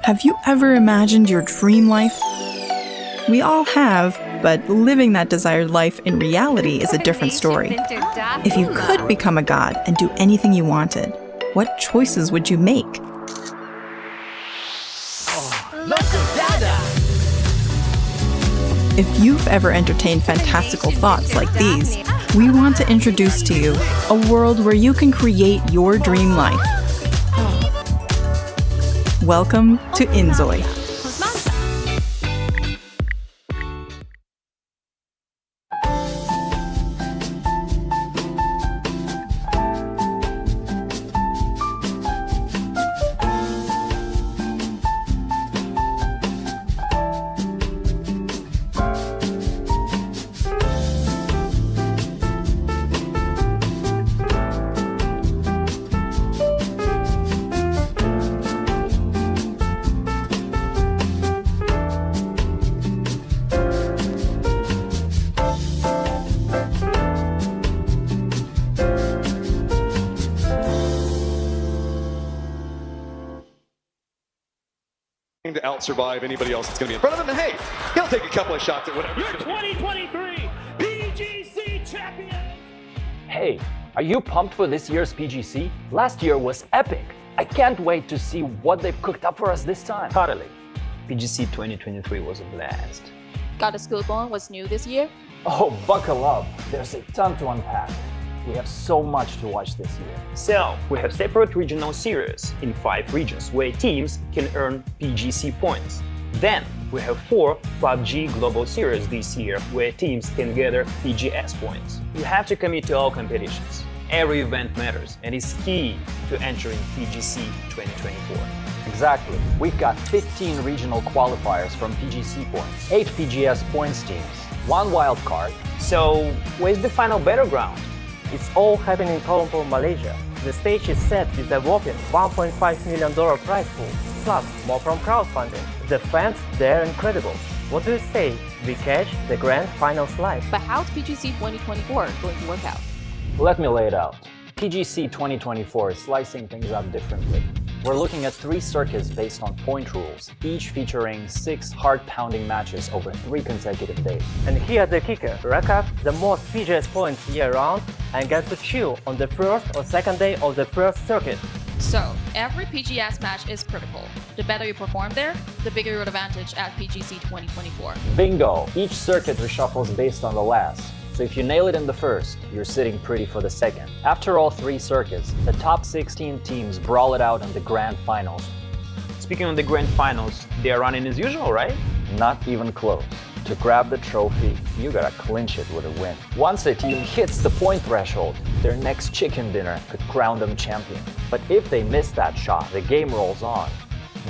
Have you ever imagined your dream life? We all have, but living that desired life in reality is a different story. If you could become a god and do anything you wanted, what choices would you make? If you've ever entertained fantastical thoughts like these, we want to introduce to you a world where you can create your dream life. Welcome to Inzoi. To out-survive anybody else that's going to be in front of him, and hey, he'll take a couple of shots at whatever. Your 2023 PGC champion! Hey, are you pumped for this year's PGC? Last year was epic. I can't wait to see what they've cooked up for us this time. Totally. PGC 2023 was a blast. Got a schoolboy what's new this year? Oh, buckle up. There's a ton to unpack. We have so much to watch this year. So, we have separate regional series in 5 regions where teams can earn PGC points. Then, we have 4 PUBG Global Series this year where teams can gather PGS points. You have to commit to all competitions. Every event matters and is key to entering PGC 2024. Exactly. We've got 15 regional qualifiers from PGC points, 8 PGS points teams, 1 wild card. So, where's the final battleground? It's all happening in Kuala Lumpur, Malaysia. The stage is set with a whopping $1.5 million prize pool, plus more from crowdfunding. The fans, they're incredible. What do you say? We catch the grand finals live. But how's PGC 2024 going to work out? Let me lay it out. PGC 2024 is slicing things up differently. We're looking at 3 circuits based on point rules, each featuring 6 heart-pounding matches over 3 consecutive days. And here's the kicker. Rack up the most PGS points year-round and get to chill on the first or second day of the first circuit. So, every PGS match is critical. The better you perform there, the bigger your advantage at PGC 2024. Bingo! Each circuit reshuffles based on the last. So if you nail it in the first, you're sitting pretty for the second. After all 3 circuits, the top 16 teams brawl it out in the grand finals. Speaking of the grand finals, they are running as usual, right? Not even close. To grab the trophy, you gotta clinch it with a win. Once a team hits the point threshold, their next chicken dinner could crown them champion. But if they miss that shot, the game rolls on.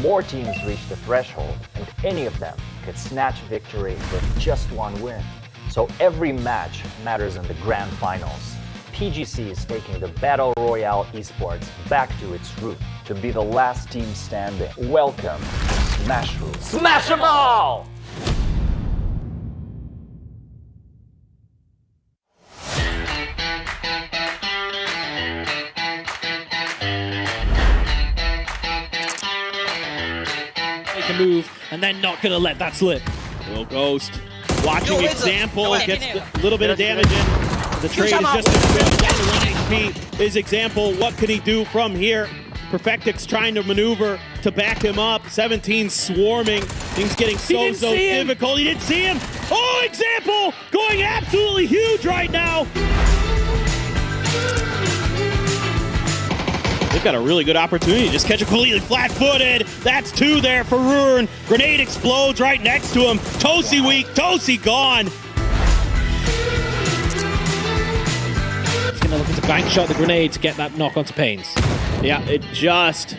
More teams reach the threshold, and any of them could snatch victory with just 1 win. So every match matters in the grand finals. PGC is taking the Battle Royale Esports back to its root to be the last team standing. Welcome to Smash Room. Smash 'em all! Make a move and then not gonna let that slip. Little Ghost. Watching example, gets a little bit of damage in. The trade is just down to 1 HP. Is example, what can he do from here? Perfectix trying to maneuver to back him up. 17 swarming. Things getting so difficult. He didn't see him. Oh, example going absolutely huge right now. They've got a really good opportunity to just catch it completely flat-footed. That's 2 there for Ruin. Grenade explodes right next to him. Tosi weak, Tosi gone. He's gonna look at the bank shot the grenade to get that knock onto Pains. Yeah, it just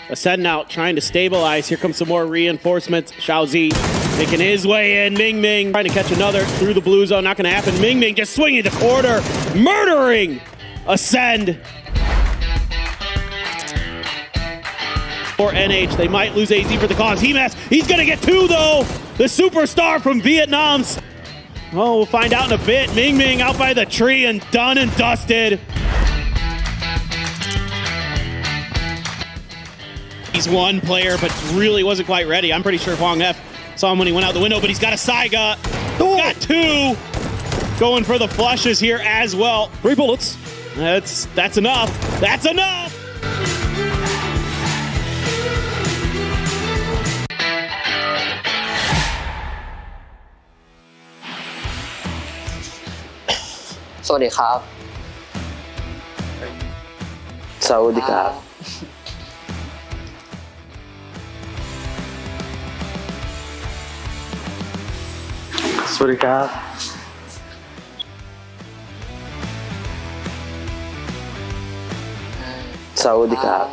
Ascending out, trying to stabilize. Here comes some more reinforcements. Xiaozi making his way in. Ming Ming trying to catch another through the blue zone. Not gonna happen. Ming Ming just swinging the quarter, murdering Ascend. For NH, they might lose AZ for the cause. He's gonna get 2 though. The superstar from Vietnam. Oh, we'll find out in a bit. Ming Ming out by the tree and done and dusted. He's one player, but really wasn't quite ready. I'm pretty sure Hwang F saw him when he went out the window, but he's got a Saiga. Got two. Going for the flushes here as well. 3 bullets. That's enough. That's enough. Sawadee-krap. Sawadee-krap. Sawadee-krap. Sawadee-krap.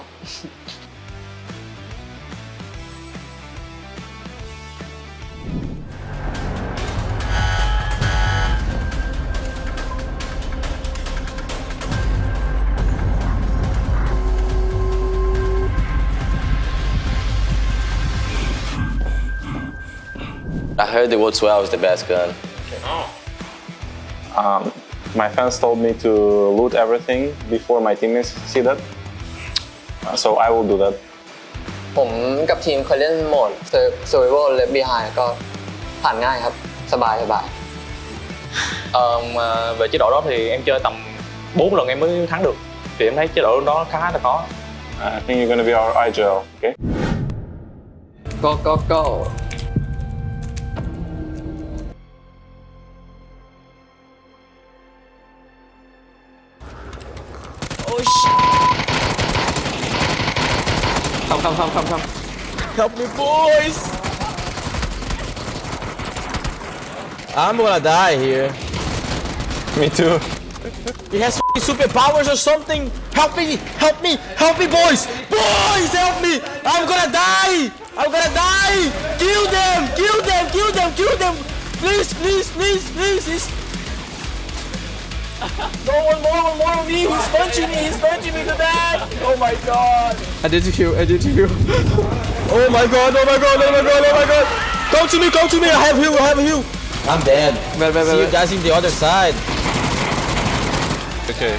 I heard the World 12 is the best gun. My fans told me to loot everything before my teammates see that. So I will do that. ผมกับทีมเคยเล่นโหมด Survival Left Behind ก็ผ่านง่ายครับ สบาย Về chế độ đó thì em chơi tầm 4 lần em mới thắng được. Thì em thấy chế độ đó khá là khó. I think you're gonna be our IGL, okay? Go. Oh shit! Come. Help me, boys! I'm gonna die here. Me too. He has superpowers or something. Help me, boys! Boys, help me! I'm gonna die! Kill them! Please! It's... No, one more on me! He's punching me to death! Oh my god! I did you. Oh my god! Come to me! I have heal! I'm dead. See you guys in the other side. Okay.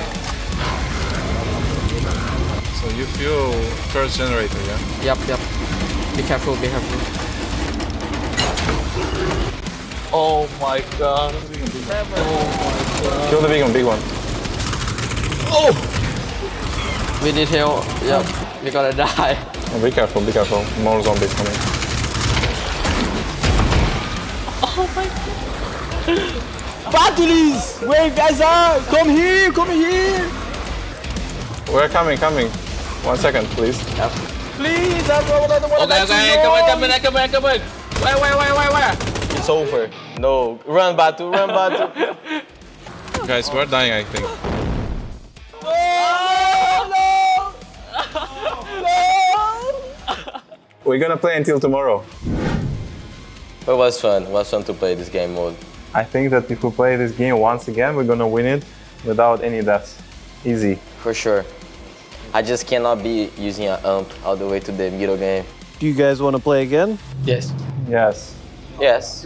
So you feel first generator, yeah? Yep. Be careful. Oh my god. Kill the big one. Oh! We need help. Yep. We're gonna die. Oh, be careful. More zombies coming. Oh my god. Battles! Where you guys are? Come here! We're coming. 1 second, please. Please! I don't want to Okay, come in. Where? It's over. No. Run, Batu. Guys, we're dying, I think. No! We're gonna play until tomorrow. It was fun. It was fun to play this game mode. I think that if we play this game once again, we're gonna win it without any deaths. Easy. For sure. I just cannot be using an ump all the way to the middle game. Do you guys want to play again? Yes. Yes. Yes.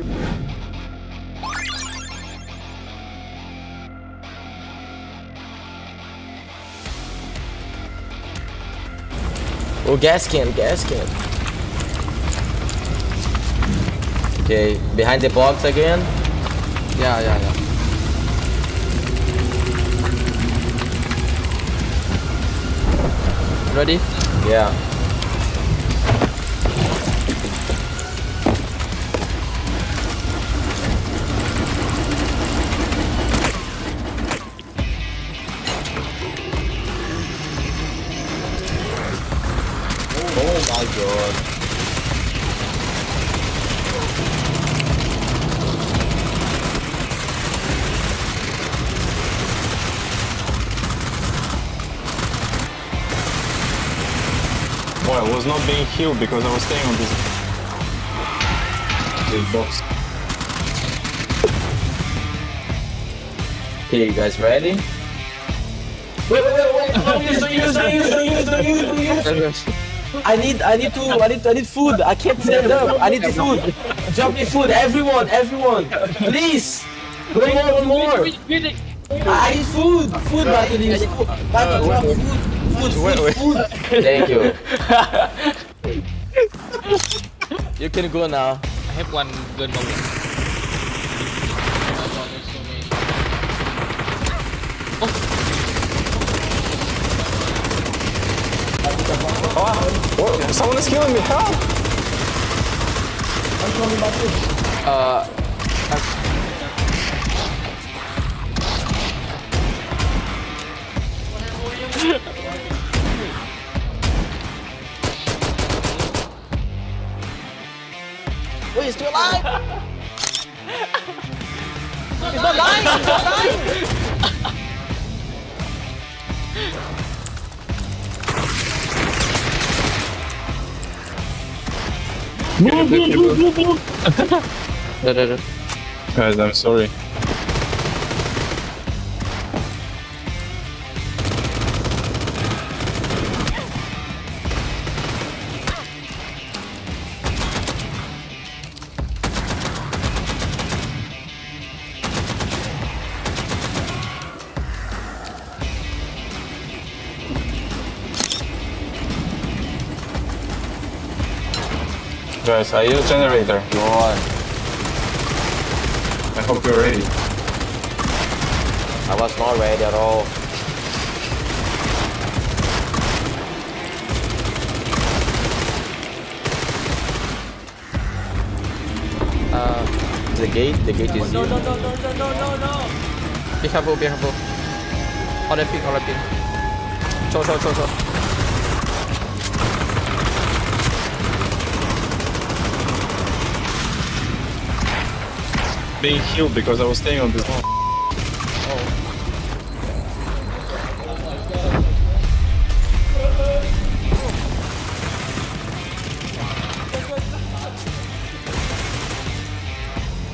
Oh, gas can. Okay, behind the box again. Yeah. Ready? Yeah. Oh my god. Well, I was not being healed because I was staying on this box. Okay, you guys ready? Wait. Don't use. I need food. I can't stand up. I need food. Drop me food, everyone. Please. One more. I need food. Food, Batu, drop food. Food. Thank you. You can go now. I have one good moment. Oh, someone is killing me. Help! Wait, he's still alive! He's not dying! He's not dying! Move. Guys, I'm sorry. Guys, I use generator. Go on. I hope you're ready. I was not ready at all. The gate is No, here. no, no, no, no, no, no, no. Be careful, be careful. Hold that ping, hold that ping. Show. Being healed because I was staying on this wall.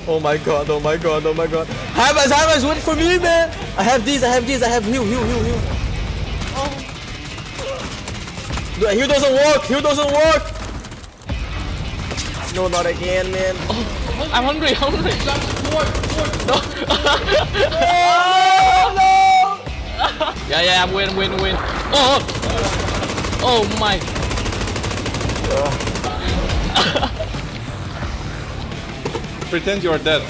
Oh my god. Hammers, wait for me, man! I have heal. No, heal doesn't work! No, not again, man. I'm hungry. No! Yeah, I'm win. Oh my. Pretend you're dead.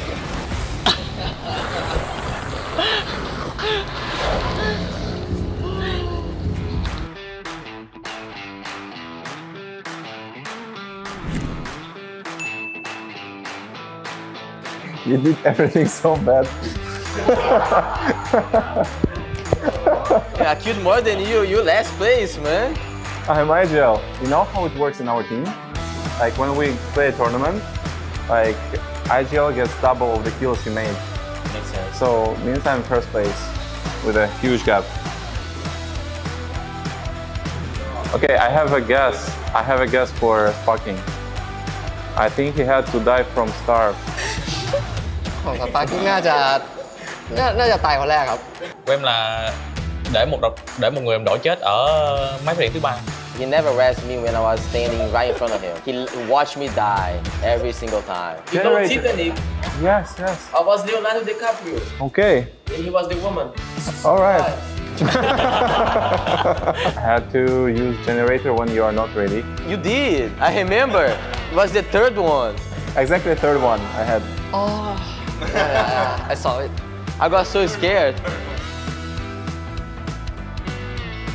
You did everything so bad. Yeah, I killed more than you. You last place, man. I'm IGL. You know how it works in our team? Like when we play a tournament, like IGL gets double of the kills he made. Makes sense. So means I'm first place with a huge gap. Okay, I have a guess for fucking. I think he had to die from starve. ของสตาร์กิ้งน่าจะตายคนแรกครับ Của em là để một người đồng đội chết ở máy phát điện thứ ba. He never rested me when I was standing right in front of him. He watched me die every single time. You know Titanic? Yes. I was Leonardo DiCaprio. Okay. And he was the woman. All right. I had to use generator when you are not ready. You did. I remember. It was the third one. Exactly the third one I had. Oh yeah, I saw it. I got so scared.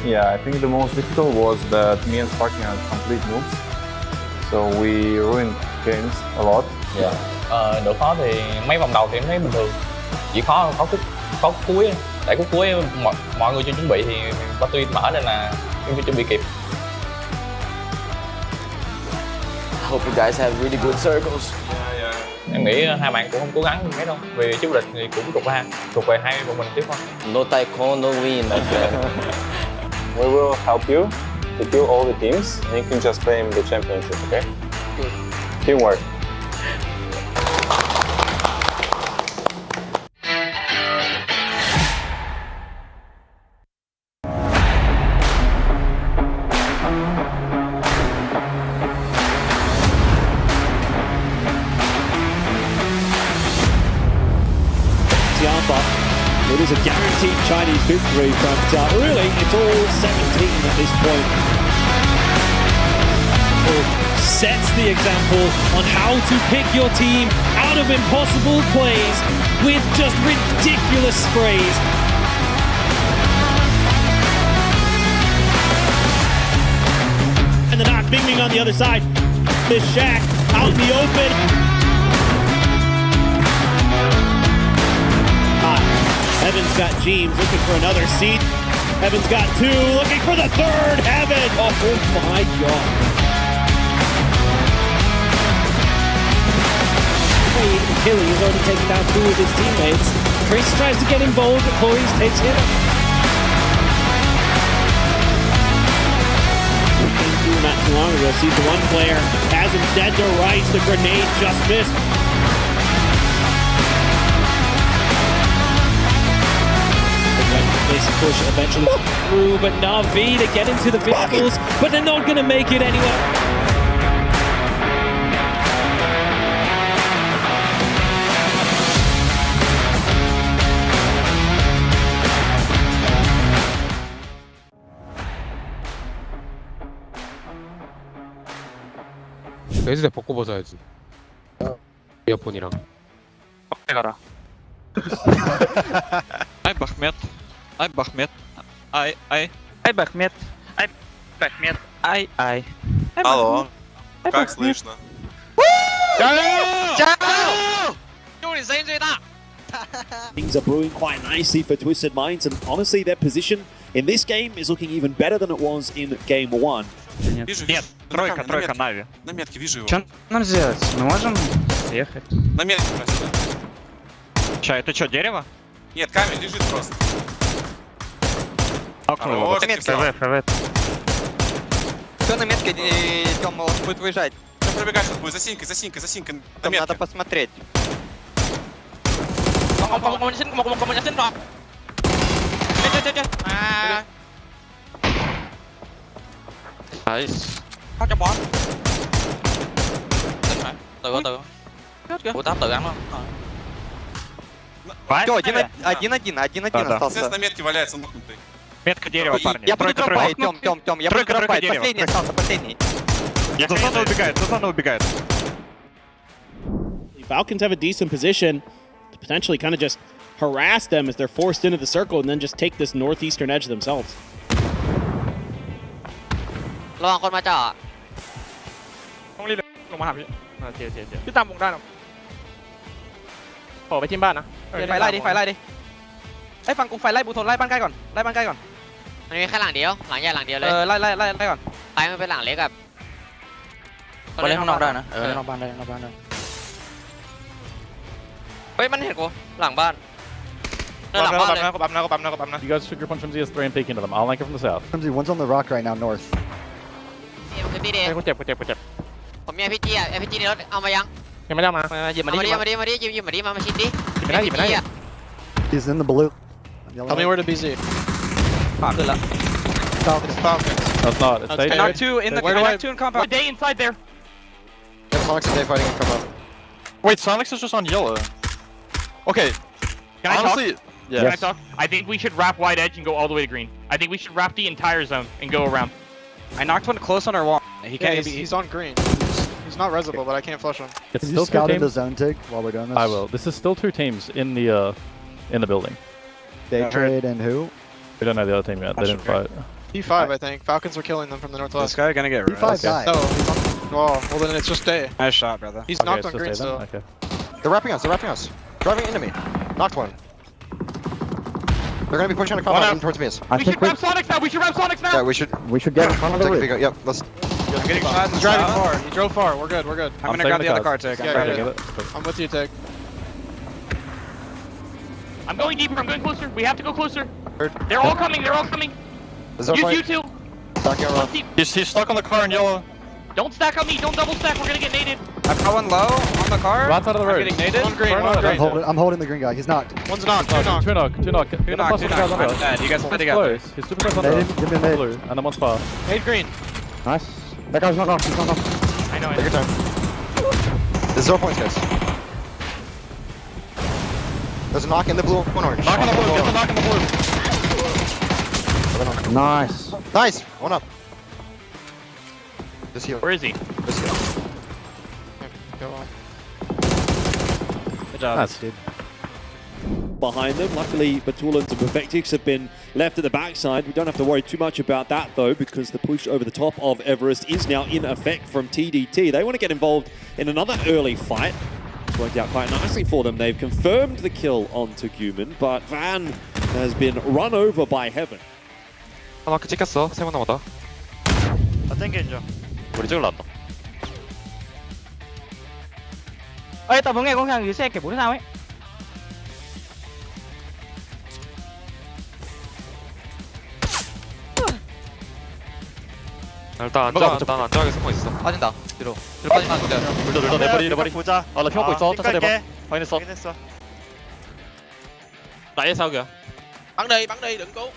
Yeah, I think the most difficult was that me and Sparking are complete noobs. So we ruined games a lot. Độ khó thì mấy vòng đầu thì em thấy bình thường. Chỉ khó khúc cuối. Tại khúc cuối mọi người chưa chuẩn bị thì battery mở nên là em chưa chuẩn bị kịp. I hope you guys have really good circles. Em nghĩ hai bạn cũng không cố gắng mấy đâu. Vì chứ địch thì cũng thuộc về hai bọn mình tiếp thôi. No tycoon, no win, my friend. We will help you to kill all the teams and you can just claim the championship, okay? Good. Teamwork. It is a guaranteed Chinese victory, but really, it's all 17 at this point. sets the example on how to pick your team out of impossible plays with just ridiculous sprays. And the knock Bing on the other side. This Shaq out in the open. Evan's got James looking for another seat. Evan's got two, looking for the third. Evan! Oh my God. Hilly has already taken down two of his teammates. Chris tries to get involved, but Corey's takes him. Not too long ago, sees the one player has him dead to rights. The grenade just missed. Basic push eventually through, but Na'Vi to get into the vehicles, but they're not going to make it anyway. 레즈대 벗고 벗어야지. 이어폰이랑. 어때 가라. Ай Бахмет. Ай Бахмет. Ай. Ай Бахмет. Ай Бахмет. Ай. Алло. Как слышно? Things are brewing quite nicely for Twisted Minds, and honestly, their position in this game is looking even better than it was in game 1. Нет, тройка Нави. На метке вижу его. Что нам сделать? Мы можем съехать. На метке просто. Ща, это что, дерево? Нет, камень лежит просто. Хорош, ФВ. Кто на метке, Тёма, будет выезжать? Кто пробегать сейчас будет? За синькой. Там надо посмотреть. Nice. Ủa táp tự ăn luôn. Всё, 1-1 остался. Сейчас на метке валяется нокнутый. Метка дерева, парни. Я буду дропать, Тём, я буду дропать. Последний остался, последний. Зона убегает. Falcons have a decent position to potentially kind of just harass them as they're forced into the circle and then just take this northeastern edge themselves. ระวังคนมาเจาะ ต้องรีบลงมาหาพี่เจียวพี่ตามวงได้หรอโผล่ไปทีมบ้านนะไฟไล่ดิไอ้ฝั่งกูไฟไล่บูโทนไล่บ้านใกล้ก่อนมันมีแค่หลังเดียวหลังใหญ่หลังเดียวเลย ไล่ก่อน ไปมันเป็นหลังเล็กกับ เล่นข้างนอกได้นะเล่นนอกบ้านได้เฮ้ยมันเห็นกูหลังบ้านหลังบ้านเลย ก็ปั๊มนะ You guys should group on Trimsy S3 and peek into them. I'll link it from the south. Trimsy, one's on the rock right now, north. นี่มันคือพี่เดย์ กูเจ็บ ผมมีRPGอ่ะ RPG ในรถเอามายัง ยังไม่ได้มาหยิบมาดิ หยิบมาชิดดิ He's in the blue. Tell me where to BZ ขวาขึ้นละ That's not. It's I knocked two in the compound. Day inside there. Yeah, Sonic's and Day fighting and come up. Wait, Sonic's is just on yellow. Okay. Can honestly, I talk? Can I talk? I think we should wrap wide edge and go all the way to green. I think we should wrap the entire zone and go around. I knocked one close on our wall. He's on green. He's not resable, but I can't flush him. It's still scout in the zone, Tig, while we're doing this. I will. This is still two teams in the building. Day trade and who? We don't know the other team yet. They didn't fight. P5, I think. Falcons were killing them from the northwest. This guy gonna get P5 died. No, he's on wall. Well, then it's just Day. Nice shot, brother. He's knocked on green still. Okay. They're wrapping us. Driving into me. Knocked one. They're gonna be pushing a compound in towards me. We should wrap Sonics now! Yeah, We should get in front of the roof. Yep, let's... I'm getting shot. He's driving far. He drove far. We're good. I'm gonna grab the other car, Tig. Yeah. I'm with you, Tig. I'm going deeper. I'm going closer. We have to go closer. They're all coming. Use you two. He's stuck on the car in yellow. Don't stack on me. Don't double stack. We're gonna get naded. I've got one low on the car. Right side of the road. Getting naded. One green. I'm holding the green guy. He's knocked. One's knocked. Two knock. Two knock. You guys play together. He's super close on the Give me a nade. blue, and then one's far. Nade green. Nice. That guy's not off. He's not off. I know. Take your time. There's 0 points, guys. There's a knock in the blue, one orange. Knock on the blue. Get the knock on the blue. Nice. Nice. One up. Just heal. Where is he? Just heal. Good job. That's good. Behind them, luckily Batulans and Perfectix have been left at the backside. We don't have to worry too much about that though, because the push over the top of Everest is now in effect from TDT. They want to get involved in another early fight. It's worked out quite nicely for them. They've confirmed the kill onto Guman, but Van has been run over by Heaven. 마크 찍혔어. 3명 남았다. 땡겨줘. 우리 찍으러 왔다. Ê, tao vừa nghe con thằng dưới xe kiểu 4 sao ấy. 일단 안전하게 숨어 있어. 빠진다. 뒤로 빠지면 안 돼. 눌러 내 머리. 보자. 나 피하고 있어. 천천히 해봐. 확인했어. 확인했어. Đẩy sao kìa. Bắn đi, đừng cứu.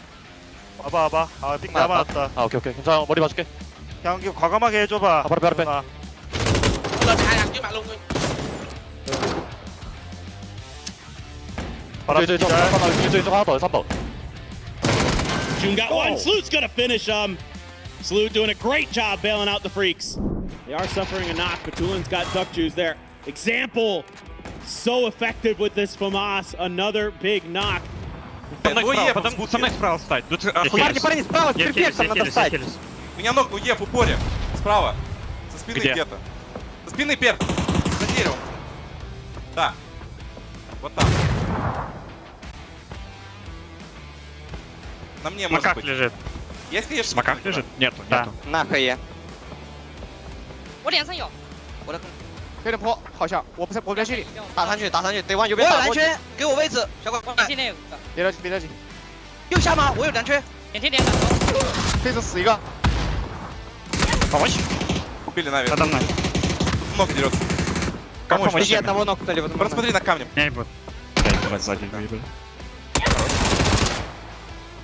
와봐. 아, 삥 남았다. 아 오케이. 괜찮아. 머리 봐줄게. 그냥 이거 과감하게 해줘봐. 바로 빼. Lên hai thằng trước mặt luôn. 이쪽 하나 더. 3번. June got one. Sloot's gonna finish him. Sloot doing a great job bailing out the freaks. They are suffering a knock. Batulin's got duck juice there. Example. So effective with this FAMAS. Another big knock. Со мной справа встать. Парни, справа, с перфексом надо встать. Меня ног, в упоре. Справа. Со спины где-то. Со спины перк. За деревом. Да. Вот там. На мне может быть. лежит. Есть, конечно. Смоках лежит? Нету.那可以。我脸上有。我的飞人坡，好像我不在这里，打上去，得往右边打。我有蓝圈，给我位置，小管。眼镜内有。别着急。右下吗？我有蓝圈。眼镜点闪头。飞着死一个。Помочь? Убили наверх. Надо мной. Много дерется. Помочь. Беги одного нокнули. Просто смотри на камне. Не буду. Сзади выебали.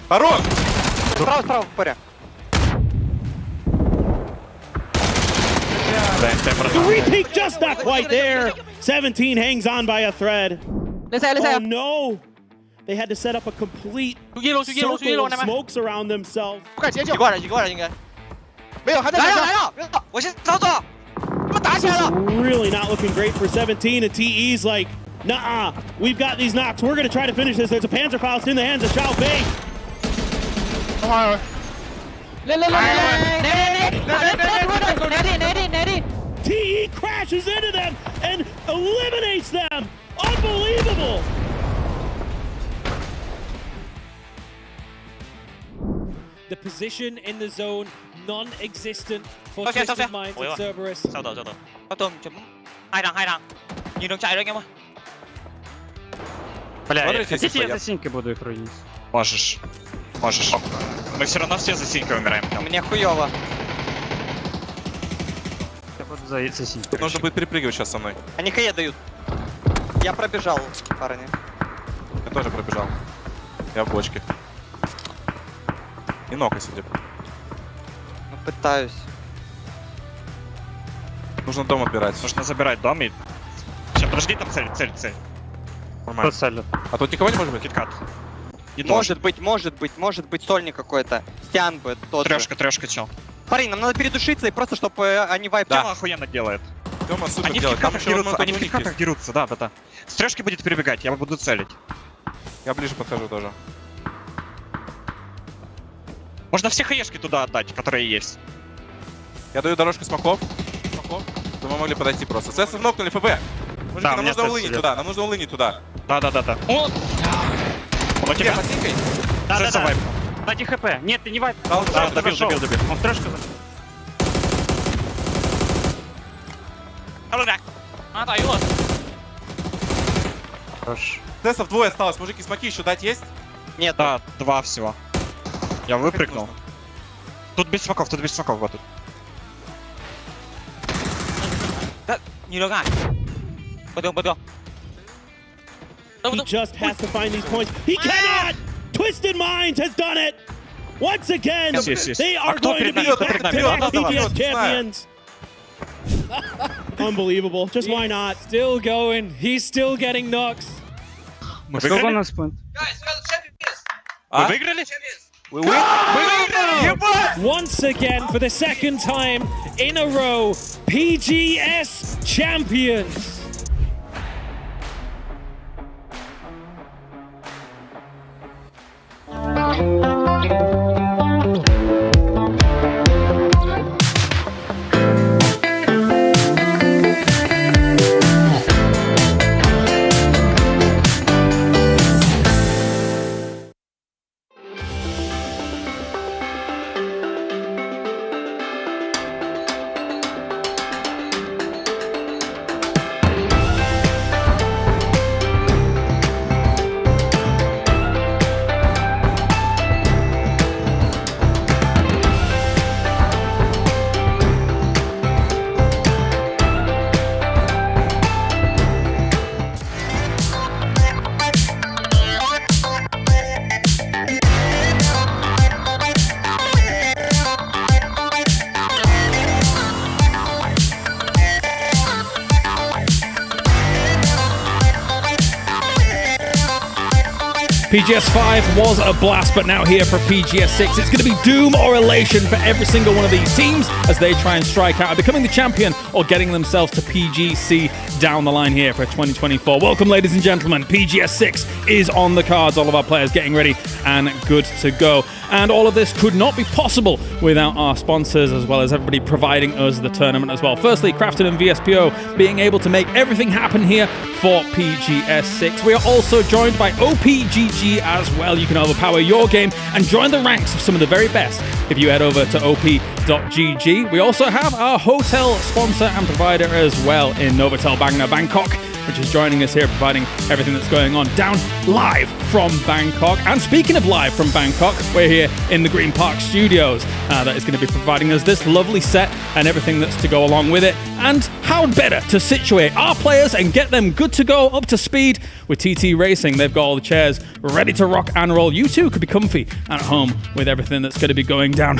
Хорош! Справа, в паре. The repeat just not quite there. 17 hangs on by a thread. Oh no! They had to set up a complete circle of smokes around themselves. 一个人应该。没有，还在来了！我先操作。他们打起来了。 Really not looking great for 17. And TE's like, nah, we've got these knocks. We're gonna try to finish this. There's a Panzerfaust in the hands of Xiao Bei. TE crashes into them and eliminates them. Unbelievable. The position in the zone non-existent for Twisted Minds and Cerberus. Sao tờ. Có tôm chấm. Hai thằng. Nhìn đường chạy đó anh em ơi. Бля, хотите, я за синькой буду их рулить? Можешь. Мы все равно все за синькой умираем. Мне хуёво. Я буду за синькой. Нужно будет перепрыгивать сейчас со мной. Они ХЕ дают. Я пробежал, парни. Я тоже пробежал. Я в бочке. И нока сидит. Ну, пытаюсь. Нужно дом отбирать. Нужно забирать дом и... Сейчас, подожди, там цель. Нормально. Кто цель? А тут никого не может быть? Киткат. Может быть сольник какой-то. Стян бы тот же. Трешка, чел. Парень, нам надо передушиться и просто, чтобы они вайп... Тёма охуенно делает. Тёма супер Они в делает. Там киткатах еще дерутся, много они в у них киткатах есть. дерутся, да. С трешки будет перебегать, я буду целить. Я ближе подхожу тоже. Можно все хаешки туда отдать, которые есть. Я даю дорожку смоков. Чтобы мы могли подойти просто. СС нокнули ФБ. Мужики, нам нужно улынить туда. Нам нужно улынить туда. Да. О! Где, под синькой? Да. Дайте хп. Нет, ты не вайп. Да, добил. Он в трешку. Хорош. ССов двое осталось. Мужики, смоки еще дать есть? Нет. Да, 2 всего. Я выпрыгнул. Тут без смоков, вот тут. Да, не лягай. Пойдем. He just has to find these points. He cannot! Twisted Minds has done it! Once again, Yes. they are going to be back-to-back BTS champions. Unbelievable. Just why not? Still going. He's still getting knocks. Мы выиграли? Мы выиграли? We win! Once again, for the second time in a row, PGS champions. PGS 5 was a blast, but now here for PGS 6, it's going to be doom or elation for every single one of these teams as they try and strike out, becoming the champion or getting themselves to PGC down the line here for 2024. Welcome, ladies and gentlemen. PGS 6 is on the cards. All of our players getting ready and good to go. And all of this could not be possible without our sponsors, as well as everybody providing us the tournament as well. Firstly, Crafton and VSPO being able to make everything happen here for PGS 6. We are also joined by OPGG as well. You can overpower your game and join the ranks of some of the very best if you head over to op.gg. We also have our hotel sponsor and provider as well in Novotel Bangkok, which is joining us here, providing everything that's going on down live from Bangkok. And speaking of live from Bangkok, we're here in the Green Park Studios. That is going to be providing us this lovely set and everything that's to go along with it. And how better to situate our players and get them good to go, up to speed with TT Racing. They've got all the chairs ready to rock and roll. You too could be comfy at home with everything that's going to be going down.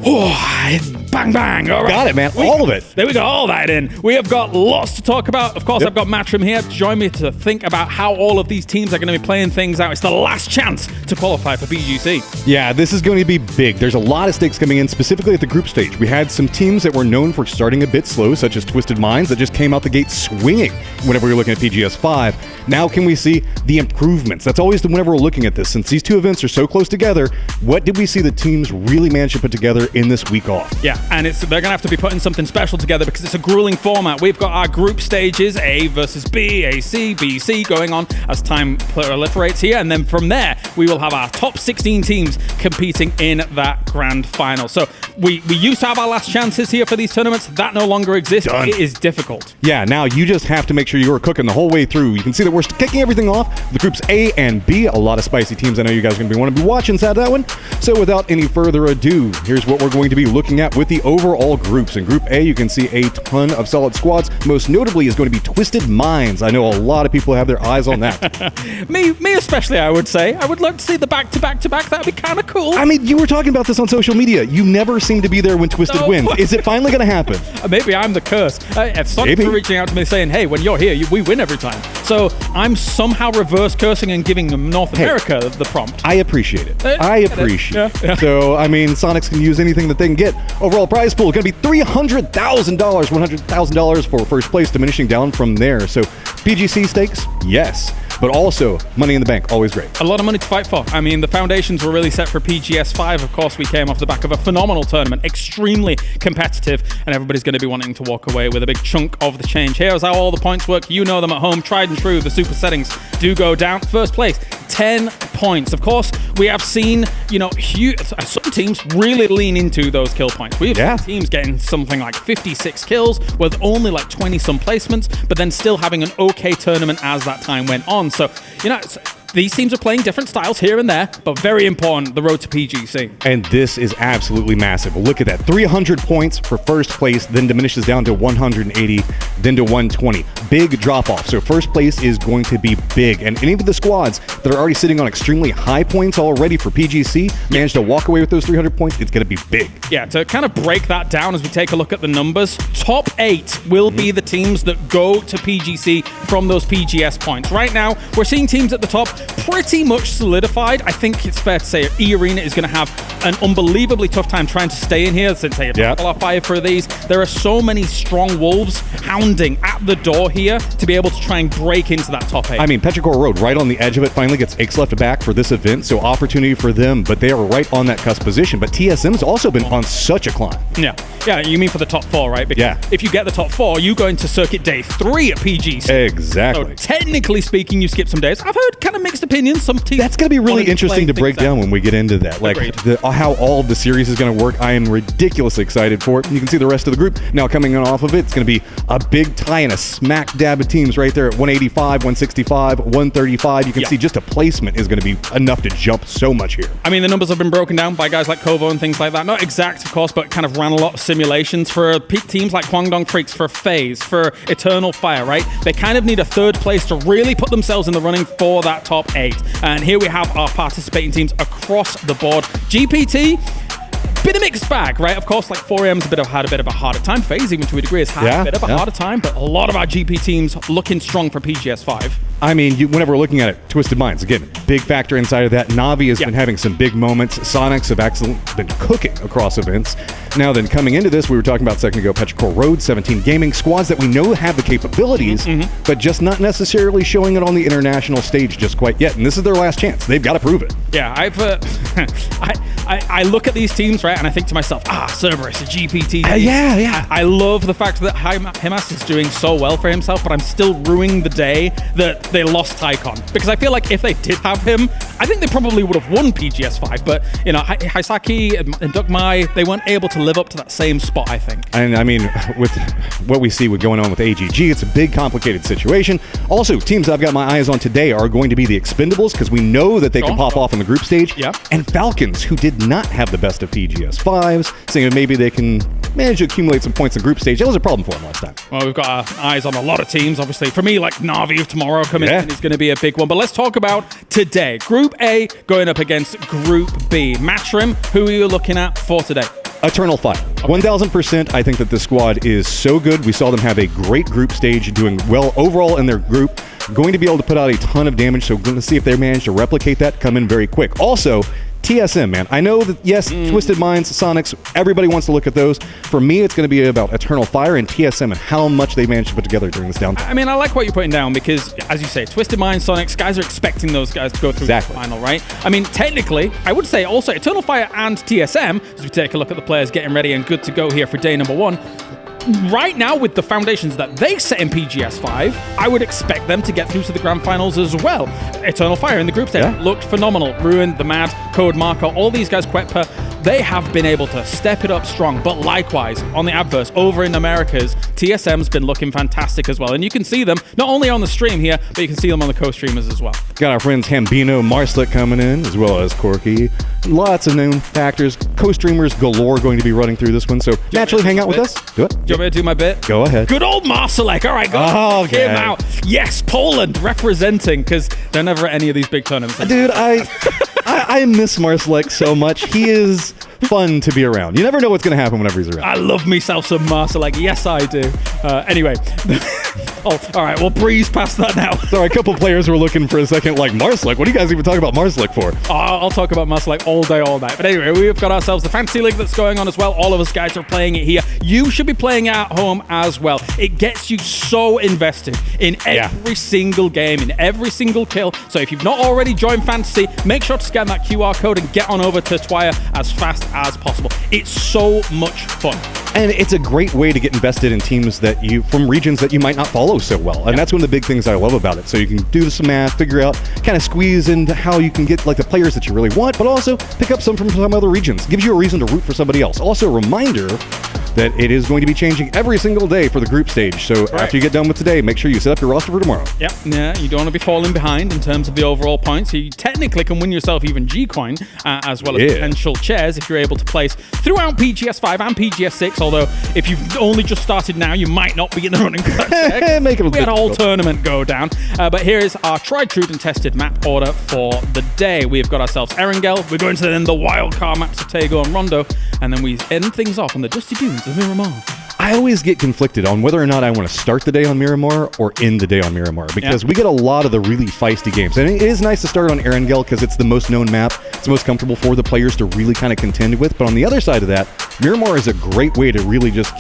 Oh, bang, bang. All right. Got it, man. All of it. There we go. All that in. We have got lots to talk about. Of course, I've got Matrim here to join me to think about how all of these teams are going to be playing things out. It's the last chance to qualify for BGC. Yeah, this is going to be big. There's a lot of stakes coming in, specifically at the group stage. We had some teams that were known for starting a bit slow, such as Twisted Minds, that just came out the gate swinging whenever we were looking at PGS 5. Now can we see the improvements? That's always whenever we're looking at this. Since these two events are so close together, what did we see the teams really manage to put together in this week off? Yeah, and they're going to have to be putting something special together because it's a grueling format. We've got our group stages, A versus B, AC, BC, going on as time proliferates here. And then from there, we will have our top 16 teams competing in that grand final. So we used to have our last chances here for these tournaments. That no longer exists. Done. It is difficult. Yeah, now you just have to make sure you're cooking the whole way through. You can see that we're kicking everything off. The groups A and B, a lot of spicy teams. I know you guys are going to want to be watching inside that one. So without any further ado, here's what we're going to be looking at with the overall groups. In Group A, you can see a ton of solid squads. Most notably is going to be Twisted Minds. I know a lot of people have their eyes on that. me especially, I would say. I would love to see the back-to-back-to-back. That would be kind of cool. I mean, you were talking about this on social media. You never seem to be there when Twisted wins. Is it finally going to happen? Maybe I'm the curse. Sonic for reaching out to me saying, hey, when you're here, we win every time. So I'm somehow reverse cursing and giving them North America the prompt. I appreciate it. I appreciate it. So, I mean, Sonics can use anything that they can get. Overall prize pool going to be $300,000, $100,000 for first place, diminishing down from there. So, PGC stakes, yes. But also, money in the bank, always great. A lot of money to fight for. I mean, the foundations were really set for PGS 5. Of course, we came off the back of a phenomenal tournament, extremely competitive, and everybody's going to be wanting to walk away with a big chunk of the change. Here's how all the points work. You know them at home, tried and true. The super settings do go down. First place, 10 points. Of course, we have seen, some teams really lean into those kill points. We've seen teams getting something like 56 kills with only like 20-some placements, but then still having an okay tournament as that time went on. So, these teams are playing different styles here and there, but very important, the road to PGC. And this is absolutely massive. Look at that. 300 points for first place, then diminishes down to 180, then to 120. Big drop off. So first place is going to be big. And any of the squads that are already sitting on extremely high points already for PGC manage to walk away with those 300 points, it's going to be big. Yeah, to kind of break that down as we take a look at the numbers, top 8 will be the teams that go to PGC from those PGS points. Right now, we're seeing teams at the top pretty much solidified. I think it's fair to say E-Arena is going to have an unbelievably tough time trying to stay in here since they have qualified for these. There are so many strong wolves hounding at the door here to be able to try and break into that top 8. I mean, Petrichor Road, right on the edge of it, finally gets Ixleft back for this event, so opportunity for them, but they are right on that cusp position. But TSM's also been on such a climb. Yeah, you mean for the top 4, right? Because if you get the top 4, you go into circuit day 3 at PGC. Exactly. So technically speaking, you skip some days. I've heard kind of mixed opinions. Some teams. That's going to be really interesting to break down when we get into that. Like how all of the series is going to work. I am ridiculously excited for it. You can see the rest of the group now coming on off of it. It's going to be a big tie and a smack dab of teams right there at 185, 165, 135. You can see just a placement is going to be enough to jump so much here. I mean, the numbers have been broken down by guys like Kovo and things like that. Not exact, of course, but kind of ran a lot of simulations for teams like Kwangdong Freaks, for FaZe, for Eternal Fire, right? They kind of need a third place to really put themselves in the running for that top 8. And here we have our participating teams across the board. GPT, bit of mixed bag, right? Of course, like 4AM's had a bit of a harder time. FaZe, even to a degree, has had a bit of a harder time, but a lot of our GP teams looking strong for PGS 5. I mean, whenever we're looking at it, Twisted Minds, again, big factor inside of that. Navi has been having some big moments. Sonics have actually been cooking across events. Now then, coming into this, we were talking about a second ago, Petrichor Road, 17 gaming squads that we know have the capabilities, but just not necessarily showing it on the international stage just quite yet. And this is their last chance. They've got to prove it. Yeah, I look at these teams, right, and I think to myself, Cerberus, a GPT. I love the fact that Himas is doing so well for himself, but I'm still ruining the day that they lost Tycon. Because I feel like if they did have him, I think they probably would have won PGS 5. But, you know, Haisaki and Dukmai, they weren't able to live up to that same spot, I think. And I mean, with what we see going on with AGG, it's a big, complicated situation. Also, teams I've got my eyes on today are going to be the Expendables, because we know that they can pop off on the group stage. And Falcons, who did not have the best of PGS 5s, saying maybe they can manage to accumulate some points in group stage. That was a problem for them last time. Well, we've got our eyes on a lot of teams, obviously. For me, like Navi of tomorrow coming in is going to be a big one. But let's talk about today. Group A going up against Group B. Matchroom, who are you looking at for today? Eternal Fire. 1000%. I think that this squad is so good. We saw them have a great group stage, doing well overall in their group. Going to be able to put out a ton of damage, so we're going to see if they manage to replicate that, come in very quick. Also, TSM, man. I know that, yes, Twisted Minds, Sonics, everybody wants to look at those. For me, it's going to be about Eternal Fire and TSM and how much they managed to put together during this downtime. I mean, I like what you're putting down because, as you say, Twisted Minds, Sonics, guys are expecting those guys to go through the final, right? I mean, technically, I would say also Eternal Fire and TSM, as we take a look at the players getting ready and good to go here for day number 1, right now, with the foundations that they set in PGS 5, I would expect them to get through to the grand finals as well. Eternal Fire in the group stage looked phenomenal. Ruin, The Mad, Code Marco, all these guys, Quetpa, they have been able to step it up strong. But likewise, on the Adverse, over in Americas, TSM's been looking fantastic as well. And you can see them not only on the stream here, but you can see them on the co-streamers as well. Got our friends Hambino, Marslick coming in, as well as Corky. Lots of known factors. Co-streamers galore going to be running through this one. So naturally, hang out with us. Do it. Do you want me to do my bit? Go ahead. Good old Marsalek. All right, go. Him out. Yes, Poland representing, because they're never at any of these big tournaments. Dude, I miss Marsalek so much. He is fun to be around. You never know what's going to happen whenever he's around. I love myself some Marsalek. Yes, I do. Anyway. All right, we'll breeze past that now. Sorry, a couple players were looking for a second, like, Marsalek. What do you guys even talk about Marsalek for? I'll talk about Marsalek all day, all night. But anyway, we've got ourselves the Fantasy League that's going on as well. All of us guys are playing it here. You should be playing it at home as well. It gets you so invested in every single game, in every single kill. So if you've not already joined Fantasy, make sure to scan that QR code and get on over to Twire as fast as possible. It's so much fun. And it's a great way to get invested in teams that from regions that you might not follow so well. And that's one of the big things I love about it. So you can do some math, figure out, kind of squeeze into how you can get like the players that you really want, but also pick up some from some other regions. Gives you a reason to root for somebody else. Also a reminder that it is going to be changing every single day for the group stage. So after you get done with today, make sure you set up your roster for tomorrow. Yep. Yeah, you don't want to be falling behind in terms of the overall points. You technically can win yourself even G-Coin, as well as potential chairs if you're able to place throughout PGS 5 and PGS 6. Although, if you've only just started now, you might not be in the running for that. Make it we had a whole tournament go down. But here is our tried, true, and tested map order for the day. We've got ourselves Erangel. We're going to then the wild card maps of Tego and Rondo. And then we end things off on the Dusty Dunes of Miramar. I always get conflicted on whether or not I want to start the day on Miramar or end the day on Miramar, because we get a lot of the really feisty games. And it is nice to start on Erangel because it's the most known map. It's the most comfortable for the players to really kind of contend with. But on the other side of that, Miramar is a great way to really just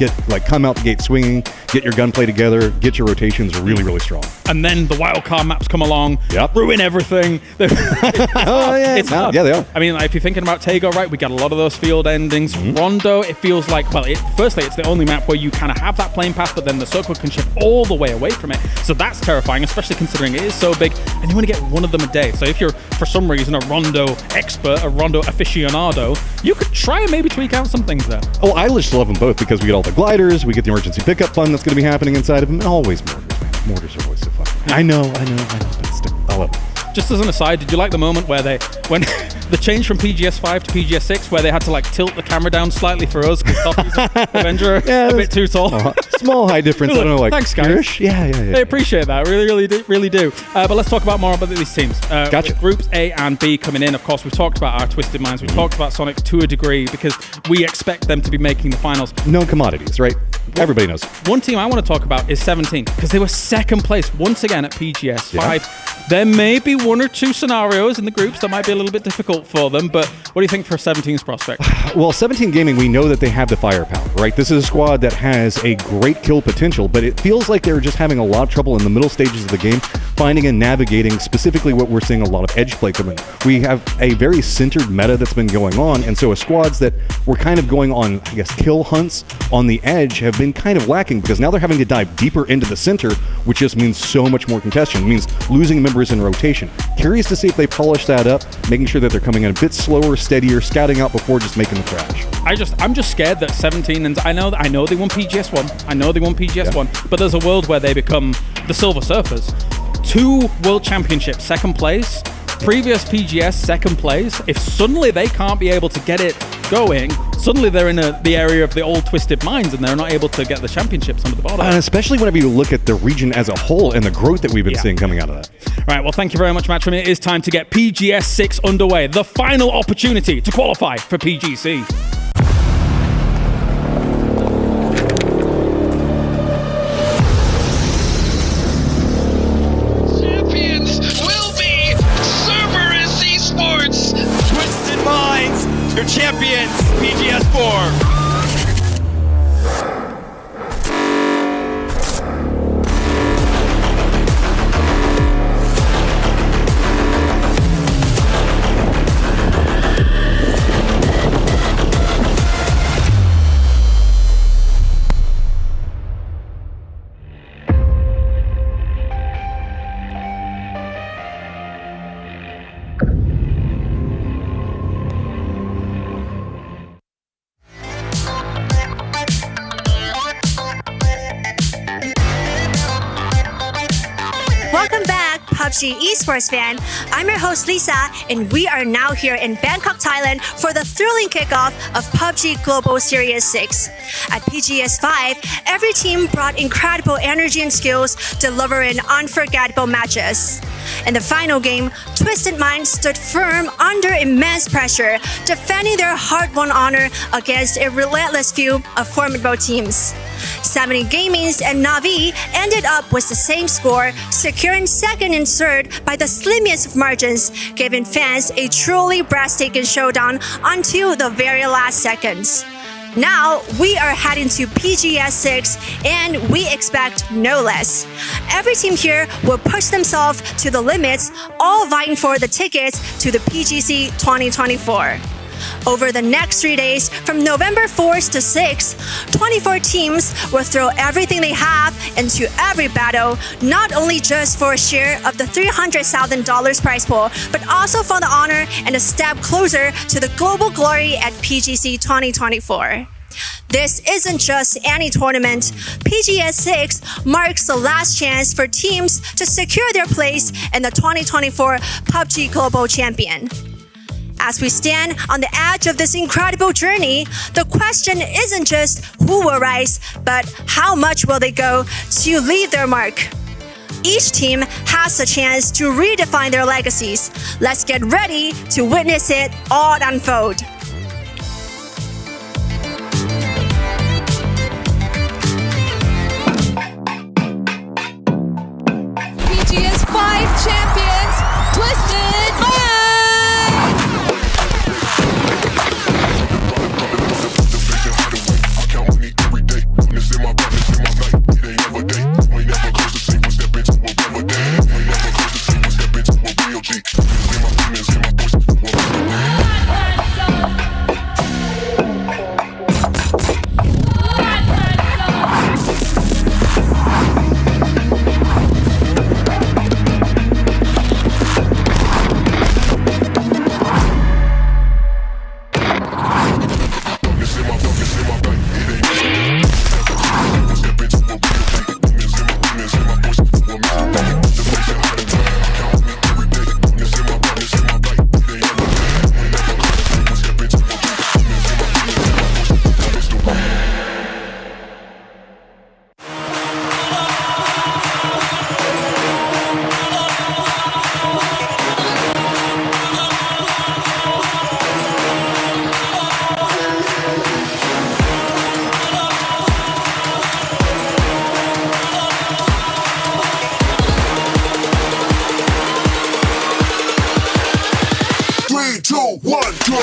come out the gate swinging, get your gunplay together, get your rotations really, really strong. And then the wildcard maps come along, ruin everything. It's hard. Yeah, they are. I mean, if you're thinking about Tego, right, we got a lot of those field endings. Rondo, it feels like, firstly, it's the only map where you kind of have that plane path, but then the circle can shift all the way away from it. So that's terrifying, especially considering it is so big, and you want to get one of them a day. So if you're, for some reason, a Rondo expert, a Rondo aficionado, you could try and maybe tweak out some things there. Oh, I just love them both because we get all the gliders, we get the emergency pickup fun that's going to be happening inside of them, and always mortars, man. Mortars are always so fun. I know, but still, I love them. Just as an aside, did you like the moment when the change from PGS5 to PGS6, where they had to tilt the camera down slightly for us because Toffee's Avenger a bit too tall? Small height difference. I don't know, thanks, guys. Yeah. I appreciate that. Really do. But let's talk about these teams. Gotcha. Groups A and B coming in. Of course, we've talked about our Twisted Minds. We've talked about Sonic to a degree because we expect them to be making the finals. Known commodities, right? Everybody knows. One team I want to talk about is 17 because they were second place once again at PGS5. There may be one or two scenarios in the groups that might be a little bit difficult for them, but what do you think for 17's prospect? Well, 17 Gaming, we know that they have the firepower, right? This is a squad that has a great kill potential, but it feels like they're just having a lot of trouble in the middle stages of the game, finding and navigating specifically what we're seeing a lot of edge play coming. We have a very centered meta that's been going on, and so squads that were kind of going on, I guess, kill hunts on the edge have been kind of lacking because now they're having to dive deeper into the center, which just means so much more congestion. It means losing members in rotation. Curious to see if they polish that up, making sure that they're coming in a bit slower, steadier, scouting out before just making the crash. I'm just scared that 17, and I know they won PGS1. But there's a world where they become the Silver Surfers. 2 World Championships, second place. Previous PGS, second place. If suddenly they can't be able to get it going, suddenly they're in the area of the old Twisted Minds and they're not able to get the championships under the bottom. And especially whenever you look at the region as a whole and the growth that we've been seeing coming out of that. Right, well, thank you very much, Matchroom. It is time to get PGS 6 underway. The final opportunity to qualify for PGC. Esports! Twisted Minds, your champions, PGS4. Welcome back, PUBG Esports fan. I'm your host Lisa, and we are now here in Bangkok, Thailand for the thrilling kickoff of PUBG Global Series 6. At PGS5, every team brought incredible energy and skills, delivering unforgettable matches. In the final game, Twisted Minds stood firm under immense pressure, defending their hard-won honor against a relentless few of formidable teams. 17 Gaming's and Na'Vi ended up with the same score, securing second and third by the slimmest of margins, giving fans a truly breathtaking showdown until the very last seconds. Now, we are heading to PGS 6, and we expect no less. Every team here will push themselves to the limits, all vying for the tickets to the PGC 2024. Over the next 3 days, from November 4th to 6th, 24 teams will throw everything they have into every battle, not only just for a share of the $300,000 prize pool, but also for the honor and a step closer to the global glory at PGC 2024. This isn't just any tournament. PGS 6 marks the last chance for teams to secure their place in the 2024 PUBG Global Champion. As we stand on the edge of this incredible journey, the question isn't just who will rise, but how much will they go to leave their mark. Each team has a chance to redefine their legacies. Let's get ready to witness it all unfold. 3, 2, 1, go!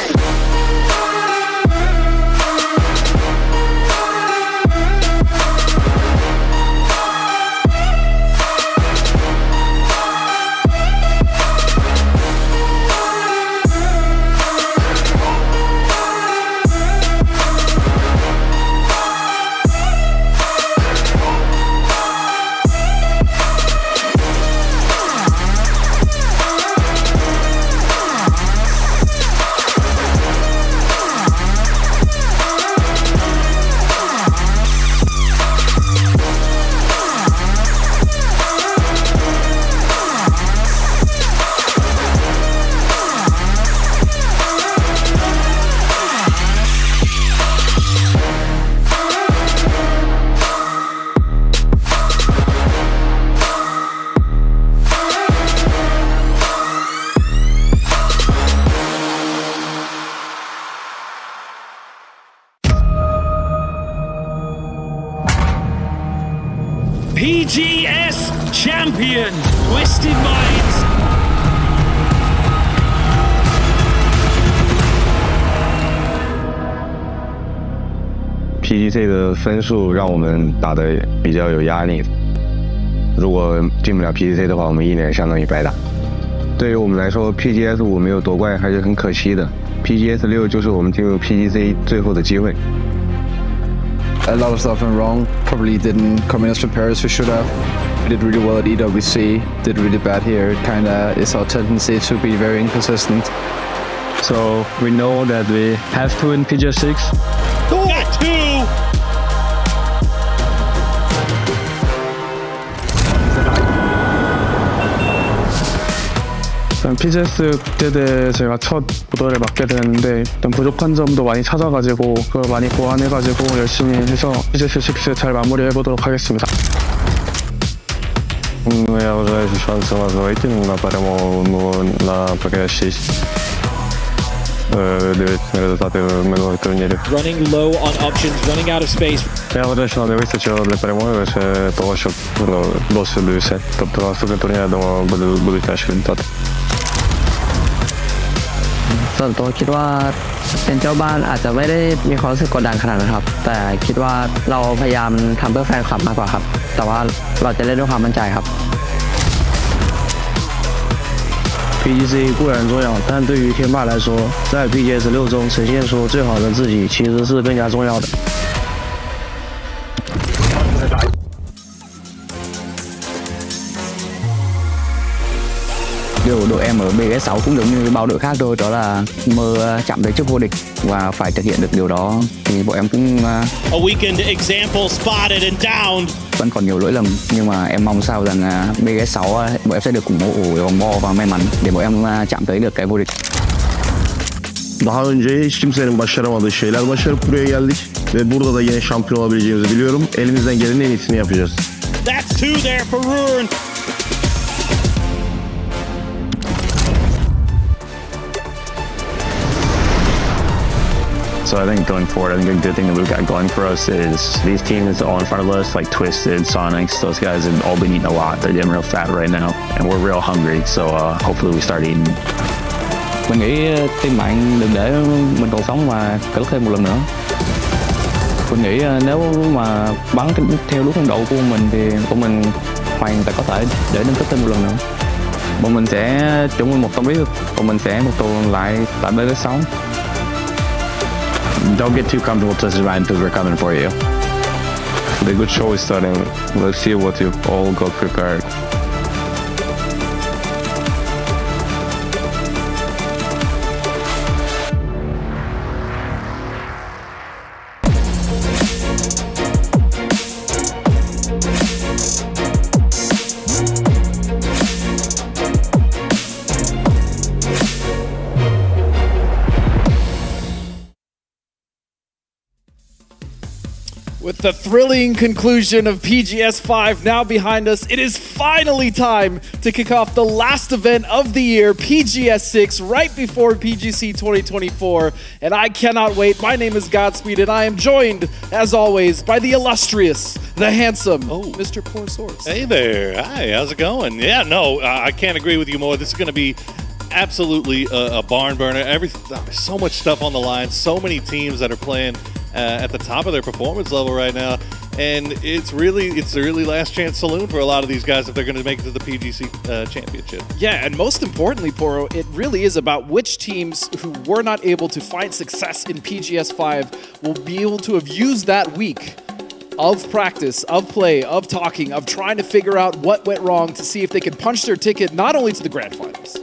PGS champion, Twisted Minds. PGC 的分数让我们打得比较有压力。如果进不了 PGC 的话，我们1年相当于白打。对于我们来说 ，PGS 5没有夺冠还是很可惜的。PGS 6就是我们进入 PGC 最后的机会。A lot of stuff went wrong. Probably didn't come in as prepared as we should have. We did really well at EWC. Did really bad here. It kinda is our tendency to be very inconsistent. So we know that we have to win PGS 6. Got two! 일단 PGS 그때 제가 첫 보더를 맡게 되는데 일단 부족한 점도 많이 찾아가지고 그걸 많이 보완해가지고 열심히 해서 PGS 6 잘 마무리해보도록 하겠습니다. Я вважаю, що шанси у нас великі на перемогу на ПКС-6. Дивитися на результати минулих турнірів. Running low on options, running out of space. Я вважаю, що нам не вистачило для перемоги лише того, щоб досвіду і все. Тобто наступний турнір, я думаю, будуть наші результати. ส่วนตัวคิดว่าเป็นเจ้าบ้านอาจจะไม่ได้มีความรู้สึกกดดันขนาดนั้นครับแต่คิดว่าเราพยายามทำเพื่อแฟนคลับมากกว่าครับแต่ว่าเราจะเล่นด้วยความมั่นใจครับ PGC 固然重要，但对于天霸来说，在 PGS 6中呈现出最好的自己，其实是更加重要的。Điều đội em ở BS6 cũng giống như bao đội khác thôi, đó là mơ chạm tới chức vô địch và phải thực hiện được điều đó thì bọn em cũng A weekend example spotted and downed. Vẫn còn nhiều lỗi lầm nhưng mà em mong sao rằng BS6 bọn em sẽ được ủng hộ vòng bo và may mắn để bọn em chạm tới được cái vô địch. Daha önce hiç kimsenin başaramadığı şeyler başarıp buraya geldik ve burada da yine şampiyon olabileceğimizi biliyorum. Elimizden gelenin en iyisini yapacağız. That's two there for Ruren. So I think going forward, I think a good thing that we've got going for us is these teams all in front of us, like Twisted, Sonics, those guys have all been eating a lot. They're getting real fat right now, and we're real hungry. So hopefully we start eating. Mình nghĩ team bạn đừng để mình còn sống mà cất thêm một lần nữa. Mình nghĩ nếu mà bắn theo đúng phong độ của mình thì bọn mình hoàn toàn có thể để nâng cấp thêm một lần nữa. Bọn mình sẽ chuẩn bị một tâm lý, bọn mình sẽ một tuần lại tại BS6. Don't get too comfortable, Twisted Mind, because we're coming for you. The good show is starting. Let's see what you all got prepared. With the thrilling conclusion of PGS 5 now behind us, it is finally time to kick off the last event of the year, PGS 6, right before PGC 2024. And I cannot wait. My name is Godspeed, and I am joined, as always, by the illustrious, the handsome, Mr. Poor Source. Hey there. Hi, how's it going? Yeah, no, I can't agree with you more. This is going to be absolutely a barn burner. So much stuff on the line. So many teams that are playing at the top of their performance level right now, and it's the really last chance saloon for a lot of these guys if they're going to make it to the PGC championship. Yeah, and most importantly, Poro, it really is about which teams who were not able to find success in PGS 5 will be able to have used that week of practice, of play, of talking, of trying to figure out what went wrong to see if they can punch their ticket not only to the grand finals,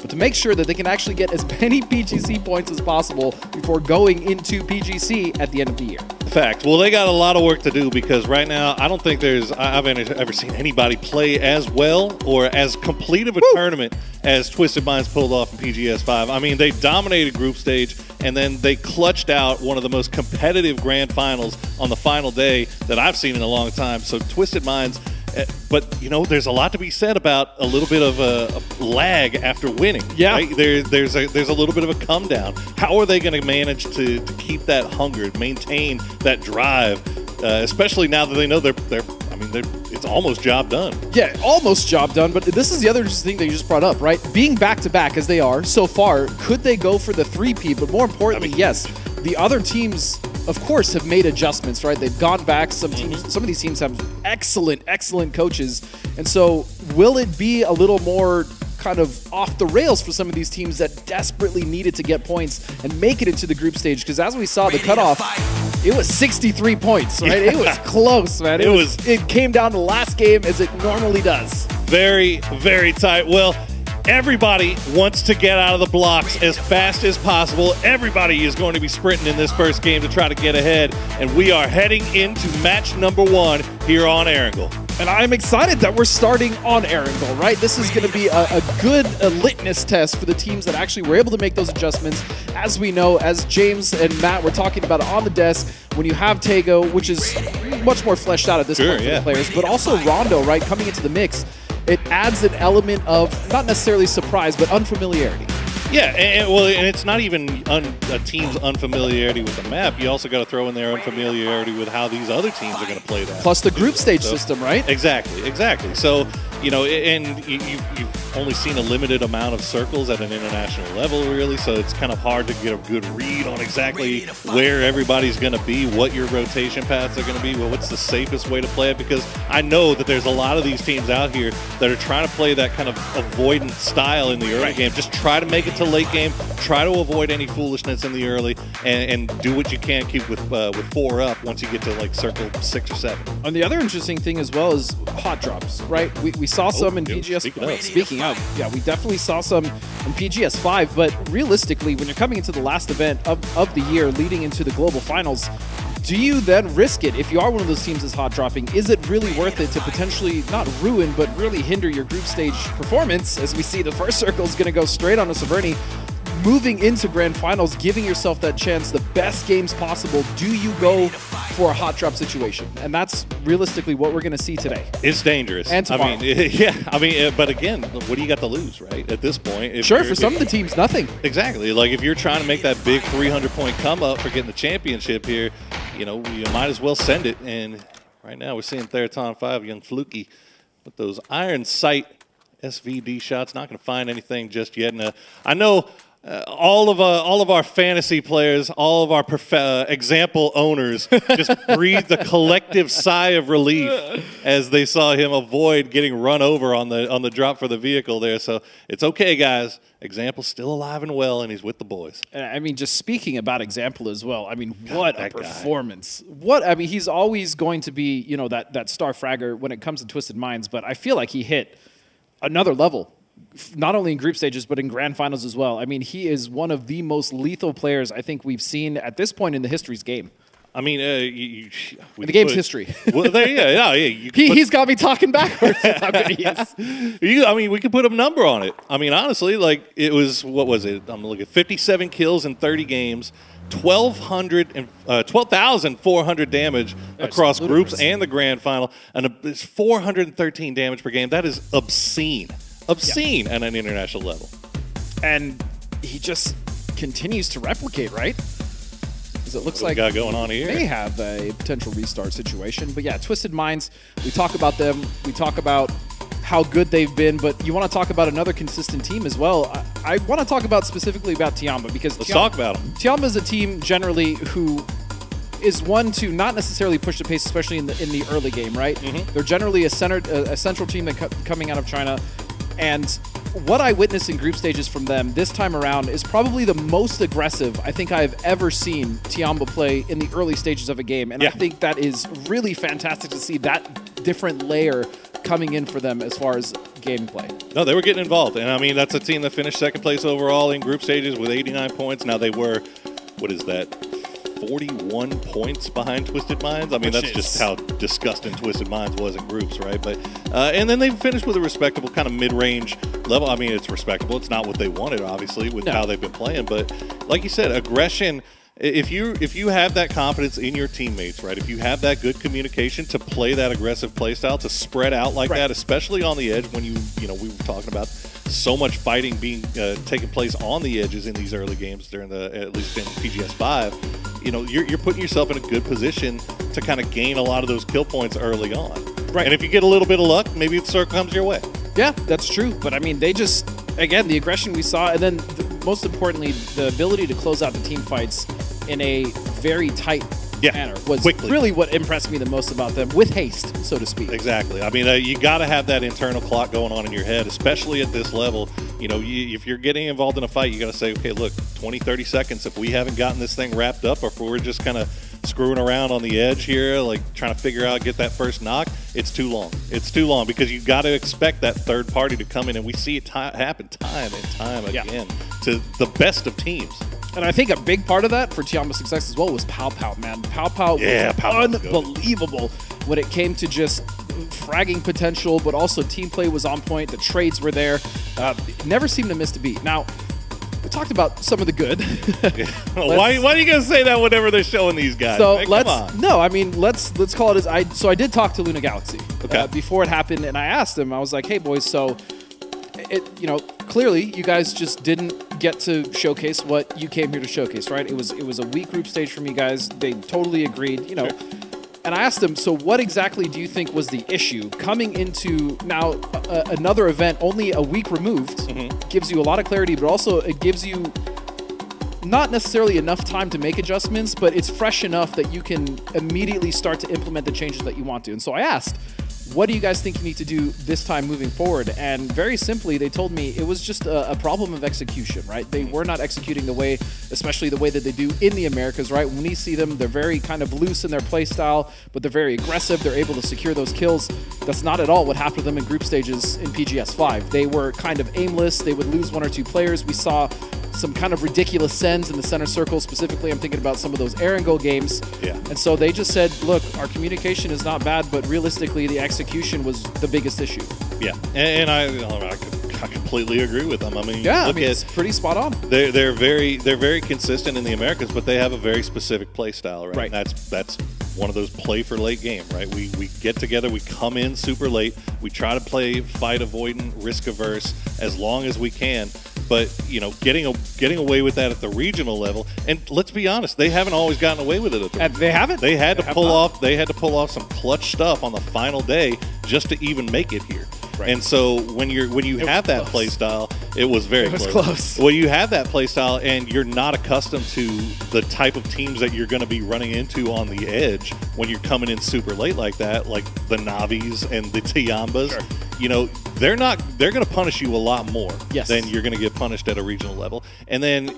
but to make sure that they can actually get as many PGC points as possible before going into PGC at the end of the year. Fact. Well, they got a lot of work to do because right now I don't think I've ever seen anybody play as well or as complete of a tournament as Twisted Minds pulled off in PGS 5. I mean, they dominated group stage and then they clutched out one of the most competitive grand finals on the final day that I've seen in a long time. So Twisted Minds, but you know, there's a lot to be said about a little bit of a lag after winning. Yeah, right? There's a little bit of a come down. How are they going to manage to keep that hunger, maintain that drive, especially now that they know it's almost job done. Yeah, almost job done. But this is the other interesting thing that you just brought up, right? Being back to back as they are so far, could they go for the 3P? But more importantly, yes, the other teams, of course, have made adjustments, right? They've gone back. Some of these teams have excellent coaches. And so will it be a little more kind of off the rails for some of these teams that desperately needed to get points and make it into the group stage? Because as we saw, the cutoff, it was 63 points, right? It was close, man. It came down to the last game as it normally does. Very, very tight. Well, everybody wants to get out of the blocks as fast as possible. Everybody is going to be sprinting in this first game to try to get ahead. And we are heading into match number 1 here on Erangel. And I'm excited that we're starting on Erangel, right? This is going to be a good litmus test for the teams that actually were able to make those adjustments. As we know, as James and Matt were talking about it on the desk, when you have Tego, which is much more fleshed out at this point for the players, but also Rondo, right, coming into the mix, it adds an element of not necessarily surprise, but unfamiliarity. Yeah, and it's not even a team's unfamiliarity with the map. You also got to throw in their unfamiliarity with how these other teams are going to play that. Plus the group stage system, right? Exactly. So, you know, and you've only seen a limited amount of circles at an international level, really, so it's kind of hard to get a good read on exactly where everybody's going to be, what your rotation paths are going to be, well, what's the safest way to play it, because I know that there's a lot of these teams out here that are trying to play that kind of avoidant style in the early game. Just try to make it to late game, try to avoid any foolishness in the early, and do what you can keep with 4 up once you get to like circle 6 or 7. And the other interesting thing as well is hot drops, right? We saw some in PGS. Speaking of, yeah, we definitely saw some in PGS 5, but realistically, when you're coming into the last event of the year leading into the global finals, do you then risk it? If you are one of those teams that's hot dropping, is it really worth it to potentially not ruin, but really hinder your group stage performance? As we see, the first circle is going to go straight on to Severny. Moving into grand finals, giving yourself that chance, the best games possible. Do you go for a hot drop situation? And that's realistically what we're going to see today. It's dangerous. And tomorrow. But again, what do you got to lose, right? At this point, sure, for some of the teams, nothing. Exactly. Like if you're trying to make that big 300-point come up for getting the championship here, you know, you might as well send it. And right now, we're seeing Theraton 5, young Fluky, with those iron sight SVD shots. Not going to find anything just yet. And I know. All of our fantasy players, all of our example owners just breathed a collective sigh of relief as they saw him avoid getting run over on the drop for the vehicle there. So it's okay, guys. Example's still alive and well, and he's with the boys. I mean, just speaking about Example as well, I mean, what a performance. He's always going to be, you know, that star fragger when it comes to Twisted Minds, but I feel like he hit another level. Not only in group stages, but in grand finals as well. I mean, he is one of the most lethal players I think we've seen at this point in the history's game. I mean, the game's history. Well, He's got me talking backwards. How good he is. I mean, we could put a number on it. I mean, honestly, like it was, what was it? I'm looking at 57 kills in 30 games. 12,400 damage across groups and the grand final, and it's 413 damage per game. That is obscene at an international level. And he just continues to replicate, right? Because it looks like got going on here. They have a potential restart situation. But yeah, Twisted Minds, we talk about them. We talk about how good they've been, but you want to talk about another consistent team as well. I want to talk about specifically about Tiamba because let's talk about them. Tiamba is a team generally who is one to not necessarily push the pace, especially in the early game, right? They're generally a central team that coming out of China, and what I witnessed in group stages from them this time around is probably the most aggressive I think I've ever seen Tiamba play in the early stages of a game, and I think that is really fantastic to see that different layer coming in for them as far as gameplay. No, they were getting involved, and I mean that's a team that finished second place overall in group stages with 89 points. Now they were, what is that, 41 points behind Twisted Minds. I mean, that's just how disgusting Twisted Minds was in groups, right? But and then they finished with a respectable kind of mid-range level. I mean, it's respectable. It's not what they wanted, obviously, with how they've been playing. But like you said, aggression. If you have that confidence in your teammates, right? If you have that good communication to play that aggressive play style, to spread out like that, especially on the edge when you know, we were talking about so much fighting being taking place on the edges in these early games during at least in PGS 5. You know, you're putting yourself in a good position to kind of gain a lot of those kill points early on. Right. And if you get a little bit of luck, maybe the circle comes your way. Yeah, that's true. But I mean, they just, again, the aggression we saw, and then most importantly, the ability to close out the team fights in a very tight manner was really what impressed me the most about them, with haste, so to speak. Exactly. I mean, you got to have that internal clock going on in your head, especially at this level. You know, if you're getting involved in a fight, you got to say, okay, look, 20, 30 seconds. If we haven't gotten this thing wrapped up, or if we're just kind of screwing around on the edge here, like trying to figure out, get that first knock, it's too long. It's too long because you got to expect that third party to come in, and we see it happen time and time again to the best of teams. And I think a big part of that for Tiamba's success as well was Pow Pow, man. Pow Pow was unbelievable when it came to just fragging potential, but also team play was on point. The trades were there. Never seemed to miss a beat. Now, we talked about some of the good. Why are you gonna say that whenever they're showing these guys? So come on. No, I mean let's call it as I did talk to Luna Galaxy before it happened, and I asked him. I was like, hey boys, so clearly you guys just didn't get to showcase what you came here to showcase, right? It was a weak group stage from you guys. They totally agreed, Sure. And I asked him, so what exactly do you think was the issue coming into now another event only a week removed? Gives you a lot of clarity, but also it gives you not necessarily enough time to make adjustments, but it's fresh enough that you can immediately start to implement the changes that you want to. And so I asked, what do you guys think you need to do this time moving forward? And very simply, they told me it was just a problem of execution, right? They were not executing the way, especially the way that they do in the Americas, right? When we see them, they're very kind of loose in their play style, but they're very aggressive. They're able to secure those kills. That's not at all what happened to them in group stages in PGS 5. They were kind of aimless. They would lose one or two players. We saw some kind of ridiculous sends in the center circle. Specifically, I'm thinking about some of those air and go games. Yeah. And so they just said, look, our communication is not bad, but realistically, the execution was the biggest issue. Yeah, and I completely agree with them. I mean, it's pretty spot on. They're very consistent in the Americas, but they have a very specific play style, right? And that's one of those play for late game, right? We get together, we come in super late, we try to play fight avoidant, risk averse as long as we can. But getting away with that at the regional level, and let's be honest, they haven't always gotten away with it at the They haven't. They had to pull off some clutch stuff on the final day just to even make it here. Right. And so when you have that play style, it was very close. Well, you have that play style, and you're not accustomed to the type of teams that you're going to be running into on the edge when you're coming in super late like that, like the Navis and the Tiambas. Sure. They're going to punish you a lot more than you're going to get punished at a regional level. And then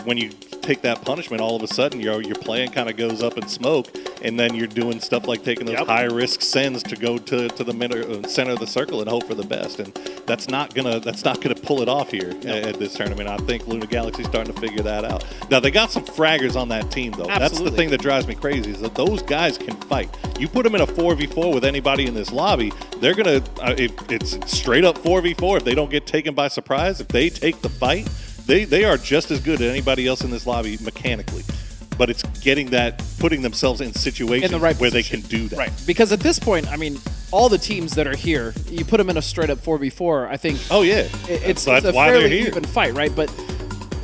when you take that punishment, all of a sudden your playing kind of goes up in smoke, and then you're doing stuff like taking those high risk sends to go to the center of the circle and hope for the best. And that's not gonna pull it off here at this tournament. I think Luna Galaxy's starting to figure that out. Now they got some fraggers on that team though. Absolutely. That's the thing that drives me crazy, is that those guys can fight. You put them in a 4v4 with anybody in this lobby, they're gonna it's straight up 4v4 if they don't get taken by surprise. If they take the fight, they are just as good as anybody else in this lobby mechanically. But it's putting themselves in situations where they can do that. Right. Because at this point, I mean, all the teams that are here, you put them in a straight up 4v4, I think. Oh yeah. It's a fairly even fight, right? But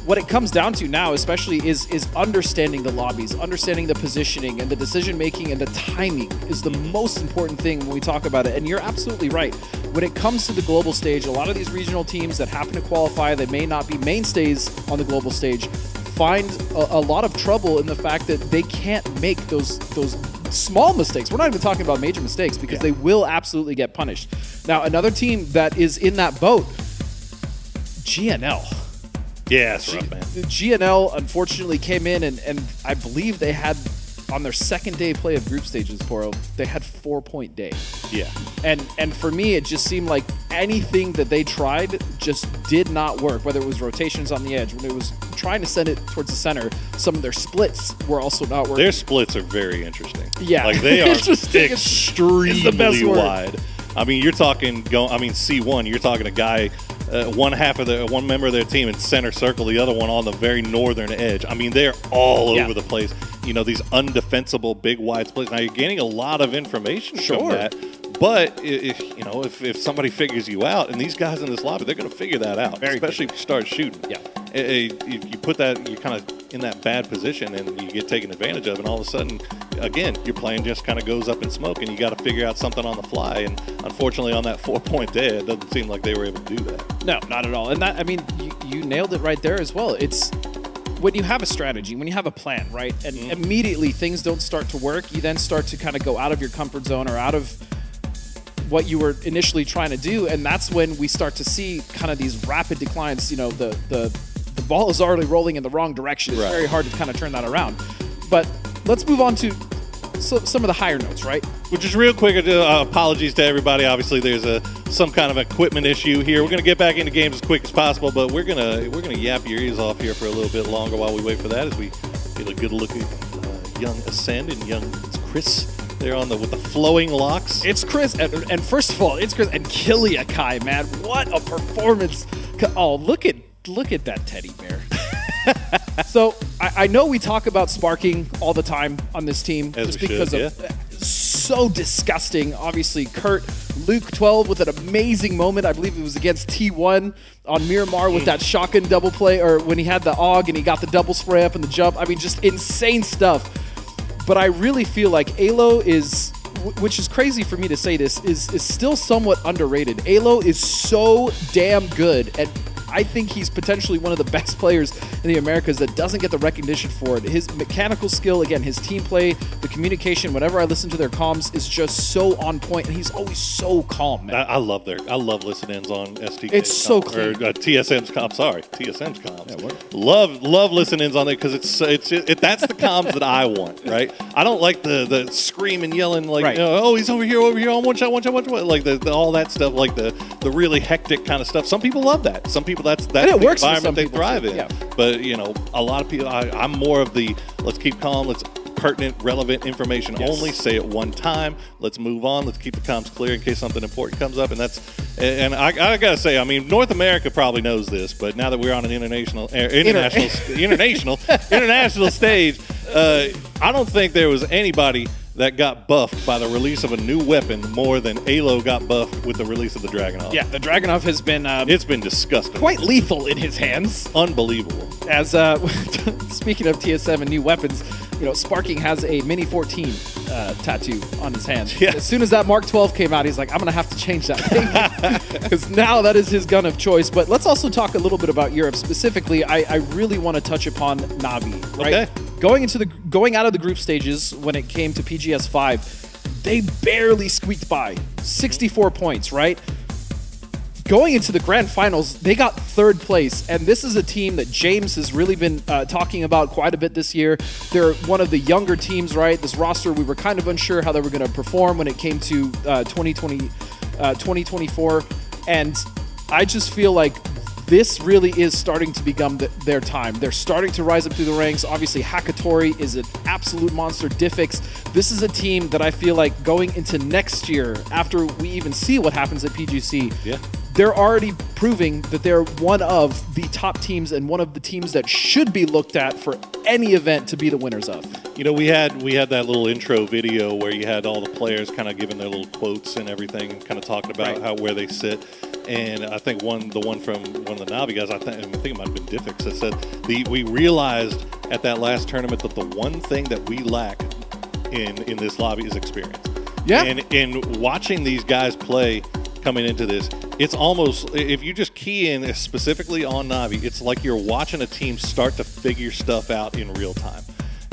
what it comes down to now, especially, is understanding the lobbies, understanding the positioning and the decision making and the timing is the most important thing when we talk about it. And you're absolutely right. When it comes to the global stage, a lot of these regional teams that happen to qualify, that may not be mainstays on the global stage, find a lot of trouble in the fact that they can't make those small mistakes. We're not even talking about major mistakes because they will absolutely get punished. Now, another team that is in that boat, GNL. Yeah, it's rough, man. GNL unfortunately came in and I believe they had, on their second day play of group stages, Poro, they had 4-point day. Yeah. And for me, it just seemed like anything that they tried just did not work, whether it was rotations on the edge, when it was trying to send it towards the center, some of their splits were also not working. Their splits are very interesting. Yeah. Like, they are extremely wide. I mean, you're talking, C1, you're talking a guy, one member of their team in center circle, the other one on the very northern edge. I mean, they're all over the place. You know, these undefensible big wide splits. Now, you're gaining a lot of information from that. But if somebody figures you out, and these guys in this lobby, they're going to figure that out, especially if you start shooting. Yeah. You put that, you're kind of in that bad position, and you get taken advantage of, and all of a sudden, again, your plane just kind of goes up in smoke, and you got to figure out something on the fly. And unfortunately, on that 4-point day, it doesn't seem like they were able to do that. No, not at all. And that, I mean, you nailed it right there as well. It's when you have a strategy, when you have a plan, right, and immediately things don't start to work, you then start to kind of go out of your comfort zone or out of what you were initially trying to do, and that's when we start to see kind of these rapid declines. You know, the ball is already rolling in the wrong direction. It's very hard to kind of turn that around. But let's move on to some of the higher notes, right? Which is real quick, apologies to everybody. Obviously, there's some kind of equipment issue here. We're going to get back into games as quick as possible, but we're gonna yap your ears off here for a little bit longer while we wait for that, as we get a good look at young Ascend and young Chris. They're with the flowing locks. It's Chris, and first of all, it's Chris and Kilia Kai, man. What a performance! Oh, look at that teddy bear. So I know we talk about sparking all the time on this team, as just because of so disgusting. Obviously, Kurt, Luke 12 with an amazing moment. I believe it was against T1 on Miramar with that shotgun double play, or when he had the AUG and he got the double spray up in the jump. I mean, just insane stuff. But I really feel like Alo is, which is crazy for me to say this, is still somewhat underrated. Alo is so damn good, and I think he's potentially one of the best players in the Americas that doesn't get the recognition for it. His mechanical skill, again, his team play, the communication, whenever I listen to their comms, is just so on point, and he's always so calm, man. I love listen-ins on STK. It's so clean. Or TSM's comms. Sorry, TSM's comms. Yeah, love listen-ins on there, because that's the comms that I want, right? I don't like the screaming, yelling, like, oh, he's over here, on one shot, like all that stuff, like the really hectic kind of stuff. Some people love that. Some people, that's the environment they thrive in. Yeah. But, a lot of people, I'm more of the let's keep calm, let's pertinent, relevant information only, say it one time, let's move on, let's keep the comms clear in case something important comes up. And I gotta say, I mean, North America probably knows this, but now that we're on an international stage, I don't think there was anybody that got buffed by the release of a new weapon more than Alo got buffed with the release of the Dragunov. Yeah, the Dragunov has been it's been disgusting. Quite lethal in his hands. Unbelievable. As speaking of TS7 new weapons, Sparking has a Mini 14 tattoo on his hand. Yeah. As soon as that Mark 12 came out, he's like, I'm going to have to change that thing. Because now that is his gun of choice. But let's also talk a little bit about Europe. Specifically, I really want to touch upon Navi. Right? Okay. Going out of the group stages when it came to PGS 5, they barely squeaked by. 64 points, right? Going into the grand finals, they got third place, and this is a team that James has really been talking about quite a bit this year. They're one of the younger teams, right? This roster, we were kind of unsure how they were going to perform when it came to 2024, and I just feel like this really is starting to become their time. They're starting to rise up through the ranks. Obviously, Hakatori is an absolute monster. Diffix. This is a team that I feel like going into next year, after we even see what happens at PGC, they're already proving that they're one of the top teams and one of the teams that should be looked at for any event to be the winners of. You know, we had that little intro video where you had all the players kind of giving their little quotes and everything, and kind of talking about where they sit. And I think the one from one of the Navi guys, I think it might have been Diffix, that said we realized at that last tournament that the one thing that we lack in this lobby is experience. Yeah. And in watching these guys play coming into this, it's almost, if you just key in specifically on Navi, it's like you're watching a team start to figure stuff out in real time.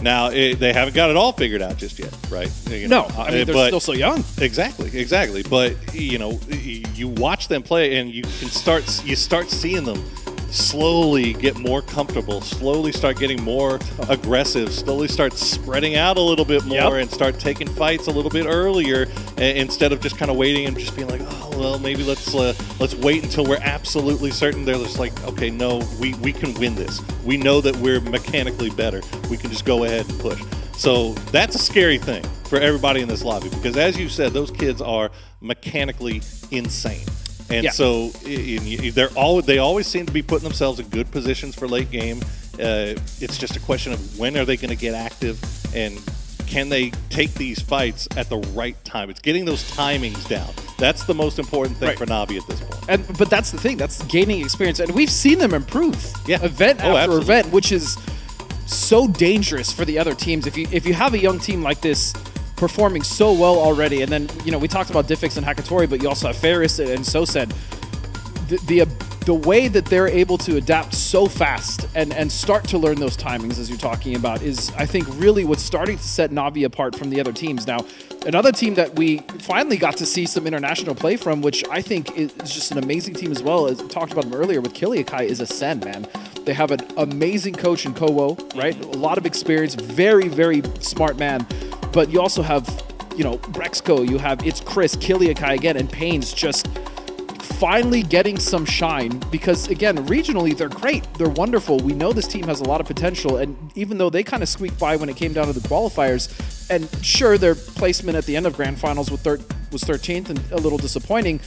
Now, they haven't got it all figured out just yet, right? No, I mean, they're still so young. Exactly. But, you know, you watch them play and you start seeing them slowly get more comfortable, slowly start getting more aggressive, slowly start spreading out a little bit more and start taking fights a little bit earlier instead of just kind of waiting and just being like, oh, well, maybe let's wait until we're absolutely certain. They're just like, okay, no, we can win this. We know that we're mechanically better. We can just go ahead and push. So that's a scary thing for everybody in this lobby because, as you said, those kids are mechanically insane. And so they always seem to be putting themselves in good positions for late game. It's just a question of when are they going to get active and can they take these fights at the right time? It's getting those timings down. That's the most important thing for Navi at this point. But that's the thing. That's gaining experience. And we've seen them improve event after event, which is so dangerous for the other teams. If you have a young team like this performing so well already, and then, you know, we talked about Diffix and Hakatori, but you also have Ferris and Sosaid. The way that they're able to adapt so fast and start to learn those timings, as you're talking about, is, I think, really what's starting to set Navi apart from the other teams. Now, another team that we finally got to see some international play from, which I think is just an amazing team as well, as we talked about them earlier with Kiliakai, is Ascend, man. They have an amazing coach in Kowo, right? A lot of experience, very, very smart man. But you also have, you know, Brexco, you have It's Chris, Kiliakai again, and Payne's just finally getting some shine because, again, regionally, they're great. They're wonderful. We know this team has a lot of potential, and even though they kind of squeaked by when it came down to the qualifiers, and sure, their placement at the end of Grand Finals was 13th and a little disappointing,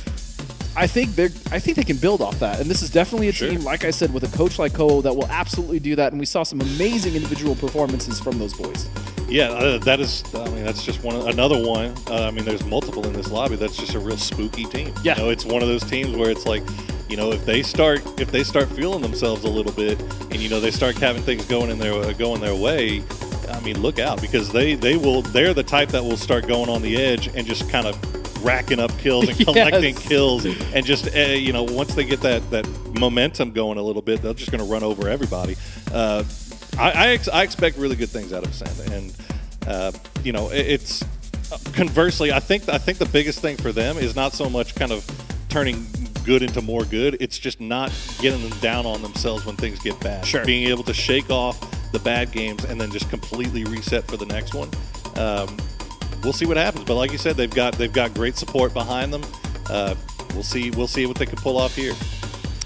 I think they can build off that. And this is definitely a team, like I said, with a coach like Kowo that will absolutely do that, and we saw some amazing individual performances from those boys. Yeah, that's just another one. I mean, there's multiple in this lobby. That's just a real spooky team. Yeah. You know, it's one of those teams where it's like, you know, if they start feeling themselves a little bit, and, you know, they start having things going their way, I mean, look out, because they're the type that will start going on the edge and just kind of racking up kills and collecting kills, and just you know, once they get that momentum going a little bit, they're just going to run over everybody. I expect really good things out of Ascend, and you know, it's conversely, I think the biggest thing for them is not so much kind of turning good into more good. It's just not getting them down on themselves when things get bad. Sure. Being able to shake off the bad games and then just completely reset for the next one. We'll see what happens, but like you said, they've got great support behind them. We'll see what they can pull off here.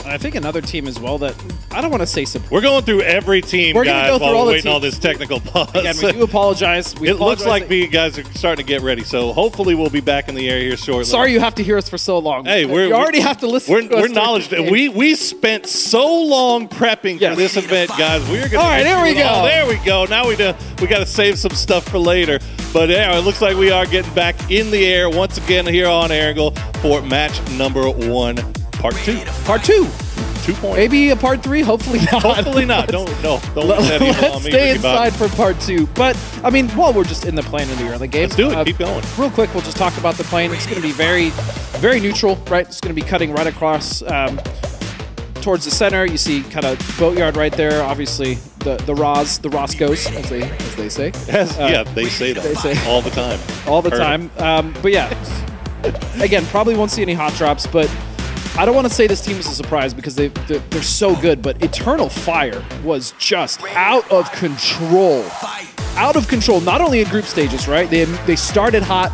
And I think another team as well that I don't want to say support. We're going through every team, guys, while we're waiting on this technical pause. Again, we do apologize. It looks like you guys are starting to get ready, so hopefully we'll be back in the air here shortly. Sorry you have to hear us for so long. Hey, you already have to listen to us. We're knowledgeable. We spent so long prepping for this event, guys. We're gonna. All right, there we go. There we go. Now we got to save some stuff for later. But yeah, it looks like we are getting back in the air once again here on Erangel for match number 1, part 2. Part 2. 2 points. Maybe a part 3. Hopefully not. Hopefully not. Don't Let's stay inside for part 2. But I mean, while we're just in the plane in the early game, let's do it. Keep going. Real quick, we'll just talk about the plane. It's going to be very, very neutral, right? It's going to be cutting right across towards the center. You see kind of boatyard right there. Obviously, the Roscoes, as they say. Yeah, they say that. They say all the time. All the time. But yeah, again, probably won't see any hot drops, but I don't want to say this team is a surprise because they're so good, but Eternal Fire was just out of control. Out of control, not only in group stages, right? They started hot,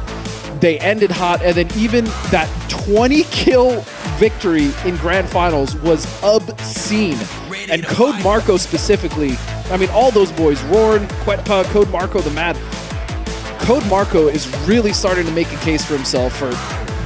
they ended hot, and then even that 20-kill victory in Grand Finals was obscene. And Code Marco specifically, I mean, all those boys, Rorn, Quetpa, Code Marco, the Mad. Code Marco is really starting to make a case for himself for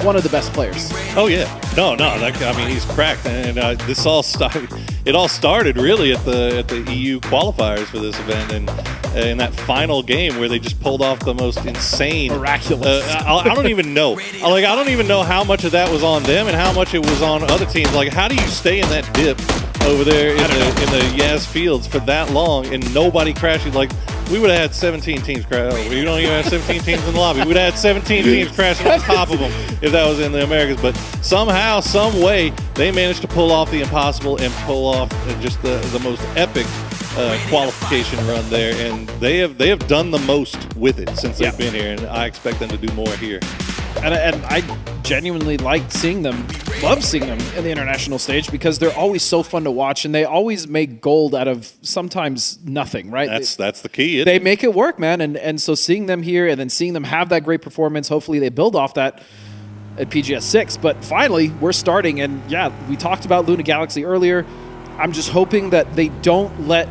one of the best players. Oh yeah, no, I mean he's cracked, and this all started. It all started really at the EU qualifiers for this event, and in that final game where they just pulled off the most insane, miraculous. I don't even know. I don't even know how much of that was on them and how much it was on other teams. Like, how do you stay in that dip over there in the Yas Fields for that long and nobody crashing? Like, we would have had 17 teams crash. We don't even have 17 teams in the lobby. We'd have had 17 teams crashing on top of them if that was in the Americas. But somehow, some way, they managed to pull off the impossible and pull off just the most epic qualification run there. And they have done the most with it since they've been here, and I expect them to do more here. And I genuinely like seeing them, love seeing them in the international stage because they're always so fun to watch, and they always make gold out of sometimes nothing, right? That's the key. They make it work, man. And so seeing them here and then seeing them have that great performance, hopefully they build off that at PGS 6. But finally, we're starting, and yeah, we talked about Luna Galaxy earlier. I'm just hoping that they don't let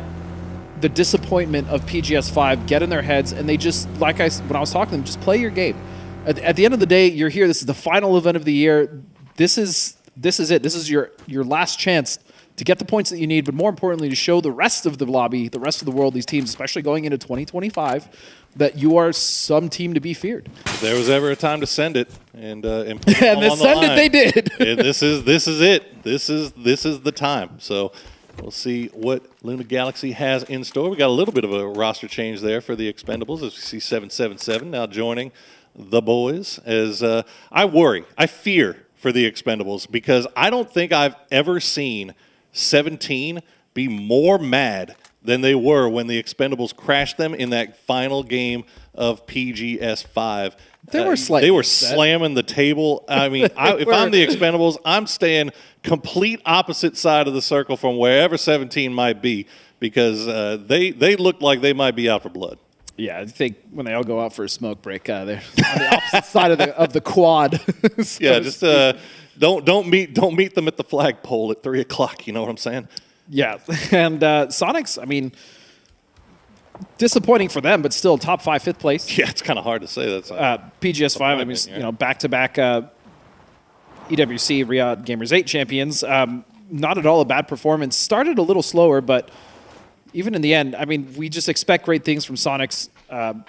the disappointment of PGS 5 get in their heads, and they just, when I was talking to them, just play your game. At the end of the day, you're here. This is the final event of the year. This is it. This is your last chance to get the points that you need, but more importantly, to show the rest of the lobby, the rest of the world, these teams, especially going into 2025, that you are some team to be feared. If there was ever a time to send it, and put and them on the send line, it they did. and this is it. This is the time. So we'll see what Luna Galaxy has in store. We got a little bit of a roster change there for the Expendables, as we see 777 now joining the boys. As I fear for the Expendables, because I don't think I've ever seen 17 be more mad than they were when the Expendables crashed them in that final game of PGS 5. They were slamming the table. I mean, if I'm the Expendables, I'm staying complete opposite side of the circle from wherever 17 might be, because they look like they might be out for blood. Yeah, I think when they all go out for a smoke break, they're on the opposite side of the quad. Yeah, just don't meet them at the flagpole at 3 o'clock. You know what I'm saying? Yeah, and Sonics, I mean, disappointing for them, but still top 5, 5th place. Yeah, it's kind of hard to say that. PGS 5, I mean, back-to-back EWC Riyadh Gamers 8 champions. Not at all a bad performance. Started a little slower, but even in the end, I mean, we just expect great things from Sonics. And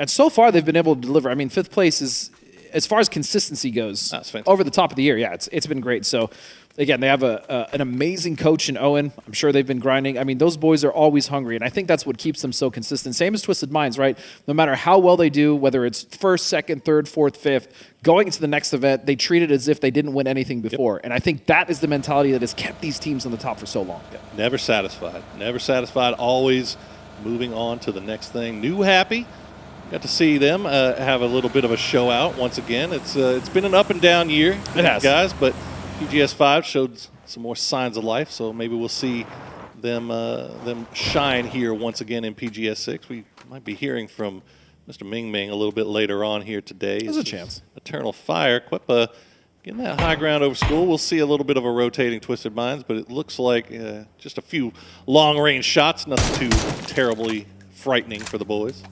so far, they've been able to deliver. I mean, 5th place is, as far as consistency goes, over the top of the year. Yeah, it's been great. So, again, they have an amazing coach in Owen. I'm sure they've been grinding. I mean, those boys are always hungry, and I think that's what keeps them so consistent. Same as Twisted Minds, right? No matter how well they do, whether it's 1st, 2nd, 3rd, 4th, 5th, going into the next event, they treat it as if they didn't win anything before. Yep. And I think that is the mentality that has kept these teams on the top for so long. Yeah. Never satisfied, always moving on to the next thing. New Happy. Got to see them have a little bit of a show out once again. It's been an up and down year, it has, guys, but PGS 5 showed some more signs of life, so maybe we'll see them shine here once again in PGS 6. We might be hearing from Mr. Ming Ming a little bit later on here today. There's a chance. Eternal Fire. Quippa getting that high ground over school. We'll see a little bit of a rotating Twisted Minds, but it looks like just a few long-range shots, nothing too terribly frightening for the boys.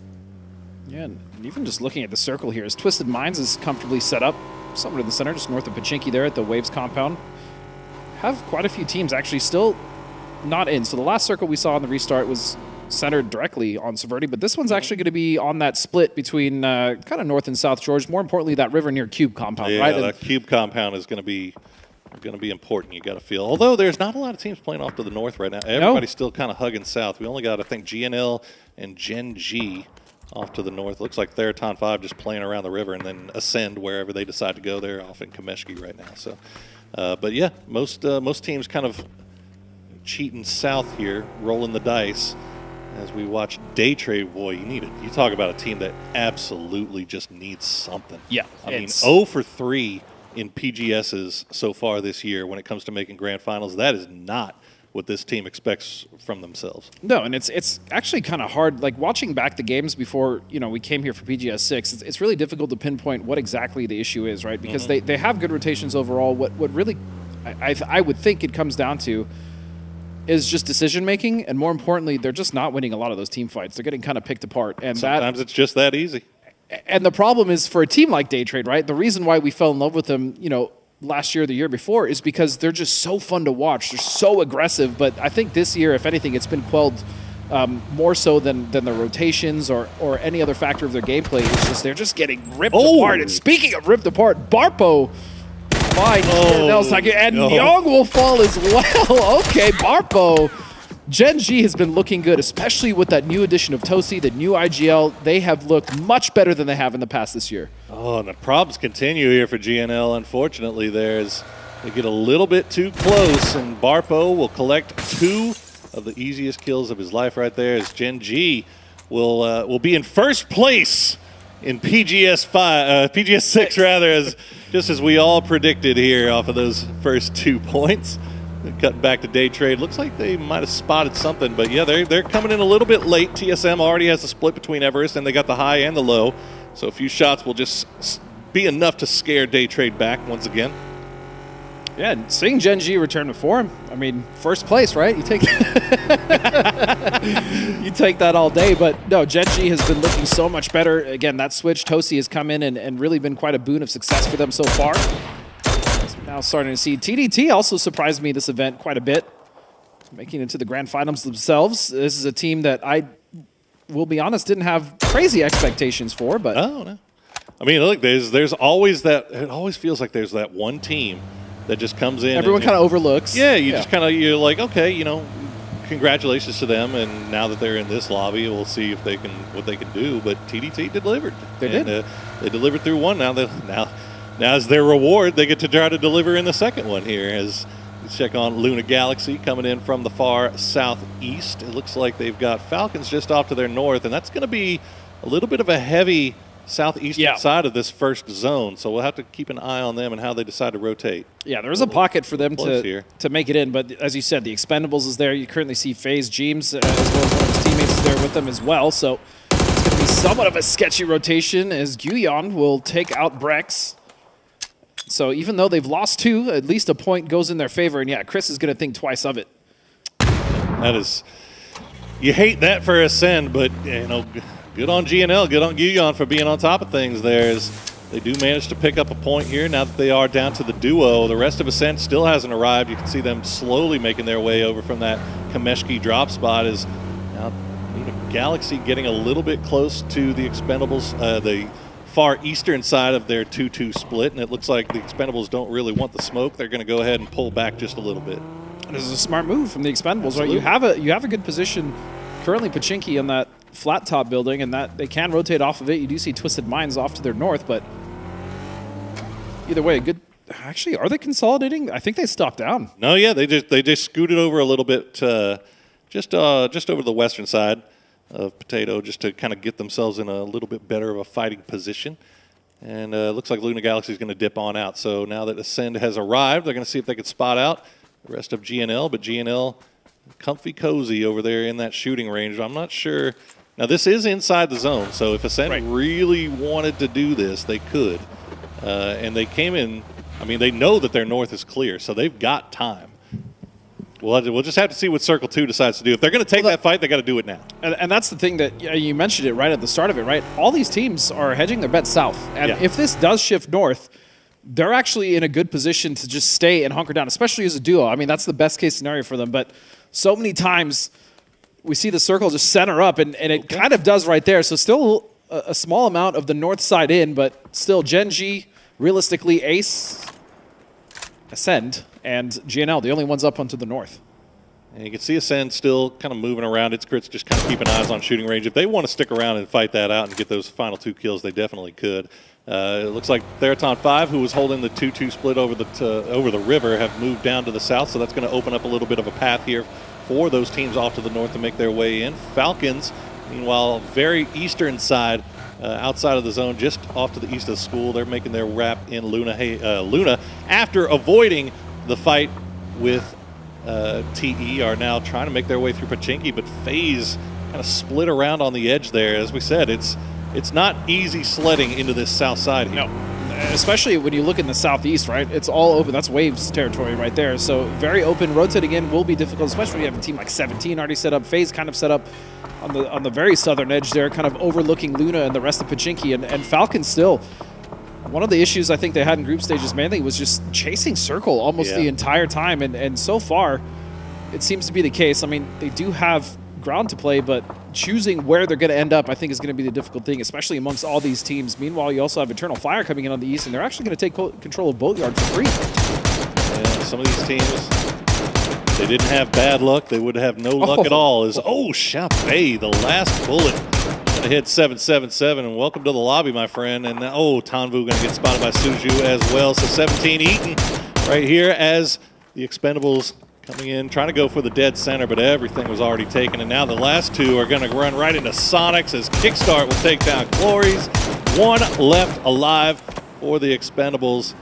Yeah, and even just looking at the circle here, as Twisted Minds is comfortably set up somewhere in the center, just north of Pachinki there at the Waves compound. Have quite a few teams actually still not in. So the last circle we saw on the restart was centered directly on Severity, but this one's actually going to be on that split between kind of North and South George. More importantly, that river near Cube compound, yeah, right? Yeah, that Cube compound is going to be important, you got to feel. Although there's not a lot of teams playing off to the north right now. Everybody's still kind of hugging south. We only got, I think, GNL and Gen G off to the north. Looks like Theraton 5 just playing around the river and then ascend wherever they decide to go. They're off in Kameshki right now. So, but yeah, most teams kind of cheating south here, rolling the dice as we watch Day Trade. Boy, you talk about a team that absolutely just needs something. Yeah. I mean, 0 for 3 in PGSs so far this year when it comes to making grand finals. That is not what this team expects from themselves. No, and it's actually kind of hard. Like watching back the games before, we came here for PGS 6, it's really difficult to pinpoint what exactly the issue is, right? Because they have good rotations overall. What really I would think it comes down to is just decision making, and more importantly, they're just not winning a lot of those team fights. They're getting kind of picked apart, and sometimes it's just that easy. And the problem is for a team like Day Trade, right? The reason why we fell in love with them, you know, last year or the year before is because they're just so fun to watch. They're so aggressive. But I think this year, if anything, it's been quelled more so than the rotations or any other factor of their gameplay. It's just they're just getting ripped apart. And speaking of ripped apart, Barpo, Young will fall as well. Okay, Barpo. Gen G has been looking good, especially with that new addition of Tosi, the new IGL. They have looked much better than they have in the past this year. Oh, and the problems continue here for GNL. Unfortunately, they get a little bit too close, and Barpo will collect 2 of the easiest kills of his life right there, as Gen G will be in first place in PGS 6 rather, just as we all predicted here off of those first 2 points. Cutting back to Day Trade. Looks like they might have spotted something, but yeah, they're coming in a little bit late. TSM already has a split between Everest, and they got the high and the low. So a few shots will just be enough to scare Day Trade back once again. Yeah, and seeing Gen G return to form, I mean, first place, right? You take you take that all day. But no, Gen G has been looking so much better. Again, that switch, Tosi has come in and really been quite a boon of success for them so far. Now starting to see TDT also surprised me this event quite a bit, making it to the grand finals themselves. This is a team that I will be honest didn't have crazy expectations for, but no. I mean, look, there's always that. It always feels like there's that one team that just comes in. Everyone kind of overlooks. Yeah, you're like, okay, you know, congratulations to them, and now that they're in this lobby, we'll see if what they can do. But TDT delivered. They did. They delivered through one. Now, as their reward, they get to try to deliver in the second one here. As we check on Luna Galaxy coming in from the far southeast. It looks like they've got Falcons just off to their north, and that's going to be a little bit of a heavy southeastern side of this first zone. So we'll have to keep an eye on them and how they decide to rotate. Yeah, there is a pocket for them to make it in, but as you said, the Expendables is there. You currently see FaZe Jeems as well as one of his teammates is there with them as well. So it's going to be somewhat of a sketchy rotation as Guyon will take out Brex. So even though they've lost 2, at least a point goes in their favor. And yeah, Chris is going to think twice of it. That is, you hate that for Ascend, but you know, good on GNL, good on Guyon for being on top of things there. As they do manage to pick up a point here now that they are down to the duo. The rest of Ascend still hasn't arrived. You can see them slowly making their way over from that Kameshki drop spot. As now Galaxy getting a little bit close to the Expendables, the far eastern side of their 2-2 split, and it looks like the Expendables don't really want the smoke. They're going to go ahead and pull back just a little bit. This is a smart move from the Expendables, right? You have a good position currently, Pachinki on that flat top building, and that they can rotate off of it. You do see Twisted Minds off to their north, but either way, good. Actually, are they consolidating? I think they stopped down. No, yeah, they just scooted over a little bit, just over the western side of Potato, just to kind of get themselves in a little bit better of a fighting position. And it looks like Luna Galaxy is going to dip on out. So now that Ascend has arrived, they're going to see if they can spot out the rest of GNL. But GNL, comfy cozy over there in that shooting range. I'm not sure. Now, this is inside the zone. So if Ascend really wanted to do this, they could. And they came in. I mean, they know that their north is clear, so they've got time. We'll just have to see what Circle 2 decides to do. If they're going to take that fight, they got to do it now. And that's the thing that you mentioned it right at the start of it, right? All these teams are hedging their bets south. And if this does shift north, they're actually in a good position to just stay and hunker down, especially as a duo. I mean, that's the best case scenario for them. But so many times we see the Circle just center up, and it kind of does right there. So still a small amount of the north side in, but still Gen G, realistically, Ace, Ascend, and GNL, the only ones up onto the north. And you can see Ascend still kind of moving around. Its crits just kind of keeping eyes on shooting range. If they want to stick around and fight that out and get those final 2 kills, they definitely could. It looks like Theraton 5, who was holding the 2-2 split over the river, have moved down to the south, so that's going to open up a little bit of a path here for those teams off to the north to make their way in. Falcons, meanwhile, very eastern side, outside of the zone, just off to the east of the school. They're making their wrap in Luna after avoiding the fight with TE, are now trying to make their way through Pachinki, but FaZe kind of split around on the edge there. As we said, it's not easy sledding into this south side here. No, especially when you look in the southeast, right? It's all open. That's Waves territory right there. So very open. Rotating in will be difficult, especially when you have a team like 17 already set up. FaZe kind of set up on the very southern edge there, kind of overlooking Luna and the rest of Pachinki. And Falcon still, one of the issues I think they had in group stages mainly was just chasing Circle almost the entire time. And so far, it seems to be the case. I mean, they do have ground to play, but choosing where they're going to end up, I think, is going to be the difficult thing, especially amongst all these teams. Meanwhile, you also have Eternal Fire coming in on the east, and they're actually going to take control of Boatyard for free. Yeah, some of these teams, they didn't have bad luck. They would have no luck at all. Chape, the last bullet. Gonna hit 777, and welcome to the lobby, my friend. And Tanvu gonna get spotted by Suju as well. So 17 eaten right here as the Expendables coming in, trying to go for the dead center, but everything was already taken. And now the last two are gonna run right into Sonics as Kickstart will take down Glories. One left alive for the Expendables.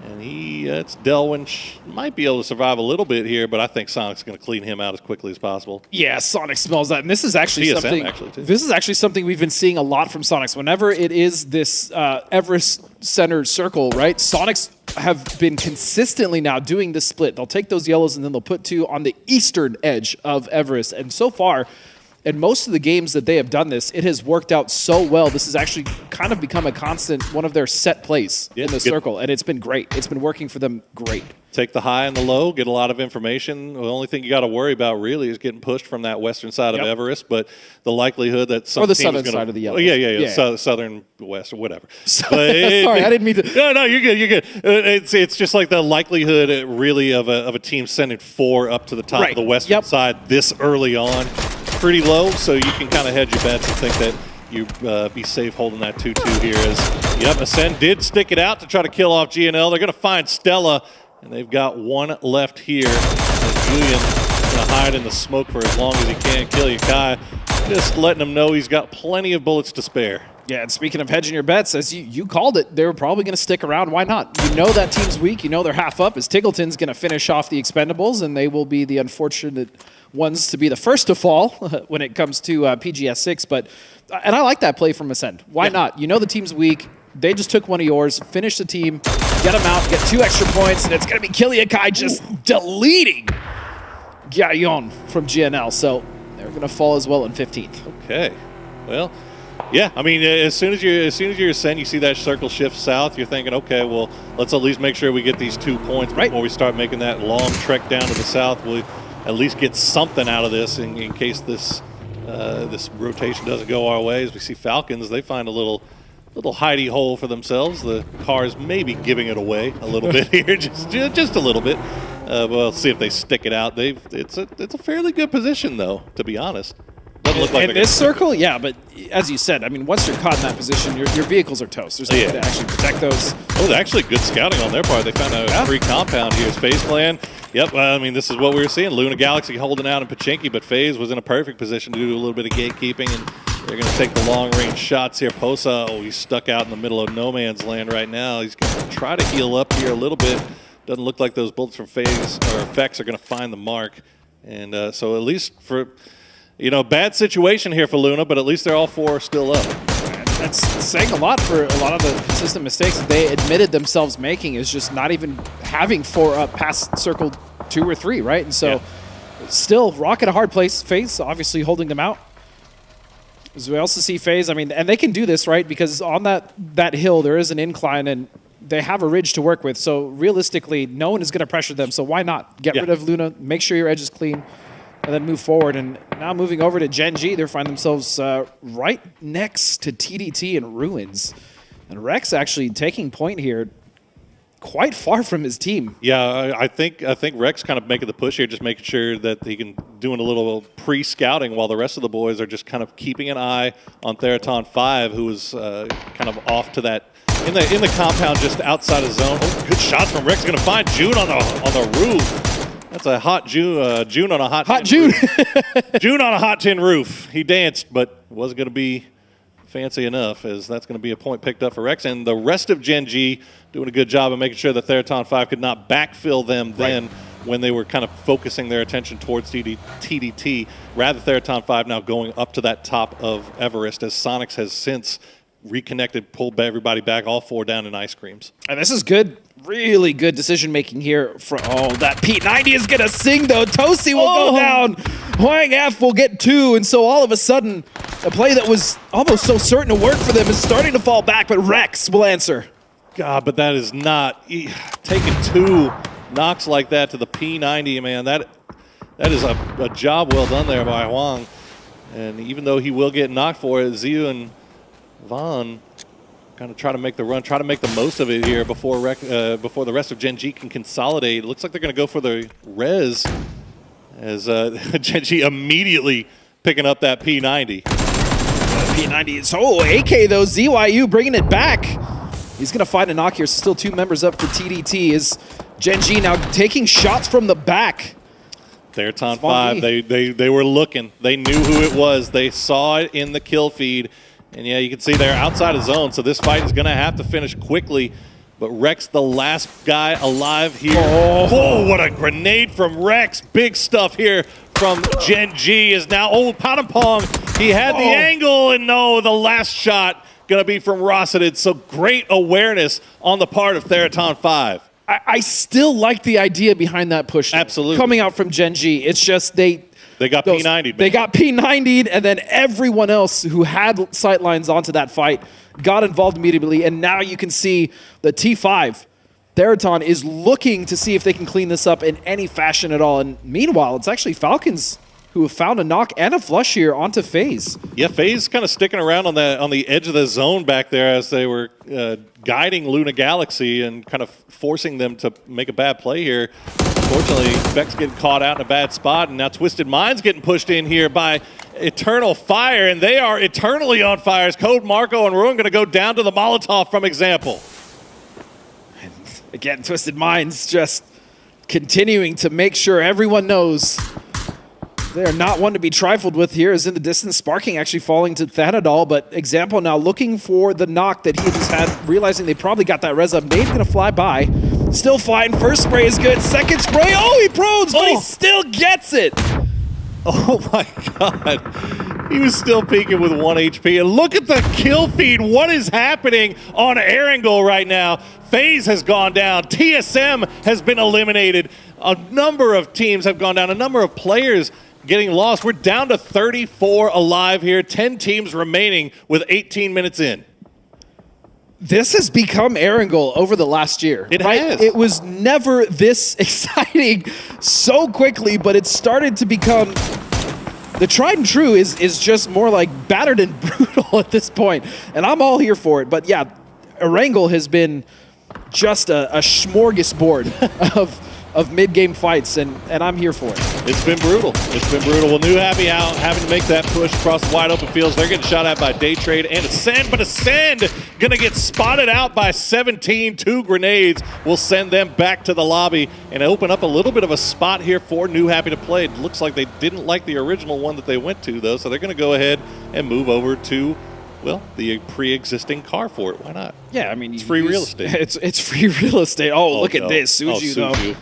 And it's Delwyn might be able to survive a little bit here, but I think Sonic's going to clean him out as quickly as possible. Yeah, Sonic smells that, and this is actually TSM something. Too. This is actually something we've been seeing a lot from Sonics. Whenever it is this Everest-centered circle, right? Sonics have been consistently now doing this split. They'll take those yellows and then they'll put two on the eastern edge of Everest, and so far, in most of the games that they have done this, it has worked out so well. This has actually kind of become a constant, one of their set plays in the circle, and it's been great. It's been working for them great. Take the high and the low, get a lot of information. The only thing you got to worry about really is getting pushed from that western side of Everest, but the likelihood that some or the team southern is gonna, side of the yellow. Southern west or whatever. Sorry, I didn't mean to. No, you're good. You're good. It's just like the likelihood really of a team sending 4 up to the top of the western side this early on. Pretty low, so you can kind of hedge your bets and think that you be safe holding that 2-2 here. As Ascend did stick it out to try to kill off GNL. They're going to find Stella, and they've got one left here. As Julian's going to hide in the smoke for as long as he can, kill Yakai. Just letting him know he's got plenty of bullets to spare. Yeah, and speaking of hedging your bets, as you called it, they were probably going to stick around. Why not? You know that team's weak. You know they're half up. As Tiggleton's going to finish off the Expendables, and they will be the unfortunate ones to be the first to fall when it comes to PGS 6. And I like that play from Ascend. Why not? You know the team's weak. They just took one of yours, finish the team, get them out, get 2 extra points, and it's going to be Kiliakai just deleting Gaillon from GNL. So they're going to fall as well in 15th. Okay. Well, yeah, I mean, as soon as you're Ascend, you see that circle shift south, you're thinking, okay, well, let's at least make sure we get these 2 points before we start making that long trek down to the south. We'll at least get something out of this in case this this rotation doesn't go our way. As we see Falcons, they find a little hidey hole for themselves. The Cars maybe giving it away a little bit here, just a little bit. We'll see if they stick it out. It's a fairly good position, though, to be honest. Doesn't look like in this circle, yeah, but as you said, I mean, once you're caught in that position, your vehicles are toast. There's nothing to actually protect those. Oh, actually good scouting on their part. They found a free compound here. FaZe Clan. Yep, I mean, this is what we were seeing. Luna Galaxy holding out in Pachinki, but FaZe was in a perfect position to do a little bit of gatekeeping, and they're going to take the long-range shots here. Posa, he's stuck out in the middle of no man's land right now. He's going to try to heal up here a little bit. Doesn't look like those bullets from FaZe or Effects are going to find the mark. And so at least for, bad situation here for Luna, but at least they're all 4 still up. That's saying a lot for a lot of the consistent mistakes that they admitted themselves making, is just not even having 4 up past circle 2 or 3, right? And so still Rock at a hard place. FaZe obviously holding them out. As we also see FaZe, I mean, and they can do this, right? Because on that hill there is an incline and they have a ridge to work with. So realistically, no one is going to pressure them. So why not get rid of Luna, make sure your edge is clean, and then move forward. And now moving over to Gen G, they find themselves right next to TDT and Ruins. And Rex actually taking point here quite far from his team. Yeah, I think Rex kind of making the push here, just making sure that he can doing a little pre-scouting while the rest of the boys are just kind of keeping an eye on Theraton 5, who was kind of off to that in the compound just outside of zone. Oh, good shot from Rex. Going to find June on the roof. That's a hot June. June on a hot June. June on a hot tin roof. He danced, but wasn't going to be fancy enough, as that's going to be a point picked up for Rex. And the rest of Gen G doing a good job of making sure that Theraton 5 could not backfill them then when they were kind of focusing their attention towards TDT. Rather, Theraton 5 now going up to that top of Everest, as Sonics has since reconnected, pulled everybody back, all 4 down in ice creams. And this is good, really good decision making here. That P90 is going to sing though. Tosi will go down. Huang F will get 2. And so all of a sudden, a play that was almost so certain to work for them is starting to fall back, but Rex will answer. God, but that is not taking 2 knocks like that to the P90, man. That is a job well done there by Huang. And even though he will get knocked for it, Ziyu and Vaughn kind of try to make the run, try to make the most of it here before the rest of Gen G can consolidate. It looks like they're going to go for the res as Gen G immediately picking up that P90. P90 is, AK though, ZYU bringing it back. He's going to find a knock here. Still 2 members up for TDT. Is Gen G now taking shots from the back. Theraton 5, they were looking. They knew who it was. They saw it in the kill feed. And yeah, you can see they're outside of zone, so this fight is going to have to finish quickly. But Rex, the last guy alive here. Oh, what a grenade from Rex. Big stuff here from Gen G is now, Pound Pong. He had the angle, and no, the last shot going to be from Rossetted. So great awareness on the part of Theraton 5. I still like the idea behind that push. Absolutely. Coming out from Gen G. It's just they got P90'd. They got P90'd, and then everyone else who had sightlines onto that fight got involved immediately. And now you can see the T5, Theraton, is looking to see if they can clean this up in any fashion at all. And meanwhile, it's actually Falcons who have found a knock and a flush here onto FaZe. Yeah, FaZe kind of sticking around on the edge of the zone back there as they were guiding Luna Galaxy and kind of forcing them to make a bad play here. Unfortunately, Vex getting caught out in a bad spot, and now Twisted Minds getting pushed in here by Eternal Fire, and they are eternally on fire. As Code Marco and Ruin going to go down to the Molotov from Example. And again, Twisted Minds just continuing to make sure everyone knows they are not one to be trifled with here. Is in the distance, Sparking actually falling to Thanadol, but Example now looking for the knock that he just had, realizing they probably got that res up. Nade's gonna fly by, still flying. First spray is good, second spray, he prones, but he still gets it. Oh my God. He was still peeking with 1 HP. And look at the kill feed. What is happening on Erangel right now? FaZe has gone down. TSM has been eliminated. A number of teams have gone down. A number of players getting lost. We're down to 34 alive here. 10 teams remaining with 18 minutes in. This has become Erangel over the last year. It has. It was never this exciting so quickly, but it started to become... The tried and true is just more like battered and brutal at this point, and I'm all here for it. But yeah, Erangel has been just a smorgasbord of mid-game fights, and I'm here for it. It's been brutal. It's been brutal. Well, New Happy out, having to make that push across the wide open fields. They're getting shot at by Day Trade and Ascend, but Ascend going to get spotted out by 17. 2 grenades will send them back to the lobby and open up a little bit of a spot here for New Happy to play. It looks like they didn't like the original one that they went to, though, so they're going to go ahead and move over to, well, the pre-existing car for it. Why not? Yeah, I mean, it's free real estate. It's free real estate. Look at this. Suju, though.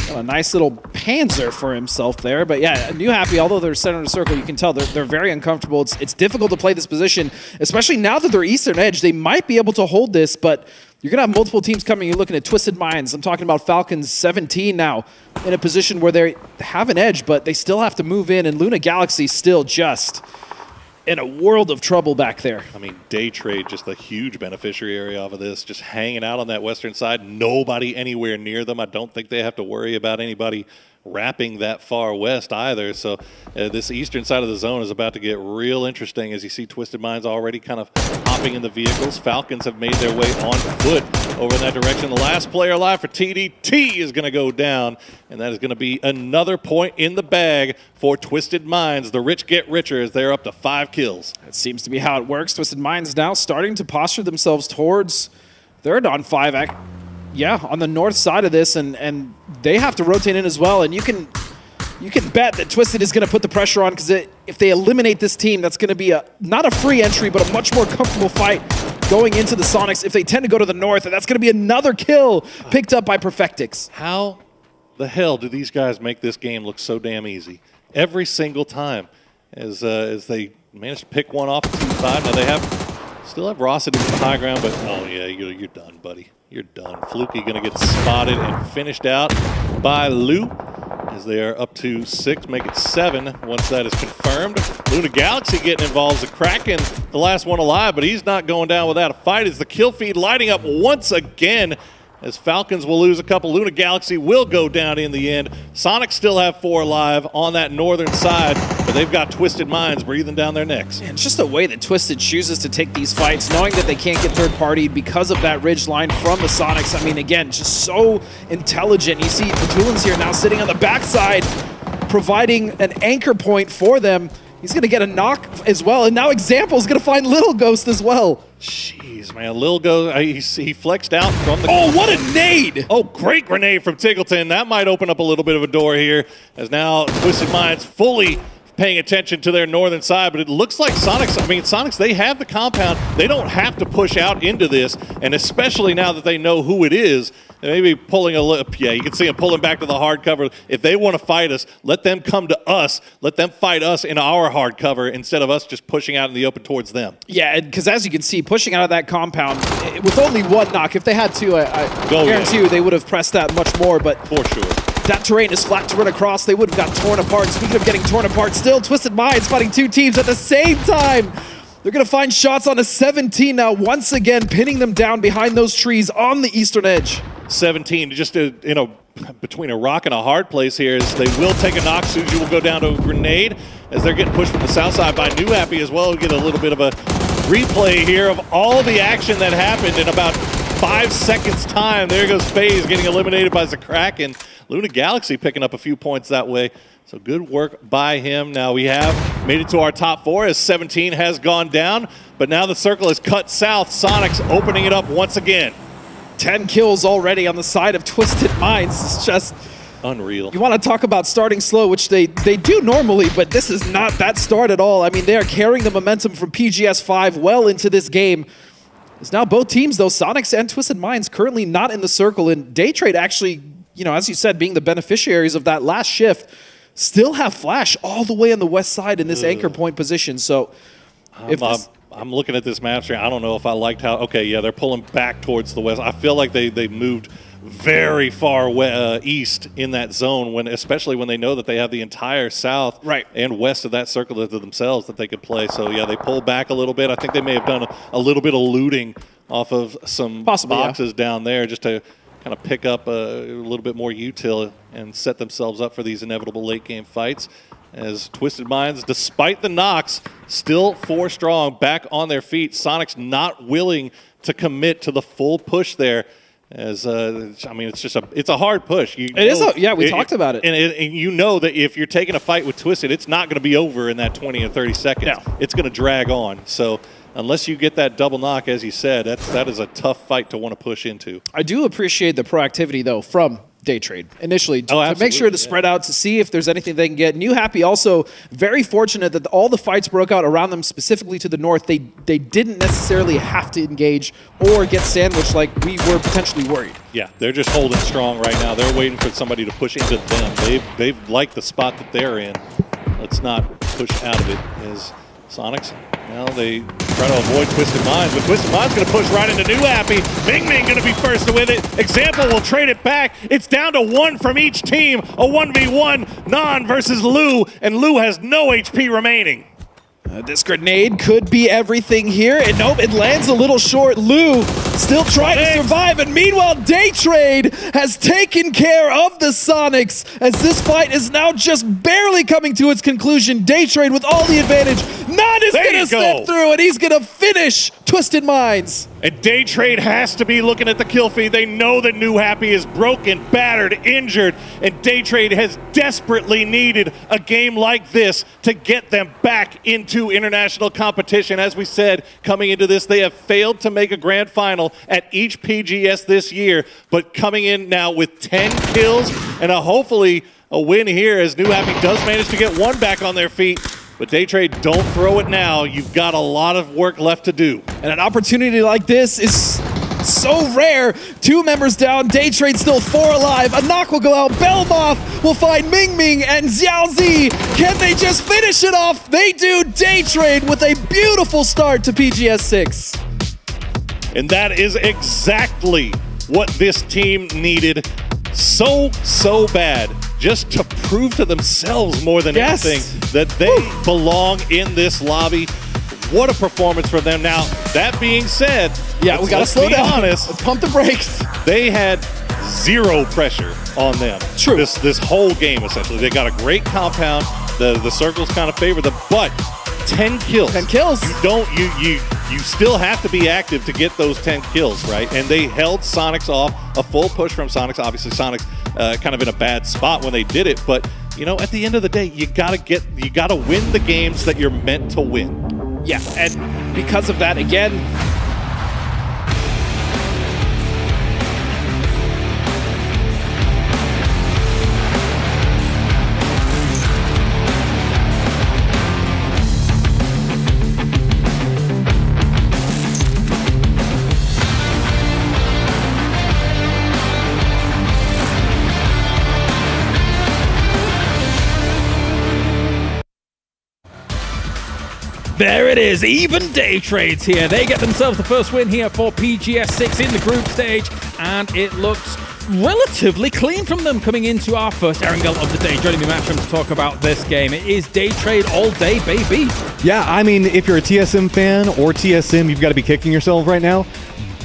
A nice little panzer for himself there. But yeah, New Happy, although they're center of the circle, you can tell they're very uncomfortable. It's difficult to play this position, especially now that they're Eastern Edge. They might be able to hold this, but you're going to have multiple teams coming. You're looking at Twisted Minds. I'm talking about Falcons 17 now in a position where they have an edge, but they still have to move in, and Luna Galaxy still just in a world of trouble back there. I mean, Day Trade, just a huge beneficiary of this, just hanging out on that western side. Nobody anywhere near them. I don't think they have to worry about anybody wrapping that far west either. So this eastern side of the zone is about to get real interesting as you see Twisted Minds already kind of hopping in the vehicles. Falcons have made their way on foot over in that direction. The last player alive for TDT is going to go down, and that is going to be another point in the bag for Twisted Minds. The rich get richer as they're up to 5 kills. That seems to be how it works. Twisted Minds now starting to posture themselves towards third on 5. Yeah, on the north side of this, and they have to rotate in as well. And you can bet that Twisted is going to put the pressure on, because if they eliminate this team, that's going to be not a free entry, but a much more comfortable fight going into the Sonics. If they tend to go to the north, and that's going to be another kill picked up by Perfectix. How the hell do these guys make this game look so damn easy every single time? As they manage to pick one off the 2-5. Now they have Still have Rossett in the high ground, but oh yeah, you're done, buddy. You're done. Fluky going to get spotted and finished out by Lou as they are up to 6, make it 7 once that is confirmed. Luna Galaxy getting involved. The Kraken, the last one alive, but he's not going down without a fight as the kill feed lighting up once again. As Falcons will lose a couple, Luna Galaxy will go down in the end. Sonic still have 4 alive on that northern side, but they've got Twisted Minds breathing down their necks. And it's just a way that Twisted chooses to take these fights, knowing that they can't get third-partied because of that ridge line from the Sonics. I mean, again, just so intelligent. You see Patulans here now sitting on the backside, providing an anchor point for them. He's going to get a knock as well, and now Example's going to find Little Ghost as well. Jeez, man. Lil Ghost, he flexed out from the... Oh, what a nade! Oh, great grenade from Tiggleton. That might open up a little bit of a door here, as now Twisted Minds fully paying attention to their northern side, but it looks like Sonics, they have the compound. They don't have to push out into this, and especially now that they know who it is, they may be pulling a little, yeah, you can see them pulling back to the hard cover. If they want to fight us, let them come to us. Let them fight us in our hard cover instead of us just pushing out in the open towards them. Yeah, because as you can see, pushing out of that compound with only 1 knock, if they had 2, I guarantee you they would have pressed that much more, but for sure. That terrain is flat to run across. They would have got torn apart. Speaking of getting torn apart, still Twisted Minds fighting 2 teams at the same time. They're going to find shots on a 17 now, once again pinning them down behind those trees on the eastern edge. 17, just between a rock and a hard place here, as they will take a knock. Suji will go down to a grenade as they're getting pushed from the south side by New Happy as well. We get a little bit of a replay here of all the action that happened in about 5 seconds time. There goes FaZe getting eliminated by the Kraken. Luna Galaxy picking up a few points that way. So good work by him. Now we have made it to our top 4 as 17 has gone down, but now the circle is cut south. Sonics opening it up once again. 10 kills already on the side of Twisted Minds. It's just unreal. You want to talk about starting slow, which they do normally, but this is not that start at all. I mean, they are carrying the momentum from PGS 5 well into this game. It's now both teams, though, Sonics and Twisted Minds, currently not in the circle, and Daytrade actually, as you said, being the beneficiaries of that last shift, still have Flash all the way on the west side in this anchor point position. So I'm looking at this map here. I don't know if I liked how, okay, yeah, they're pulling back towards the west. I feel like they moved very far east in that zone, especially when they know that they have the entire south and west of that circle to themselves that they could play. So, yeah, they pulled back a little bit. I think they may have done a little bit of looting off of some boxes down there just to kind of pick up a little bit more util and set themselves up for these inevitable late-game fights. As Twisted Minds, despite the knocks, still 4 strong, back on their feet. Sonic's not willing to commit to the full push there. As it's a hard push. We talked about it. And you know that if you're taking a fight with Twisted, it's not going to be over in that 20 or 30 seconds. No. It's going to drag on. So unless you get that double knock, as you said, that is a tough fight to want to push into. I do appreciate the proactivity, though, from Daytrade initially to make sure to spread out, to see if there's anything they can get. New Happy also very fortunate that all the fights broke out around them, specifically to the north. They didn't necessarily have to engage or get sandwiched like we were potentially worried. Yeah, they're just holding strong right now. They're waiting for somebody to push into them. They've liked the spot that they're in. Let's not push out of it. As Sonics, now they try to avoid Twisted Minds, but Twisted Minds going to push right into New Happy. Ming Ming going to be first with it. Example will trade it back. It's down to 1 from each team. A 1v1, Nan versus Lou, and Lou has no HP remaining. This grenade could be everything here, and nope, it lands a little short. Lou still trying to survive, and meanwhile, Daytrade has taken care of the Sonics as this fight is now just barely coming to its conclusion. Daytrade with all the advantage. Nan is going to step through, and he's going to finish Twisted Minds. And Daytrade has to be looking at the kill feed. They know that New Happy is broken, battered, injured, and Daytrade has desperately needed a game like this to get them back into international competition. As we said, coming into this, they have failed to make a grand final at each PGS this year, but coming in now with 10 kills and hopefully a win here, as New Happy does manage to get 1 back on their feet. But Daytrade, don't throw it now. You've got a lot of work left to do. And an opportunity like this is so rare. 2 members down, Daytrade still 4 alive. A knock will go out, Belmoth will find Ming Ming and Xiao Zi. Can they just finish it off? They do. Daytrade with a beautiful start to PGS 6. And that is exactly what this team needed so bad, just to prove to themselves more than anything that they belong in this lobby. What a performance for them. Now, that being said, we gotta slow down. Honest, let's pump the brakes. They had 0 pressure on them. True. This whole game, essentially. They got a great compound. The circles kind of favor them, but 10 kills. 10 kills. You still have to be active to get those 10 kills, right? And they held Sonics off. A full push from Sonics. Obviously, Sonics kind of in a bad spot when they did it, but you know, at the end of the day, you gotta win the games that you're meant to win. Yeah, and because of that, again, there it is, even Daytrade's here. They get themselves the first win here for PGS 6 in the group stage, and it looks relatively clean from them coming into our first Erangel of the day. Joining me, Matchroom, to talk about this game. It is Daytrade all day, baby. Yeah, I mean, if you're a TSM fan or TSM, you've got to be kicking yourself right now.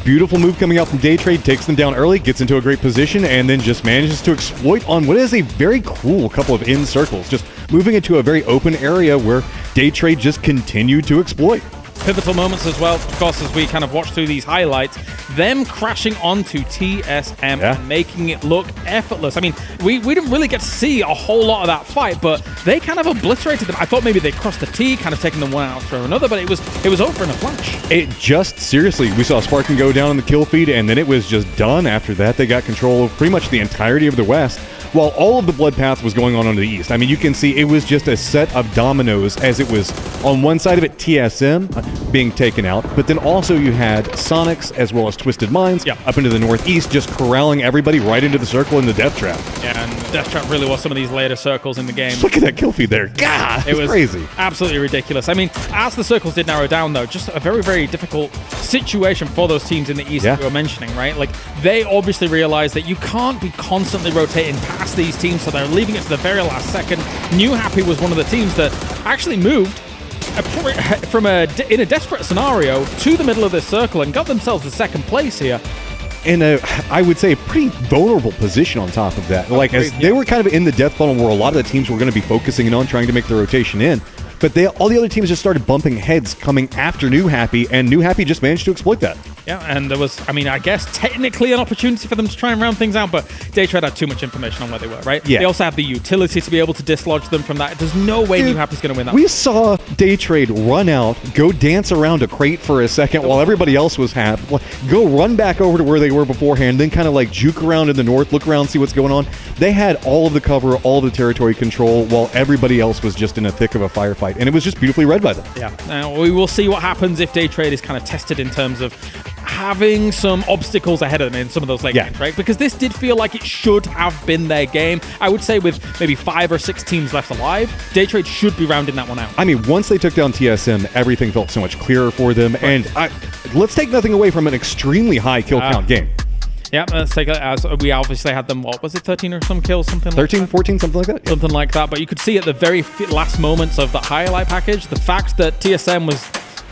Beautiful move coming out from Daytrade, takes them down early, gets into a great position, and then just manages to exploit on what is a very cool couple of in circles, just moving into a very open area where Daytrade just continued to exploit. Pivotal moments as well, of course, as we kind of watch through these highlights, them crashing onto TSM and making it look effortless. I mean, we didn't really get to see a whole lot of that fight, but they kind of obliterated them. I thought maybe they crossed the T, kind of taking them one out through another, but it was over in a flash. It just, seriously, we saw Sparkin go down in the kill feed, and then it was just done. After that, they got control of pretty much the entirety of the West, while all of the blood path was going on the East. I mean, you can see it was just a set of dominoes, as it was on one side of it, TSM being taken out, but then also you had Sonics as well as Twisted Minds up into the Northeast, just corralling everybody right into the circle in the Death Trap. Yeah, and Death Trap really was some of these later circles in the game. Look at that kill feed there. God, it was crazy. Absolutely ridiculous. I mean, as the circles did narrow down, though, just a very, very difficult situation for those teams in the East that you were mentioning, right? Like, they obviously realized that you can't be constantly rotating past these teams, so they're leaving it to the very last second. New Happy was one of the teams that actually moved from in a desperate scenario to the middle of this circle and got themselves a second place here. In a, I would say, a pretty vulnerable position on top of that. Like, as they were kind of in the death funnel where a lot of the teams were going to be focusing in on trying to make the rotation in, but all the other teams just started bumping heads coming after New Happy, and New Happy just managed to exploit that. Yeah, and there was, I mean, I guess technically an opportunity for them to try and round things out, but Daytrade had too much information on where they were, right? Yeah. They also have the utility to be able to dislodge them from that. There's no way New Happy's going to win that. We saw Daytrade run out, go dance around a crate for a second while everybody else was go run back over to where they were beforehand, then kind of like juke around in the north, look around, see what's going on. They had all of the cover, all of the territory control, while everybody else was just in the thick of a firefight, and it was just beautifully read by them. Yeah, now we will see what happens if Daytrade is kind of tested in terms of having some obstacles ahead of them in some of those late games, right? Because this did feel like it should have been their game. I would say with maybe 5 or 6 teams left alive, Daytrade should be rounding that one out. I mean, once they took down TSM, everything felt so much clearer for them, and let's take nothing away from an extremely high kill count game. Yeah, let's take it as we obviously had them, what was it, 13 or some kills, something 13, like that? 14, something like that. Yeah. Something like that, but you could see at the very last moments of the highlight package, the fact that TSM was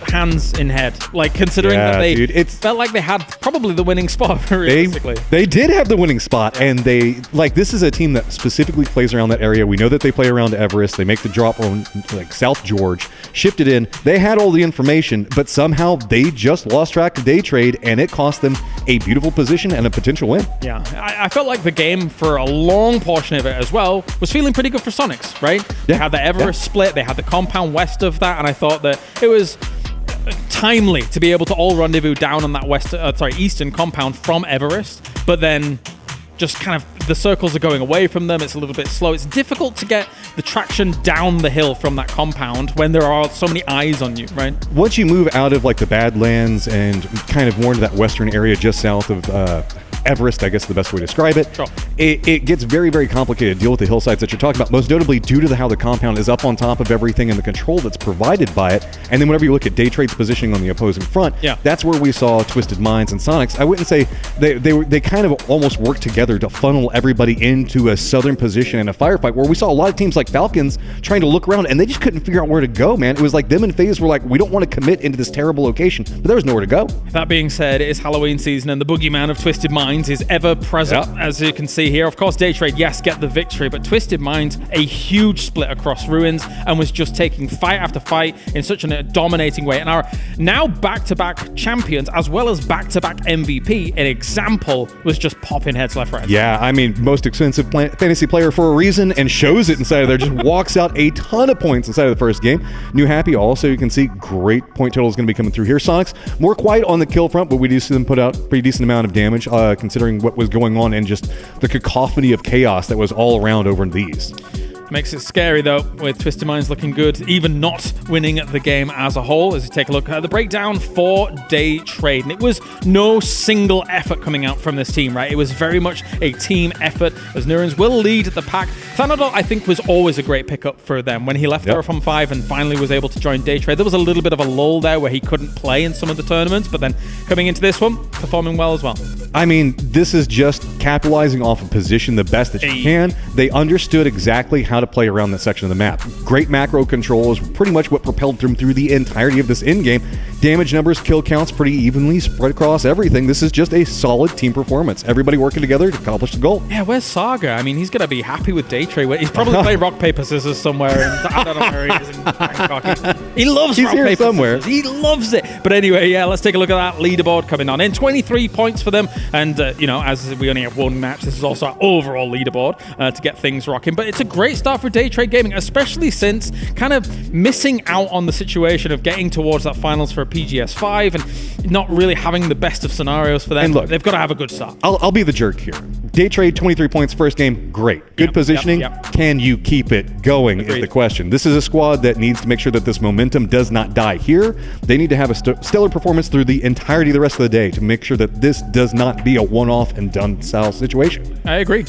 hands in head, like considering that they felt like they had probably the winning spot realistically. They did have the winning spot, and they, like, this is a team that specifically plays around that area. We know that they play around Everest. They make the drop on like South George, shift it in. They had all the information, but somehow they just lost track of Daytrade, and it cost them a beautiful position and a potential win. Yeah, I felt like the game for a long portion of it as well was feeling pretty good for Sonics, right? They had the Everest split, they had the compound west of that, and I thought that it was timely to be able to all rendezvous down on that eastern compound from Everest, but then just kind of the circles are going away from them. It's a little bit slow. It's difficult to get the traction down the hill from that compound when there are so many eyes on you, right? Once you move out of like the Badlands and kind of more into that western area just south of Everest, I guess is the best way to describe it. Sure. It gets very, very complicated to deal with the hillsides that you're talking about, most notably due to how the compound is up on top of everything and the control that's provided by it. And then whenever you look at Daytrade's positioning on the opposing front, that's where we saw Twisted Minds and Sonics. I wouldn't say they kind of almost worked together to funnel everybody into a southern position in a firefight, where we saw a lot of teams like Falcons trying to look around and they just couldn't figure out where to go, man. It was like them and FaZe were like, we don't want to commit into this terrible location, but there was nowhere to go. That being said, it is Halloween season and the boogeyman of Twisted Minds is ever present, as you can see here. Of course, Daytrade, yes, get the victory, but Twisted Minds, a huge split across Ruins, and was just taking fight after fight in such a dominating way, and are now back-to-back champions, as well as back-to-back MVP. An example was just popping heads left, right. Yeah, I mean, most expensive fantasy player for a reason, and shows it inside of there. Just walks out a ton of points inside of the first game. New Happy also, you can see, great point total is going to be coming through here. Sonics, more quiet on the kill front, but we do see them put out a pretty decent amount of damage, considering what was going on and just the cacophony of chaos that was all around over these. Makes it scary, though, with Twisted Minds looking good, even not winning the game as a whole. As you take a look at the breakdown for Daytrade, and it was no single effort coming out from this team, right? It was very much a team effort, as Nurans will lead the pack. Thanadol, I think, was always a great pickup for them. When he left Terraform 5 and finally was able to join Daytrade, there was a little bit of a lull there where he couldn't play in some of the tournaments, but then coming into this one, performing well as well. I mean, this is just capitalizing off a position the best that you can. They understood exactly how to play around that section of the map. Great macro control is pretty much what propelled them through the entirety of this in-game. Damage numbers, kill counts pretty evenly spread across everything. This is just a solid team performance. Everybody working together to accomplish the goal. Yeah, where's Saga? I mean, he's going to be happy with Daytrade. He's probably playing rock, paper, scissors somewhere. I don't know where he is in Bangkok. He loves rock, paper, somewhere. Scissors. He loves it. But anyway, yeah, let's take a look at that leaderboard coming on in. 23 points for them. And, you know, as we only have one match, this is also our overall leaderboard to get things rocking. But it's a great start for Daytrade Gaming, especially since kind of missing out on the situation of getting towards that finals for a PGS 5 and not really having the best of scenarios for them. And look, they've got to have a good start. I'll be the jerk here. Daytrade, 23 points, first game, great. Good positioning. Can you keep it going is the question. This is a squad that needs to make sure that this momentum does not die here. They need to have a stellar performance through the entirety of the rest of the day to make sure that this does not be a one-off and done style situation. I agree,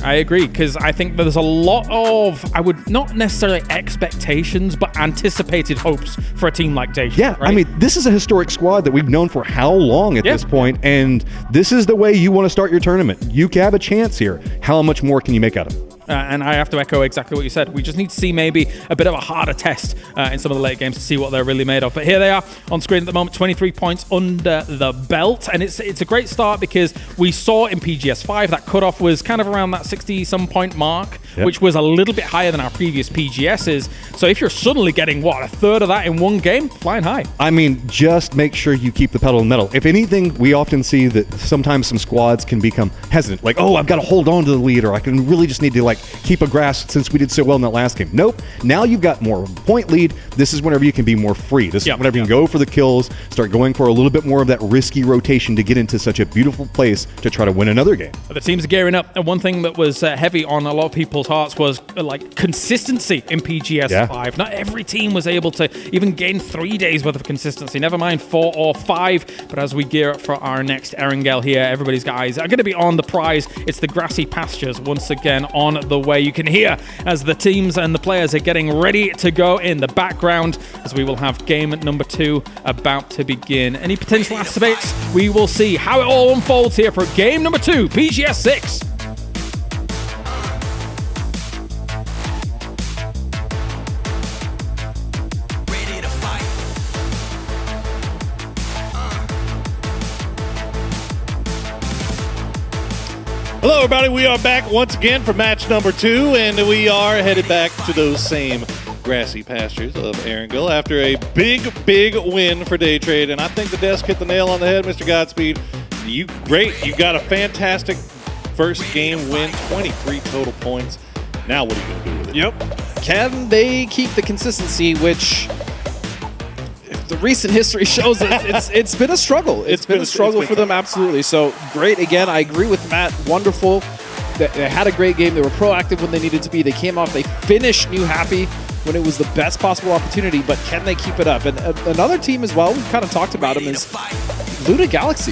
because I think there's a lot of, I would not necessarily expectations, but anticipated hopes for a team like Daytrade. Yeah, right? I mean, this is a historic squad that we've known for how long at this point, and this is the way you want to start your tournament. You have a chance here. How much more can you make out of it? And I have to echo exactly what you said. We just need to see maybe a bit of a harder test in some of the late games to see what they're really made of. But here they are on screen at the moment, 23 points under the belt. And it's a great start because we saw in PGS 5 that cutoff was kind of around that 60-some point mark, which was a little bit higher than our previous PGSs. So if you're suddenly getting, what, a third of that in one game, flying high. I mean, just make sure you keep the pedal in the metal. If anything, we often see that sometimes some squads can become hesitant. Like, oh, I've got to hold on to the lead, or I can really just need to, like, keep a grasp since we did so well in that last game. Nope. Now you've got more of a point lead. This is whenever you can be more free. This is whenever you can go for the kills, start going for a little bit more of that risky rotation to get into such a beautiful place to try to win another game. The teams are gearing up, and one thing that was heavy on a lot of people's hearts was like consistency in PGS 5. Not every team was able to even gain 3 days worth of consistency, never mind 4 or 5. But as we gear up for our next Erangel here, everybody's eyes are going to be on the prize. It's the grassy pastures once again on the way. You can hear as the teams and the players are getting ready to go in the background as we will have game number 2 about to begin. Any potential activates? We will see how it all unfolds here for game number 2, PGS 6. Hello, everybody. We are back once again for match number 2, and we are headed back to those same grassy pastures of Erangel after a big win for Daytrade. And I think the desk hit the nail on the head, Mr. Godspeed. Great. You got a fantastic first game win, 23 total points. Now what are you going to do with it? Yep. Can they keep the consistency, which the recent history shows it's been a struggle. It's been a struggle for them, absolutely. So great. Again, I agree with Matt. Wonderful. They had a great game. They were proactive when they needed to be. They came off. They finished New Happy when it was the best possible opportunity, but can they keep it up? And another team as well, we've kind of talked about them, is Luda Galaxy.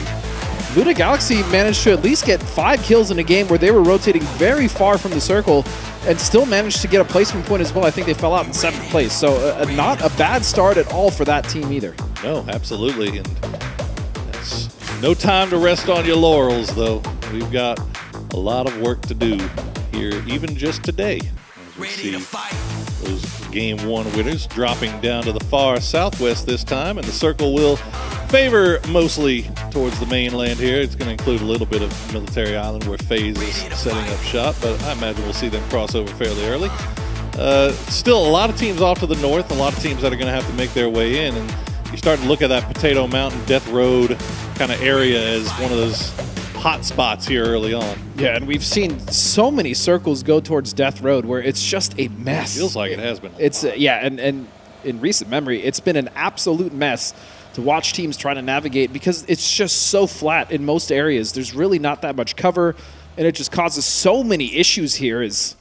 Luda Galaxy managed to at least get 5 kills in a game where they were rotating very far from the circle and still managed to get a placement point as well. I think they fell out in 7th place. So not a bad start at all for that team either. No, absolutely. And that's no time to rest on your laurels, though. We've got a lot of work to do here, even just today. As we see those Game 1 winners dropping down to the far southwest this time, and the circle will favor mostly towards the mainland here. It's going to include a little bit of Military Island where FaZe is setting up shop, but I imagine we'll see them cross over fairly early. Still a lot of teams off to the north, a lot of teams that are going to have to make their way in, and you start to look at that Potato Mountain, Death Road kind of area as one of those hot spots here early on. Yeah, and we've seen so many circles go towards Death Road where it's just a mess. Feels like it has been. It's yeah, and in recent memory, it's been an absolute mess to watch teams try to navigate because it's just so flat in most areas. There's really not that much cover, and it just causes so many issues here. Is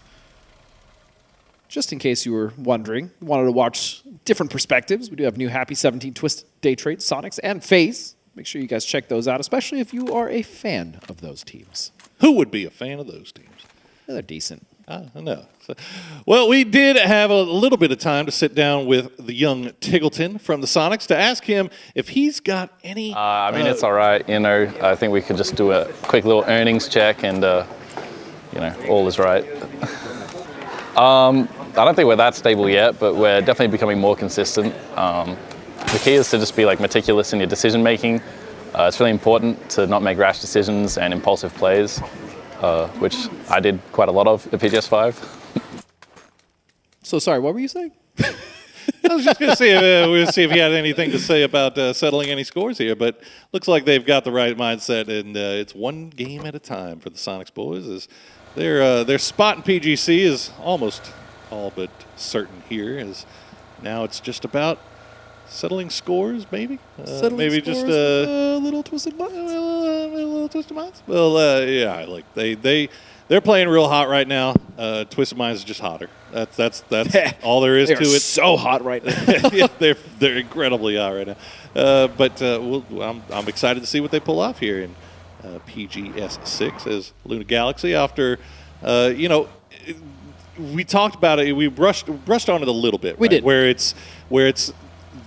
just in case you were wondering, wanted to watch different perspectives. We do have New Happy, 17, Twisted Day Trade, Sonics, and FaZe. Make sure you guys check those out, especially if you are a fan of those teams. Who would be a fan of those teams? Yeah, they're decent. I know. So, well, we did have a little bit of time to sit down with the young Tiggleton from the Sonics to ask him if he's got any... I mean, it's all right. You know, I think we could just do a quick little earnings check and, you know, all is right. I don't think we're that stable yet, but we're definitely becoming more consistent. The key is to just be like meticulous in your decision making. It's really important to not make rash decisions and impulsive plays, which I did quite a lot of at PGS5. So sorry, what were you saying? I was just going to see if he had anything to say about settling any scores here, but looks like they've got the right mindset, and it's one game at a time for the Sonics boys. As their spot in PGC is almost all but certain here, as now it's just about settling scores, maybe? Maybe scores just a little Twisted Minds. A little Twisted Minds? Well, yeah, like they're playing real hot right now. Twisted Minds is just hotter. That's all there is to it. So hot right now. Yeah, they're incredibly hot right now. But I'm excited to see what they pull off here in PGS6 as Luna Galaxy. After we talked about it, we brushed on it a little bit. We did. Where it's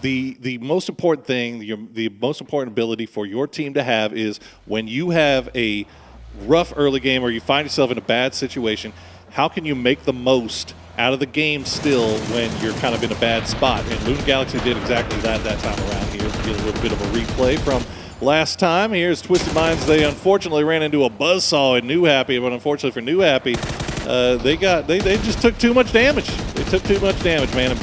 the most important thing, the most important ability for your team to have is when you have a rough early game or you find yourself in a bad situation, how can you make the most out of the game still when you're kind of in a bad spot? And Luna Galaxy did exactly that time around here. To get a little bit of a replay from last time. Here's Twisted Minds. They unfortunately ran into a buzzsaw in New Happy, but unfortunately for New Happy, they just took too much damage. They took too much damage, man.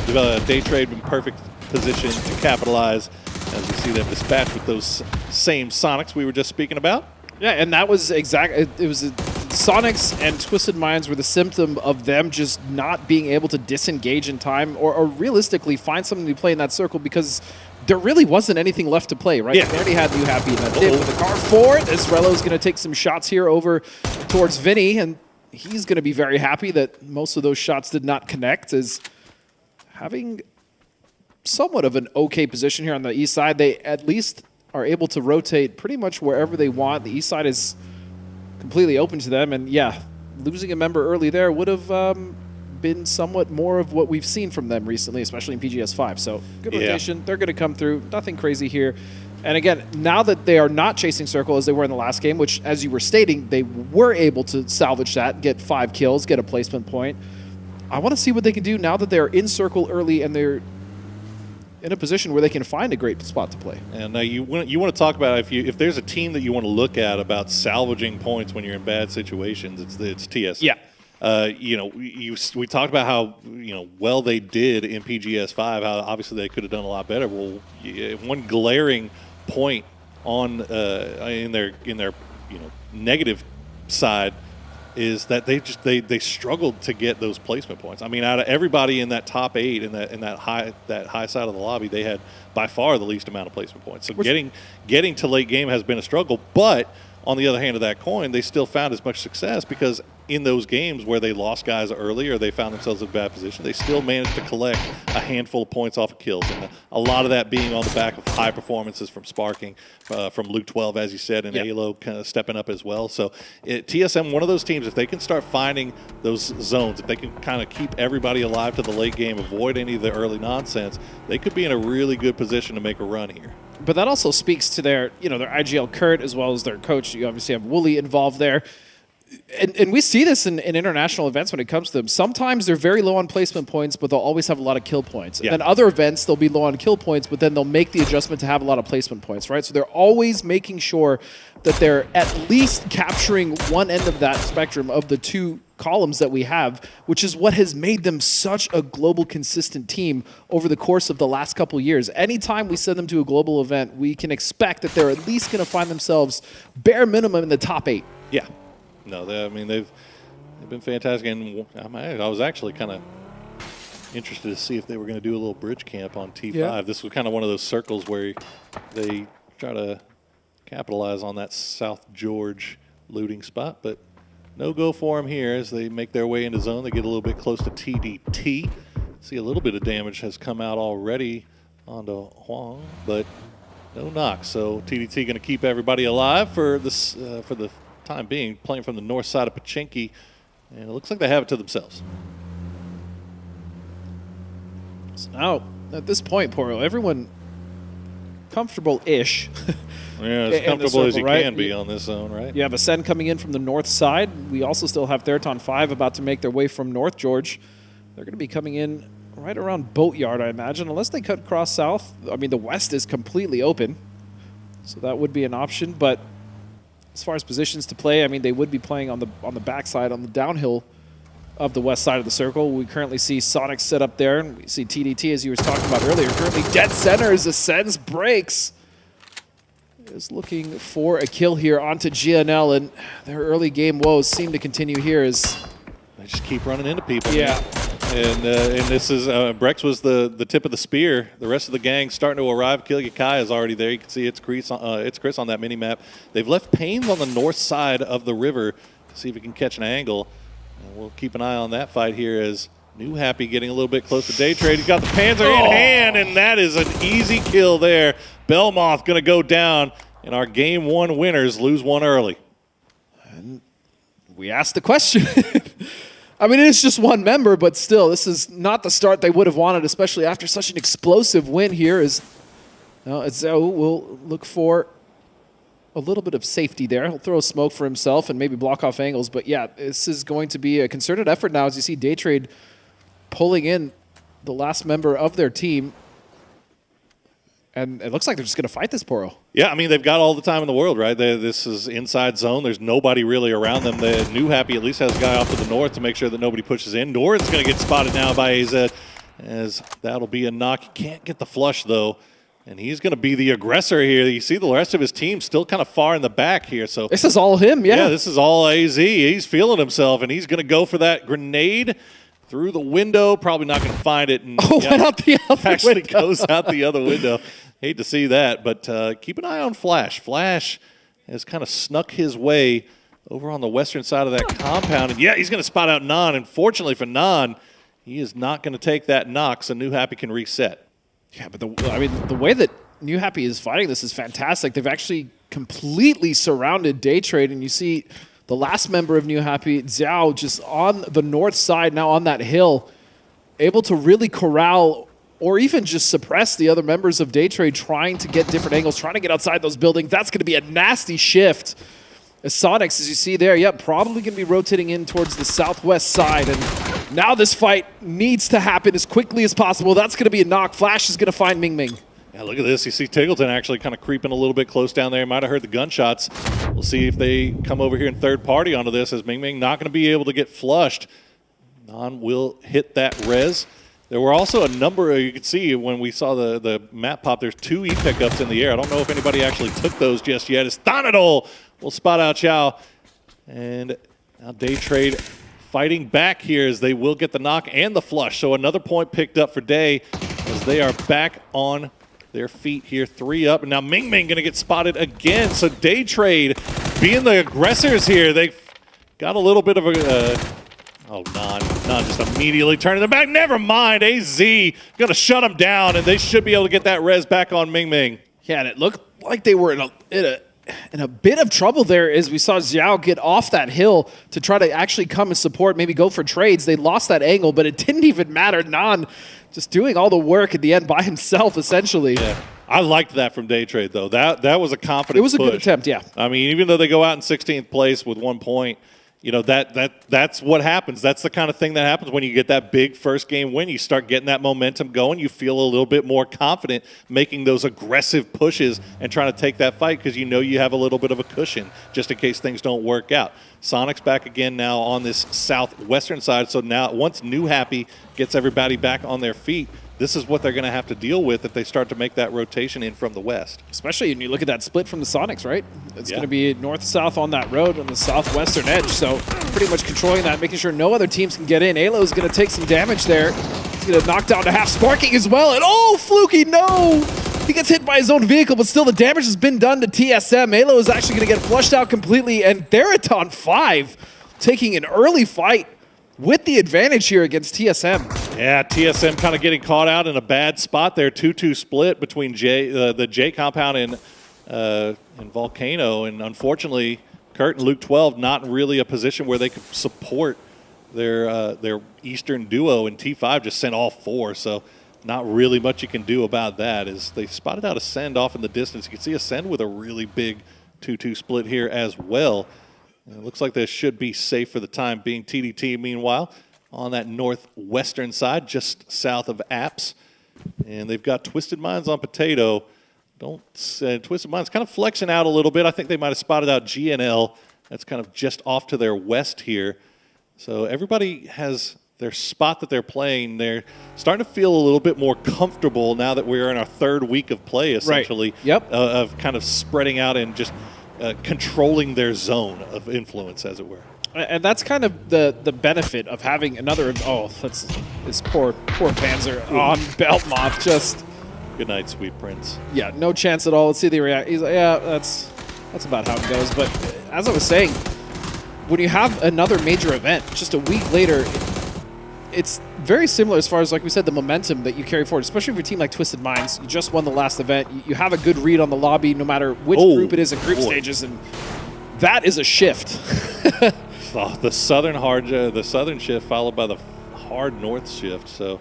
Day Trade in perfect position to capitalize as we see them dispatched with those same Sonics we were just speaking about. Yeah, and that was exactly, it was Sonics and Twisted Minds were the symptom of them just not being able to disengage in time or realistically find something to play in that circle because there really wasn't anything left to play, right? Yeah. They already had New Happy in that dip with the car forward. Esrello's going to take some shots here over towards Vinny, and he's going to be very happy that most of those shots did not connect, as having somewhat of an okay position here on the east side. They at least are able to rotate pretty much wherever they want. The east side is completely open to them, and yeah, losing a member early there would have been somewhat more of what we've seen from them recently, especially in PGS5. So good rotation. They're going to come through. Nothing crazy here. And again, now that they are not chasing circle as they were in the last game, which, as you were stating, they were able to salvage that, get 5 kills, get a placement point. I want to see what they can do now that they're in circle early and they're in a position where they can find a great spot to play. And you want to talk about if there's a team that you want to look at about salvaging points when you're in bad situations, it's TS. Yeah. We talked about how well they did in PGS5. How obviously they could have done a lot better. Well, one glaring point on in their negative side is that they struggled to get those placement points. I mean, out of everybody in that top 8 in that high side of the lobby, they had by far the least amount of placement points. So getting to late game has been a struggle. But on the other hand of that coin, they still found as much success because in those games where they lost guys early or they found themselves in a bad position, they still managed to collect a handful of points off of kills. And a lot of that being on the back of high performances from Sparking, from Luke 12, as you said, and Alo kind of stepping up as well. So TSM, one of those teams, if they can start finding those zones, if they can kind of keep everybody alive to the late game, avoid any of the early nonsense, they could be in a really good position to make a run here. But that also speaks to their IGL Kurt as well as their coach. You obviously have Wooly involved there. And we see this in international events when it comes to them. Sometimes they're very low on placement points, but they'll always have a lot of kill points. And then other events, they'll be low on kill points, but then they'll make the adjustment to have a lot of placement points, right? So they're always making sure that they're at least capturing one end of that spectrum of the two columns that we have, which is what has made them such a global consistent team over the course of the last couple of years. Anytime we send them to a global event, we can expect that they're at least going to find themselves bare minimum in the top 8. Yeah. No, they've been fantastic, and I was actually kind of interested to see if they were going to do a little bridge camp on T5. Yeah. This was kind of one of those circles where they try to capitalize on that South George looting spot, but no go for them here as they make their way into zone. They get a little bit close to TDT. See a little bit of damage has come out already onto Huang, but no knock. So TDT going to keep everybody alive for this for the time being, playing from the north side of Pachinki, and it looks like they have it to themselves. So now, at this point, Poro, everyone comfortable-ish. Yeah, as comfortable as you can be on this zone, right? You have Ascend coming in from the north side. We also still have Theraton 5 about to make their way from North George. They're going to be coming in right around Boatyard, I imagine, unless they cut across south. I mean, the west is completely open, so that would be an option, but as far as positions to play, I mean, they would be playing on the backside, on the downhill of the west side of the circle. We currently see Sonic set up there, and we see TDT, as you were talking about earlier, currently dead center as Ascends breaks. Is looking for a kill here onto GNL, and their early game woes seem to continue here as they just keep running into people. Yeah. Man. And this is, Brex was the tip of the spear. The rest of the gang starting to arrive. Kilyakai is already there. You can see it's Chris on that mini-map. They've left Pains on the north side of the river to see if he can catch an angle. And we'll keep an eye on that fight here as New Happy getting a little bit close to Daytrade. He's got the Panzer in hand, and that is an easy kill there. Belmoth going to go down, and our Game 1 winners lose one early. And we asked the question. I mean, it is just one member, but still, this is not the start they would have wanted, especially after such an explosive win here. Zhao will look for a little bit of safety there. He'll throw smoke for himself and maybe block off angles. But yeah, this is going to be a concerted effort now as you see Daytrade pulling in the last member of their team. And it looks like they're just going to fight this, Poro. Yeah, I mean, they've got all the time in the world, right? This is inside zone. There's nobody really around them. The New Happy at least has a guy off to the north to make sure that nobody pushes in. Norin's going to get spotted now by AZ, as that'll be a knock. He can't get the flush, though, and he's going to be the aggressor here. You see the rest of his team still kind of far in the back here. So this is all him, yeah. Yeah, this is all AZ. He's feeling himself, and he's going to go for that grenade through the window. Probably not going to find it. And, went out the other actually window. Goes out the other window. Hate to see that, but keep an eye on Flash. Flash has kind of snuck his way over on the western side of that compound. And yeah, he's going to spot out Nan. And fortunately for Nan, he is not going to take that knock, so New Happy can reset. Yeah, but the way that New Happy is fighting this is fantastic. They've actually completely surrounded Daytrade, and you see the last member of New Happy, Zhao, just on the north side, now on that hill, able to really corral or even just suppress the other members of Daytrade trying to get different angles, trying to get outside those buildings. That's going to be a nasty shift. As Sonics, as you see there, probably going to be rotating in towards the southwest side. And now this fight needs to happen as quickly as possible. That's going to be a knock. Flash is going to find Ming Ming. Yeah, look at this. You see Tiggleton actually kind of creeping a little bit close down there. Might have heard the gunshots. We'll see if they come over here in third party onto this, as Ming Ming not going to be able to get flushed. Nan will hit that res. There were also a number, you could see when we saw the map pop, there's 2 E pickups in the air. I don't know if anybody actually took those just yet. As Thanaddle will spot out Chow. And now Daytrade fighting back here as they will get the knock and the flush. So another point picked up for Day as they are back on their feet here, 3 up. And now Ming Ming going to get spotted again. So Daytrade being the aggressors here. They've got a little bit of a... oh, non just immediately turning them back. Never mind. AZ going to shut them down, and they should be able to get that res back on Ming Ming. Yeah, and it looked like they were in a bit of trouble there as we saw Xiao get off that hill to try to actually come and support, maybe go for trades. They lost that angle, but it didn't even matter. Nan just doing all the work at the end by himself, essentially. Yeah. I liked that from Day Trade, though. That was a confident push. It was a good attempt, yeah. I mean, even though they go out in 16th place with 1 point, you know, that's what happens. That's the kind of thing that happens when you get that big first game win. You start getting that momentum going. You feel a little bit more confident making those aggressive pushes and trying to take that fight because you know you have a little bit of a cushion just in case things don't work out. Sonic's back again now on this southwestern side. So now once New Happy gets everybody back on their feet, this is what they're going to have to deal with if they start to make that rotation in from the west. Especially when you look at that split from the Sonics, right? It's going to be north-south on that road on the southwestern edge, so pretty much controlling that, making sure no other teams can get in. Alo is going to take some damage there. He's going to knock down to half Sparking as well, and oh, Fluky, no! He gets hit by his own vehicle, but still the damage has been done to TSM. Alo is actually going to get flushed out completely, and they're at on 5, taking an early fight with the advantage here against TSM. Yeah, TSM kind of getting caught out in a bad spot there. 2-2 split between the J compound and Volcano. And unfortunately, Kurt and Luke 12 not really a position where they could support their Eastern duo. And T5 just sent all 4. So not really much you can do about that. As they spotted out Ascend off in the distance. You can see Ascend with a really big 2-2 split here as well. And it looks like they should be safe for the time being. TDT, meanwhile, on that northwestern side, just south of Apps. And they've got Twisted Minds on Potato. Twisted Minds kind of flexing out a little bit. I think they might have spotted out GNL. That's kind of just off to their west here. So everybody has their spot that they're playing. They're starting to feel a little bit more comfortable now that we're in our 3rd week of play, essentially. Right. Yep. Of kind of spreading out and just controlling their zone of influence, as it were. And that's kind of the benefit of having another. Oh, that's this poor Panzer on Beltmoth. Just good night, sweet prince. Yeah, no chance at all. Let's see the react. He's like, yeah, that's about how it goes. But as I was saying, when you have another major event just a week later, it's very similar as far as, like we said, the momentum that you carry forward, especially for a team like Twisted Minds. You just won the last event. You have a good read on the lobby no matter which group it is in group stages, and that is a shift. The southern shift followed by the hard north shift. So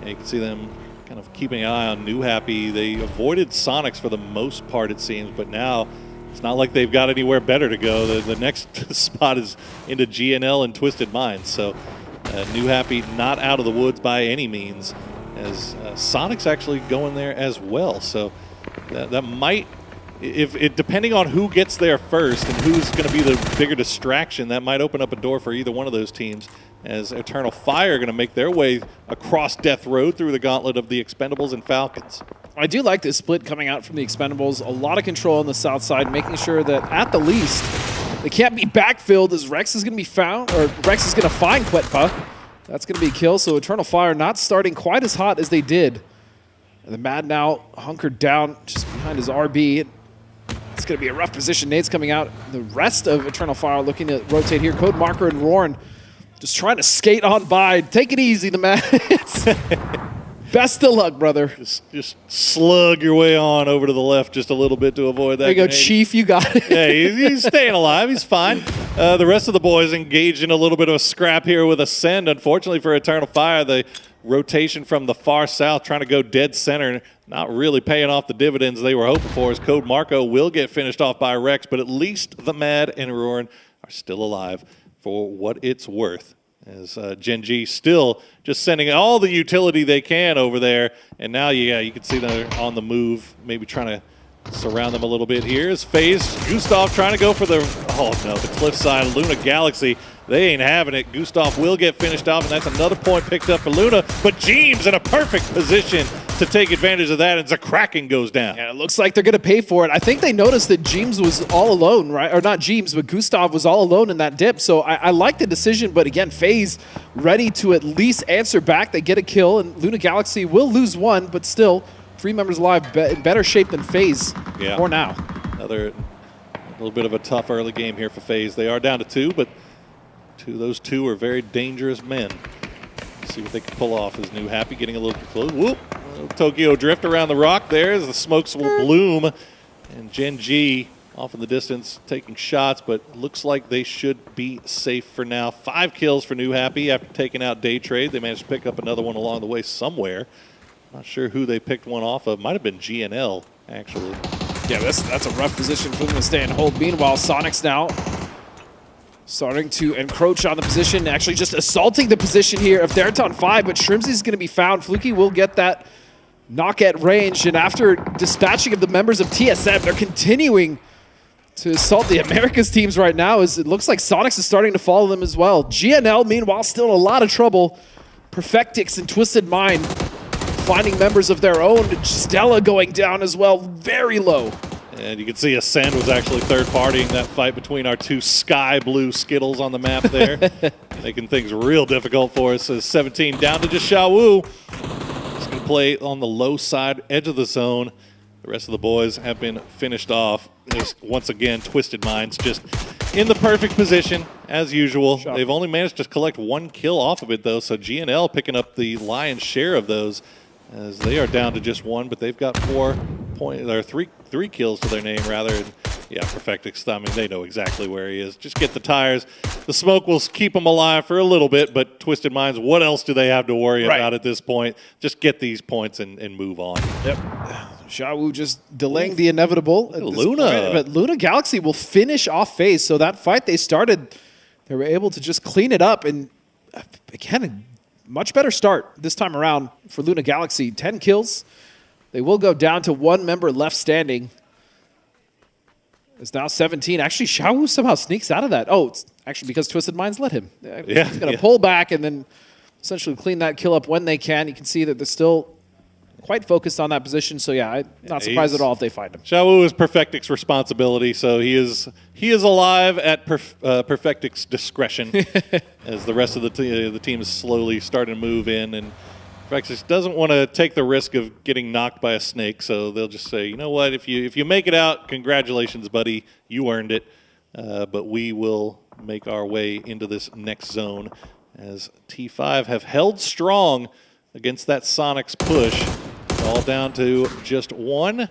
you can see them kind of keeping an eye on New Happy. They avoided Sonics for the most part, it seems, but now it's not like they've got anywhere better to go. The next spot is into GNL and Twisted Minds. So New Happy not out of the woods by any means, as Sonic's actually going there as well. So that might, depending on who gets there first and who's going to be the bigger distraction, that might open up a door for either one of those teams, as Eternal Fire are going to make their way across Death Road through the gauntlet of the Expendables and Falcons. I do like this split coming out from the Expendables. A lot of control on the south side, making sure that at the least they can't be backfilled, as Rex is going to be found, or Rex is going to find Quetpa. That's going to be a kill, so Eternal Fire not starting quite as hot as they did. And the Mad now hunkered down just behind his RB. It's going to be a rough position. Nade's coming out. The rest of Eternal Fire looking to rotate here. Code Marker and Roarn just trying to skate on by. Take it easy, the man. Best of luck, brother. Just slug your way on over to the left just a little bit to avoid that. There you go, grenade. Chief. You got it. Yeah, he's staying alive. He's fine. The rest of the boys engaged in a little bit of a scrap here with Ascend. Unfortunately for Eternal Fire, the rotation from the far south trying to go dead center, not really paying off the dividends they were hoping for, as Code Marco will get finished off by Rex, but at least the Mad and Roarin are still alive for what it's worth. As Gen G still just sending all the utility they can over there. And now, yeah, you can see they're on the move, maybe trying to surround them a little bit here. Is FaZe Gustav trying to go for the, the cliffside. Luna Galaxy, they ain't having it. Gustav will get finished off, and that's another point picked up for Luna. But James in a perfect position to take advantage of that, and Zakraken goes down. Yeah, it looks like they're going to pay for it. I think they noticed that James was all alone, right? Or not James, but Gustav was all alone in that dip. So I like the decision, but again, FaZe ready to at least answer back. They get a kill, and Luna Galaxy will lose one, but still 3 members alive, in better shape than FaZe for now. Another little bit of a tough early game here for FaZe. They are down to 2, but Those two are very dangerous men. Let's see what they can pull off. Is New Happy getting a little close? Whoop! Tokyo drift around the rock there as the smokes will bloom. And Gen G off in the distance taking shots, but looks like they should be safe for now. 5 kills for New Happy after taking out Day Trade. They managed to pick up another one along the way somewhere. Not sure who they picked one off of. Might have been GNL, actually. Yeah, that's a rough position for them to stay and hold. Meanwhile, Sonic's now starting to encroach on the position, actually just assaulting the position here of They're on 5, but Shrimsy's going to be found. Fluky will get that knock at range, and after dispatching of the members of TSM, they're continuing to assault the Americas teams right now, as it looks like Sonics is starting to follow them as well. GNL, meanwhile, still in a lot of trouble. Perfectix and Twisted Mind finding members of their own. Stella going down as well, very low. And you can see Ascend was actually third-partying that fight between our two sky blue Skittles on the map there, making things real difficult for us. As 17 down to just Xiaowu. Just going to play on the low side, edge of the zone. The rest of the boys have been finished off. There's, once again, Twisted Minds just in the perfect position, as usual. They've only managed to collect 1 kill off of it, though, so GNL picking up the lion's share of those, as they are down to just 1, but they've got 3 kills to their name, rather. And yeah, Perfectix, I mean, they know exactly where he is. Just get the tires. The smoke will keep them alive for a little bit, but Twisted Minds, what else do they have to worry about at this point? Just get these points and move on. Yep. Xiaowu just delaying the inevitable. Luna. But Luna Galaxy will finish off phase, so that fight they started, they were able to just clean it up, and again, a much better start this time around for Luna Galaxy. 10 kills. They will go down to 1 member left standing. It's now 17. Actually, Xiaowu somehow sneaks out of that. Oh, it's actually because Twisted Minds let him. He's going to pull back and then essentially clean that kill up when they can. You can see that they're still quite focused on that position. So yeah, I'm not surprised at all if they find him. Xiaowu is Perfectix's responsibility, so he is alive at Perfectix's discretion as the rest of the team is slowly starting to move in, and Perfectix doesn't want to take the risk of getting knocked by a snake, so they'll just say, you know what, if you make it out, congratulations, buddy, you earned it. But we will make our way into this next zone as T5 have held strong against that Sonics push. All down to just 1. It's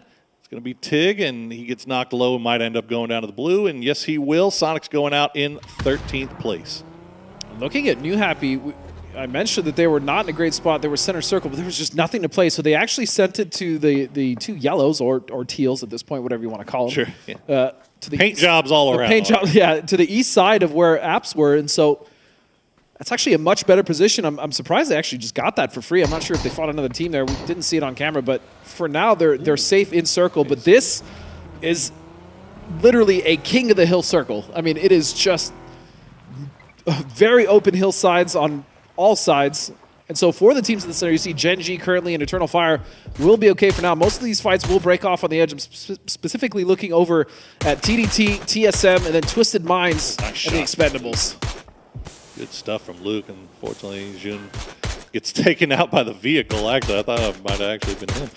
going to be Tig, and he gets knocked low and might end up going down to the blue. And yes, he will. Sonic's going out in 13th place. Looking at New Happy, I mentioned that they were not in a great spot. They were center circle, but there was just nothing to play. So they actually sent it to the 2 yellows or teals at this point, whatever you want to call them. Sure. Yeah. To the paint jobs all around. Paint jobs, yeah, to the east side of where apps were. And so that's actually a much better position. I'm surprised they actually just got that for free. I'm not sure if they fought another team there. We didn't see it on camera, but for now they're safe in circle. But this is literally a king of the hill circle. I mean, it is just very open hillsides on all sides. And so for the teams in the center, you see Gen G currently in Eternal Fire will be okay for now. Most of these fights will break off on the edge. I'm specifically looking over at TDT, TSM, and then Twisted Minds and the Expendables. Good stuff from Luke, and unfortunately, Jun gets taken out by the vehicle. Actually, I thought it might have actually been him.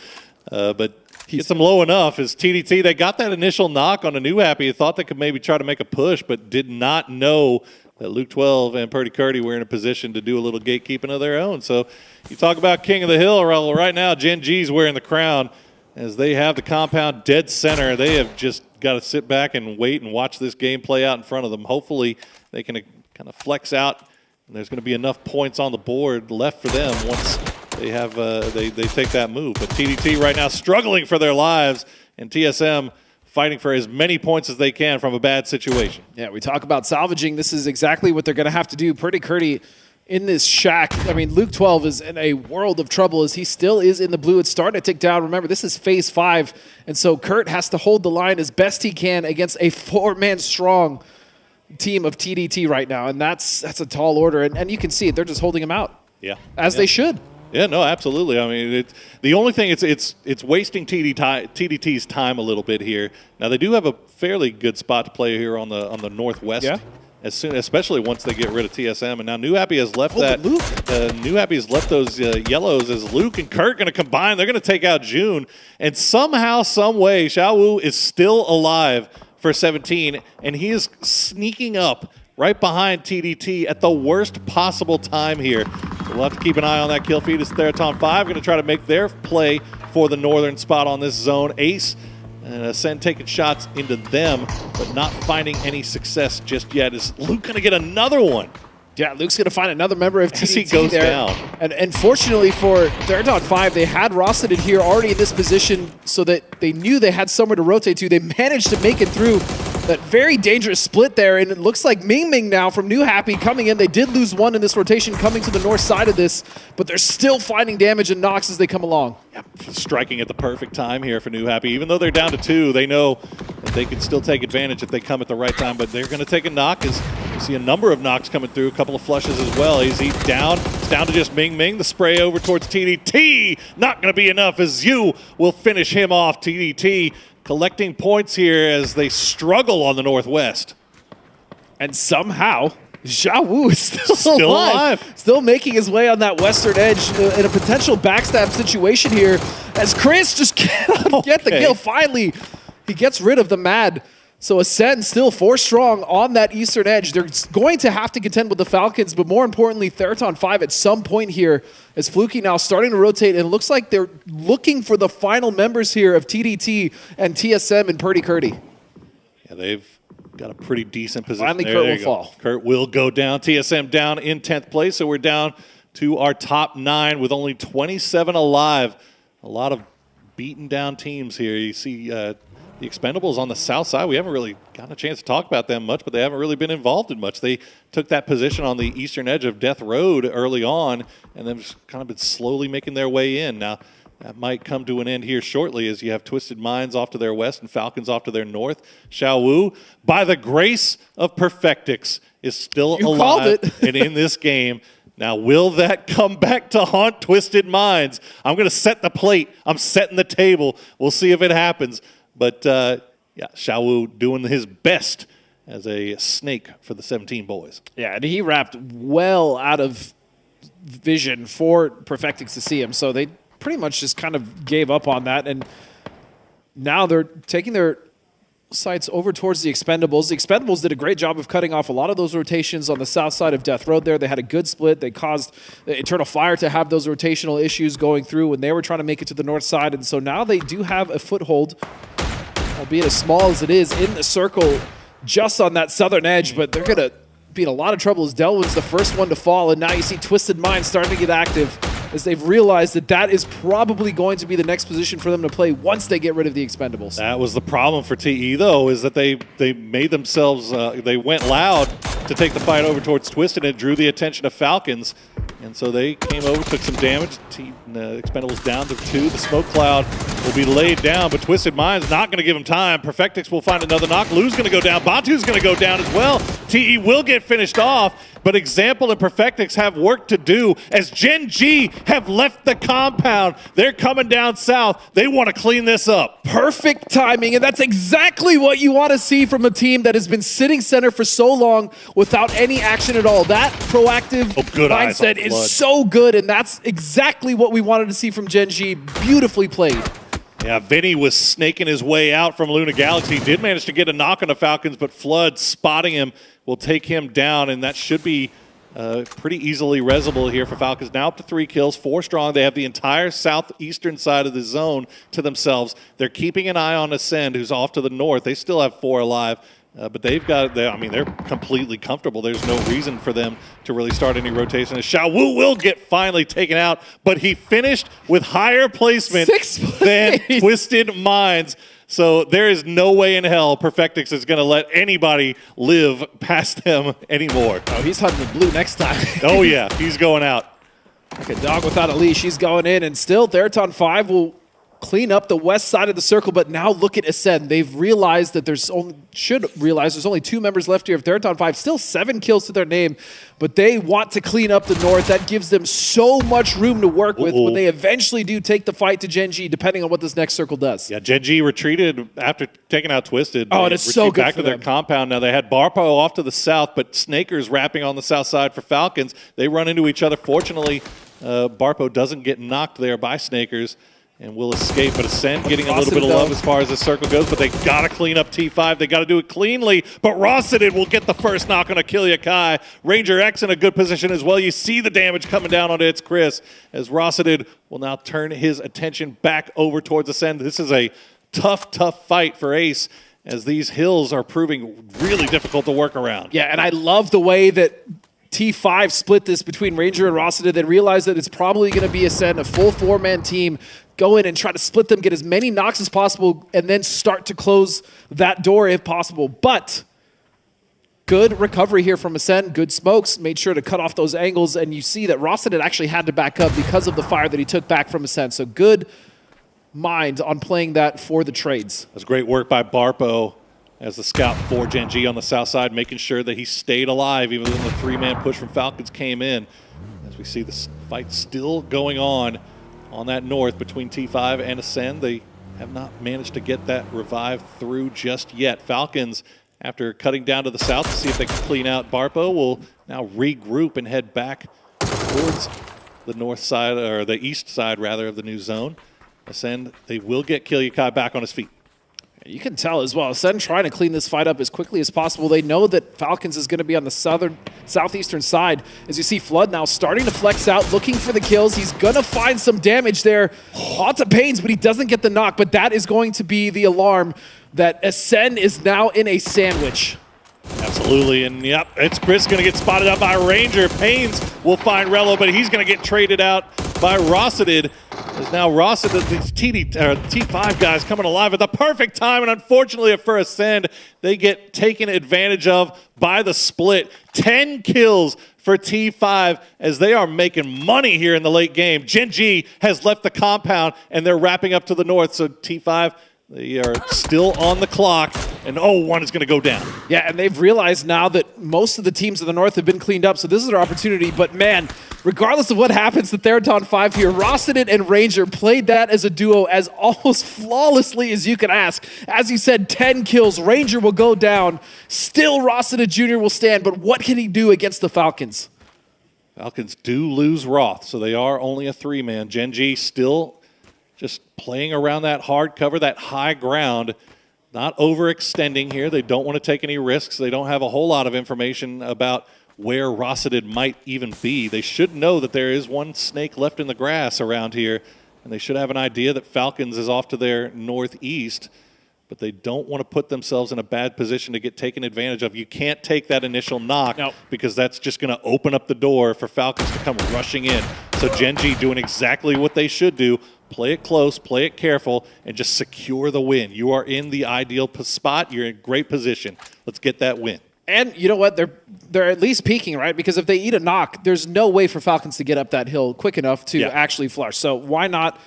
But gets him low enough as TDT. They got that initial knock on a New Happy. Thought they could maybe try to make a push, but did not know that Luke 12 and Purdy Curdy were in a position to do a little gatekeeping of their own. So you talk about King of the Hill. Right now, Gen G's wearing the crown as they have the compound dead center. They have just got to sit back and wait and watch this game play out in front of them. Hopefully, they can kind of flex out, and there's going to be enough points on the board left for them once they have they take that move. But TDT right now struggling for their lives, and TSM fighting for as many points as they can from a bad situation. Yeah, we talk about salvaging. This is exactly what they're going to have to do. Purdy Curdy in this shack. I mean, Luke 12 is in a world of trouble as he still is in the blue. It's starting to tick down. Remember, this is phase 5, and so Kurt has to hold the line as best he can against a 4-man strong team of TDT right now, and that's a tall order, and you can see it. They're just holding him out. Yeah, as they should. Yeah, no, absolutely. I mean, the only thing it's wasting TDT's time a little bit here. Now they do have a fairly good spot to play here on the northwest. Yeah. Especially once they get rid of TSM, and now New Happy has left New Happy has left those yellows as Luke and Kurt going to combine. They're going to take out June, and somehow, some way, Xiaowu is still alive for 17, and he is sneaking up right behind TDT at the worst possible time here. We'll have to keep an eye on that kill feed as Theraton 5 going to try to make their play for the northern spot on this zone. Ace and Ascend taking shots into them, but not finding any success just yet. Is Luke going to get another one? Yeah, Luke's going to find another member of TDT as he goes there. down. And fortunately for Theraton 5, they had Rosteted here already in this position so that they knew they had somewhere to rotate to. They managed to make it through that very dangerous split there, and it looks like Ming Ming now from New Happy coming in. They did lose one in this rotation coming to the north side of this, but they're still finding damage and knocks as they come along. Yep. Striking at the perfect time here for New Happy. Even though they're down to 2, they know that they can still take advantage if they come at the right time, but they're going to take a knock as you see a number of knocks coming through, a couple of flushes as well. AZ down. It's down to just Ming Ming. The spray over towards TDT. Not going to be enough as you will finish him off. TDT collecting points here as they struggle on the northwest. And somehow, Xiao Wu is still alive. Still making his way on that western edge in a potential backstab situation here as Chris just cannot get the kill. Finally, he gets rid of the Mad. So Ascend still 4 strong on that eastern edge. They're going to have to contend with the Falcons, but more importantly, Theraton 5 at some point here as Fluky now starting to rotate, and it looks like they're looking for the final members here of TDT and TSM and Purdy Curdy. Yeah, they've got a pretty decent position. Finally, Kurt will fall. Kurt will go down. TSM down in 10th place, so we're down to our top 9 with only 27 alive. A lot of beaten down teams here. You see the Expendables on the south side. We haven't really gotten a chance to talk about them much, but they haven't really been involved in much. They took that position on the eastern edge of Death Road early on, and then just kind of been slowly making their way in. Now, that might come to an end here shortly as you have Twisted Minds off to their west and Falcons off to their north. Xiao Wu, by the grace of Perfectix, is still alive and in this game. Now, will that come back to haunt Twisted Minds? I'm going to set the plate. I'm setting the table. We'll see if it happens. But, yeah, Xiao Wu doing his best as a snake for the 17 boys. Yeah, and he wrapped well out of vision for Perfectix to see him. So they pretty much just kind of gave up on that. And now they're taking their sights over towards the Expendables. The Expendables did a great job of cutting off a lot of those rotations on the south side of Death Road there. They had a good split. They caused Eternal Fire to have those rotational issues going through when they were trying to make it to the north side. And so now they do have a foothold, albeit as small as it is, in the circle just on that southern edge, but they're going to be in a lot of trouble as Delwyn's the first one to fall, and now you see Twisted Minds starting to get active as they've realized that that is probably going to be the next position for them to play once they get rid of the Expendables. That was the problem for TE, though, is that they made themselves, they went loud to take the fight over towards Twisted, and it drew the attention of Falcons. And so they came over, took some damage. Expendables down to 2. The smoke cloud will be laid down, but Twisted Minds not going to give him time. Perfectix will find another knock. Lou's going to go down. Batu's going to go down as well. TE will get finished off, but Example and Perfectix have work to do as Gen G have left the compound. They're coming down south. They want to clean this up. Perfect timing, and that's exactly what you want to see from a team that has been sitting center for so long without any action at all. That proactive mindset is so good, and that's exactly what we wanted to see from Gen G. Beautifully played. Yeah, Vinny was snaking his way out from Luna Galaxy. Did manage to get a knock on the Falcons, but Flood spotting him will take him down, and that should be pretty easily resable here for Falcons. Now up to 3 kills, 4 strong. They have the entire southeastern side of the zone to themselves. They're keeping an eye on Ascend, who's off to the north. They still have 4 alive. But they've got, I mean, they're completely comfortable. There's no reason for them to really start any rotation. Xiao Wu will get finally taken out, but he finished with higher placement than Twisted Minds. So there is no way in hell Perfectix is going to let anybody live past them anymore. Oh, he's hunting the blue next time. Oh, yeah, he's going out. Like a dog without a leash, he's going in, and still Theraton 5 will clean up the west side of the circle, but now look at Ascend. They've realized that there's only 2 members left here of Theraton 5. Still 7 kills to their name, but they want to clean up the north. That gives them so much room to work with when they eventually do take the fight to Gen G, depending on what this next circle does. Yeah, Gen G retreated after taking out Twisted. Oh, and it's so good back to their compound. Now they had Barpo off to the south, but Snakers wrapping on the south side for Falcons. They run into each other. Fortunately, Barpo doesn't get knocked there by Snakers. and will escape. But Ascend getting a little bit of love as far as the circle goes, but they got to clean up T5. They got to do it cleanly, but Rossided will get the first knock on Achille Kai. Ranger X in a good position as well. You see the damage coming down onto It's Chris as Rossided will now turn his attention back over towards Ascend. This is a tough fight for Ace, as these hills are proving really difficult to work around. Yeah, and I love the way that T5 split this between Ranger and Rossided. They realized that it's probably going to be Ascend, a full 4-man team. Go in and try to split them, get as many knocks as possible, and then start to close that door if possible. But good recovery here from Ascend, good smokes, made sure to cut off those angles, and you see that Rossided actually had to back up because of the fire that he took back from Ascend. So good mind on playing that for the trades. That's great work by Barpo as the scout for Gen G on the south side, making sure that he stayed alive even when the 3-man push from Falcons came in. As we see this fight still going on that north between T5 and Ascend. They have not managed to get that revive through just yet. Falcons, after cutting down to the south to see if they can clean out Barpo, will now regroup and head back towards the north side, or the east side rather, of the new zone. Ascend, they will get Kilyakai back on his feet. You can tell as well, Ascend trying to clean this fight up as quickly as possible. They know that Falcons is going to be on the southeastern side. As you see Flood now starting to flex out, looking for the kills. He's going to find some damage there. Lots of pains, but he doesn't get the knock. But that is going to be the alarm that Ascend is now in a sandwich. Absolutely, and yep, It's Chris going to get spotted out by Ranger. Pains will find Rello, but he's going to get traded out by Rossided. As now Rossided, these T5 guys coming alive at the perfect time, and unfortunately for Ascend, they get taken advantage of by the split. 10 kills for T5 as they are making money here in the late game. Gen G has left the compound, and they're wrapping up to the north, so T5, they are still on the clock, and one is going to go down. Yeah, and they've realized now that most of the teams in the north have been cleaned up, so this is their opportunity. But man, regardless of what happens to Theraton 5 here, Rossided and Ranger played that as a duo as almost flawlessly as you could ask. As you said, 10 kills. Ranger will go down. Still Rossided Jr. will stand, but what can he do against the Falcons? Falcons do lose Roth, so they are only a 3-man. Gen G still just playing around that hard cover, that high ground, not overextending here. They don't want to take any risks. They don't have a whole lot of information about where Rossided might even be. They should know that there is one snake left in the grass around here, and they should have an idea that Falcons is off to their northeast, but they don't want to put themselves in a bad position to get taken advantage of. You can't take that initial knock because that's just going to open up the door for Falcons to come rushing in. So Gen G doing exactly what they should do. Play it close, play it careful, and just secure the win. You are in the ideal spot. You're in great position. Let's get that win. And you know what? They're at least peaking, right? Because if they eat a knock, there's no way for Falcons to get up that hill quick enough to actually flush. So why not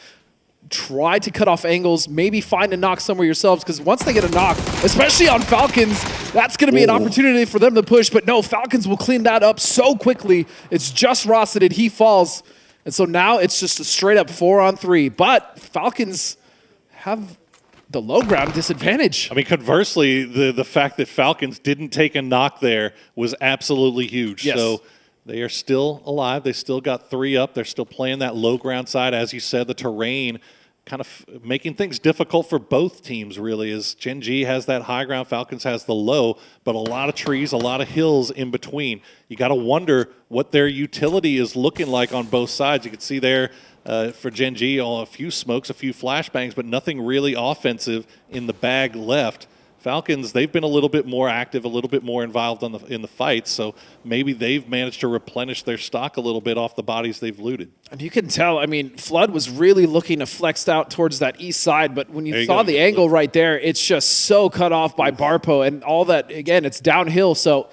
try to cut off angles, maybe find a knock somewhere yourselves, because once they get a knock, especially on Falcons, that's going to be an opportunity for them to push. But no, Falcons will clean that up so quickly. It's just Rossided. He falls. And so now it's just a straight-up 4-on-3. But Falcons have the low ground disadvantage. I mean, conversely, the fact that Falcons didn't take a knock there was absolutely huge. Yes. So they are still alive. They still got 3 up. They're still playing that low ground side. As you said, the terrain kind of making things difficult for both teams, really, as Gen G has that high ground, Falcons has the low, but a lot of trees, a lot of hills in between. You got to wonder what their utility is looking like on both sides. You can see there for Gen G, a few smokes, a few flashbangs, but nothing really offensive in the bag left. Falcons, they've been a little bit more active, a little bit more involved in the fights, so maybe they've managed to replenish their stock a little bit off the bodies they've looted. And you can tell, I mean, Flood was really looking to flex out towards that east side, but when you saw the angle right there, it's just so cut off by Barpo, and all that, again, it's downhill, so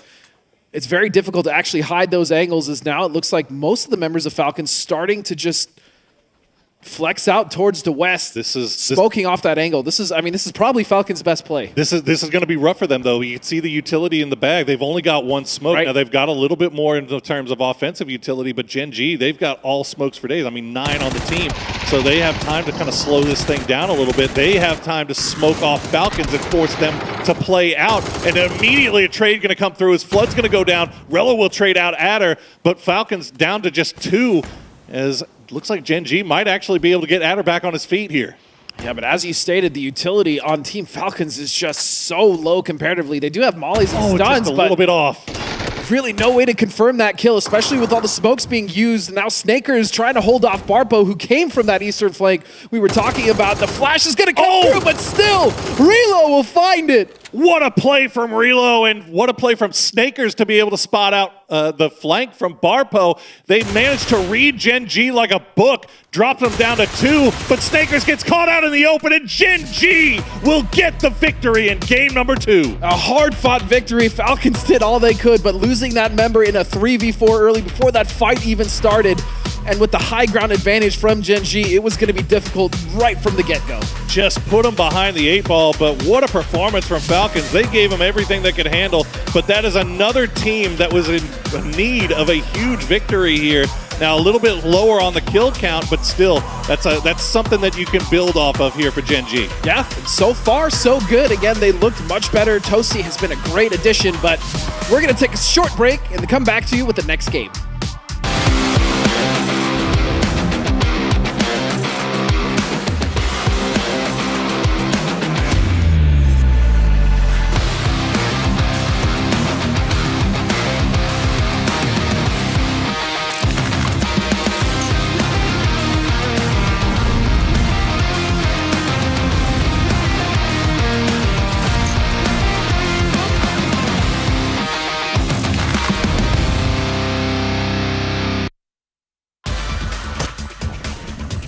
it's very difficult to actually hide those angles, as now it looks like most of the members of Falcons starting to just flex out towards the west, smoking off that angle. This is probably Falcons' best play. This is going to be rough for them, though. You can see the utility in the bag. They've only got 1 smoke. Right. Now, they've got a little bit more in terms of offensive utility, but Gen G, they've got all smokes for days. I mean, 9 on the team. So they have time to kind of slow this thing down a little bit. They have time to smoke off Falcons and force them to play out. And immediately a trade going to come through as Flood's going to go down. Rello will trade out Adder, but Falcons down to just 2. as looks like Gen G might actually be able to get Adder back on his feet here. Yeah, but as you stated, the utility on Team Falcons is just so low comparatively. They do have mollies and stuns, just a little bit off. Really no way to confirm that kill, especially with all the smokes being used. Now Snaker is trying to hold off Barpo, who came from that eastern flank we were talking about. The flash is going to come through, but still, Relo will find it. What a play from Relo, and what a play from Snakers to be able to spot out the flank from Barpo. They managed to read Gen G like a book, dropped them down to 2, but Snakers gets caught out in the open, and Gen G will get the victory in game number 2. A hard-fought victory. Falcons did all they could, but losing that member in a 3v4 early before that fight even started, and with the high ground advantage from Gen G, it was going to be difficult right from the get-go. Just put them behind the 8 ball, but what a performance from Falcons. They gave them everything they could handle, but that is another team that was in need of a huge victory here. Now a little bit lower on the kill count, but still, that's something that you can build off of here for Gen G. Yeah, so far so good. Again, they looked much better. Toasty has been a great addition, but we're going to take a short break and then come back to you with the next game.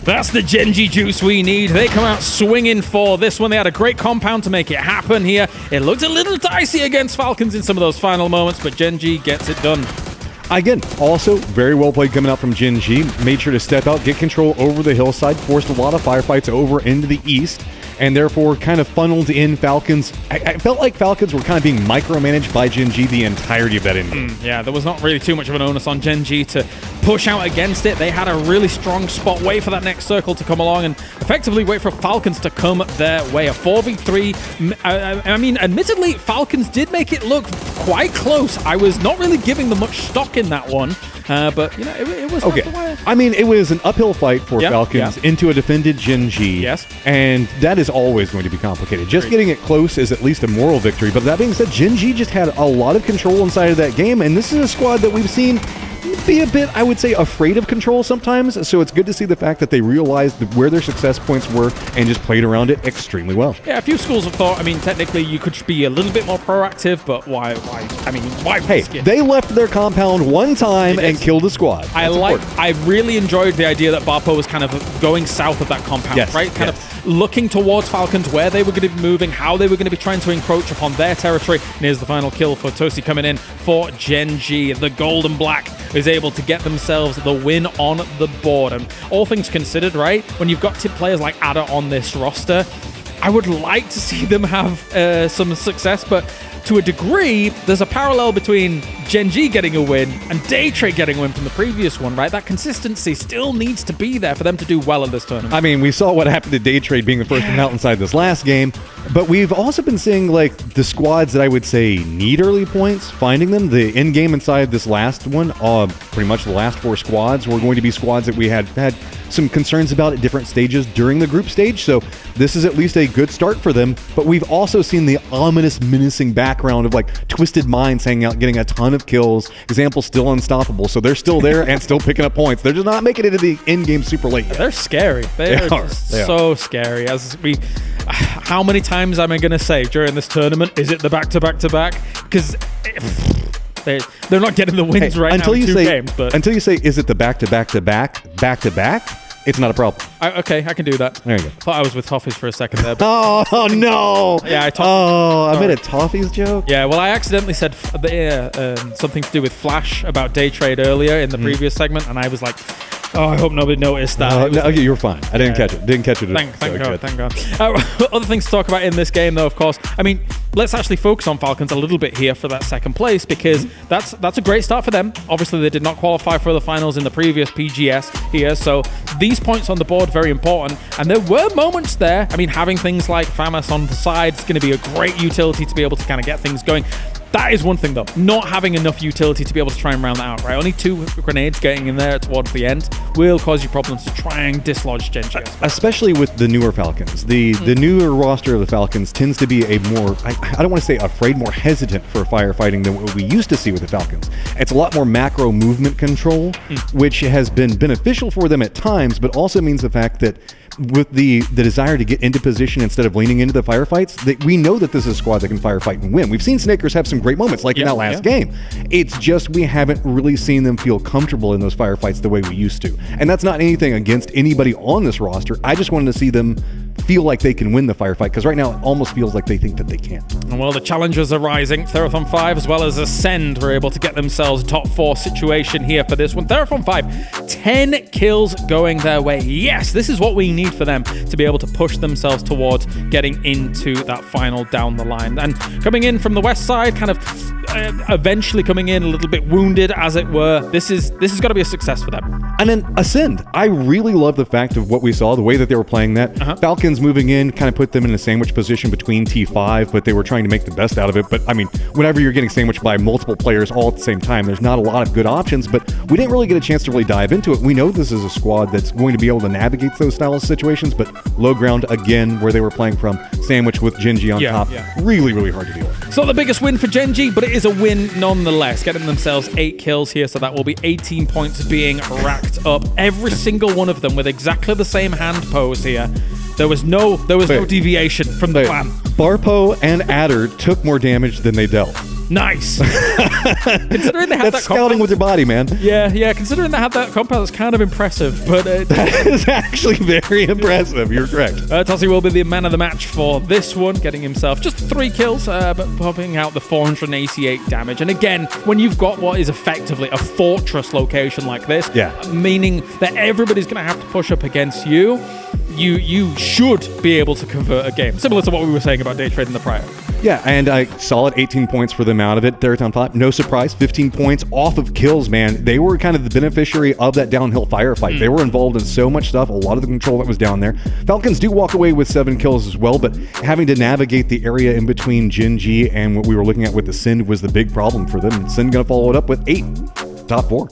That's the Gen G juice we need. They come out swinging for this one. They had a great compound to make it happen here. It looked a little dicey against Falcons in some of those final moments, but Gen G gets it done. Again, also very well played coming out from Gen G. Made sure to step out, get control over the hillside, forced a lot of firefights over into the east, and therefore kind of funneled in Falcons. I felt like Falcons were kind of being micromanaged by Gen G the entirety of that endgame. Yeah, there was not really too much of an onus on Gen G to push out against it. They had a really strong spot, wait for that next circle to come along and effectively wait for Falcons to come their way. A 4v3. I mean, admittedly, Falcons did make it look quite close. I was not really giving them much stock in that one. But, you know, it was okay. I mean, it was an uphill fight for Falcons into a defended Gen G. Yes. And that is always going to be complicated. Just getting it close is at least a moral victory. But that being said, Gen G just had a lot of control inside of that game. And this is a squad that we've seen be a bit, I would say, afraid of control sometimes. So it's good to see the fact that they realized where their success points were and just played around it extremely well. Yeah, a few schools have thought, I mean, technically you could be a little bit more proactive, but why? I mean, why risk it? They left their compound one time and killed a squad. I really enjoyed the idea that Barpo was kind of going south of that compound, right? Kind of looking towards Falcons, where they were going to be moving, how they were going to be trying to encroach upon their territory. And here's the final kill for Toasty coming in for Gen G. The gold and black is able to get themselves the win on the board. And all things considered, right, when you've got players like Adder on this roster, I would like to see them have some success, but to a degree, there's a parallel between Gen G getting a win and Daytrade getting a win from the previous one, right? That consistency still needs to be there for them to do well in this tournament. I mean, we saw what happened to Daytrade being the first one out inside this last game, but we've also been seeing, like, the squads that I would say need early points, finding them. The end game inside this last one, pretty much the last 4 squads were going to be squads that we had some concerns about at different stages during the group stage, so this is at least a good start for them. But we've also seen the ominous, menacing background of, like, Twisted Minds hanging out, getting a ton of kills. Example, still unstoppable, so they're still there and still picking up points. They're just not making it to the end game super late yet. They're scary. They are so scary. How many times am I going to say during this tournament, is it the back-to-back-to-back? Because they're not getting the wins right now in 2 games. But until you say, is it the back-to-back-to-back, back-to-back, it's not a problem. Okay, I can do that. There you go. I thought I was with Toffees for a second there. Oh, no. Yeah, I made a Toffees joke? Yeah, well, I accidentally said something to do with Flash about Daytrade earlier in the previous segment, and I was like, oh, I hope nobody noticed that. No, you were fine. I didn't catch it. Didn't catch it. Thank God. Other things to talk about in this game, though, of course. I mean, let's actually focus on Falcons a little bit here for that second place, because that's a great start for them. Obviously, they did not qualify for the finals in the previous PGS here, so these points on the board, very important. And there were moments there. I mean, having things like FAMAS on the side is going to be a great utility to be able to kind of get things going. That is one thing, though. Not having enough utility to be able to try and round that out, right? Only 2 grenades getting in there towards the end will cause you problems to try and dislodge Genji. Especially with the newer Falcons. The newer roster of the Falcons tends to be a more, I don't want to say afraid, more hesitant for firefighting than what we used to see with the Falcons. It's a lot more macro movement control, which has been beneficial for them at times, but also means the fact that with the desire to get into position instead of leaning into the firefights, that we know that this is a squad that can firefight and win. We've seen Snakers have some great moments, like in that last game. It's just we haven't really seen them feel comfortable in those firefights the way we used to. And that's not anything against anybody on this roster. I just wanted to see them feel like they can win the firefight, because right now it almost feels like they think that they can't. And well, the challengers are rising. Therathon 5 as well as Ascend were able to get themselves a top 4 situation here for this one. Therathon 5, 10 kills going their way. Yes, this is what we need for them to be able to push themselves towards getting into that final down the line. And coming in from the west side, kind of eventually coming in a little bit wounded, as it were. This has got to be a success for them. And then Ascend, I really love the fact of what we saw, the way that they were playing that. Falcons moving in kind of put them in a sandwich position between T5, but they were trying to make the best out of it. But I mean, whenever you're getting sandwiched by multiple players all at the same time, there's not a lot of good options, but we didn't really get a chance to really dive into it. We know this is a squad that's going to be able to navigate those style of situations, but low ground again, where they were playing from, sandwich with Genji on top, really, really hard to deal with. It's not the biggest win for Genji, but it is a win nonetheless, getting themselves 8 kills here, so that will be 18 points being racked up. Every single one of them with exactly the same hand pose here. There was no deviation from the plan. Barpo and Adder took more damage than they dealt. Nice. Considering they had that's scouting with your body, man. Yeah. Considering they had that compound, that's kind of impressive. But that is actually very impressive. You're correct. Tossie will be the man of the match for this one, getting himself just 3 kills, but popping out the 488 damage. And again, when you've got what is effectively a fortress location like this, meaning that everybody's going to have to push up against you, you should be able to convert a game. Similar to what we were saying about day trading the prior. Yeah, and a solid 18 points for them out of it. Therathon 5, no surprise, 15 points off of kills, man. They were kind of the beneficiary of that downhill firefight. They were involved in so much stuff, a lot of the control that was down there. Falcons do walk away with 7 kills as well, but having to navigate the area in between Genji and what we were looking at with the Sind was the big problem for them. Sind going to follow it up with 8, top 4.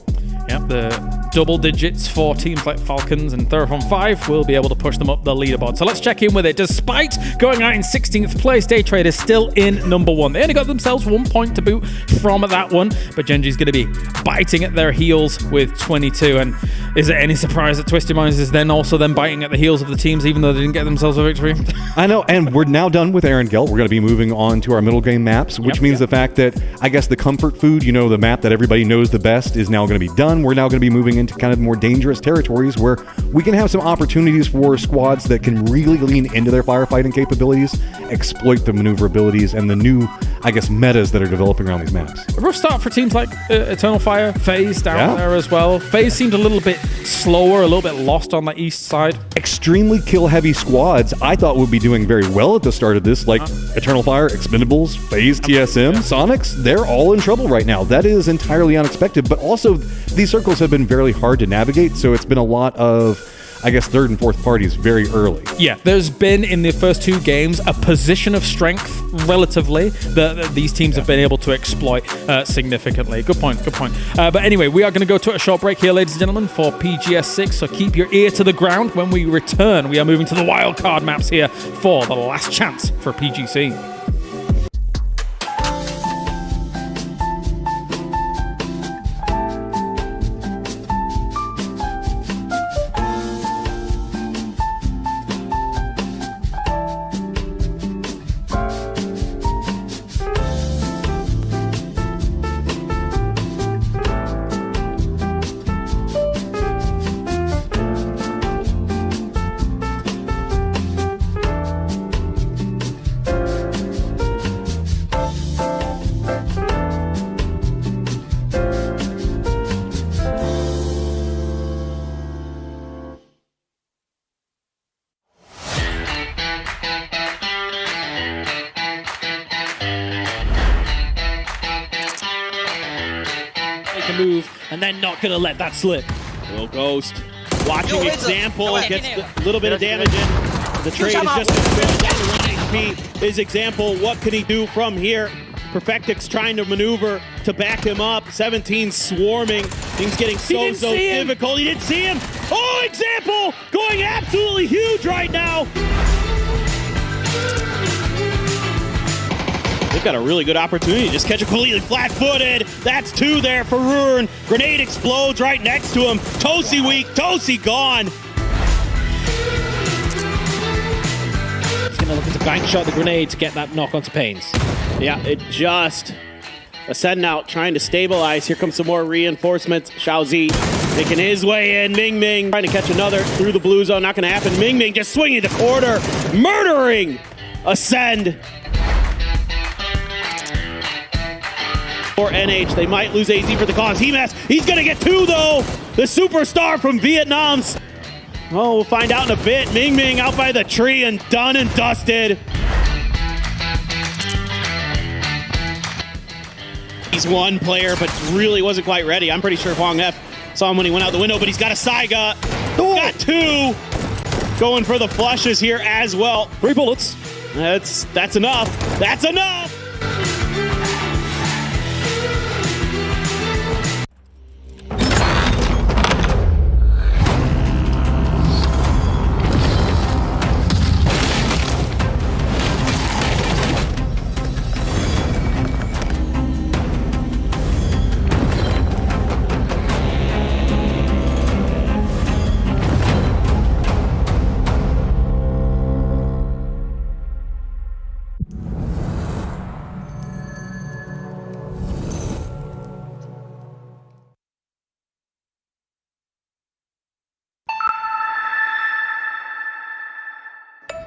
Yep, the double digits for teams like Falcons and Therathon 5 will be able to push them up the leaderboard. So let's check in with it. Despite going out in 16th place, Day Trade is still in number 1. They only got themselves 1 point to boot from that one, but Genji's going to be biting at their heels with 22. And is it any surprise that Twisted Minds is then also biting at the heels of the teams, even though they didn't get themselves a victory? I know, and we're now done with Erangel. We're going to be moving on to our middle game maps, which means the fact that, I guess, the comfort food, the map that everybody knows the best, is now going to be done. We're now going to be moving into kind of more dangerous territories where we can have some opportunities for squads that can really lean into their firefighting capabilities, exploit the maneuverabilities and the new, I guess, metas that are developing around these maps. A rough start for teams like Eternal Fire, FaZe down there as well. FaZe seemed a little bit slower, a little bit lost on the east side. Extremely kill-heavy squads I thought would be doing very well at the start of this, like Eternal Fire, Expendables, FaZe, TSM, Sonics. They're all in trouble right now. That is entirely unexpected, but also these circles have been very hard to navigate, so it's been a lot of, I guess, third and fourth parties very early. Yeah, there's been in the first 2 games a position of strength relatively that these teams have been able to exploit significantly. Good point. But anyway, we are going to go to a short break here, ladies and gentlemen, for PGS6, so keep your ear to the ground. When we return, we are moving to the wildcard maps here for the last chance for PGC. Move, and then not gonna let that slip. Will Ghost watching Example, gets a little bit of damage in. The trade is just down to 1 HP. Is Example, what can he do from here? Perfectix trying to maneuver to back him up. 17 swarming. Things getting so difficult. He didn't see him. Oh, example going absolutely huge right now. They've got a really good opportunity to just catch it completely flat-footed. That's 2 there for Ruin. Grenade explodes right next to him. Tosi weak. Tosi gone. He's going to look to bank shot the grenade to get that knock onto Pains. Yeah, it just... Ascend out, trying to stabilize. Here comes some more reinforcements. Xiaozi making his way in. Ming Ming trying to catch another through the blue zone. Not going to happen. Ming Ming just swinging the quarter. Murdering Ascend. For NH, they might lose AZ for the cause. He's going to get 2, though. The superstar from Vietnam's. Oh, we'll find out in a bit. Ming Ming out by the tree and done and dusted. He's one player, but really wasn't quite ready. I'm pretty sure Huang F saw him when he went out the window, but he's got a Saiga. Got 2. Going for the flushes here as well. 3 bullets. That's enough. That's enough.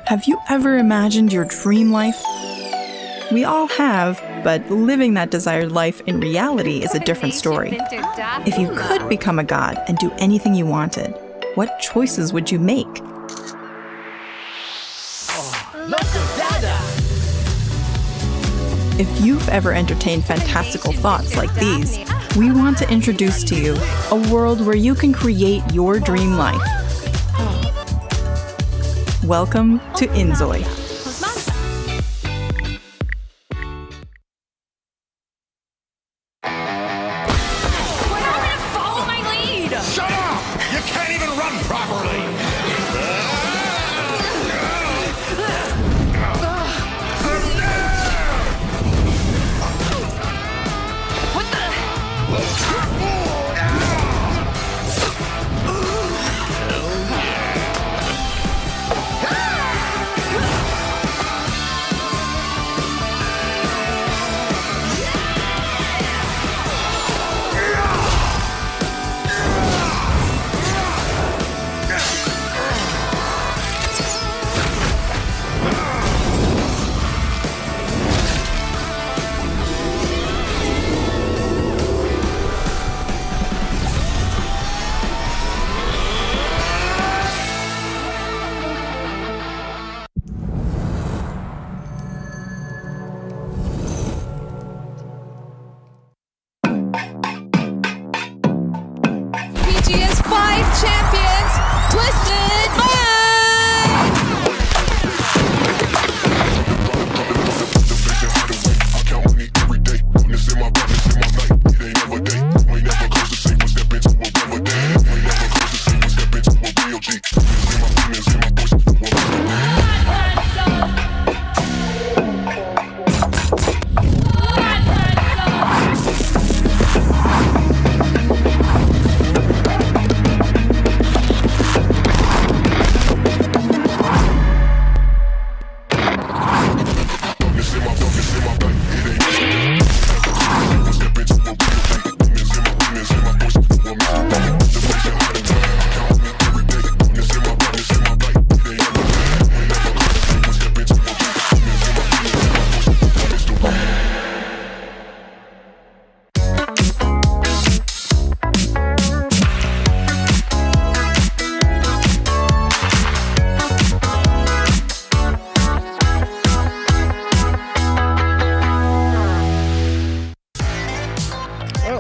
Have you ever imagined your dream life? We all have, but living that desired life in reality is a different story. If you could become a god and do anything you wanted, what choices would you make? If you've ever entertained fantastical thoughts like these, we want to introduce to you a world where you can create your dream life. Welcome to Inzoi. Follow my lead! Shut up! You can't even run properly! What the?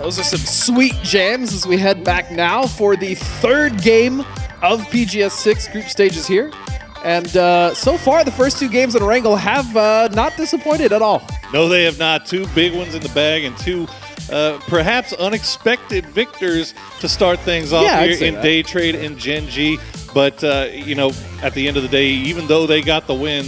Those are some sweet jams as we head back now for the 3rd game of PGS 6 group stages here. And so far, the first 2 games in Erangel have not disappointed at all. No, they have not. 2 big ones in the bag and 2 perhaps unexpected victors to start things off here in Day Trade and Gen G. But, you know, at the end of the day, even though they got the win,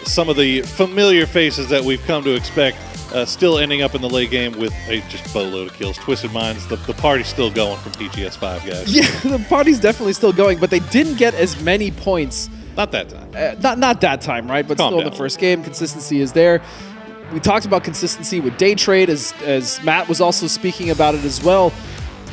some of the familiar faces that we've come to expect still ending up in the late game with a just boatload of kills. Twisted Minds, the party's still going from PGS5, guys. Yeah, the party's definitely still going, but they didn't get as many points. Not that time. Not that time, right? But Calm still down. in the first game, consistency is there. We talked about consistency with Day Trade, as Matt was also speaking about it as well.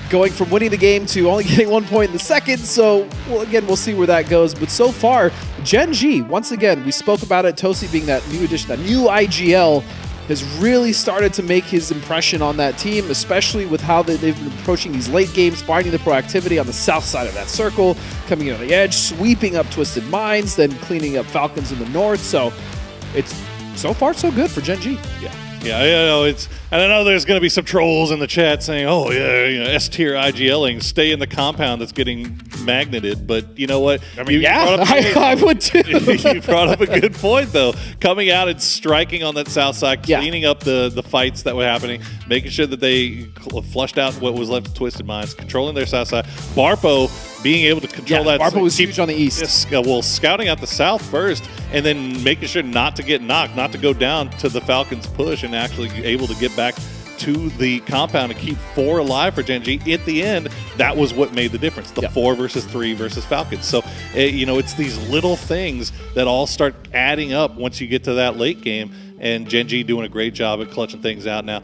Going from winning the game to only getting 1 point in the second. So, well, again, we'll see where that goes. But so far, Gen G, once again, we spoke about it, Tosi being that new addition, that new IGL, has really started to make his impression on that team, especially with how they've been approaching these late games, finding the proactivity on the south side of that circle, coming in on the edge, sweeping up Twisted Minds, then cleaning up Falcons in the north. So it's so far so good for Gen G. Yeah, I know and I know there's going to be some trolls in the chat saying, "Oh yeah, you know, S tier IGLing, stay in the compound that's getting magneted." But you know what? I mean, I would too. You brought up a good point though. Coming out and striking on that south side, cleaning up the fights that were happening, making sure that they flushed out what was left of Twisted Minds, controlling their south side. Barpo being able to control that. Barpo was huge on the east. Well, scouting out the south first, and then making sure not to get knocked, not to go down to the Falcons' push, and actually able to get back to the compound and keep 4 alive for Gen G. At the end, that was what made the difference, the 4 versus 3 versus Falcons. So, you know, it's these little things that all start adding up once you get to that late game, and Gen G doing a great job at clutching things out now.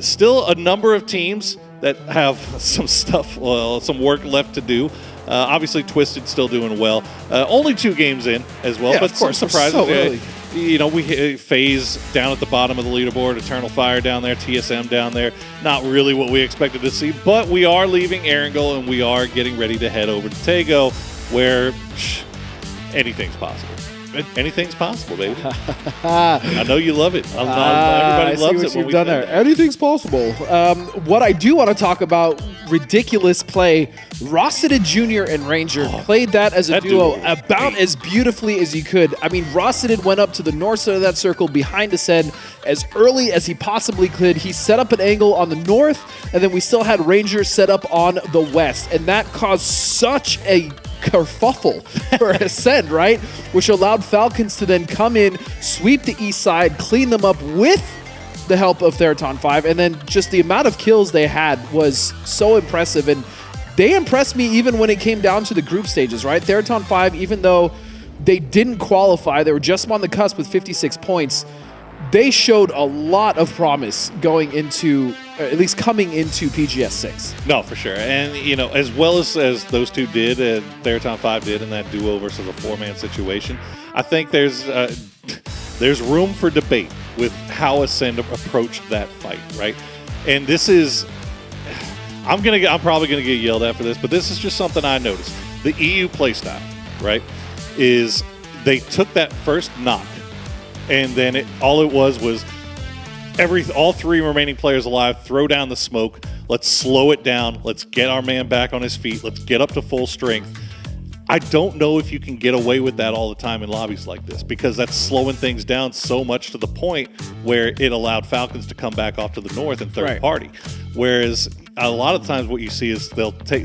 Still a number of teams that have some stuff, some work left to do. Obviously, Twisted still doing well. Only 2 games in as well, but of course, some surprises. so early. You know, we hit FaZe down at the bottom of the leaderboard, Eternal Fire down there, TSM down there. Not really what we expected to see, but we are leaving Erangel and we are getting ready to head over to Tego, where anything's possible. Anything's possible, baby. I know you love it. Everybody loves it when we done there. Anything's possible. What I do want to talk about, ridiculous play. Rossiter Jr. and Ranger played that as a duo about as beautifully as you could. I mean, Rossiter went up to the north side of that circle behind Ascend as early as he possibly could. He set up an angle on the north, and then we still had Ranger set up on the west, and that caused such a kerfuffle for Ascend, right? Which allowed Falcons to then come in, sweep the east side, clean them up with the help of Theraton 5, and then just the amount of kills they had was so impressive, and they impressed me even when it came down to the group stages, right? Theraton 5, even though they didn't qualify, they were just on the cusp with 56 points, they showed a lot of promise going into, at least coming into PGS 6. No, for sure. And, you know, as well as those 2 did, and Theraton 5 did in that duo versus a 4-man situation, I think there's room for debate with how Ascend approached that fight, right? And this is, I'm probably gonna get yelled at for this, but this is just something I noticed. The EU playstyle, right, is they took that first knock, and then all it was all 3 remaining players alive, throw down the smoke, let's slow it down, let's get our man back on his feet, let's get up to full strength. I don't know if you can get away with that all the time in lobbies like this, because that's slowing things down so much to the point where it allowed Falcons to come back off to the north and third party. Whereas a lot of times what you see is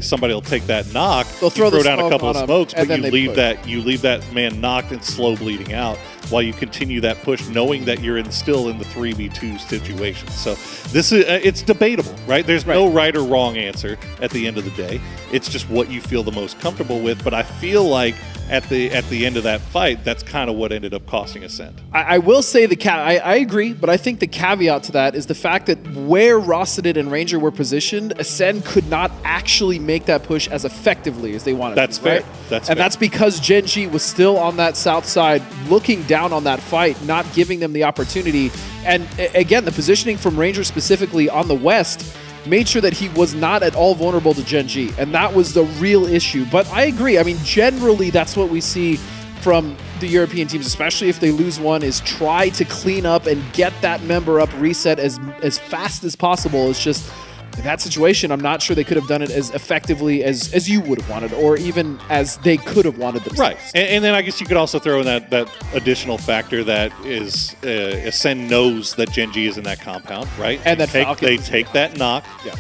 somebody will take that knock, they'll throw down a couple of smokes, but you leave push. that man knocked and slow bleeding out while you continue that push, knowing that you're still in the 3v2 situation. So this is it's debatable, right? There's no right or wrong answer at the end of the day. It's just what you feel the most comfortable with. But I feel like at the end of that fight, that's kind of what ended up costing Ascend. I will say I agree, but I think the caveat to that is the fact that where Rossiter and Ranger were positioned, Ascend could not actually make that push as effectively as they wanted. That's to, fair. Right? That's because Gen G was still on that south side, looking down on that fight, not giving them the opportunity. And again, the positioning from Ranger specifically on the west made sure that he was not at all vulnerable to Gen G, and that was the real issue. But I agree. I mean, generally, that's what we see from the European teams, especially if they lose one, is try to clean up and get that member up reset as fast as possible. It's just in that situation, I'm not sure they could have done it as effectively as you would have wanted, or even as they could have wanted themselves. Right, and then I guess you could also throw in that additional factor that is Ascend knows that Gen G is in that compound, right? And they take that knock. Yeah.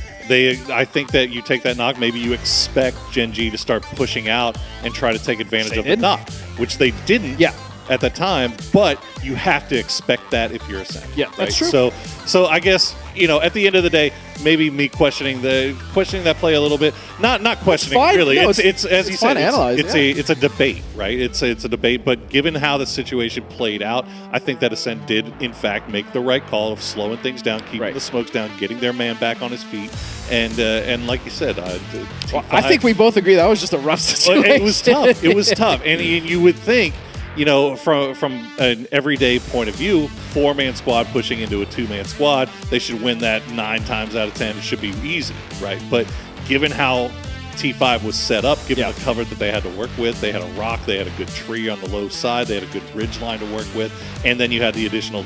I think that you take that knock, maybe you expect Gen G to start pushing out and try to take advantage of the knock, which they didn't at the time, but you have to expect that if you're Ascend. Yeah, right? that's true. So I guess, at the end of the day, maybe me questioning that play a little bit. Not questioning, fine. really. No, it's as you said, it's a debate, right? It's a debate, but given how the situation played out, I think that Ascend did in fact make the right call of slowing things down, keeping the smokes down, getting their man back on his feet, and like you said, I think we both agree that was just a rough situation. It was tough. It was tough, and you would think, from an everyday point of view, 4-man squad pushing into a 2-man squad, they should win that 9 times out of 10. It should be easy, right? But given how T5 was set up, given the cover that they had to work with, they had a rock, they had a good tree on the low side, they had a good ridge line to work with, and then you had the additional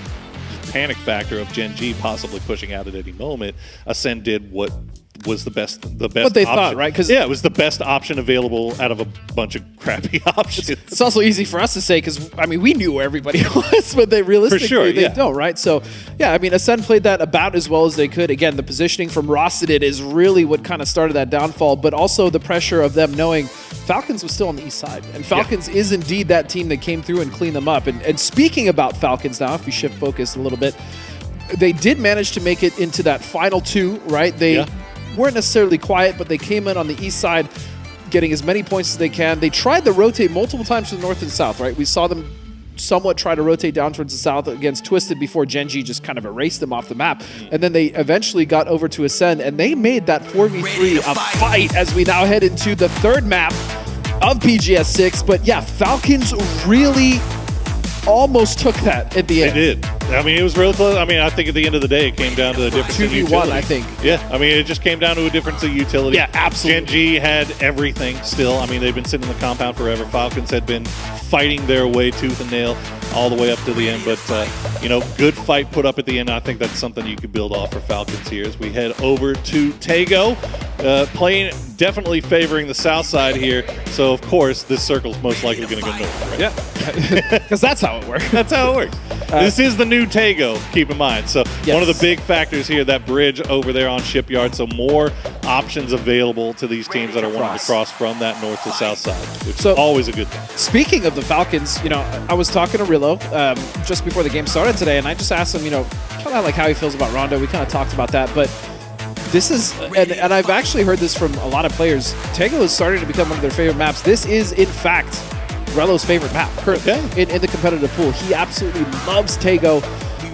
panic factor of Gen G possibly pushing out at any moment. Ascend did what was the best what they option. thought, right? Because it was the best option available out of a bunch of crappy options. It's also easy for us to say because we knew where everybody was, but they realistically they don't, right? So Ascend played that about as well as they could. Again, the positioning from Rossidid is really what kind of started that downfall, but also the pressure of them knowing Falcons was still on the east side, and Falcons is indeed that team that came through and cleaned them up. And speaking about Falcons now, if we shift focus a little bit, they did manage to make it into that final 2, right? They weren't necessarily quiet, but they came in on the east side, getting as many points as they can. They tried to rotate multiple times to the north and south, right? We saw them somewhat try to rotate down towards the south against Twisted before Gen G just kind of erased them off the map. And then they eventually got over to Ascend, and they made that 4v3 a fight as we now head into the 3rd map of PGS 6. But yeah, Falcons really almost took that at the end. They did. I mean, it was real close. I mean, I think at the end of the day, it came down to the difference in utility. 2v1, I think. Yeah, I mean, it just came down to a difference of utility. Yeah, absolutely. Gen G had everything still. I mean, they've been sitting in the compound forever. Falcons had been fighting their way tooth and nail all the way up to the end. But, good fight put up at the end. I think that's something you could build off for Falcons here as we head over to Tago. Playing definitely favoring the south side here. So, of course, this circle's most likely going to go north, right? Yeah, because that's how it works. That's how it works. This is the new Tago, keep in mind. So one of the big factors here, that bridge over there on Shipyard, so more options available to these teams that are wanting to cross from that north to south side, which is always a good thing. Speaking of the Falcons, I was talking to Rillo just before the game started today, and I just asked him, kind of like how he feels about Rondo. We kind of talked about that, but this is, and I've actually heard this from a lot of players, Tago is starting to become one of their favorite maps. This is, in fact, Rello's favorite map currently in the competitive pool. He absolutely loves Tago,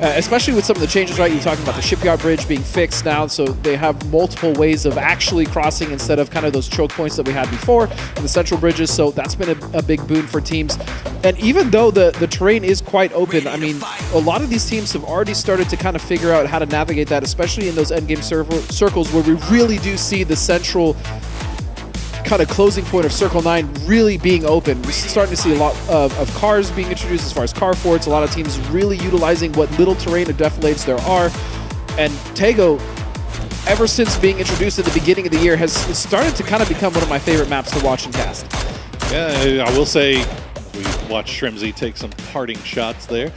especially with some of the changes, right? You're talking about the Shipyard Bridge being fixed now, so they have multiple ways of actually crossing instead of kind of those choke points that we had before in the central bridges, so that's been a big boon for teams. And even though the terrain is quite open, I mean, a lot of these teams have already started to kind of figure out how to navigate that, especially in those endgame circles where we really do see the central kind of closing point of Circle 9 really being open. We're starting to see a lot of cars being introduced as far as car forts. A lot of teams really utilizing what little terrain of defilades there are. And Tago, ever since being introduced at the beginning of the year, has started to kind of become one of my favorite maps to watch and cast. Yeah, I will say we watched Shrimzy take some parting shots there.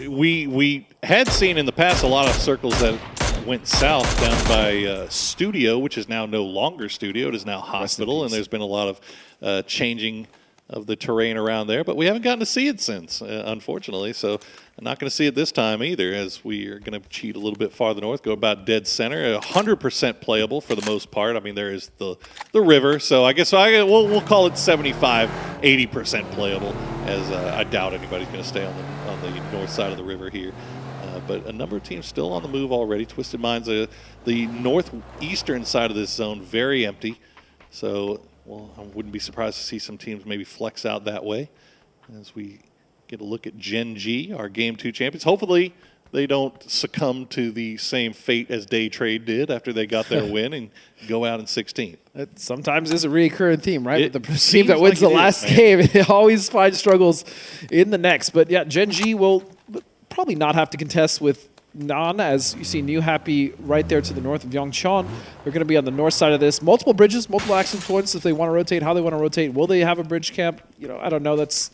We had seen in the past a lot of circles that went south down by Studio, which is now no longer Studio. It is now Hospital, and there's been a lot of changing of the terrain around there, but we haven't gotten to see it since, unfortunately. So I'm not going to see it this time either, as we are going to cheat a little bit farther north, go about dead center. 100% playable for the most part. I mean, there is the river, so I guess we'll call it 75, 80% playable, as I doubt anybody's going to stay on the north side of the river here. But a number of teams still on the move already. Twisted Minds, the northeastern side of this zone, very empty. So, well, I wouldn't be surprised to see some teams maybe flex out that way as we get a look at Gen G, our Game 2 champions. Hopefully they don't succumb to the same fate as Day Trade did after they got their win and go out in 16th. It sometimes is a recurring theme, right? The team that wins the last game, it always finds struggles in the next. But yeah, Gen G will probably not have to contest with Nan, as you see New Happy right there to the north of Yongchon. They're going to be on the north side of this. Multiple bridges, multiple action points if they want to rotate, how they want to rotate. Will they have a bridge camp? I don't know. That's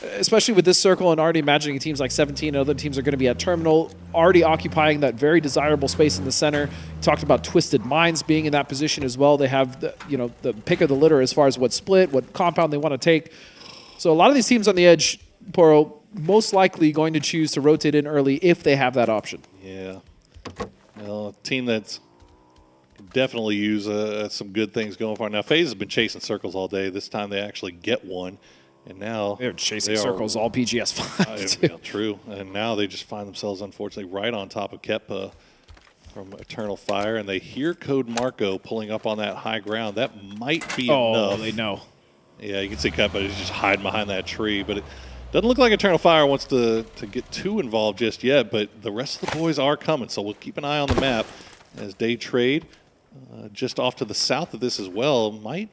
especially with this circle and already imagining teams like 17 and other teams are going to be at terminal, already occupying that very desirable space in the center. Talked about Twisted Minds being in that position as well. They have the pick of the litter as far as what split, what compound they want to take. So a lot of these teams on the edge, Poro, most likely going to choose to rotate in early if they have that option. Yeah. Well, a team that's definitely use some good things going for it. Now, FaZe has been chasing circles all day. This time they actually get one. And now they're chasing circles all PGS 5. Yeah, true. And now they just find themselves, unfortunately, right on top of Keppa from Eternal Fire. And they hear Code Marco pulling up on that high ground. That might be enough. Oh, they know. Yeah, you can see Keppa is just hiding behind that tree. But it doesn't look like Eternal Fire wants to get too involved just yet. But the rest of the boys are coming. So we'll keep an eye on the map as Day Trade, just off to the south of this as well, might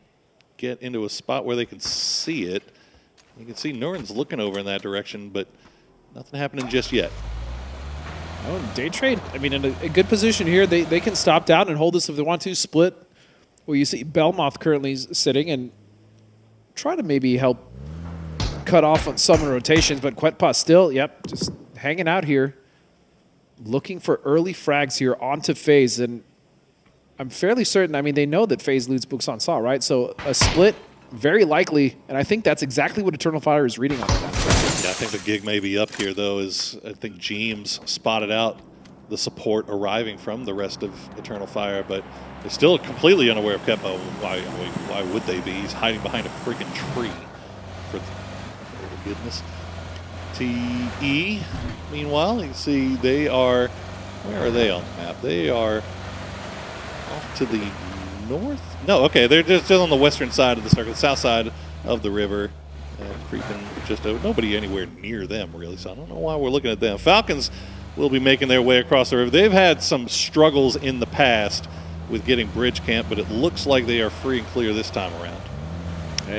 get into a spot where they can see it. You can see Nuren's looking over in that direction, but nothing happening just yet. Oh, Day Trade, I mean, in a good position here. They can stop down and hold this if they want to. Split, where you see Belmoth currently sitting and try to maybe help cut off on some rotations, but Quetpa still, just hanging out here, looking for early frags here onto FaZe. And I'm fairly certain, I mean, they know that FaZe leads Busan Sa, right? So a split, very likely, and I think that's exactly what Eternal Fire is reading on that. Yeah, I think the gig may be up here, though, as I think Jeems spotted out the support arriving from the rest of Eternal Fire, but they're still completely unaware of Keppa. Why would they be? He's hiding behind a freaking tree, for goodness. TE, meanwhile, you can see they are, where are they on the map? They are off to the north? No, okay, they're just on the western side of the circle, south side of the river, creeping just over. Nobody anywhere near them, really, so I don't know why we're looking at them. Falcons will be making their way across the river. They've had some struggles in the past with getting bridge camp, but it looks like they are free and clear this time around.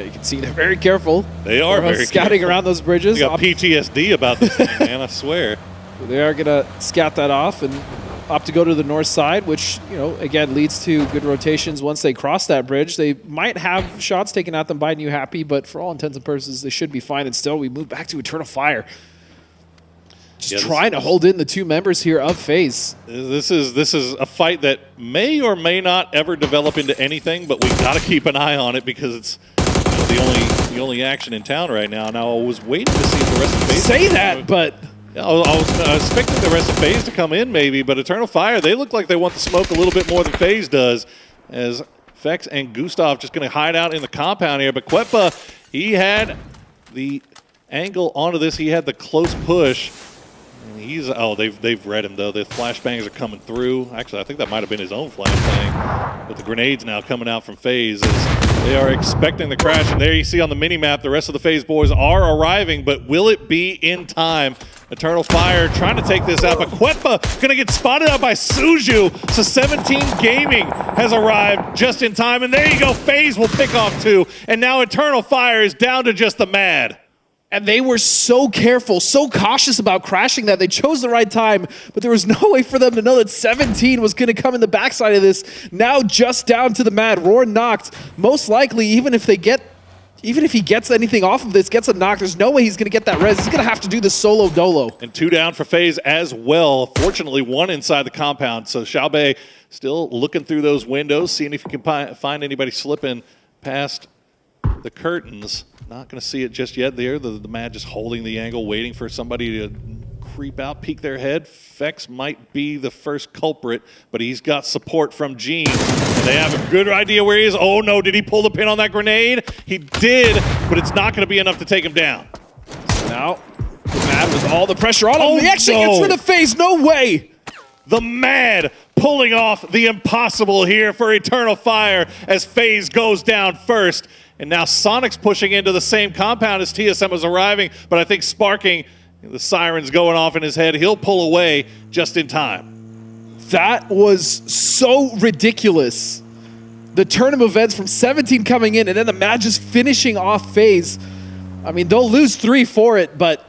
You can see they're very careful. They are very scouting careful. around those bridges. They got PTSD about this thing, man, I swear. They are going to scout that off and opt to go to the north side, which, again, leads to good rotations once they cross that bridge. They might have shots taken at them by New Happy, but for all intents and purposes, they should be fine. And still, we move back to Eternal Fire. Just trying to hold in the two members here of FaZe. This is a fight that may or may not ever develop into anything, but we got to keep an eye on it because it's the only action in town right now. Now, I was waiting to see if the rest of FaZe say that, but I was expecting the rest of FaZe to come in maybe, but Eternal Fire, they look like they want the smoke a little bit more than FaZe does, as Fex and Gustav just going to hide out in the compound here. But Quetpa, he had the angle onto this. He had the close push. And he's they've read him though. The flashbangs are coming through. Actually, I think that might have been his own flashbang. But the grenades now coming out from FaZe as they are expecting the crash. And there you see on the mini-map, the rest of the FaZe boys are arriving, but will it be in time? Eternal Fire trying to take this out, but Quetpa going to get spotted out by Suju. So 17 Gaming has arrived just in time, and there you go, FaZe will pick off two. And now Eternal Fire is down to just the Mad. And they were so careful, so cautious about crashing that they chose the right time, but there was no way for them to know that 17 was going to come in the backside of this. Now just down to the Mad. Roar knocked. Most likely, even if he gets anything off of this, gets a knock, there's no way he's going to get that res. He's going to have to do the solo dolo. And two down for FaZe as well. Fortunately, one inside the compound. So Xiaobei still looking through those windows, seeing if he can find anybody slipping past the curtains. Not going to see it just yet there. The Mad just holding the angle, waiting for somebody to creep out, peek their head. Fex might be the first culprit, but he's got support from Gene. They have a good idea where he is. Oh no, did he pull the pin on that grenade? He did, but it's not going to be enough to take him down. So now, the Mad with all the pressure on him. He actually gets rid of FaZe, no way! The Mad pulling off the impossible here for Eternal Fire as FaZe goes down first. And now Sonic's pushing into the same compound as TSM is arriving, but I think Sparking, the siren's going off in his head. He'll pull away just in time. That was so ridiculous. The turn of events from 17 coming in and then the Mad just finishing off FaZe. I mean, they'll lose 3 for it, but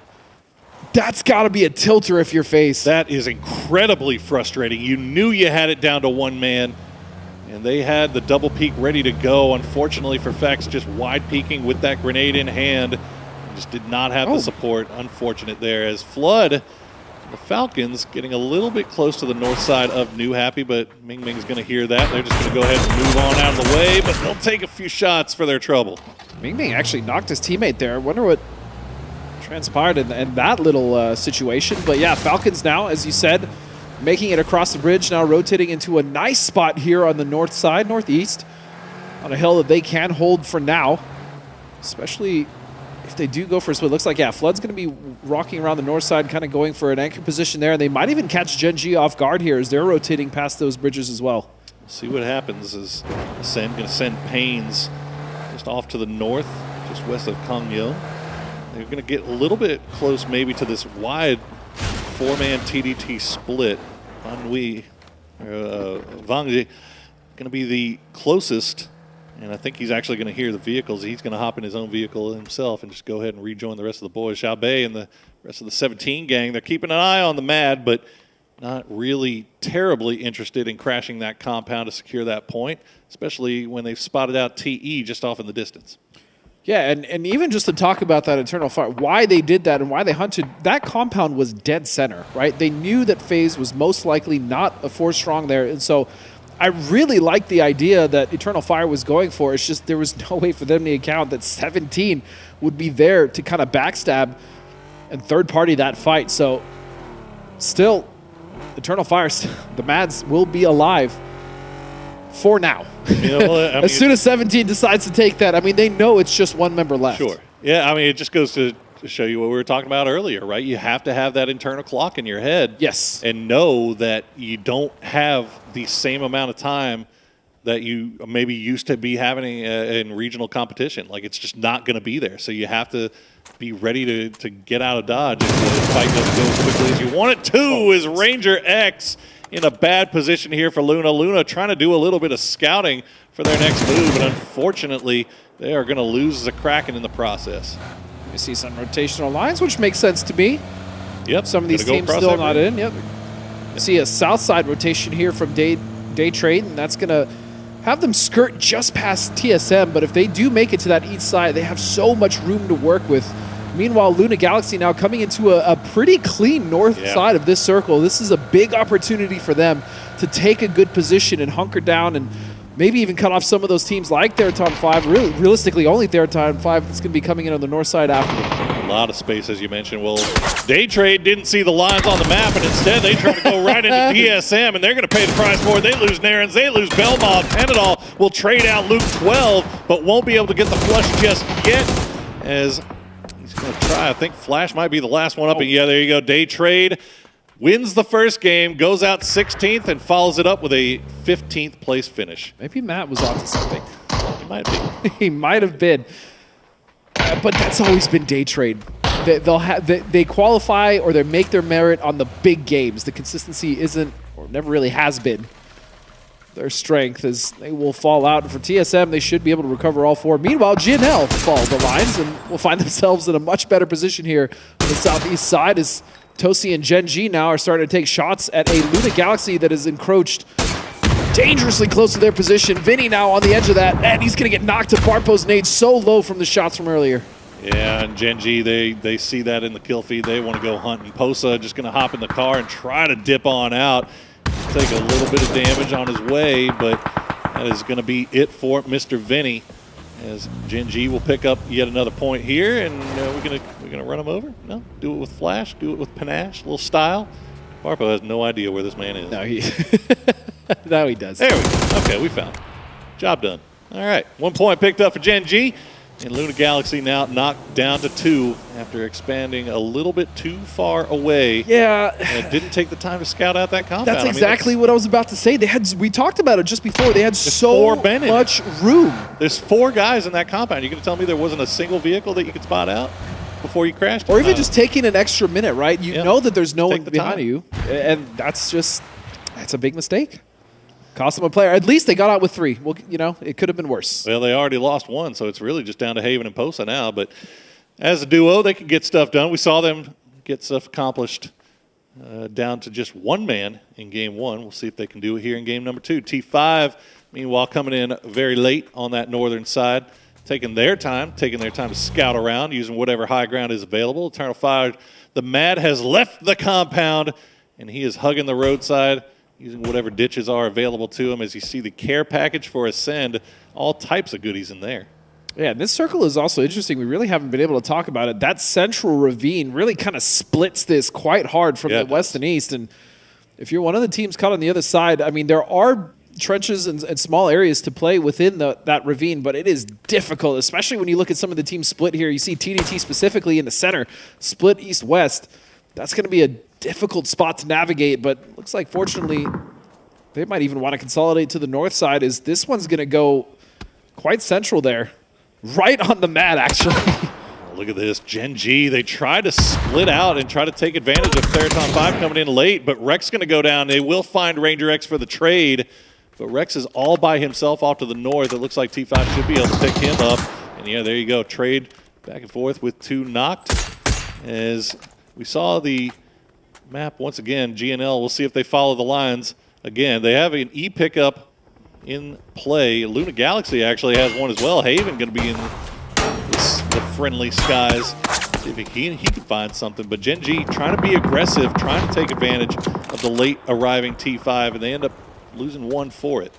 That's got to be a tilter if you're FaZe. That is incredibly frustrating. You knew you had it down to one man, and they had the double peek ready to go. Unfortunately for Fex, just wide peeking with that grenade in hand. Just did not have the support. Unfortunate there as Flood, the Falcons, getting a little bit close to the north side of New Happy, but Ming Ming's going to hear that. They're just going to go ahead and move on out of the way, but they'll take a few shots for their trouble. Ming Ming actually knocked his teammate there. I wonder what transpired in that little situation. But yeah, Falcons now, as you said, making it across the bridge, now rotating into a nice spot here on the north side, northeast, on a hill that they can hold for now, especially if they do go for a split. Looks like, yeah, Flood's going to be rocking around the north side, kind of going for an anchor position there. And they might even catch Gen G off guard here as they're rotating past those bridges as well. See what happens is going to send Pains just off to the north, just west of Kangyo. They're going to get a little bit close maybe to this wide four-man TDT split. Vangji going to be the closest, and I think he's actually going to hear the vehicles. He's going to hop in his own vehicle himself and just go ahead and rejoin the rest of the boys. Xiaobei and the rest of the 17 gang, they're keeping an eye on the Mad, but not really terribly interested in crashing that compound to secure that point, especially when they've spotted out TE just off in the distance. Yeah, and even just to talk about that Eternal Fire, why they did that and why they hunted, that compound was dead center, right? They knew that FaZe was most likely not a 4-strong there, and so I really like the idea that Eternal Fire was going for. It's just there was no way for them to account that 17 would be there to kind of backstab and third-party that fight. So still, Eternal Fire, the Mads will be alive for now. You know, well, I mean, as soon as 17 decides to take that, I mean, they know it's just one member left. Sure. Yeah, I mean, it just goes to show you what we were talking about earlier, right? You have to have that internal clock in your head. Yes. And know that you don't have the same amount of time that you maybe used to be having in regional competition. Like, it's just not going to be there. So you have to be ready to get out of Dodge if the fight doesn't go as quickly as you want it to. Is Ranger X in a bad position here for Luna. Luna trying to do a little bit of scouting for their next move, but unfortunately, they are going to lose the Kraken in the process. You see some rotational lines, which makes sense to me. Yep. Some of these teams still not in. Yep. You see a south side rotation here from Day Trade, and that's going to have them skirt just past TSM, but if they do make it to that east side, they have so much room to work with. Meanwhile, Luna Galaxy now coming into a pretty clean north side of this circle. This is a big opportunity for them to take a good position and hunker down and maybe even cut off some of those teams like Theraton 5. Really, realistically, only Theraton 5 that's going to be coming in on the north side after. A lot of space, as you mentioned. Well, Day Trade didn't see the lines on the map, and instead they try to go right into DSM, and they're going to pay the price for it. They lose Narens, they lose Belmont. Penadol will trade out Luke 12, but won't be able to get the flush just yet, as he's going to try. I think Flash might be the last one up, and yeah, there you go. Day Trade wins the first game, goes out 16th, and follows it up with a 15th place finish. Maybe Matt was onto something. He might be. He might have been. But that's always been Day Trade. They qualify or they make their merit on the big games. The consistency isn't, or never really has been, their strength, as they will fall out. And for TSM, they should be able to recover all 4. Meanwhile, GNL follow the lines and will find themselves in a much better position here on the southeast side, as Tosi and Gen G now are starting to take shots at a Luna Galaxy that is encroached dangerously close to their position. Vinny now on the edge of that, and he's going to get knocked to Barpo's nade so low from the shots from earlier. Yeah, and Gen G, they see that in the kill feed. They want to go hunt, and Posa just going to hop in the car and try to dip on out. Take a little bit of damage on his way, but that is going to be it for Mr. Vinny, as Gen G will pick up yet another point here, and we're gonna run him over. No, do it with flash, do it with panache, a little style. Barpo has no idea where this man is. No, now he does. There we go. Okay, we found him. Job done. All right, 1 point picked up for Gen G. And Luna Galaxy now knocked down to 2 after expanding a little bit too far away. Yeah. And didn't take the time to scout out that compound. That's exactly what I was about to say. We talked about it just before. They had so much room. There's 4 guys in that compound. You're going to tell me there wasn't a single vehicle that you could spot out before you crashed? Or even just taking an extra minute, right? You know that there's no one behind you. And that's a big mistake. Cost them a player. At least they got out with 3. Well, it could have been worse. Well, they already lost 1, so it's really just down to Haven and Posa now. But as a duo, they can get stuff done. We saw them get stuff accomplished down to just one man in game one. We'll see if they can do it here in game number 2. T5, meanwhile, coming in very late on that northern side, taking their time to scout around, using whatever high ground is available. Eternal Fire, the Mad has left the compound, and he is hugging the roadside, using whatever ditches are available to him. As you see the care package for Ascend, all types of goodies in there. Yeah, this circle is also interesting. We really haven't been able to talk about it. That central ravine really kind of splits this quite hard from the west and east. And if you're one of the teams caught on the other side, I mean, there are trenches and small areas to play within that ravine, but it is difficult, especially when you look at some of the teams split here. You see TDT specifically in the center, split east-west. That's going to be a difficult spot to navigate, but looks like, fortunately, they might even want to consolidate to the north side, as this one's going to go quite central there. Right on the mat, actually. Look at this. Gen G, they try to split out and try to take advantage of Theraton 5 coming in late, but Rex going to go down. They will find Ranger X for the trade, but Rex is all by himself off to the north. It looks like T5 should be able to pick him up. And yeah, there you go. Trade back and forth with 2 knocked. As we saw the map once again, GNL, we'll see if they follow the lines. Again, they have an E pickup in play. Luna Galaxy actually has one as well. Haven going to be in the friendly skies. See if he can find something. But Gen G trying to be aggressive, trying to take advantage of the late arriving T5, and they end up losing 1 for it.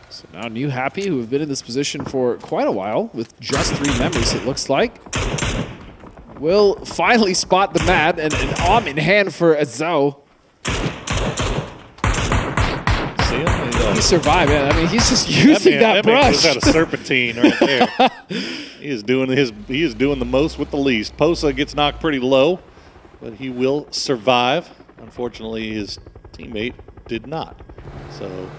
So now New Happy, who have been in this position for quite a while, with just 3 members, it looks like, will finally spot the Mad, and an arm in hand for Azo. He survived, man. I mean, he's just using that brush. That a serpentine right there. He is doing the most with the least. Posa gets knocked pretty low, but he will survive. Unfortunately, his teammate did not. So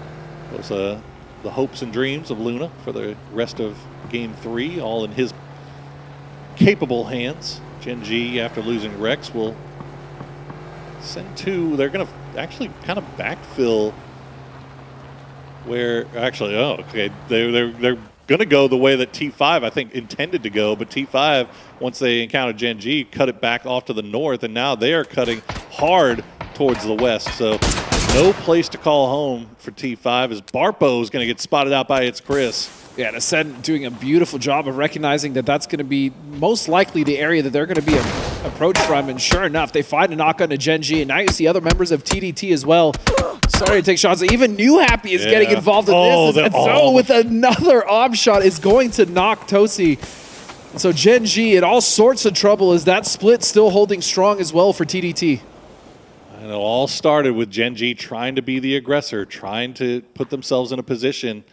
Posa, the hopes and dreams of Luna for the rest of game 3, all in his capable hands. Gen G, after losing Rex, will send 2. They're going to actually kind of backfill. Where actually, okay, they're going to go the way that T5 I think intended to go, but T5 once they encountered Gen G cut it back off to the north, and now they are cutting hard towards the west. So no place to call home for T5 as Barpo is going to get spotted out by It's Chris. Yeah, and Ascend doing a beautiful job of recognizing that that's going to be most likely the area that they're going to be approached from, and sure enough, they find a knock on to Gen G, and now you see other members of TDT as well. Sorry to take shots. Even New Happy is getting involved in this. And so with another arm shot is going to knock Tosi. So Gen G in all sorts of trouble as that split still holding strong as well for TDT. And it all started with Gen G trying to be the aggressor, trying to put themselves in a position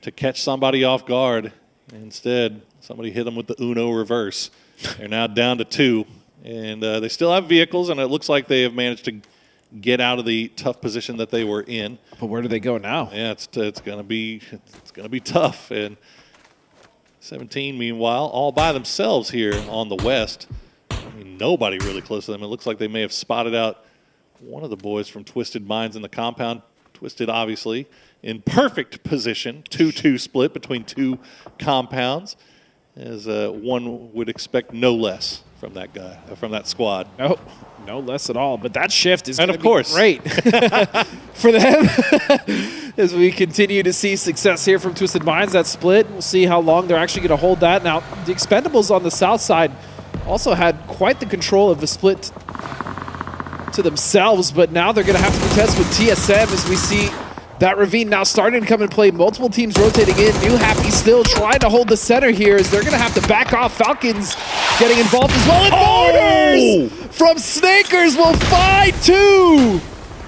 to catch somebody off guard. Instead, somebody hit them with the Uno reverse. They're now down to 2. And they still have vehicles, and it looks like they have managed to get out of the tough position that they were in. But where do they go now? Yeah, it's gonna be tough. And 17, meanwhile, all by themselves here on the west. I mean, nobody really close to them. It looks like they may have spotted out one of the boys from Twisted Minds in the compound. Twisted, obviously, in perfect position. 2-2 split between 2 compounds, as one would expect no less from that guy, from that squad. Nope. No less at all, but that shift is going to be great for them as we continue to see success here from Twisted Minds. That split, we'll see how long they're actually going to hold that. Now, the Expendables on the south side also had quite the control of the split to themselves, but now they're going to have to contest with TSM as we see that ravine now starting to come and play. Multiple teams rotating in. New Happy still trying to hold the center here as they're going to have to back off. Falcons getting involved as well. And Borders from Snakers will find 2.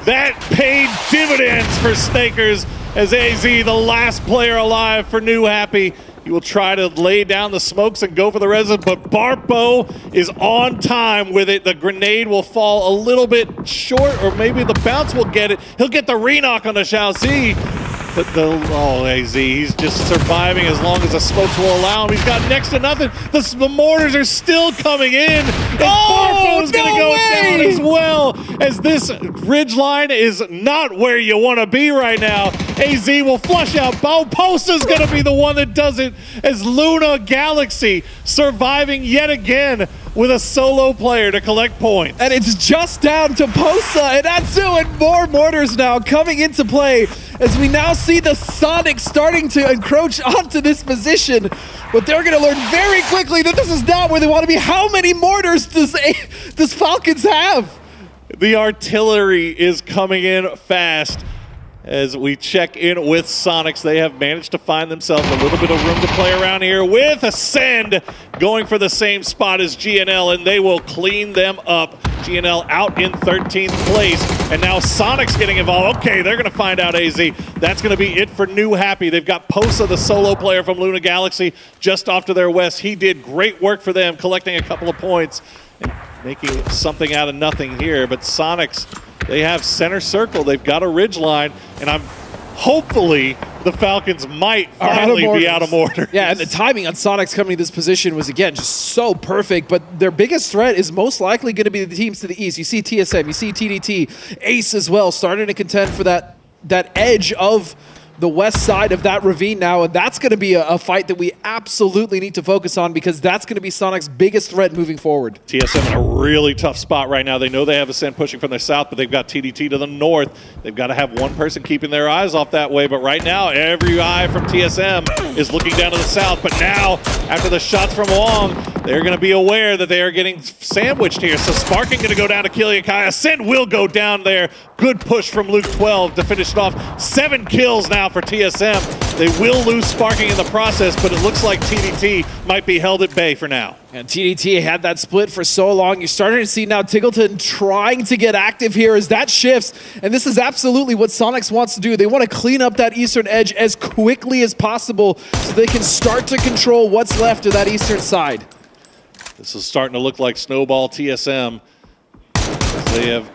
That paid dividends for Snakers as AZ, the last player alive for New Happy. He will try to lay down the smokes and go for the resin, but Barpo is on time with it. The grenade will fall a little bit short, or maybe the bounce will get it. He'll get the re-knock on the Shaoxi. But AZ, he's just surviving as long as the smokes will allow him. He's got next to nothing. The mortars are still coming in. And Barpo's going to go down as well, as this ridge line is not where you want to be right now. AZ will flush out. Posa's going to be the one that does it, as Luna Galaxy surviving yet again with a solo player to collect points. And it's just down to Posa and Atsu, and more mortars now coming into play as we now see the Sonics starting to encroach onto this position. But they're going to learn very quickly that this is not where they want to be. How many mortars does Falcons have? The artillery is coming in fast. As we check in with Sonics, they have managed to find themselves a little bit of room to play around here with Ascend going for the same spot as GNL, and they will clean them up. GNL out in 13th place, and now Sonics getting involved. Okay, they're going to find out AZ. That's going to be it for New Happy. They've got Posa, the solo player from Luna Galaxy, just off to their west. He did great work for them, collecting a couple of points and making something out of nothing here, but Sonics, they have center circle. They've got a ridge line, and I'm hopefully the Falcons might finally be out of mortars. Yeah, and the timing on Sonics coming to this position was, again, just so perfect. But their biggest threat is most likely going to be the teams to the east. You see TSM, you see TDT, Ace as well, starting to contend for that edge of the west side of that ravine now, and that's going to be a fight that we absolutely need to focus on, because that's going to be Sonic's biggest threat moving forward. TSM in a really tough spot right now. They know they have Ascent pushing from their south, but they've got TDT to the north. They've got to have one person keeping their eyes off that way, but right now every eye from TSM is looking down to the south. But now, after the shots from Wong, they're going to be aware that they are getting sandwiched here. So Sparking going to go down to Killian Kai. Ascent will go down there. Good push from Luke 12 to finish it off. 7 kills now for TSM. They will lose Sparking in the process, but it looks like TDT might be held at bay for now. And TDT had that split for so long. You're starting to see now Tiggleton trying to get active here as that shifts. And this is absolutely what Sonics wants to do. They want to clean up that eastern edge as quickly as possible so they can start to control what's left of that eastern side. This is starting to look like Snowball TSM. They have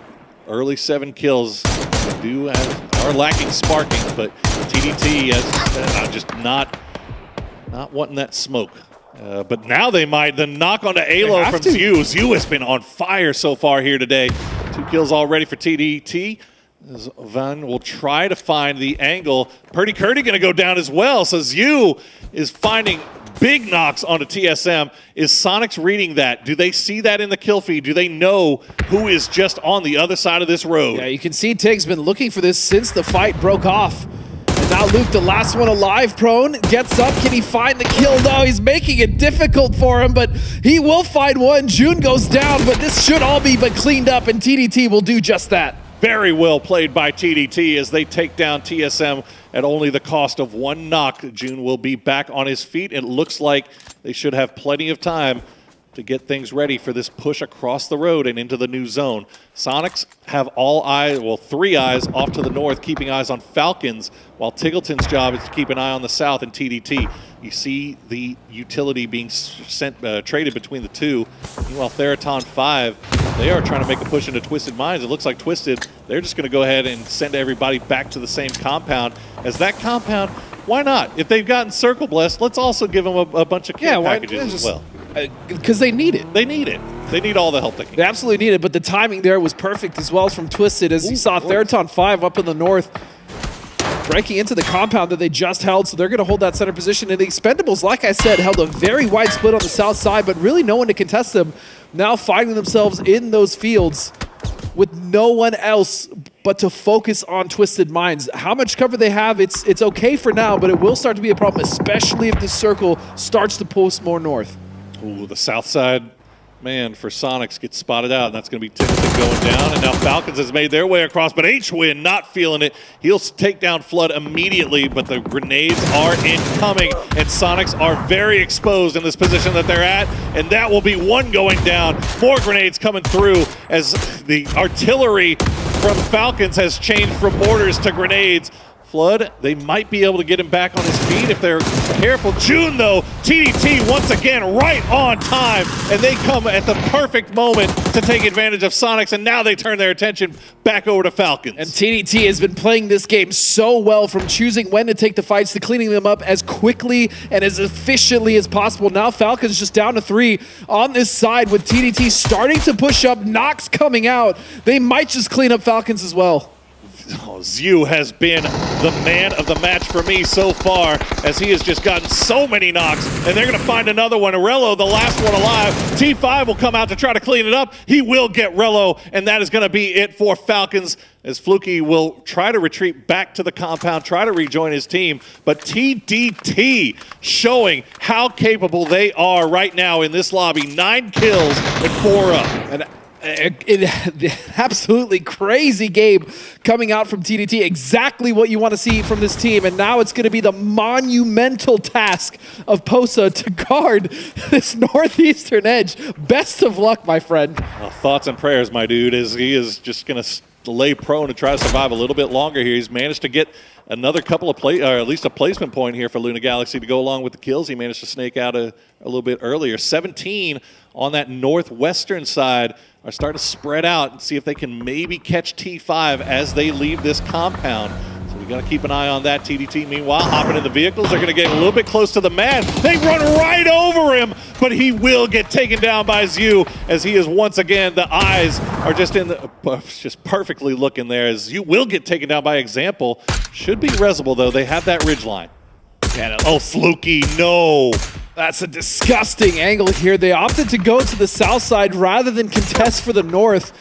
early 7 kills. They are lacking Sparking, but TDT is just not wanting that smoke. But now they might. The knock onto Alo from Zhu. Zhu has been on fire so far here today. 2 kills already for TDT. Van will try to find the angle. Purdy Curdy going to go down as well. So Zhu is finding big knocks onto TSM. Is Sonics reading that? Do they see that in the kill feed? Do they know who is just on the other side of this road? Yeah, you can see Tig's been looking for this since the fight broke off. And now Luke, the last one alive, prone, gets up. Can he find the kill? No, he's making it difficult for him, but he will find one. June goes down, but this should all be cleaned up, and TDT will do just that. Very well played by TDT as they take down TSM at only the cost of 1 knock. June will be back on his feet. It looks like they should have plenty of time to get things ready for this push across the road and into the new zone. Sonics have all eyes, well, 3 eyes off to the north, keeping eyes on Falcons, while Tiggleton's job is to keep an eye on the south and TDT. You see the utility being traded between the two. Meanwhile, Theraton 5, they are trying to make a push into Twisted Minds. It looks like Twisted, they're just going to go ahead and send everybody back to the same compound. As that compound, why not? If they've gotten Circle Blessed, let's also give them a bunch of care packages as well. Because they need it. They need it. They need all the help they can. They absolutely need it, but the timing there was perfect as well from Twisted, as you saw Theraton 5 up in the north, breaking into the compound that they just held, so they're going to hold that center position. And the Expendables, like I said, held a very wide split on the south side, but really no one to contest them. Now finding themselves in those fields with no one else but to focus on Twisted Minds. How much cover they have, it's okay for now, but it will start to be a problem, especially if the circle starts to post more north. Ooh, the south side, man, for Sonics gets spotted out, and that's going to be Tiggleton going down. And now Falcons has made their way across, but H-Win not feeling it. He'll take down Flood immediately, but the grenades are incoming, and Sonics are very exposed in this position that they're at, and that will be 1 going down. More grenades coming through as the artillery from Falcons has changed from mortars to grenades. Flood, they might be able to get him back on his feet if they're careful. June, though, TDT once again right on time, and they come at the perfect moment to take advantage of Sonics, and now they turn their attention back over to Falcons. And TDT has been playing this game so well, from choosing when to take the fights to cleaning them up as quickly and as efficiently as possible. Now Falcons just down to 3 on this side with TDT starting to push up, Nox coming out. They might just clean up Falcons as well. Zhu has been the man of the match for me so far, as he has just gotten so many knocks, and they're going to find another one. Rello, the last one alive. T5 will come out to try to clean it up. He will get Rello, and that is going to be it for Falcons, as Fluky will try to retreat back to the compound, try to rejoin his team. But TDT showing how capable they are right now in this lobby. 9 kills and 4 up. And absolutely crazy game coming out from TDT. Exactly what you want to see from this team. And now it's going to be the monumental task of Posa to guard this northeastern edge. Best of luck, my friend. Thoughts and prayers, my dude, as he is just going to lay prone to try to survive a little bit longer here. He's managed to get another couple of or at least a placement point here for Luna Galaxy to go along with the kills. He managed to snake out a little bit earlier. 17 on that northwestern side are starting to spread out and see if they can maybe catch T5 as they leave this compound. So we got to keep an eye on that. TDT, meanwhile, hopping in the vehicles. They're going to get a little bit close to the man. They run right over him, but he will get taken down by Zhu, as he is once again, the eyes are just in the, just perfectly looking there, as Zhu will get taken down by Example. Should be resable, though. They have that ridge line. Oh, Fluky, no. That's a disgusting angle here. They opted to go to the south side rather than contest for the north.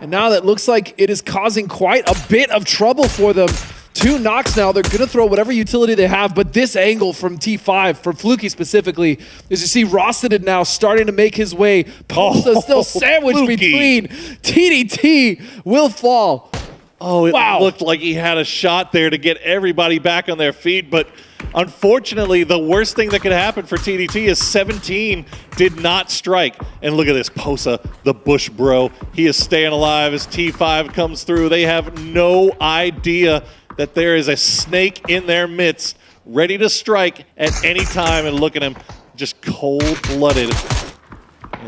And now that looks like it is causing quite a bit of trouble for them. 2 knocks now. They're going to throw whatever utility they have, but this angle from T5, from Fluky specifically, is you see Rossiden now starting to make his way. Posa still sandwiched Fluky. between. TDT will fall. Oh, it looked like he had a shot there to get everybody back on their feet, but unfortunately, the worst thing that could happen for TDT is 17 did not strike. And look at this, Posa, the Bush bro. He is staying alive as T5 comes through. They have no idea that there is a snake in their midst, ready to strike at any time. And look at him, just cold-blooded.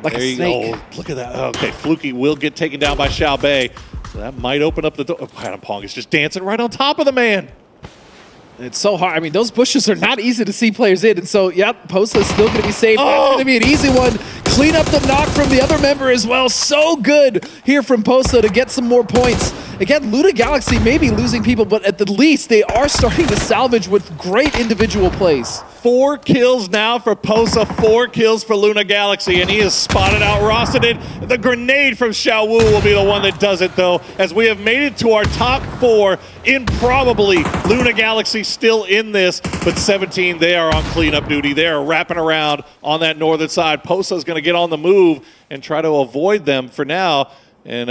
Like a snake. Oh, look at that. Okay, Fluky will get taken down by Xiao Bei. So that might open up the door. Adam Pong is just dancing right on top of the man. It's so hard. I mean, those bushes are not easy to see players in. And so, yep, Posa is still going to be safe. That's going to be an easy one. Clean up the knock from the other member as well. So good here from Posa to get some more points. Again, Luna Galaxy may be losing people, but at the least, they are starting to salvage with great individual plays. 4 kills now for Posa, 4 kills for Luna Galaxy, and he has spotted out Rossiden. The grenade from Xiao Wu will be the one that does it, though, as we have made it to our top 4. Improbably, Luna Galaxy still in this, but 17, they are on cleanup duty. They are wrapping around on that northern side. Posa is going to get on the move and try to avoid them for now. And,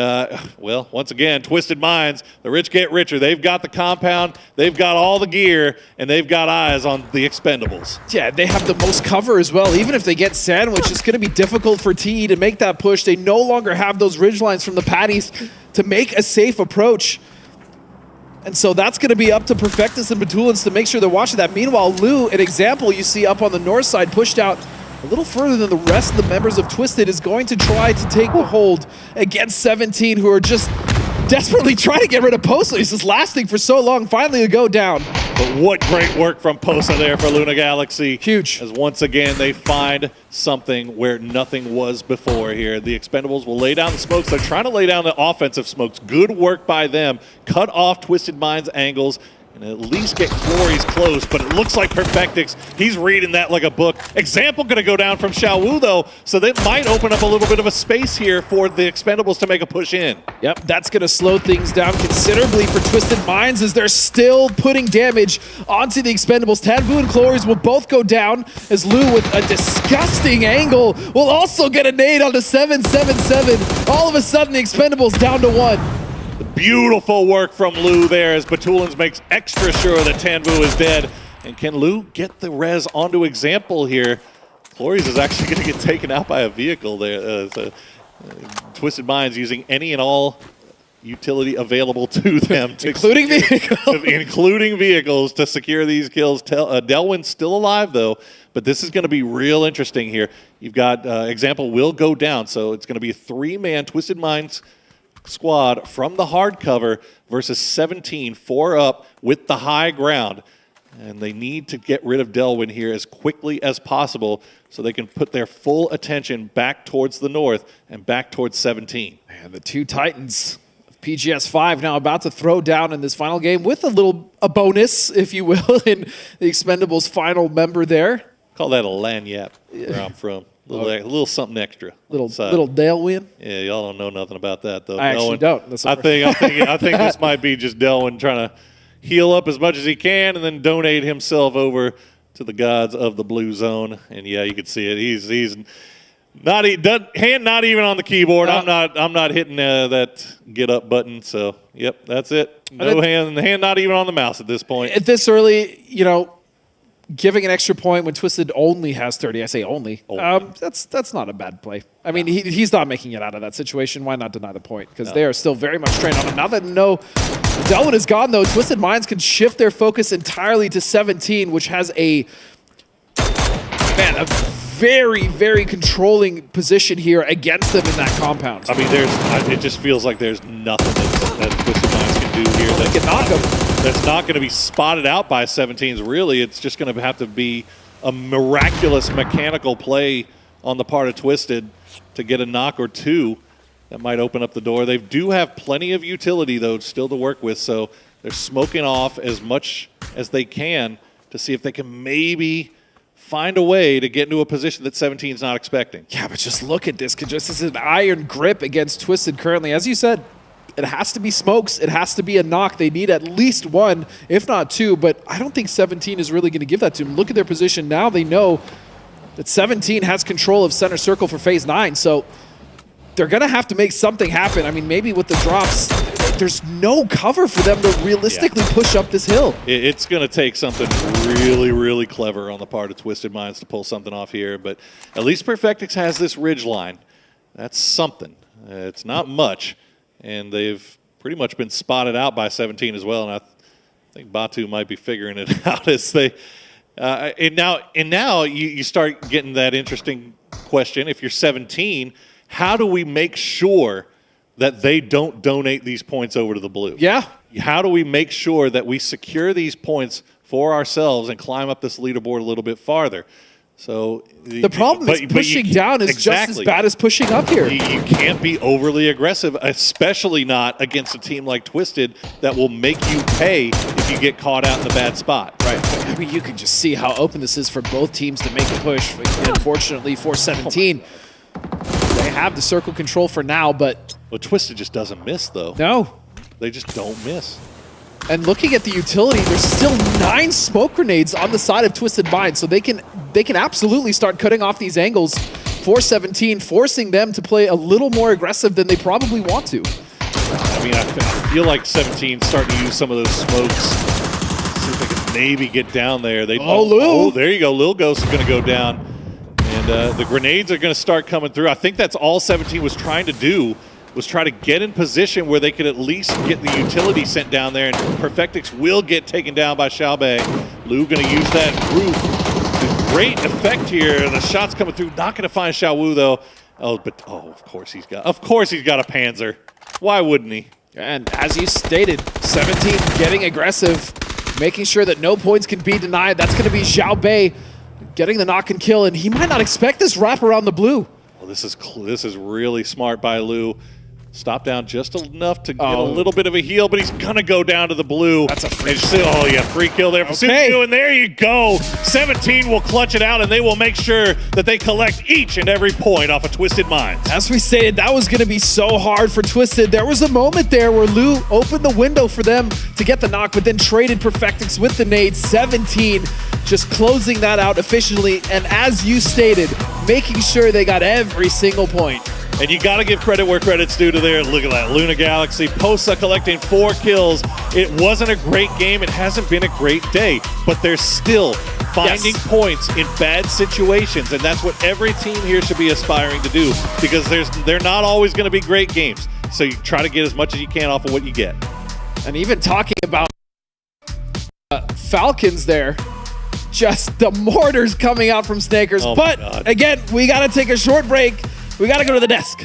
well, once again, Twisted Minds, the rich get richer. They've got the compound, they've got all the gear, and they've got eyes on the expendables. Yeah, they have the most cover as well. Even if they get sandwiched, it's going to be difficult for TE to make that push. They no longer have those ridge lines from the patties to make a safe approach. And so that's going to be up to Perfectus and Batulins to make sure they're watching that. Meanwhile, Lou, an example you see up on the north side, pushed out a little further than the rest of the members of Twisted, is going to try to take the hold against 17, who are just desperately trying to get rid of Posa. He's just lasting for so long, finally to go down. But what great work from Posa there for Luna Galaxy. Huge. As once again, they find something where nothing was before here. The Expendables will lay down the smokes. They're trying to lay down the offensive smokes. Good work by them. Cut off Twisted Minds' angles and at least get Glory's close, but it looks like Perfectix, he's reading that like a book. Example going to go down from Xiao Wu, though, so that might open up a little bit of a space here for the Expendables to make a push in. Yep, that's going to slow things down considerably for Twisted Minds, as they're still putting damage onto the Expendables. Tanbu and Glories will both go down, as Lou, with a disgusting angle, will also get a nade onto 777. All of a sudden, the Expendables down to 1. Beautiful work from Lou there, as Batulins makes extra sure that Tanvu is dead. And can Lou get the res onto Example here? Glories is actually going to get taken out by a vehicle there. Twisted Minds using any and all utility available to them. Including vehicles. Including vehicles to secure these kills. Delwyn's still alive, though, but this is going to be real interesting here. You've got Example will go down, so it's going to be a 3-man Twisted Minds squad from the hardcover versus 17, 4 up with the high ground. And they need to get rid of Delwyn here as quickly as possible so they can put their full attention back towards the north and back towards 17. Man, the two Titans PGS 5 now about to throw down in this final game with a bonus, if you will, in the Expendables final member there. Call that a lanyap where I'm from. A little something extra. Little Dale win. Yeah, y'all don't know nothing about that though. I actually don't. I think this might be just Delwyn trying to heal up as much as he can and then donate himself over to the gods of the blue zone. And yeah, you can see it. He's not hand not even on the keyboard. I'm not hitting that get up button. So yep, that's it. No hand not even on the mouse at this point. At this early, giving an extra point when Twisted only has 30. I say only. That's not a bad play. I mean, he's not making it out of that situation. Why not deny the point? Because they are still very much trained on him. Now that Delwyn is gone, though, Twisted Minds can shift their focus entirely to 17, which has a very, very controlling position here against them in that compound. I mean, it just feels like there's nothing that Twisted Minds can do here. They can knock him. That's not going to be spotted out by 17s, really. It's just going to have to be a miraculous mechanical play on the part of Twisted to get a knock or two that might open up the door. They do have plenty of utility, though, still to work with, so they're smoking off as much as they can to see if they can maybe find a way to get into a position that 17's not expecting. Yeah, but just look at this. This is an iron grip against Twisted currently. As you said, it has to be smokes. It has to be a knock. They need at least one, if not two, but I don't think 17 is really going to give that to them. Look at their position now. They know that 17 has control of center circle for phase 9, so they're going to have to make something happen. I mean, maybe with the drops, there's no cover for them to realistically push up this hill. It's going to take something really, really clever on the part of Twisted Minds to pull something off here, but at least Perfectix has this ridge line. That's something. It's not much. And they've pretty much been spotted out by 17 as well. And I think Batu might be figuring it out as they. And now you start getting that interesting question. If you're 17, how do we make sure that they don't donate these points over to the blue? Yeah. How do we make sure that we secure these points for ourselves and climb up this leaderboard a little bit farther? So the problem is pushing down is just as bad as pushing up here. You can't be overly aggressive, especially not against a team like Twisted that will make you pay if you get caught out in the bad spot. Right. I mean, you can just see how open this is for both teams to make a push. Unfortunately for 17, they have the circle control for now, but... Well, Twisted just doesn't miss, though. No. They just don't miss. And looking at the utility, there's still 9 smoke grenades on the side of Twisted Minds, so they can absolutely start cutting off these angles for 17, forcing them to play a little more aggressive than they probably want to. I mean, I feel like 17's starting to use some of those smokes. See if they can maybe get down there. Lou! Oh, there you go. Lil Ghost is going to go down. And the grenades are going to start coming through. I think that's all 17 was trying to do, was try to get in position where they could at least get the utility sent down there, and Perfectix will get taken down by Xiaobei. Lou going to use that roof. Great effect here. The shot's coming through. Not going to find Xiaowu though. Of course he's got a Panzer. Why wouldn't he? And as you stated, 17 getting aggressive, making sure that no points can be denied. That's going to be Xiaobei getting the knock and kill, and he might not expect this wrap around the blue. Well, this is really smart by Lou. Stop down just enough to get a little bit of a heal, but he's going to go down to the blue. That's a free free kill there for Suzu, and there you go. 17 will clutch it out, and they will make sure that they collect each and every point off of Twisted Minds. As we stated, that was going to be so hard for Twisted. There was a moment there where Lou opened the window for them to get the knock, but then traded Perfectix with the nade. 17 just closing that out efficiently, and as you stated, making sure they got every single point. And you got to give credit where credit's due to there. Look at that. Luna Galaxy, Posa collecting 4 kills. It wasn't a great game. It hasn't been a great day. But they're still finding points in bad situations. And that's what every team here should be aspiring to do. Because they're not always going to be great games. So you try to get as much as you can off of what you get. And even talking about Falcons there, just the mortars coming out from Snakers. Oh but again, we got to take a short break. We got to go to the desk.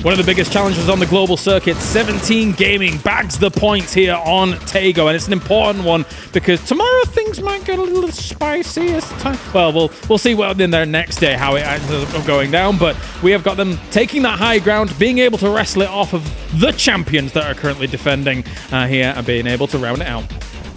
One of the biggest challenges on the global circuit, 17 Gaming bags the points here on Taego, and it's an important one because tomorrow things might get a little spicy as time. Well, we'll see what in their next day how it ends up going down, but we have got them taking that high ground, being able to wrestle it off of the champions that are currently defending here and being able to round it out.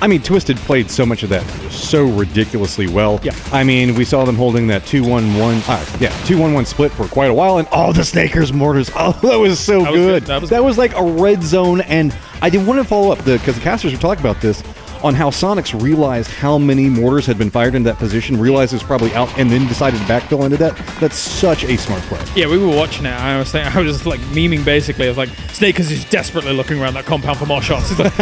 I mean, Twisted played so much of that so ridiculously well. Yeah. I mean, we saw them holding that 2-1-1 split for quite a while, and the Snakers mortars. Oh, that was so good. That was like a red zone, and I did want to follow up because the casters were talking about this on how Sonics realized how many mortars had been fired into that position, realized it was probably out, and then decided to backfill into that. That's such a smart play. Yeah, we were watching it. I was just like memeing basically. I was like, Snakers is desperately looking around that compound for more shots. He's like,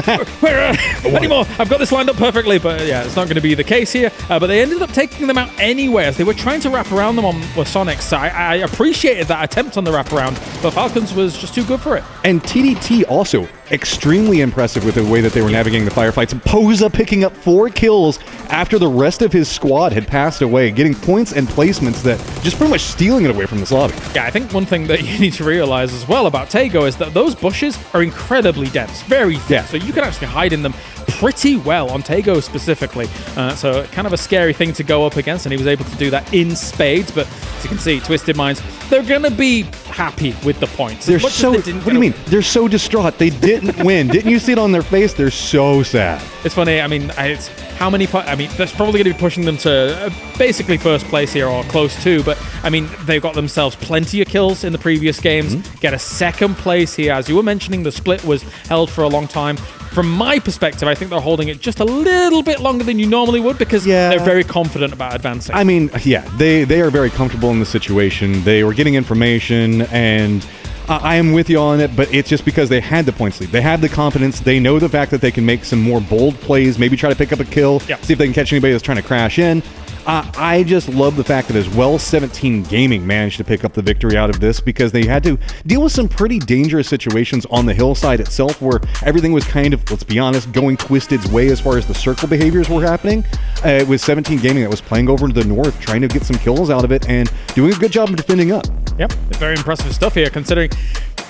where any more? I've got this lined up perfectly, but yeah, it's not going to be the case here. But they ended up taking them out anyway as they were trying to wrap around them with Sonics. So I appreciated that attempt on the wraparound, but Falcons was just too good for it. And TDT also extremely impressive with the way that they were navigating the firefights. Poza picking up 4 kills after the rest of his squad had passed away, getting points and placements that just pretty much stealing it away from this lobby. Yeah, I think one thing that you need to realize as well about Taego is that those bushes are incredibly dense, very thin, so you can actually hide in them pretty well on Taego specifically. So kind of a scary thing to go up against, and he was able to do that in spades. But as you can see, Twisted Minds, they're going to be happy with the points. They're so, what do you mean? They're so distraught. They didn't win. Didn't you see it on their face? They're so sad. It's funny. I mean, it's how many... I mean, that's probably going to be pushing them to basically first place here or close to. But, I mean, they've got themselves plenty of kills in the previous games. Get a second place here. As you were mentioning, the split was held for a long time. From my perspective, I think they're holding it just a little bit longer than you normally would because they're very confident about advancing. I mean, yeah, they are very comfortable in the situation. They were getting information, and I am with you on it, but it's just because they had the points lead. They have the confidence. They know the fact that they can make some more bold plays, maybe try to pick up a kill, see if they can catch anybody that's trying to crash in. I just love the fact that as well 17 Gaming managed to pick up the victory out of this because they had to deal with some pretty dangerous situations on the hillside itself where everything was kind of, let's be honest, going Twisted's way as far as the circle behaviors were happening. It was 17 Gaming that was playing over to the north, trying to get some kills out of it and doing a good job of defending up. Yep, very impressive stuff here considering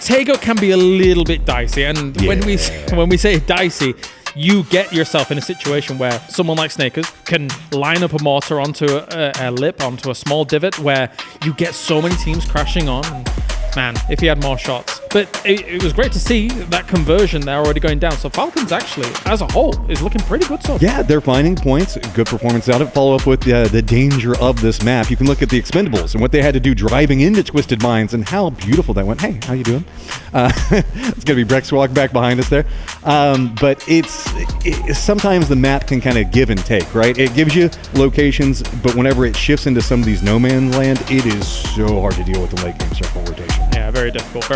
Taego can be a little bit dicey, and when we say dicey, you get yourself in a situation where someone like Snakers can line up a mortar onto a lip, onto a small divot where you get so many teams crashing on. And man, if he had more shots. But it was great to see that conversion there already going down. So Falcons actually, as a whole, is looking pretty good so far. Yeah, they're finding points. Good performance out of it. Follow up with the danger of this map. You can look at the Expendables and what they had to do driving into Twisted Minds and how beautiful that went. Hey, how you doing? It's going to be Brex walking back behind us there. But it's sometimes the map can kind of give and take, right? It gives you locations, but whenever it shifts into some of these no man's land, it is so hard to deal with the late game circle rotation. Yeah, very difficult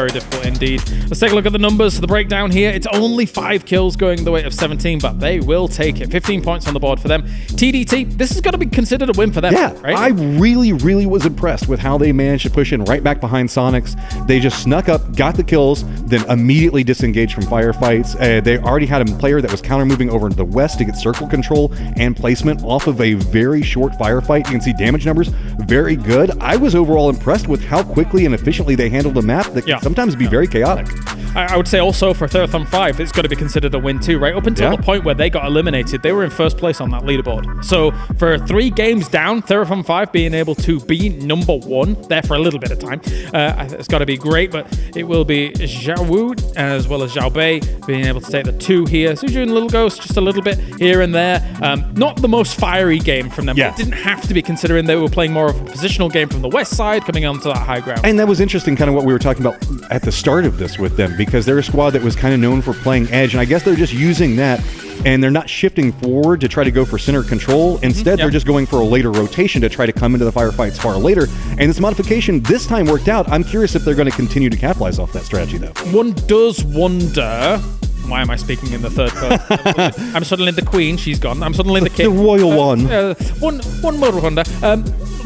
indeed. Let's take a look at the numbers. The breakdown here, it's only 5 kills going the way of 17, but they will take it. 15 points on the board for them. TDT, this is going to be considered a win for them, right? I really was impressed with how they managed to push in right back behind Sonics. They just snuck up, got the kills, then immediately disengaged from firefights. They already had a player that was counter-moving over to the west to get circle control and placement off of a very short firefight. You can see damage numbers, very good. I was overall impressed with how quickly and efficiently they handled a map that can sometimes be very chaotic. I would say also for Therathon 5, it's got to be considered a win too, right? Up until the point where they got eliminated, they were in first place on that leaderboard. So for 3 games down, Therathon 5 being able to be number 1 there for a little bit of time, it's got to be great, but it will be Zhao Wu as well as Zhao Bei being able to take the 2 here. Suju and Little Ghost just a little bit here and there. Not the most fiery game from them. It didn't have to be considering they were playing more of a positional game from the west side coming onto that high ground. And that was interesting, kind of what we were talking about at the start of this with them, because they're a squad that was kind of known for playing edge, and I guess they're just using that and they're not shifting forward to try to go for center control. Instead, they're just going for a later rotation to try to come into the firefights far later. And this modification this time worked out. I'm curious if they're going to continue to capitalize off that strategy, though. One does wonder Why am I speaking in the third person? I'm suddenly the queen. She's gone. I'm suddenly the king. The royal one. One more wonder.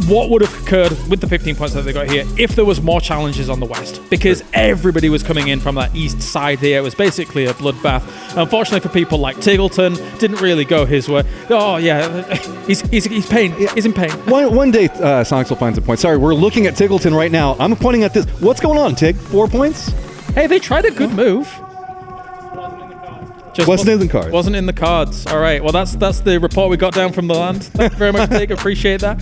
What would have occurred with the 15 points that they got here if there was more challenges on the west? Because everybody was coming in from that east side here. It was basically a bloodbath. Unfortunately for people like Tiggleton, didn't really go his way. Oh yeah, he's pain. He's in pain. One day, Sonics will find some points. Sorry, we're looking at Tiggleton right now. I'm pointing at this. What's going on, Tig? 4 points? Hey, they tried a good move. Wasn't in the cards. Wasn't in the cards. All right. Well, that's the report we got down from the land. Thank you very much, Tig. Appreciate that.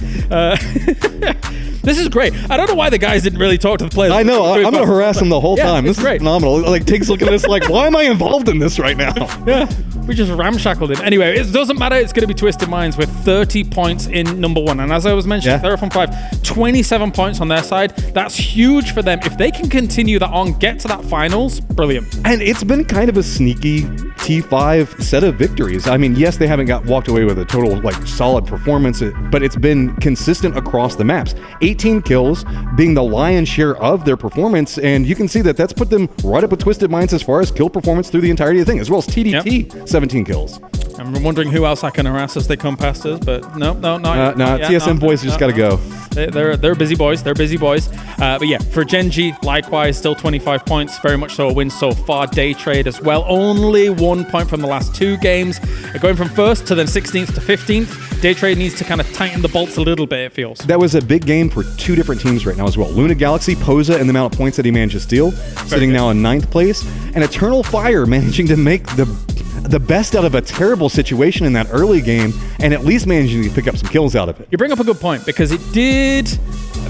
This is great. I don't know why the guys didn't really talk to the players. I know. I'm going to harass them the whole time. This is great. Phenomenal. Like, Tig's looking at this like, why am I involved in this right now? Yeah. We just ramshackled him. Anyway, it doesn't matter. It's going to be Twisted Minds with 30 points in number one. And as I was mentioning, Therafon 5, 27 points on their side. That's huge for them. If they can continue that on, get to that finals, brilliant. And it's been kind of a sneaky T5 set of victories. I mean, yes, they haven't walked away with a total solid performance, but it's been consistent across the maps. 18 kills being the lion's share of their performance, and you can see that that's put them right up with Twisted Minds as far as kill performance through the entirety of the thing, as well as TDT, 17 kills. I'm wondering who else I can harass as they come past us, but no. TSM boys just got to go. They're busy boys. They're busy boys. But yeah, for Genji, likewise, still 25 points. Very much so a win so far. Day Trade as well. Only 1 point from the last 2 games. Going from 1st to then 16th to 15th. Day Trade needs to kind of tighten the bolts a little bit, it feels. That was a big game for 2 different teams right now as well. Luna Galaxy, Posa, and the amount of points that he managed to steal, sitting now in 9th place. And Eternal Fire managing to make the best out of a terrible situation in that early game and at least managing to pick up some kills out of it. You bring up a good point because it did...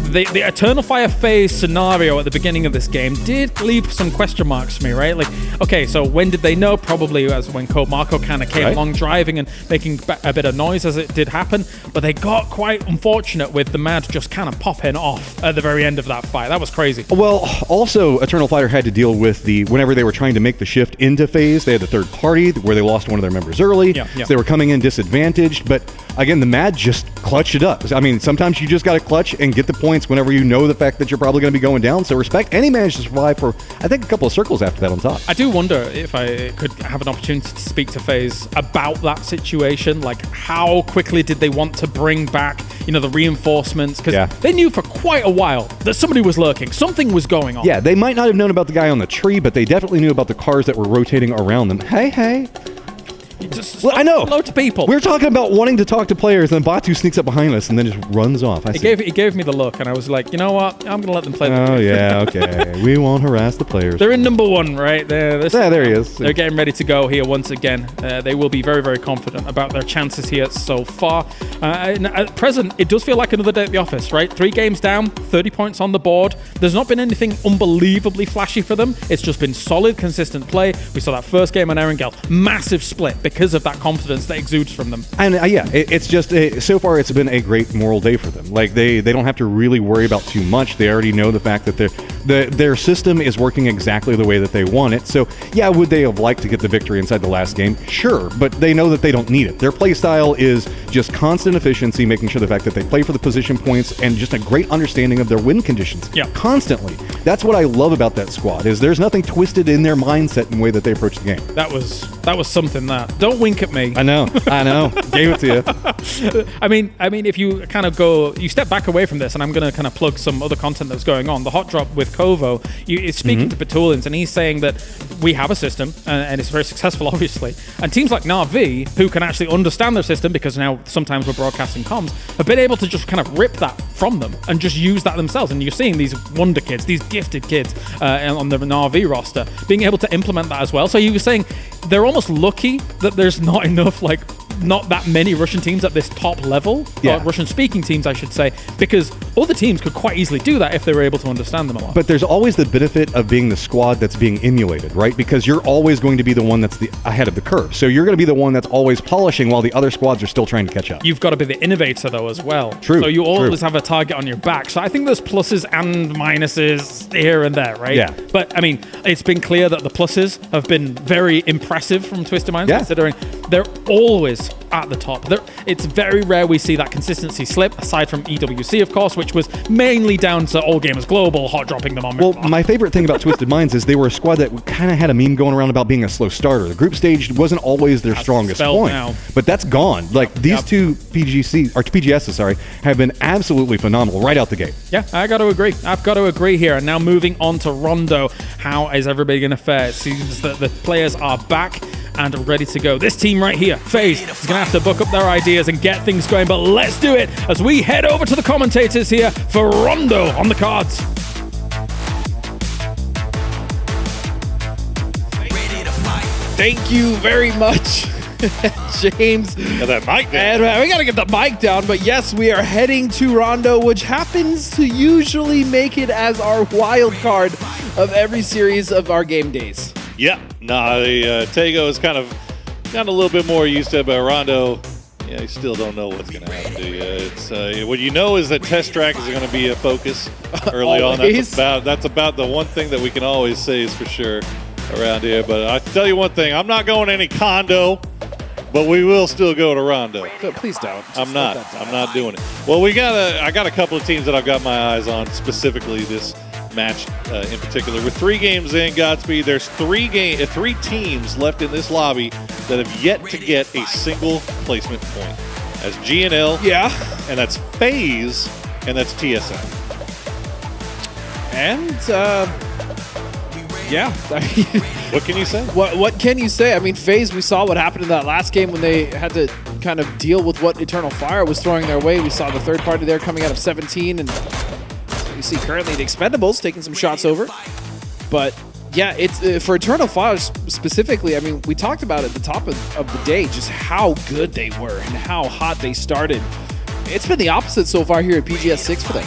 The Eternal Fire phase scenario at the beginning of this game did leave some question marks for me, right? Like, okay, so when did they know? Probably as when Code Marco kind of came along driving and making a bit of noise as it did happen, but they got quite unfortunate with the Mad just kind of popping off at the very end of that fight. That was crazy. Well, also, Eternal Fire had to deal with whenever they were trying to make the shift into phase, they had the third party where they lost one of their members early. So they were coming in disadvantaged, but again, the Mad just clutched it up. I mean, sometimes you just got to clutch and get the points whenever you know the fact that you're probably going to be going down. So respect, and he managed to survive for, I think, a couple of circles after that on top. I do wonder if I could have an opportunity to speak to FaZe about that situation. Like, how quickly did they want to bring back, the reinforcements? Because they knew for quite a while that somebody was lurking. Something was going on. Yeah, they might not have known about the guy on the tree, but they definitely knew about the cars that were rotating around them. Hey. I know. Hello to people. We're talking about wanting to talk to players, and Batu sneaks up behind us and then just runs off. He gave me the look, and I was like, you know what? I'm going to let them play. Oh, yeah, okay. We won't harass the players. They're in number one, right? There he is. They're getting ready to go here once again. They will be very, very confident about their chances here so far. At present, it does feel like another day at the office, right? 3 games down, 30 points on the board. There's not been anything unbelievably flashy for them. It's just been solid, consistent play. We saw that first game on Erangel. Massive split because of that confidence that exudes from them. And it's just so far it's been a great moral day for them. Like they don't have to really worry about too much. They already know the fact that their system is working exactly the way that they want it. So yeah, would they have liked to get the victory inside the last game? Sure, but they know that they don't need it. Their play style is just constant efficiency, making sure the fact that they play for the position points and just a great understanding of their win conditions. Yeah, constantly. That's what I love about that squad. Is there's nothing twisted in their mindset and way that they approach the game. That was something. That don't wink at me. I know. Gave it to you. I mean, if you kind of you step back away from this, and I'm going to kind of plug some other content that's going on. The hot drop with Kovo, it's speaking to Petulins, and he's saying that we have a system, and it's very successful, obviously. And teams like Na'Vi, who can actually understand their system, because now sometimes we're broadcasting comms, have been able to just kind of rip that from them and just use that themselves. And you're seeing these wonder kids, these gifted kids on the Na'Vi roster, being able to implement that as well. So he was saying they're almost lucky that there's not enough, not that many Russian teams at this top level, or Russian-speaking teams, I should say, because other teams could quite easily do that if they were able to understand them a lot. But there's always the benefit of being the squad that's being emulated, right? Because you're always going to be the one that's ahead of the curve. So you're going to be the one that's always polishing while the other squads are still trying to catch up. You've got to be the innovator, though, as well. True. So you always have a target on your back. So I think there's pluses and minuses here and there, right? Yeah. But, I mean, it's been clear that the pluses have been very impressive from Twisted Minds, considering they're always at the top. It's very rare we see that consistency slip, aside from EWC, of course, which was mainly down to All Gamers Global hot dropping them on. Well, my favorite thing about Twisted Minds is they were a squad that kind of had a meme going around about being a slow starter. The group stage wasn't always their strongest point, but that's gone. Like these two PGSs, have been absolutely phenomenal right out the gate. Yeah, I got to agree. I've got to agree here. And now moving on to Rondo, how is everybody going to fare? It seems that the players are back and ready to go. This team right here, FaZe, is going to have to book up their ideas and get things going, but let's do it as we head over to the commentators here for Rondo on the cards. Thank you very much, James. Got that mic down. And we got to get the mic down, but yes, we are heading to Rondo, which happens to usually make it as our wild card of every series of our game days. Yeah, the Tego is kind of gotten a little bit more used to it, but Rondo, yeah, you still don't know what's going to happen to you. It's what you know is that test track is going to be a focus early on. That's about the one thing that we can always say is for sure around here. But I tell you one thing, I'm not going any condo, but we will still go to Rondo. Please don't. I'm not doing it. Well, I got a couple of teams that I've got my eyes on, specifically this match in particular. We're 3 games in, Godspeed. There's 3 teams left in this lobby that have yet to get a single placement point. That's GNL, and that's FaZe, and that's TSM. And what can you say? What can you say? I mean, FaZe, we saw what happened in that last game when they had to kind of deal with what Eternal Fire was throwing their way. We saw the third party there coming out of 17, and you see currently the Expendables taking some shots over. But yeah, it's for Eternal Fire specifically, I mean, we talked about at the top of the day just how good they were and how hot they started. It's been the opposite so far here at PGS 6 for them.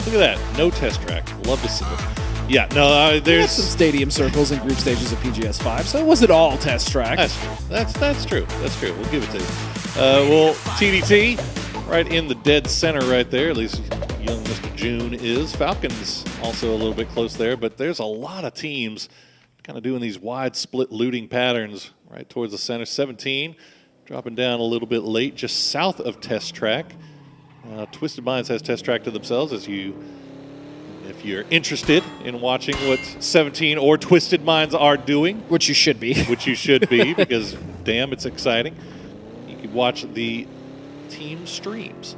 Look at that. No test track. Love to see it. Yeah, no, there's some stadium circles and group stages of PGS 5, so it wasn't all test track. That's true. That's true. We'll give it to you. Well, TDT, right in the dead center right there, at least young Mr. June is. Falcons also a little bit close there, but there's a lot of teams kind of doing these wide split looting patterns right towards the center. 17 dropping down a little bit late, just south of test track. Twisted Minds has test track to themselves, if you're interested in watching what 17 or Twisted Minds are doing. Which you should be. Because damn, it's exciting. You can watch the team streams.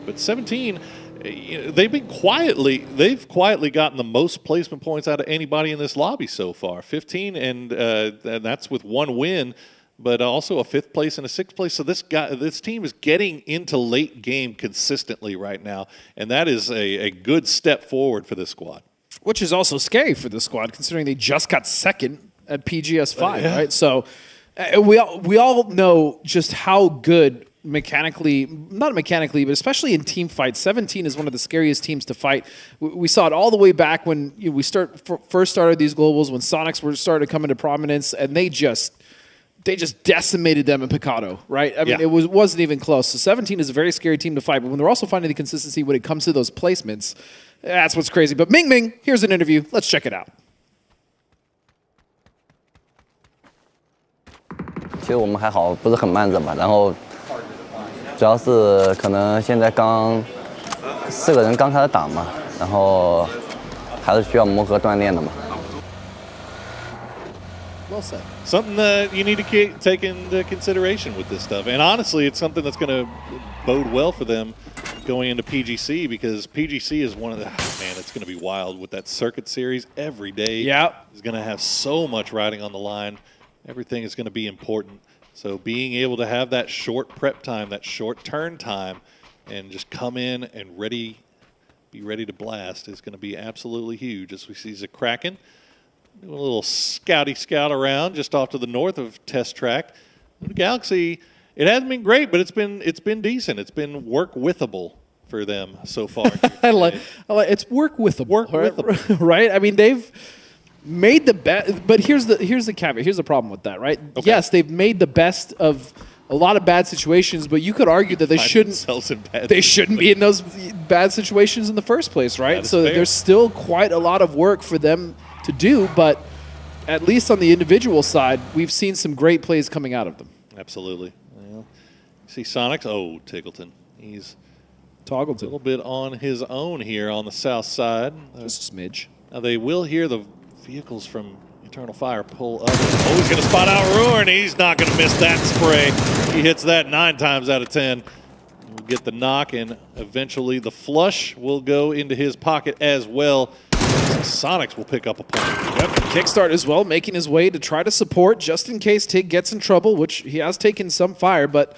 But 17, they've quietly gotten the most placement points out of anybody in this lobby so far. 15, and that's with 1 win, but also a 5th place and a 6th place. So this team is getting into late game consistently right now, and that is a good step forward for this squad. Which is also scary for this squad, considering they just got 2nd at PGS 5, right? So we all know just how good not mechanically, but especially in team fights, 17 is one of the scariest teams to fight. We saw it all the way back when we first started these globals, when Sonics were starting to come into prominence, and they just decimated them in Picado, right? I mean, it wasn't even close. So 17 is a very scary team to fight, but when they're also finding the consistency when it comes to those placements, that's what's crazy. But Ming Ming, here's an interview. Let's check it out. 其实我们还好，不是很慢热吧。然后主要是可能现在4个人刚开始打嘛，然后还是需要磨合锻炼的嘛。 Well said. Something that you need to take into consideration with this stuff. And honestly, it's something that's going to bode well for them going into PGC, because PGC is one of the, man, it's going to be wild with that circuit series every day. Yeah. Is going to have so much riding on the line. Everything is going to be important. So being able to have that short prep time, that short turn time, and just come in and be ready to blast is going to be absolutely huge. As we see Kraken doing a little scout around just off to the north of test track. The Galaxy, it hasn't been great, but it's been decent. It's been work-withable for them so far. I like it's work-withable, right? I mean, they've made the best, but here's the caveat. Here's the problem with that, right? Okay. Yes, they've made the best of a lot of bad situations, but you could argue that they shouldn't be in those bad situations in the first place, right? So there's still quite a lot of work for them to do, but at least on the individual side, we've seen some great plays coming out of them. Absolutely. Well, see Sonics. Oh, Tiggleton. He's toggled a little bit on his own here on the south side. Just a smidge. Now they will hear the vehicles from Eternal Fire pull up. Oh, he's going to spot out Ruin. He's not going to miss that spray. He hits that 9 times out of 10. We'll get the knock, and eventually the flush will go into his pocket as well. Sonics will pick up a point. Yep, Kickstart as well, making his way to try to support just in case Tig gets in trouble, which he has taken some fire, but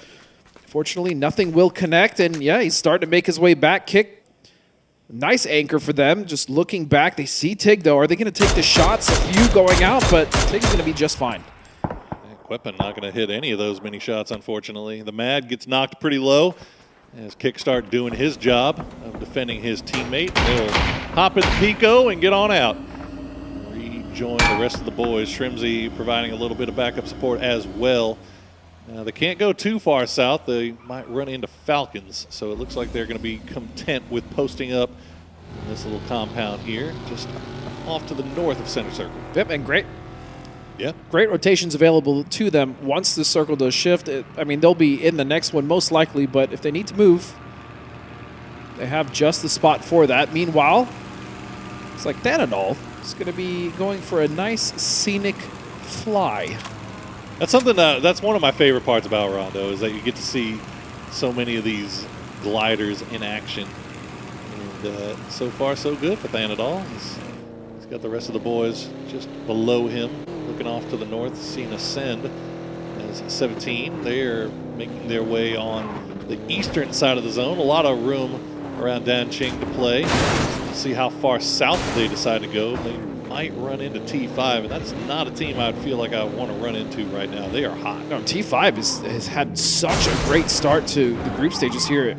fortunately nothing will connect. And yeah, he's starting to make his way back. Kick, nice anchor for them. Just looking back, they see Tig though. Are they going to take the shots? A few going out, but Tig's going to be just fine. Weapon not going to hit any of those many shots, unfortunately. The Mad gets knocked pretty low as Kickstart doing his job of defending his teammate. They'll hop in the Pico and get on out. Rejoin the rest of the boys. Shrimsy providing a little bit of backup support as well. They can't go too far south. They might run into Falcons, so it looks like they're going to be content with posting up in this little compound here, just off to the north of center circle. Yep, and great. Yeah. Great rotations available to them once the circle does shift. I mean, they'll be in the next one most likely, but if they need to move, they have just the spot for that. Meanwhile, it's like Thanadol is going to be going for a nice scenic fly. That's something that's one of my favorite parts about Rondo is that you get to see so many of these gliders in action. And so far, so good for Thanadol. He's got the rest of the boys just below him. Looking off to the north, seeing Ascend as 17. They are making their way on the eastern side of the zone. A lot of room around Danqing to play. See how far south they decide to go. They might run into T5, and that's not a team I'd feel like I want to run into right now. They are hot. No, T5 has had such a great start to the group stages here at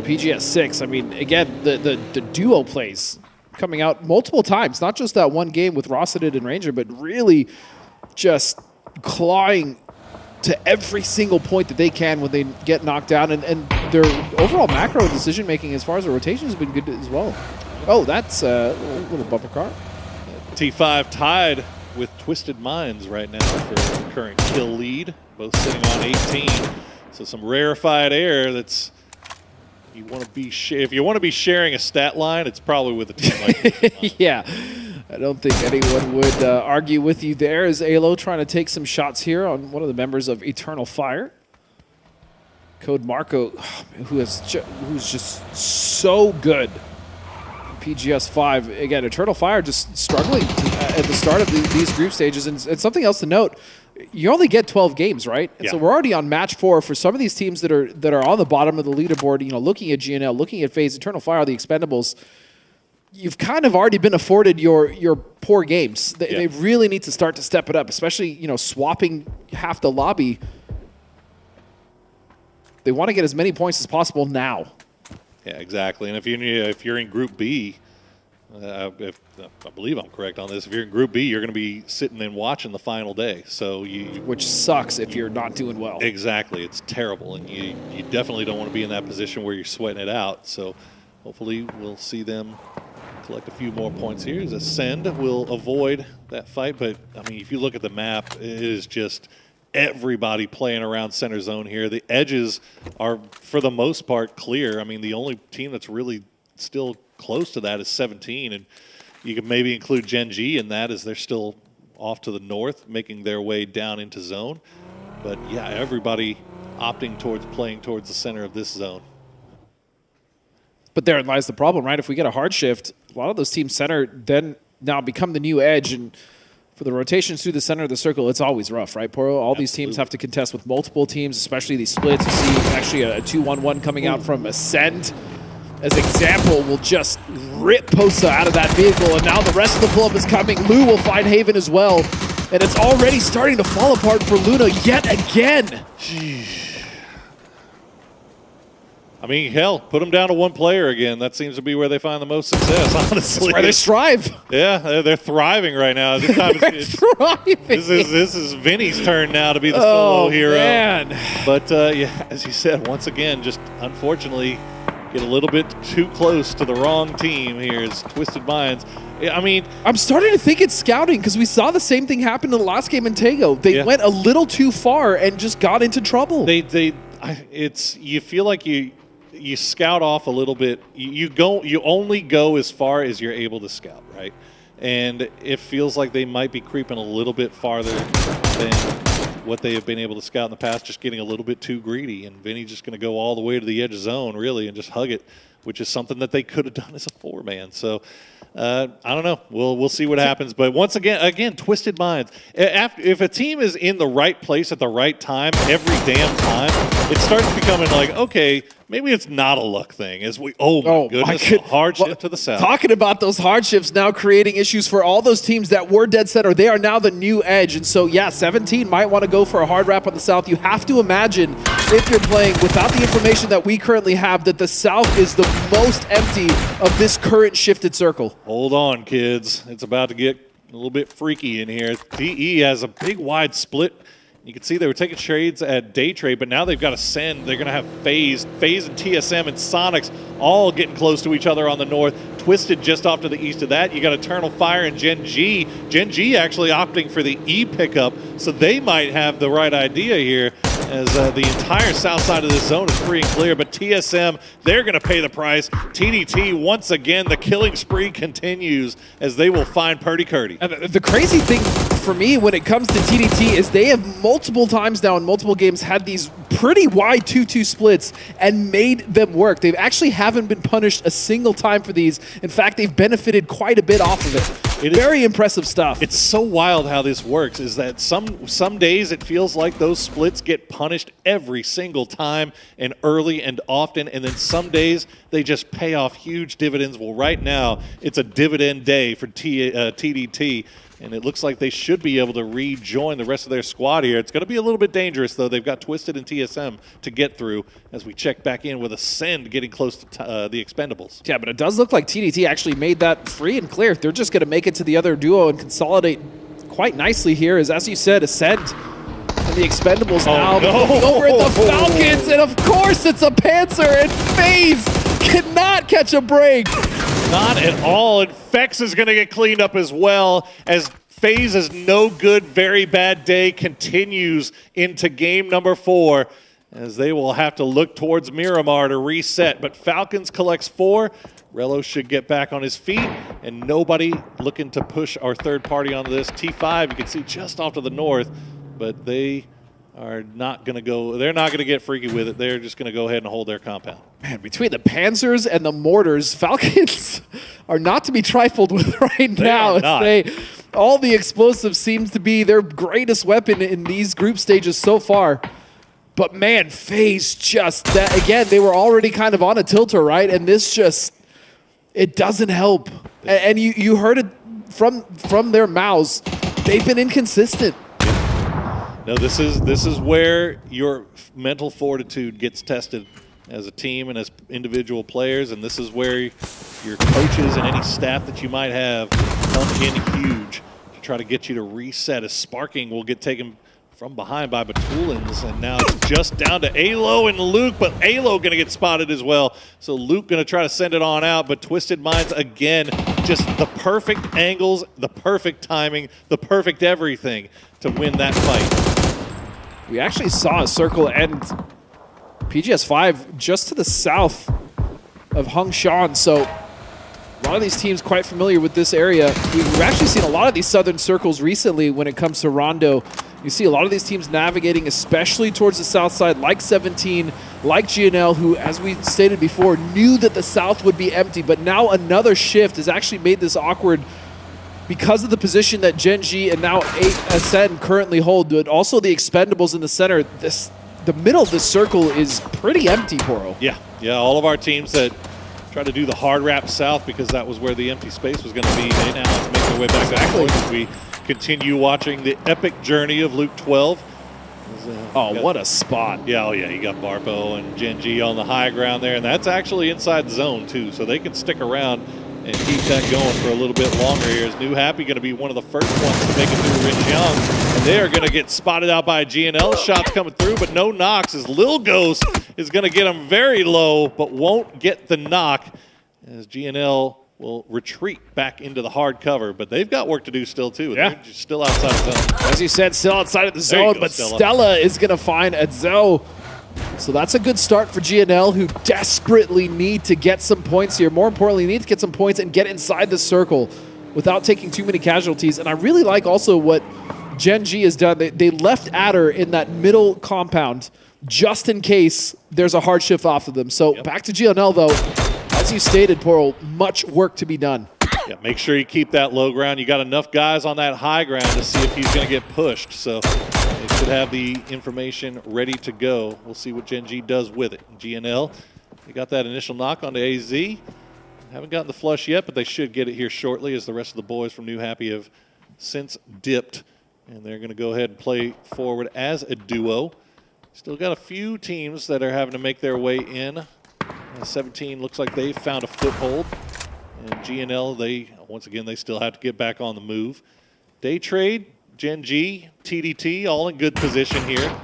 PGS 6. I mean, again, the duo plays coming out multiple times, not just that one game with Rosseted and Ranger, but really just clawing to every single point that they can when they get knocked down. And their overall macro decision-making as far as the rotation has been good as well. Oh, that's a little bumper car. T5 tied with Twisted Minds right now for the current kill lead, both sitting on 18. So some rarefied air that's... You want to be if you want to be sharing a stat line, it's probably with a team like this. Yeah, I don't think anyone would argue with you there. As Alo trying to take some shots here on one of the members of Eternal Fire, Code Marco, who's just so good. PGS 5 again. Eternal Fire just struggling at the start of these group stages, and something else to note. You only get 12 games, right? And so we're already on match 4 for some of these teams that are on the bottom of the leaderboard, you know, looking at GNL, looking at FaZe, Eternal Fire, the Expendables. You've kind of already been afforded your poor games. They really need to start to step it up, especially, you know, swapping half the lobby. They want to get as many points as possible now. Yeah, exactly. And if you're in Group B, if I believe I'm correct on this, if you're in Group B, you're going to be sitting and watching the final day. So which sucks if you're not doing well. Exactly, it's terrible, and you definitely don't want to be in that position where you're sweating it out. So hopefully we'll see them collect a few more points here. As Ascend will avoid that fight, but I mean, if you look at the map, it is just everybody playing around center zone here. The edges are, for the most part, clear. I mean, the only team that's really still close to that is 17, and you can maybe include Gen G in that as they're still off to the north, making their way down into zone. But yeah, everybody opting towards playing towards the center of this zone. But therein lies the problem, right? If we get a hard shift, a lot of those teams center then now become the new edge, and for the rotations through the center of the circle, it's always rough, right, Poro? All these teams have to contest with multiple teams, especially these splits. You see actually a 2-1-1 coming out from Ascend. As example, will just rip Posa out of that vehicle, and now the rest of the pull-up is coming. Lou will find Haven as well, and it's already starting to fall apart for Luna yet again. I mean, hell, put them down to one player again. That seems to be where they find the most success, honestly. That's where they strive. Yeah, they're thriving right now. This time this is Vinny's turn now to be the solo hero. Man. But yeah, as you said, once again, just unfortunately get a little bit too close to the wrong team here as Twisted Minds. I mean, I'm starting to think it's scouting because we saw the same thing happen in the last game in Tego. They went a little too far and just got into trouble. You feel like you scout off a little bit. You only go as far as you're able to scout, right? And it feels like they might be creeping a little bit farther than what they have been able to scout in the past, just getting a little bit too greedy. And Vinny's just going to go all the way to the edge of zone, really, and just hug it, which is something that they could have done as a 4-man. So I don't know. We'll see what happens. But once again, Twisted Minds. If a team is in the right place at the right time every damn time, it starts becoming like, okay, maybe it's not a luck thing. Oh my goodness, hardship to the south. Talking about those hardships now creating issues for all those teams that were dead center. They are now the new edge. And so, yeah, 17 might want to go for a hard wrap on the south. You have to imagine, if you're playing without the information that we currently have, that the south is the most empty of this current shifted circle. Hold on, kids. It's about to get a little bit freaky in here. DE has a big wide split. You can see they were taking trades at day trade, but now they've got to send. They're going to have FaZe and TSM and Sonics all getting close to each other on the north. Twisted just off to the east of that. You got Eternal Fire and Gen G. Gen G actually opting for the E pickup, so they might have the right idea here as the entire south side of this zone is free and clear. But TSM, they're going to pay the price. TDT, once again, the killing spree continues as they will find Purdy Curdy. And the crazy thing for me when it comes to TDT is they have multiple times now in multiple games had these pretty wide 2-2 splits and made them work. They actually haven't been punished a single time for these. In fact, they've benefited quite a bit off of it. Very impressive stuff. It's so wild how this works, is that some days it feels like those splits get punished every single time and early and often, and then some days they just pay off huge dividends. Well, right now, it's a dividend day for TDT. And it looks like they should be able to rejoin the rest of their squad here. It's going to be a little bit dangerous, though. They've got Twisted and TSM to get through as we check back in with Ascend getting close to the Expendables. Yeah, but it does look like TDT actually made that free and clear. They're just going to make it to the other duo and consolidate quite nicely here. As you said, Ascend and the Expendables now. No. Over at the Falcons, and of course it's a Panzer, and FaZe cannot catch a break. Not at all, and Fex is going to get cleaned up as well as FaZe's no good, very bad day continues into game number 4 as they will have to look towards Miramar to reset. But Falcons collects 4. Relo should get back on his feet, and nobody looking to push our third party onto this. T5, you can see just off to the north, but they are not going to go. They're not going to get freaky with it. They're just going to go ahead and hold their compound. Man, between the Panzers and the Mortars, Falcons are not to be trifled with right now. All the explosives seems to be their greatest weapon in these group stages so far. But man, FaZe just, that again, they were already kind of on a tilter, right? And this just, it doesn't help. And you heard it from their mouths. They've been inconsistent. No, this is where your mental fortitude gets tested as a team and as individual players, and this is where your coaches and any staff that you might have come in huge to try to get you to reset. As Sparking will get taken from behind by Batulins, and now it's just down to Alo and Luke, but Alo going to get spotted as well. So Luke going to try to send it on out, but Twisted Minds again, just the perfect angles, the perfect timing, the perfect everything to win that fight. We actually saw a circle end PGS5 just to the south of Hongshan, so a lot of these teams quite familiar with this area. We've actually seen a lot of these southern circles recently when it comes to Rondo. You see a lot of these teams navigating, especially towards the south side, like 17, like GNL, who, as we stated before, knew that the south would be empty, but now another shift has actually made this awkward because of the position that Gen G and now Ascend currently hold, but also the Expendables in the center. The middle of this circle is pretty empty, Poro. Yeah, all of our teams that try to do the hard wrap south because that was where the empty space was going to be, they now have to make their way back as we continue watching the epic journey of Luke 12. What a spot. Yeah, you got Barpo and Gen G on the high ground there, and that's actually inside the zone too, so they can stick around and keep that going for a little bit longer here. Is New Happy going to be one of the first ones to make it through Rich Young? And they are going to get spotted out by GNL. Shots coming through, but no knocks, as Lil Ghost is going to get him very low, but won't get the knock, as GNL will retreat back into the hard cover. But they've got work to do still, too. Yeah. They're just still outside the zone. As you said, still outside of the zone, but Stella is going to find Edzo. So that's a good start for GNL, who desperately need to get some points here. More importantly, need to get some points and get inside the circle without taking too many casualties. And I really like also what Gen G has done. They left Adder in that middle compound just in case there's a hard shift off of them. So back to GNL, though. As you stated, Porl, much work to be done. Yeah, make sure you keep that low ground. You got enough guys on that high ground to see if he's going to get pushed. So they should have the information ready to go. We'll see what Gen G does with it. GNL, they got that initial knock onto AZ. Haven't gotten the flush yet, but they should get it here shortly, as the rest of the boys from New Happy have since dipped. And they're going to go ahead and play forward as a duo. Still got a few teams that are having to make their way in. 17 looks like they found a foothold. And GNL, once again, they still have to get back on the move. Day Trade, Gen G, TDT, all in good position here.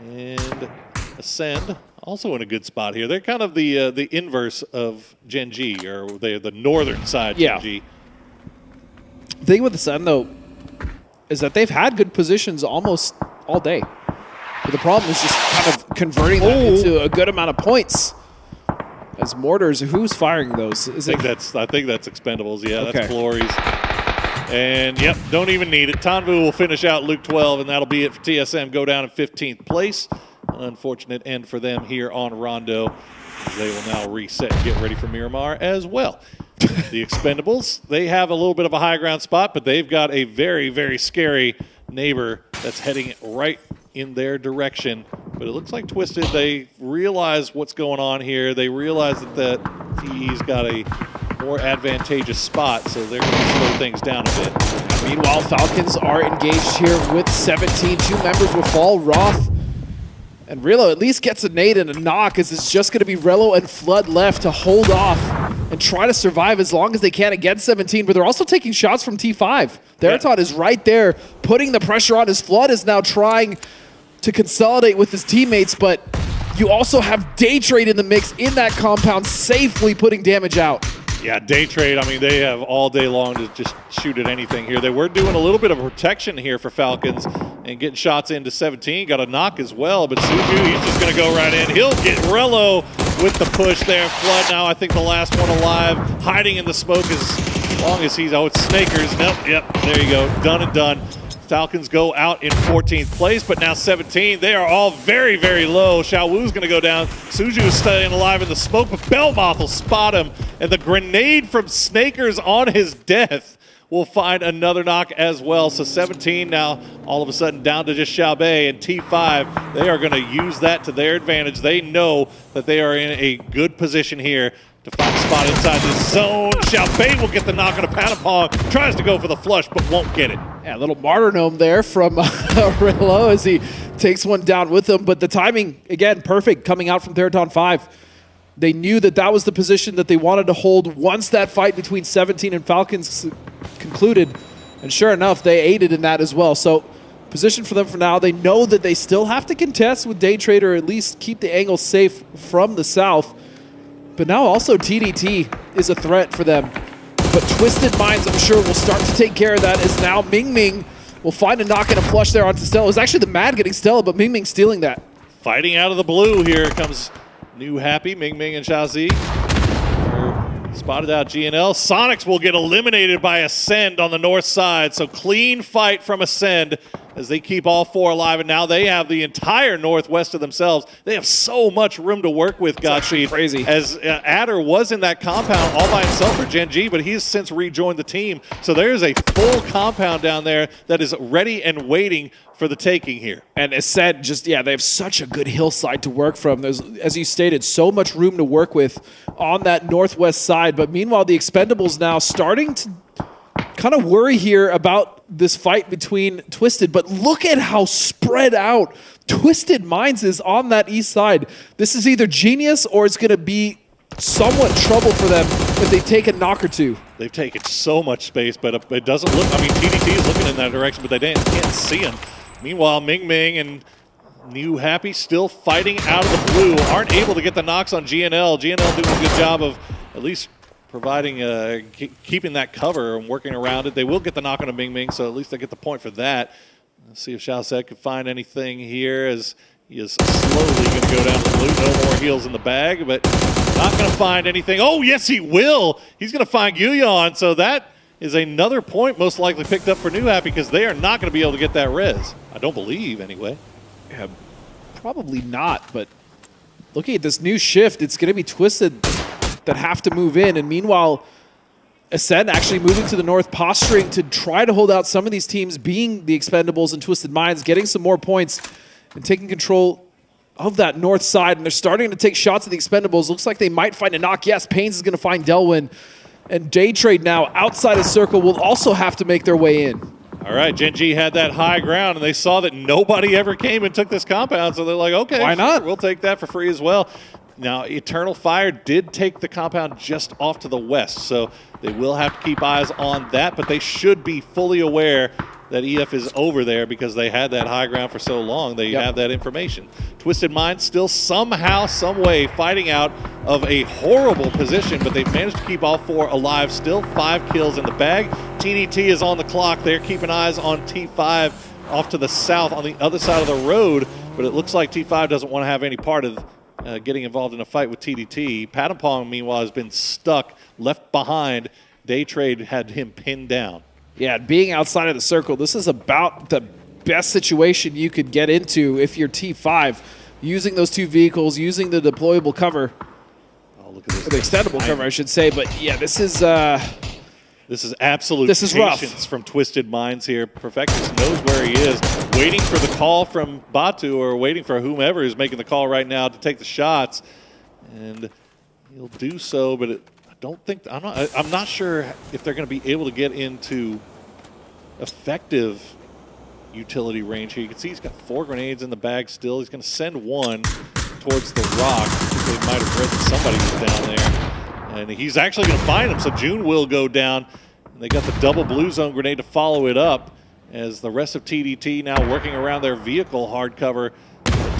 And Ascend, also in a good spot here. They're kind of the inverse of Gen G, or they're the northern side Gen G. The thing with Ascend, though, is that they've had good positions almost all day. But the problem is just kind of converting that into a good amount of points. As Mortars, who's firing those? I think that's Expendables. Yeah, okay. That's Glories. And yep, don't even need it. Tanvu will finish out Luke 12, and that'll be it for TSM. Go down in 15th place. An unfortunate end for them here on Rondo. They will now reset and get ready for Miramar as well. The Expendables, they have a little bit of a high ground spot, but they've got a very, very scary neighbor that's heading right in their direction. But it looks like Twisted, they realize what's going on here. They realize that TE's got a more advantageous spot, so they're going to slow things down a bit. Meanwhile, Falcons are engaged here with 17. 2 members will fall. Roth and Relo at least gets a nade and a knock, as it's just going to be Relo and Flood left to hold off and try to survive as long as they can against 17, but they're also taking shots from T5. Theraton is right there, putting the pressure on, as Flood is now trying to consolidate with his teammates, but you also have Day Trade in the mix in that compound, safely putting damage out. Yeah, Day Trade, I mean, they have all day long to just shoot at anything here. They were doing a little bit of protection here for Falcons and getting shots into 17. Got a knock as well, but Suju, he's just going to go right in. He'll get Rello with the push there. Flood now, I think, the last one alive, hiding in the smoke as long as he's, it's Snakers. Nope, yep, there you go, done and done. Falcons go out in 14th place, but now 17. They are all very, very low. Xiao Wu's going to go down. Suju is staying alive in the smoke, but Belmoth will spot him. And the grenade from Snakers on his death will find another knock as well. So 17 now all of a sudden down to just Xiaobei, and T5, they are going to use that to their advantage. They know that they are in a good position here to find a spot inside this zone. Xiaobei will get the knock on a Patapong, tries to go for the flush, but won't get it. Yeah, a little martyrdom there from Rillo as he takes one down with him. But the timing, again, perfect coming out from Theraton 5. They knew that that was the position that they wanted to hold once that fight between 17 and Falcons concluded. And sure enough, they aided in that as well. So position for them for now. They know that they still have to contest with Day Trade, or at least keep the angle safe from the south. But now also TDT is a threat for them. But Twisted Minds, I'm sure, will start to take care of that, as now Ming Ming will find a knock and a flush there onto Stella. It was actually the Mad getting Stella, but Ming Ming stealing that. Fighting out of the blue here comes New Happy, Ming Ming and Shazi. Spotted out GNL. Sonics will get eliminated by Ascend on the north side. So clean fight from Ascend as they keep all 4 alive. And now they have the entire northwest to themselves. They have so much room to work with, Godspeed. Crazy. As Adder was in that compound all by himself for Gen G, but he's since rejoined the team. So there's a full compound down there that is ready and waiting for the taking here. And Ascend just, yeah, they have such a good hillside to work from. There's, as you stated, so much room to work with on that northwest side. But meanwhile, the Expendables now starting to kind of worry here about this fight between Twisted. But look at how spread out Twisted Minds is on that east side. This is either genius or it's going to be somewhat trouble for them but they take a knock or two. They've taken so much space, but it doesn't look. I mean, TDT is looking in that direction, but they can't see him. Meanwhile, Ming Ming and New Happy still fighting out of the blue, aren't able to get the knocks on GNL. GNL doing a good job of at least providing, keeping that cover and working around it. They will get the knock on a Ming Ming, so at least they get the point for that. Let's see if Xiaosek can find anything here as he is slowly going to go down to the blue. No more heals in the bag, but not going to find anything. Oh, yes, he will. He's going to find Guyon, so that is another point most likely picked up for New Happy because they are not going to be able to get that res. I don't believe, anyway. Yeah, probably not, but looking at this new shift, it's going to be Twisted that have to move in, and meanwhile, Ascend actually moving to the north, posturing to try to hold out some of these teams, being the Expendables and Twisted Minds, getting some more points and taking control of that north side, and they're starting to take shots at the Expendables. Looks like they might find a knock. Yes, Pains is going to find Delwyn, and Daytrade now outside of circle will also have to make their way in. All right, Gen G had that high ground, and they saw that nobody ever came and took this compound, so they're like, okay, why not? Sure, we'll take that for free as well. Now, Eternal Fire did take the compound just off to the west, so they will have to keep eyes on that, but they should be fully aware that EF is over there because they had that high ground for so long. They have that information. Twisted Minds still somehow, some way fighting out of a horrible position, but they've managed to keep all four alive. Still 5 kills in the bag. TDT is on the clock. They're keeping eyes on T5 off to the south on the other side of the road, but it looks like T5 doesn't want to have any part of getting involved in a fight with TDT. Patampong, meanwhile, has been stuck, left behind. Daytrade had him pinned down. Yeah, being outside of the circle, this is about the best situation you could get into if you're T5. Using those 2 vehicles, using the deployable cover. Oh, look at this. Or the extendable cover, I should say. But yeah, this is absolute patience rough from Twisted Minds here. Perfectus knows where he is, waiting for the call from Batu or waiting for whomever is making the call right now to take the shots. And he'll do so, but I'm not sure if they're going to be able to get into effective utility range here. You can see he's got 4 grenades in the bag still. He's going to send one towards the rock. They might have read that somebody was down there. And he's actually going to find him, so June will go down. And they got the double blue zone grenade to follow it up as the rest of TDT now working around their vehicle hardcover.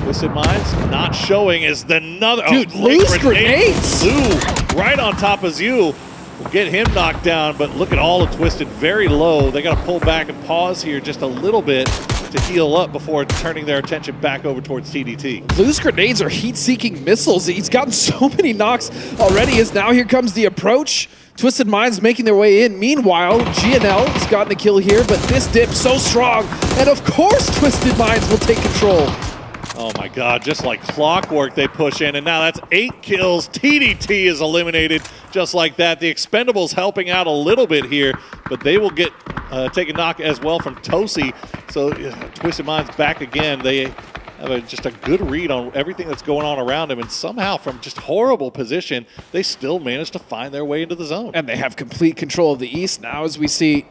Twisted Minds not showing is another. Dude, loose grenades! Blue right on top of Zhu. Will get him knocked down, but look at all of Twisted, very low. They got to pull back and pause here just a little bit to heal up before turning their attention back over towards TDT. Loose grenades are heat-seeking missiles. He's gotten so many knocks already as now here comes the approach. Twisted Minds making their way in. Meanwhile, GNL has gotten a kill here, but this dip so strong. And of course, Twisted Minds will take control. Oh my God, just like clockwork they push in, and now that's 8 kills. TDT is eliminated just like that. The Expendables helping out a little bit here, but they will get take a knock as well from Tosi. So Twisted Minds back again. They have just a good read on everything that's going on around them, and somehow from just horrible position, they still manage to find their way into the zone. And they have complete control of the East now, as we see.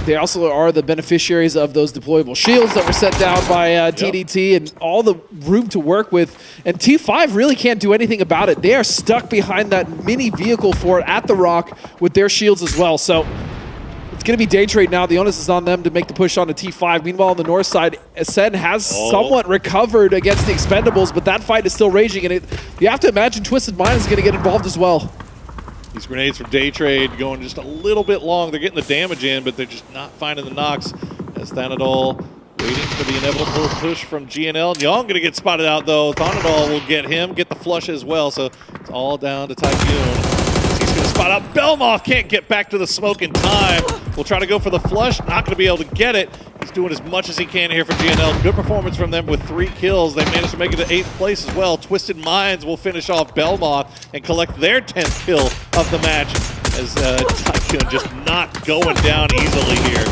They also are the beneficiaries of those deployable shields that were set down by TDT and all the room to work with. And T5 really can't do anything about it. They are stuck behind that mini vehicle fort at the rock with their shields as well. So it's going to be Daytrade now. The onus is on them to make the push on to T5. Meanwhile, on the north side, Ascend has somewhat recovered against the Expendables, but that fight is still raging. And you have to imagine Twisted Minds is going to get involved as well. These grenades from Daytrade going just a little bit long. They're getting the damage in, but they're just not finding the knocks. As Thanadol waiting for the inevitable push from GNL. Young going to get spotted out, though. Thanadol will get him, get the flush as well. So it's all down to Tycoon. He's going to spot out. Belmoth can't get back to the smoke in time. We'll try to go for the flush. Not going to be able to get it. He's doing as much as he can here for GNL. Good performance from them with 3 kills. They managed to make it to 8th place as well. Twisted Minds will finish off Belmoth and collect their 10th kill of the match as Tycoon just not going down easily here.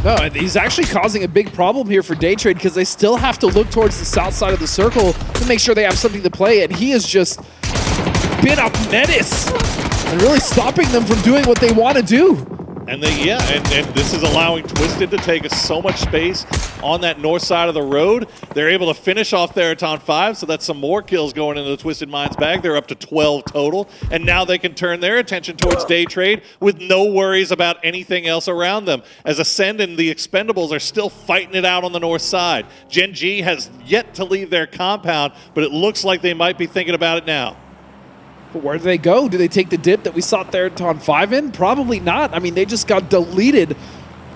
No, and he's actually causing a big problem here for Daytrade because they still have to look towards the south side of the circle to make sure they have something to play, and he has just been a menace and really stopping them from doing what they want to do. And this is allowing Twisted to take so much space on that north side of the road. They're able to finish off Theraton 5, so that's some more kills going into the Twisted Minds bag. They're up to 12 total, and now they can turn their attention towards Day Trade with no worries about anything else around them, as Ascend and the Expendables are still fighting it out on the north side. Gen G has yet to leave their compound, but it looks like they might be thinking about it now. But where do they go? Do they take the dip that we saw Theraton 5 in? Probably not. I mean, they just got deleted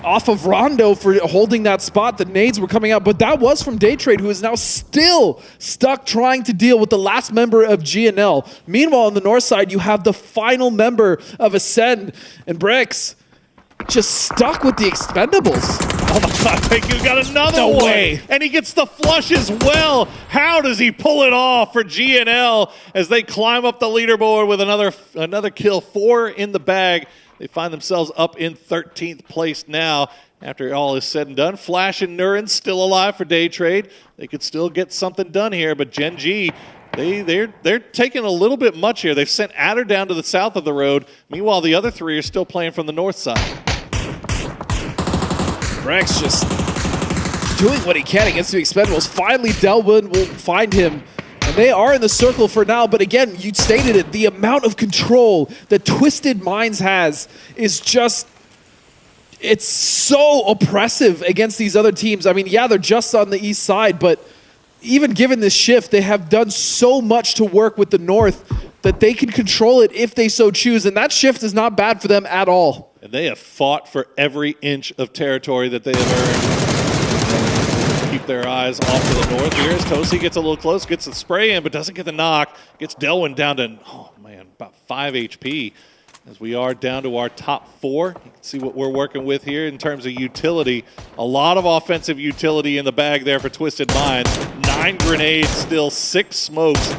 off of Rondo for holding that spot. The nades were coming out, but that was from Day Trade, who is now still stuck trying to deal with the last member of GNL. Meanwhile, on the north side, you have the final member of Ascend, and Bricks just stuck with the Expendables. Oh my God, thank you. Got another one. Way. And he gets the flush as well. How does he pull it off for GNL as they climb up the leaderboard with another kill? 4 in the bag. They find themselves up in 13th place now after all is said and done. Flash and Nurin still alive for Day Trade. They could still get something done here, but Gen G, they're taking a little bit much here. They've sent Adder down to the south of the road. Meanwhile, the other 3 are still playing from the north side. Rex just doing what he can against the Expendables. Finally, Delwyn will find him. And they are in the circle for now, but again, you stated it, the amount of control that Twisted Minds has is just, it's so oppressive against these other teams. I mean, yeah, they're just on the east side, but even given this shift, they have done so much to work with the north that they can control it if they so choose, and that shift is not bad for them at all. And they have fought for every inch of territory that they have earned. Keep their eyes off to the north here as Tosi gets a little close, gets the spray in, but doesn't get the knock. Gets Delwyn down to, oh man, about 5 HP. As we are down to our top 4. You can see what we're working with here in terms of utility. A lot of offensive utility in the bag there for Twisted Minds. 9 grenades, still 6 smokes,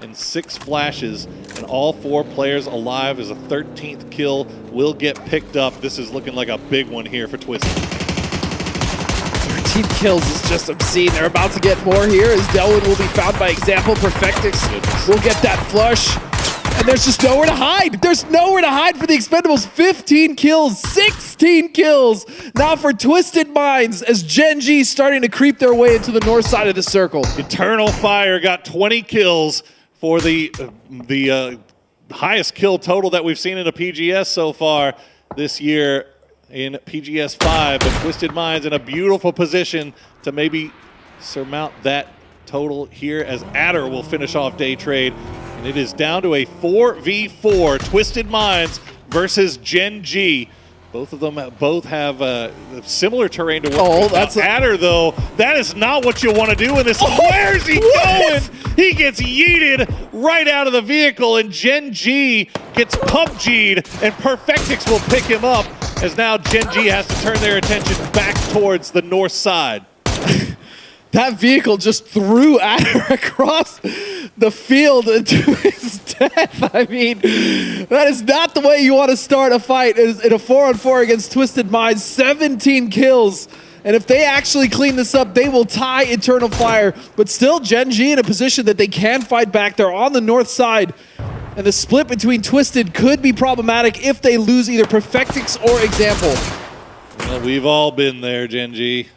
and 6 flashes. And all 4 players alive as a 13th kill will get picked up. This is looking like a big one here for Twisted. 13 kills is just obscene. They're about to get more here as Delwyn will be found by example. Perfectix will get that flush. And there's just nowhere to hide. There's nowhere to hide for the Expendables. 15 kills, 16 kills. Now for Twisted Minds as Gen G starting to creep their way into the north side of the circle. Eternal Fire got 20 kills for the highest kill total that we've seen in a PGS so far this year in PGS 5. But Twisted Minds in a beautiful position to maybe surmount that total here as Adder will finish off Day Trade. And it is down to a 4v4, Twisted Minds versus Gen G. Both of them have similar terrain to work with. That's Adder, though. That is not what you want to do in this. Where's he going? He gets yeeted right out of the vehicle, and Gen G gets PUBG'd, and Perfectix will pick him up, as now Gen G has to turn their attention back towards the north side. That vehicle just threw Adder across the field into his death. I mean, that is not the way you want to start a fight in a 4-on-4 against Twisted Minds. 17 kills. And if they actually clean this up, they will tie Eternal Fire. But still, Gen G in a position that they can fight back. They're on the north side. And the split between Twisted could be problematic if they lose either Perfectix or Example. Well, we've all been there, Gen G.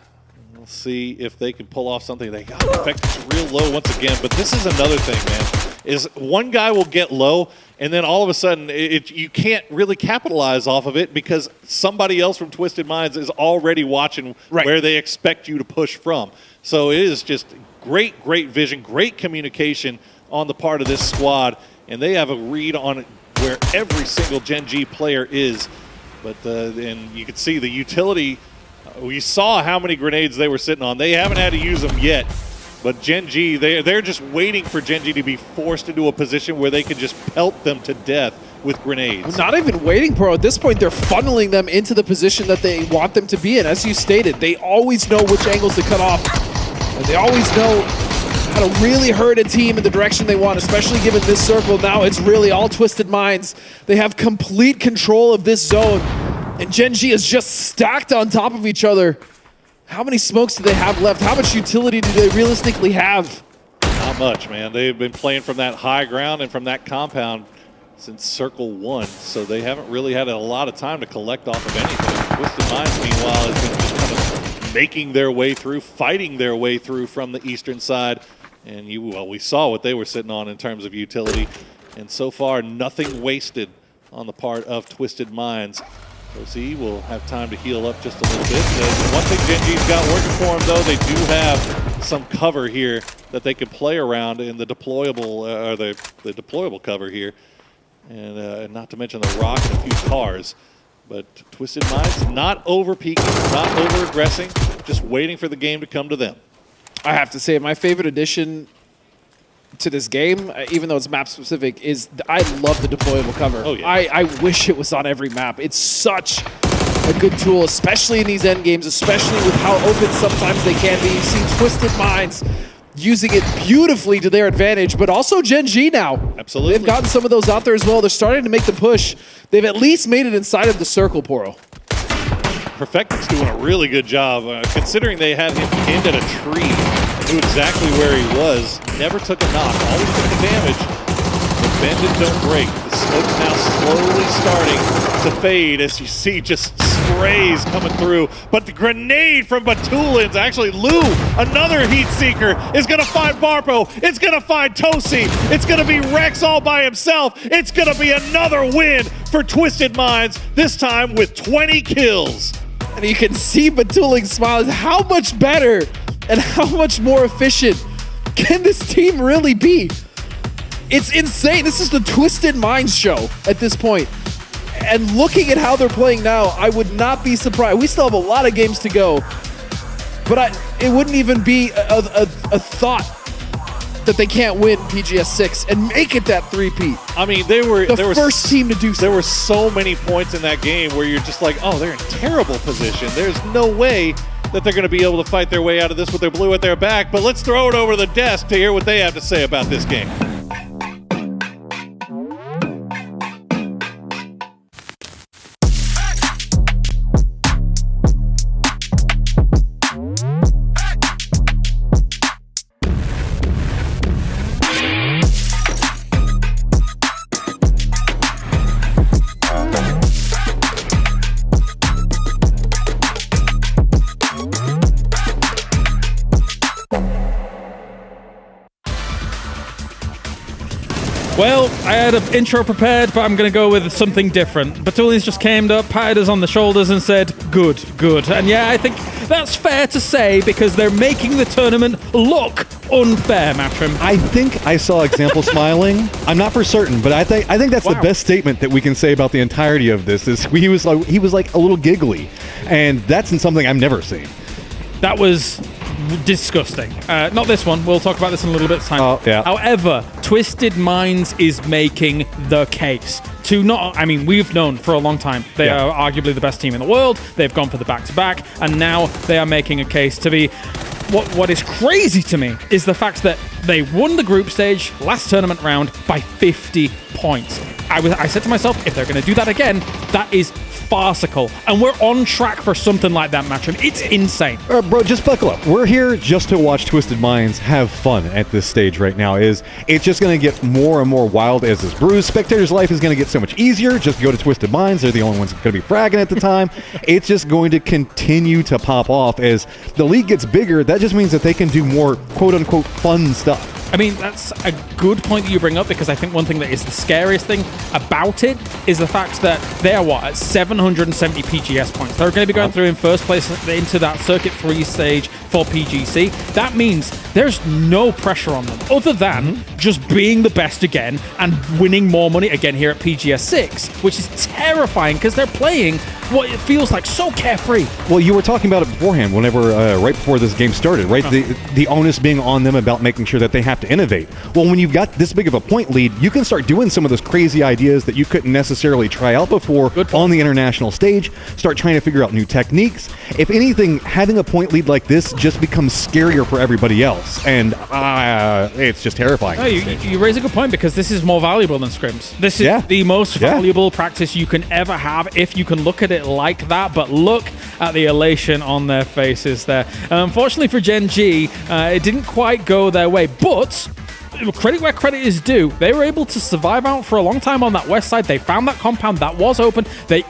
See if they can pull off something. They got Perfectix real low once again, but this is another thing, man, is one guy will get low, and then all of a sudden you can't really capitalize off of it because somebody else from Twisted Minds is already watching where they expect you to push from. So it is just great vision, great communication on the part of this squad, and they have a read on where every single Gen G player is. But and you can see the utility. We saw how many grenades they were sitting on. They haven't had to use them yet, but Gen G, they're just waiting for Gen G to be forced into a position where they can just pelt them to death with grenades. Not even waiting, Pro. At this point, they're funneling them into the position that they want them to be in. As you stated, they always know which angles to cut off. And they always know how to really hurt a team in the direction they want, especially given this circle. Now it's really all Twisted Minds. They have complete control of this zone. And Gen G is just stacked on top of each other. How many smokes do they have left? How much utility do they realistically have? Not much, man. They've been playing from that high ground and from that compound since Circle 1, so they haven't really had a lot of time to collect off of anything. Twisted Minds, meanwhile, has been just kind of making their way through, fighting their way through from the eastern side. And we saw what they were sitting on in terms of utility. And so far, nothing wasted on the part of Twisted Minds. OC will have time to heal up just a little bit. One thing Gen.G's got working for them, though, they do have some cover here that they can play around in the deployable, the deployable cover here. And not to mention the rock and a few cars. But Twisted Minds not over-peaking, not over-aggressing, just waiting for the game to come to them. I have to say, my favorite addition to this game, even though it's map specific, is I love the deployable cover. Oh, yeah. I wish it was on every map. It's such a good tool, especially in these end games, especially with how open sometimes they can be. You see Twisted Minds using it beautifully to their advantage, but also Gen.G now. Absolutely. They've gotten some of those out there as well. They're starting to make the push. They've at least made it inside of the circle, Poro. Perfect's doing a really good job, considering they had him pinned at a tree, knew exactly where he was, never took a knock, always took the damage, but bend and don't break. The smoke's now slowly starting to fade as you see just sprays coming through, but the grenade from Batulins, actually Lou, another heat seeker, is gonna find Barpo, it's gonna find Tosi, it's gonna be Rex all by himself, it's gonna be another win for Twisted Minds, this time with 20 kills. And you can see Batuling smiling. How much better and how much more efficient can this team really be? It's insane. This is the Twisted Minds show at this point. And looking at how they're playing now, I would not be surprised. We still have a lot of games to go, but it wouldn't even be a thought that they can't win PGS 6 and make it that three-peat. I mean, they were the first team to do so. There were so many points in that game where you're just like, oh, they're in terrible position. There's no way that they're going to be able to fight their way out of this with their blue at their back. But let's throw it over the desk to hear what they have to say about this game. Well, I had an intro prepared, but I'm going to go with something different. Batuli's just came up, patted us on the shoulders and said, good, good. And yeah, I think that's fair to say because they're making the tournament look unfair, Matrim. I think I saw Example smiling. I'm not for certain, but I think that's the best statement that we can say about the entirety of this is he was like a little giggly. And that's something I've never seen. That was disgusting. Not this one. We'll talk about this in a little bit of time. Oh, yeah. However, Twisted Minds is making the case to not... I mean, we've known for a long time they are arguably the best team in the world. They've gone for the back-to-back, and now they are making a case to be... What is crazy to me is the fact that they won the group stage last tournament round by 50 points. I said to myself, if they're going to do that again, that is farcical. And we're on track for something like that, Matrim. It's insane. Bro, just buckle up. We're here just to watch Twisted Minds have fun at this stage right now. It's just going to get more and more wild as this brews. Spectator's life is going to get so much easier. Just go to Twisted Minds. They're the only ones going to be bragging at the time. It's just going to continue to pop off as the league gets bigger. That just means that they can do more quote-unquote fun stuff. I mean, that's a good point that you bring up because I think one thing that is the scariest thing about it is the fact that they're, at 770 PGS points. They're going to be going through in first place into that Circuit 3 stage for PGC. That means there's no pressure on them other than just being the best again and winning more money again here at PGS 6, which is terrifying because they're playing what it feels like so carefree. Well, you were talking about it beforehand, whenever right before this game started, right? The onus being on them about making sure that they have to innovate. Well, when you've got this big of a point lead, you can start doing some of those crazy ideas that you couldn't necessarily try out before on the international stage, start trying to figure out new techniques. If anything, having a point lead like this just becomes scarier for everybody else, and it's just terrifying. No, you raise a good point because this is more valuable than scrims. This is the most valuable practice you can ever have if you can look at it like that, but look at the elation on their faces there. Unfortunately for Gen.G, it didn't quite go their way, but credit where credit is due. They were able to survive out for a long time on that west side. They found that compound that was open. They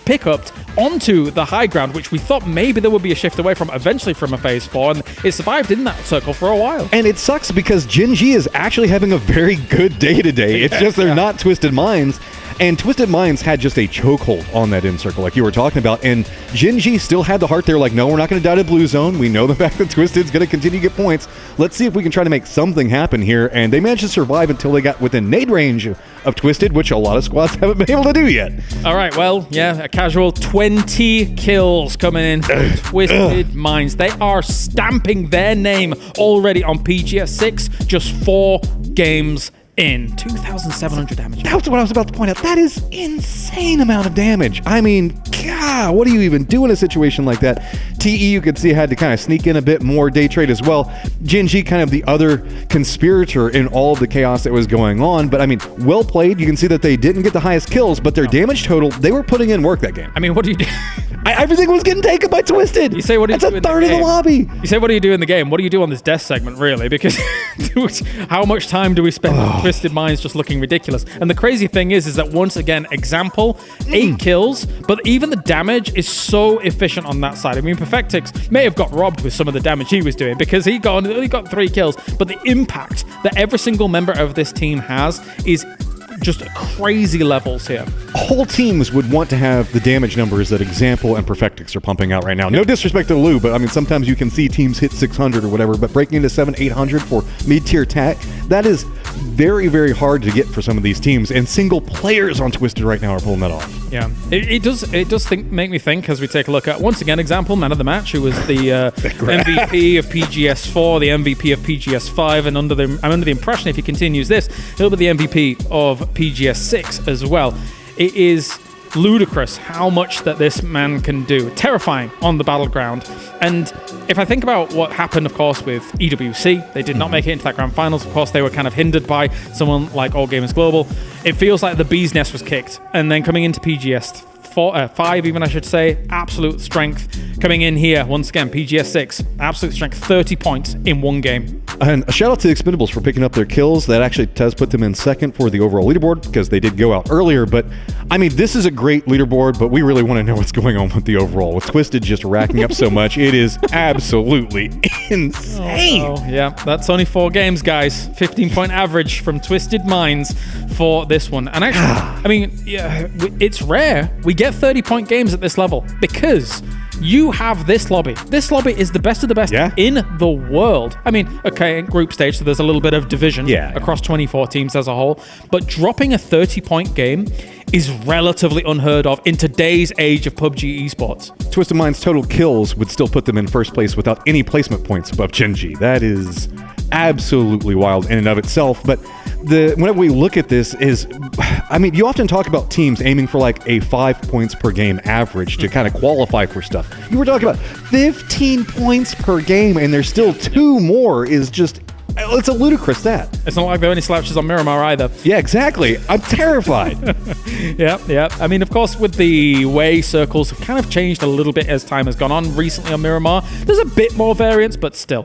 pick-upped onto the high ground, which we thought maybe there would be a shift away from eventually from a phase 4, and it survived in that circle for a while. And it sucks because Gen G is actually having a very good day today. It's just they're not Twisted Minds. And Twisted Minds had just a chokehold on that end circle, like you were talking about. And Gen G still had the heart there, like, no, we're not going to die to blue zone. We know the fact that Twisted's going to continue to get points. Let's see if we can try to make something happen here. And they managed to survive until they got within nade range of Twisted, which a lot of squads haven't been able to do yet. All right, well, yeah, a casual 20 kills coming in for Twisted Minds. They are stamping their name already on PGS 6, just 4 games in. 2,700 damage. That's what I was about to point out. That is insane amount of damage. I mean, God, what do you even do in a situation like that? TE, you could see, had to kind of sneak in a bit more day trade as well. Gen G, kind of the other conspirator in all of the chaos that was going on. But I mean, well played. You can see that they didn't get the highest kills, but their damage total, they were putting in work that game. I mean, what do you do? Everything was getting taken by Twisted. You say, what do you do? That's a third of the lobby. You say, what do you do in the game? What do you do on this death segment, really? Because how much time do we spend on Twisted Minds just looking ridiculous? And the crazy thing is that once again, example, 8 kills, but even the damage is so efficient on that side. I mean, Perfectix may have got robbed with some of the damage he was doing because he only got 3 kills, but the impact that every single member of this team has is just crazy levels here. Whole teams would want to have the damage numbers that Example and Perfectix are pumping out right now. No disrespect to Lou, but I mean, sometimes you can see teams hit 600 or whatever, but breaking into 700-800 for mid-tier TAC, that is very, very hard to get for some of these teams, and single players on Twisted right now are pulling that off. Yeah, it does make me think as we take a look at, once again, Example, man of the match, who was the MVP of PGS4, the MVP of PGS5, and I'm under the impression if he continues this, he'll be the MVP of PGS6 as well. It is ludicrous how much that this man can do. Terrifying on the battleground. And if I think about what happened, of course, with EWC, they did not make it into that grand finals. Of course, they were kind of hindered by someone like All Gamers Global. It feels like the bee's nest was kicked. And then coming into PGS 5 even, I should say, absolute strength coming in here once again. PGS 6, absolute strength, 30 points in 1 game. And a shout out to the Expendables for picking up their kills. That actually does put them in second for the overall leaderboard because they did go out earlier. But I mean, this is a great leaderboard, but we really want to know what's going on with the overall. With Twisted just racking up so much, it is absolutely insane. Oh, yeah, that's only 4 games, guys. 15-point average from Twisted Minds for this one. And actually, I mean, yeah, it's rare we get 30-point games at this level because you have this lobby. This lobby is the best of the best in the world. I mean, okay, in group stage, so there's a little bit of division across 24 teams as a whole, but dropping a 30-point game is relatively unheard of in today's age of PUBG esports. Twisted Minds' total kills would still put them in first place without any placement points above Gen G. That is absolutely wild in and of itself, but whenever we look at this is, I mean, you often talk about teams aiming for like a 5 points per game average to kind of qualify for stuff. You were talking about 15 points per game and there's still 2 more is just, it's a ludicrous stat. It's not like there are any slouches on Miramar either. Yeah, exactly. I'm terrified. Yeah. I mean, of course, with the way circles have kind of changed a little bit as time has gone on recently on Miramar, there's a bit more variance, but still,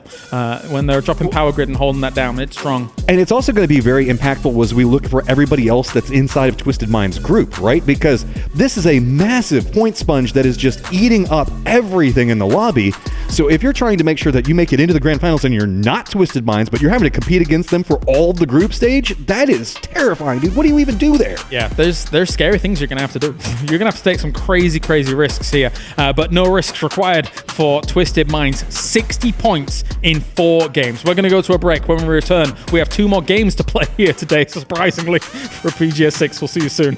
when they're dropping Power Grid and holding that down, it's strong. And it's also going to be very impactful as we look for everybody else that's inside of Twisted Minds group, right? Because this is a massive point sponge that is just eating up everything in the lobby. So if you're trying to make sure that you make it into the grand finals and you're not Twisted Minds, but you're having to compete against them for all the group stage, that is terrifying, dude. What do you even do there? Yeah, there's scary things you're going to have to do. You're going to have to take some crazy risks here, but no risks required for Twisted Minds. 60 points in 4 games. We're going to go to a break. When we return, we have 2 more games to play here today, surprisingly, for PGS 6. We'll see you soon.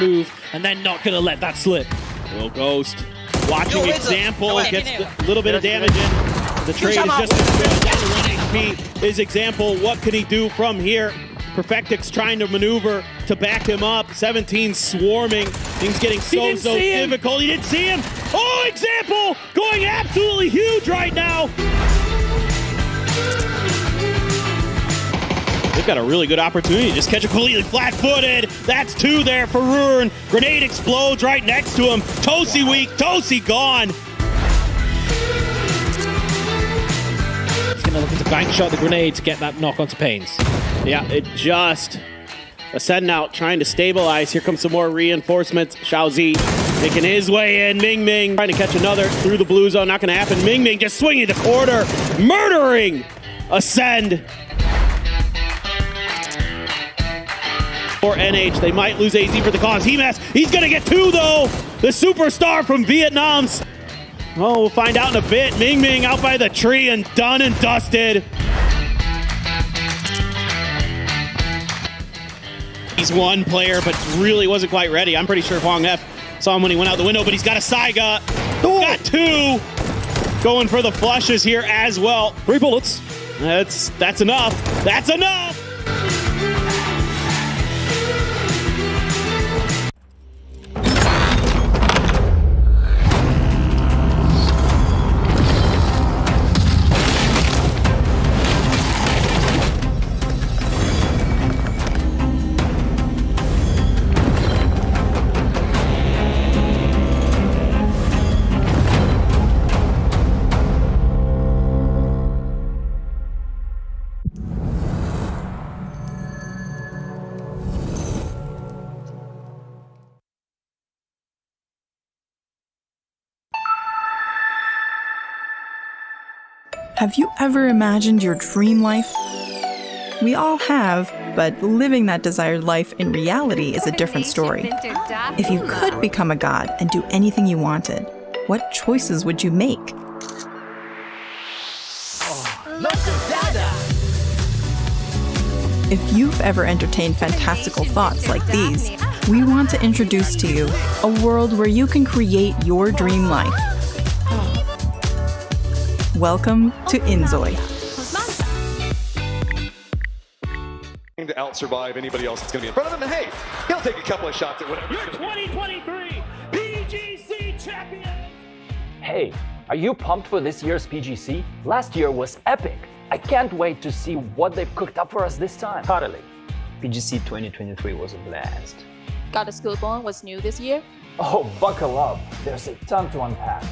Move and then not gonna let that slip. Will Ghost watching Example gets a little bit of damage in. The trade is just down to 1 HP. Is Example, what can he do from here? Perfectix trying to maneuver to back him up. 17 swarming. Things getting so difficult. He didn't see him. Oh, Example going absolutely huge right now. They've got a really good opportunity to just catch a completely flat-footed. That's 2 there for Ruin. Grenade explodes right next to him. Tosi weak. Tosi gone. He's going to look to bank shot the grenade to get that knock onto Pains. Yeah, it just... Ascend out, trying to stabilize. Here comes some more reinforcements. Xiaozi making his way in. Ming Ming trying to catch another through the blue zone. Not going to happen. Ming Ming just swinging the corner. Murdering Ascend. For NH, they might lose AZ for the cause. He's going to get 2 though. The superstar from Vietnam's. Oh, we'll find out in a bit. Ming Ming out by the tree and done and dusted. He's one player, but really wasn't quite ready. I'm pretty sure Huang F saw him when he went out the window, but he's got a Saiga. Got 2. Going for the flushes here as well. 3 bullets. That's enough. That's enough. Have you ever imagined your dream life? We all have, but living that desired life in reality is a different story. If you could become a god and do anything you wanted, what choices would you make? If you've ever entertained fantastical thoughts like these, we want to introduce to you a world where you can create your dream life. Welcome to Inzoi. To out-survive anybody else that's going to be in front of him, and hey, he'll take a couple of shots at whatever. Your 2023 PGC champion! Hey, are you pumped for this year's PGC? Last year was epic. I can't wait to see what they've cooked up for us this time. Totally. PGC 2023 was a blast. Got a Skullbone was new this year? Oh, buckle up. There's a ton to unpack.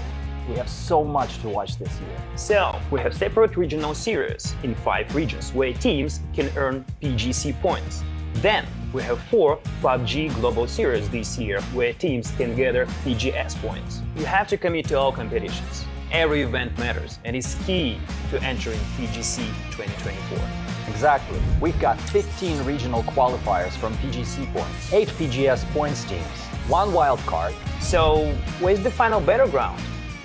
We have so much to watch this year. So, we have separate regional series in 5 regions where teams can earn PGC points. Then, we have 4 PUBG Global Series this year where teams can gather PGS points. You have to commit to all competitions. Every event matters and is key to entering PGC 2024. Exactly. We've got 15 regional qualifiers from PGC points, 8 PGS points teams, 1 wild card. So, where's the final battleground?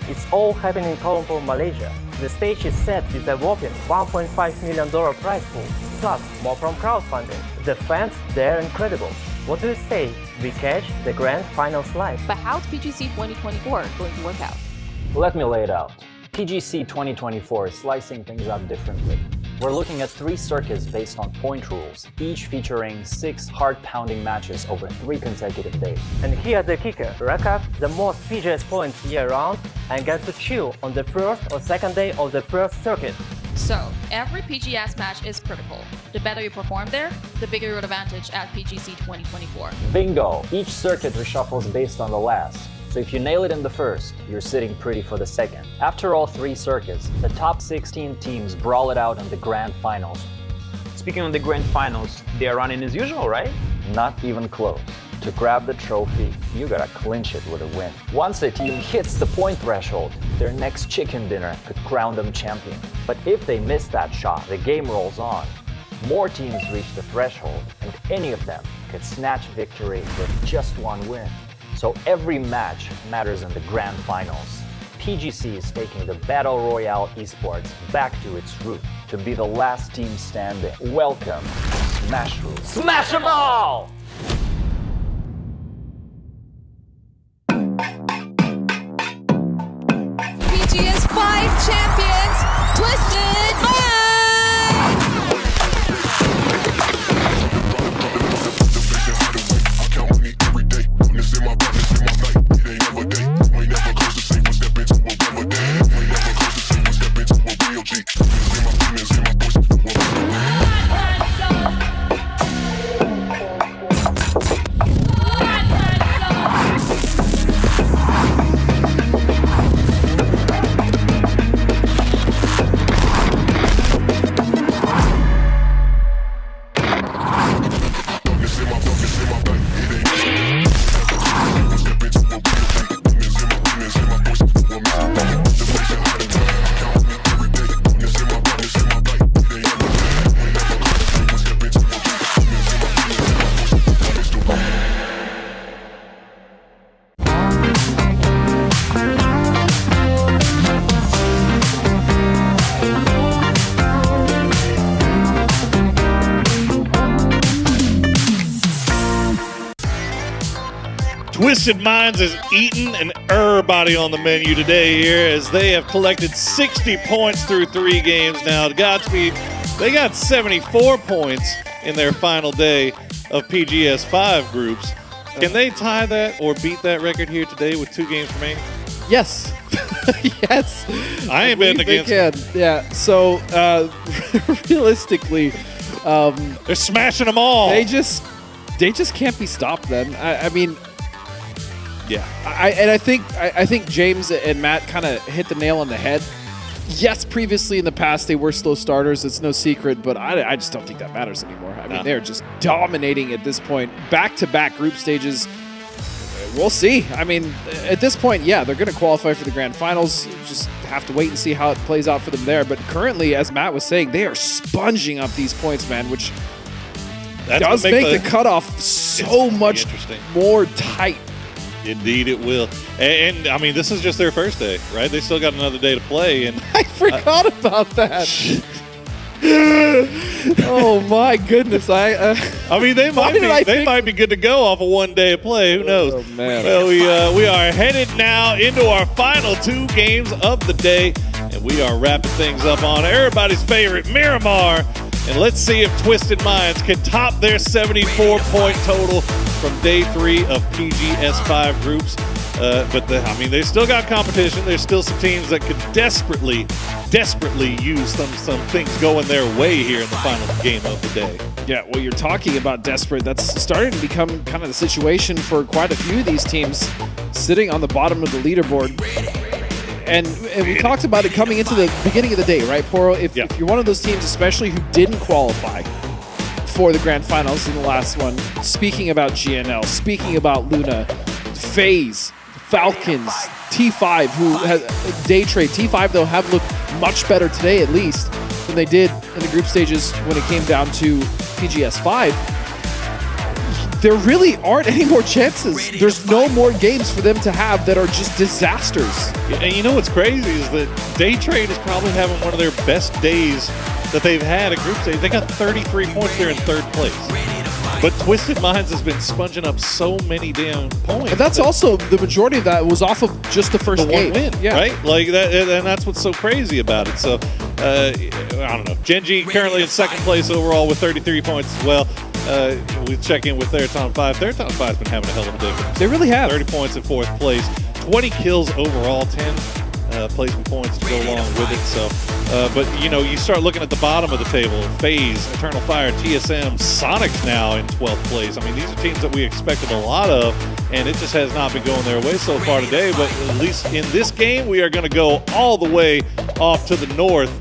It's all happening in Kuala Lumpur, Malaysia. The stage is set with a whopping $1.5 million prize pool, plus more from crowdfunding. The fans, they're incredible. What do you say? We catch the grand finals live. But how's PGC 2024 going to work out? Let me lay it out. PGC 2024 is slicing things up differently. We're looking at 3 circuits based on point rules, each featuring 6 heart-pounding matches over 3 consecutive days. And here's the kicker. Rack up the most PGS points year-round and get to chill on the first or second day of the first circuit. So, every PGS match is critical. The better you perform there, the bigger your advantage at PGC 2024. Bingo! Each circuit reshuffles based on the last. So if you nail it in the first, you're sitting pretty for the second. After all 3 circuits, the top 16 teams brawl it out in the grand finals. Speaking of the grand finals, they are running as usual, right? Not even close. To grab the trophy, you gotta clinch it with a win. Once a team hits the point threshold, their next chicken dinner could crown them champion. But if they miss that shot, the game rolls on. More teams reach the threshold, and any of them could snatch victory with just 1 win. So every match matters in the grand finals. PGC is taking the Battle Royale esports back to its root to be the last team standing. Welcome to Smash Room. Smash 'em all! PGS 5 champions, Twisted Mind! Twisted Minds is eating and everybody on the menu today here as they have collected 60 points through 3 games now. Godspeed, they got 74 points in their final day of PGS 5 groups. Can they tie that or beat that record here today with 2 games remaining? Yes. Yes. I ain't betting against them. Yeah. So realistically, they're smashing them all. They just can't be stopped. Then I mean, yeah. I think James and Matt kind of hit the nail on the head. Yes, previously in the past they were slow starters. It's no secret, but I just don't think that matters anymore. I mean, they're just dominating at this point. Back-to-back group stages. We'll see. I mean, at this point, yeah, they're going to qualify for the grand finals. Just have to wait and see how it plays out for them there. But currently, as Matt was saying, they are sponging up these points, man, which does make the cutoff so much more tight. Indeed it will. And I mean, this is just their first day, right? They still got another day to play. And I forgot about that. Oh my goodness! I mean, they might be good to go off of 1 day of play. Who knows? Oh man! Well, we are headed now into our final 2 games of the day, and we are wrapping things up on everybody's favorite Miramar. And let's see if Twisted Minds can top their 74-point total from day 3 of PGS5 groups. I mean, they still got competition. There's still some teams that could desperately use some things going their way here in the final game of the day. Yeah, well, you're talking about desperate. That's starting to become kind of the situation for quite a few of these teams sitting on the bottom of the leaderboard. And we talked about it coming into the beginning of the day, right, Poro? If you're one of those teams, especially who didn't qualify for the grand finals in the last one, speaking about GNL, speaking about Luna, FaZe, Falcons, T5, who has day trade. T5, though, have looked much better today, at least, than they did in the group stages when it came down to PGS 5. There really aren't any more chances. There's no more games for them to have that are just disasters. And you know what's crazy is that Day Trade is probably having one of their best days that they've had at group stage. They got 33 points there in 3rd place. But Twisted Minds has been sponging up so many damn points. And that's also, the majority of that was off of just the first game. One win, right? Like that, and that's what's so crazy about it. So, I don't know. Genji currently in 2nd place overall with 33 points as well. We check in with their top 5. Their top 5's been having a hell of a day. They really have. 30 points in 4th place. 20 kills overall, 10 placement points to go along with it. So, but you know, you start looking at the bottom of the table. FaZe, Eternal Fire, TSM, Sonic's now in 12th place. I mean, these are teams that we expected a lot of, and it just has not been going their way so far today. But at least in this game, we are going to go all the way off to the north.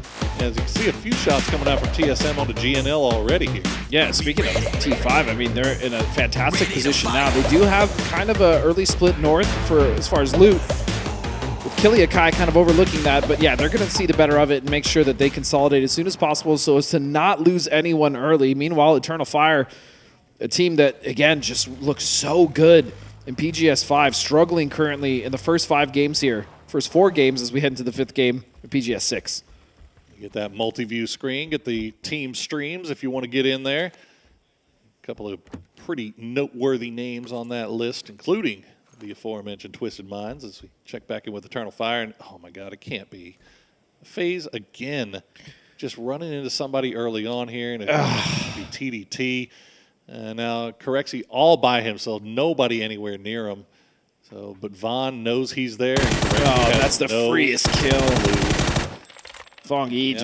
As you can see, a few shots coming out from TSM onto GNL already here. Yeah, speaking of T5, I mean, they're in a fantastic position now. They do have kind of an early split north for as far as loot, with Kiliakai kind of overlooking that. But yeah, they're going to see the better of it and make sure that they consolidate as soon as possible so as to not lose anyone early. Meanwhile, Eternal Fire, a team that, again, just looks so good in PGS 5, struggling currently in the first 5 games here. First 4 games as we head into the 5th game of PGS 6. Get that multi-view screen, get the team streams if you want to get in there. A couple of pretty noteworthy names on that list, including the aforementioned Twisted Minds as we check back in with Eternal Fire. And oh my God, it can't be. FaZe again, just running into somebody early on here, and it could be TDT. Now, Corexy all by himself, nobody anywhere near him. So, but Vaughn knows he's there. That's the freest kill. Fongy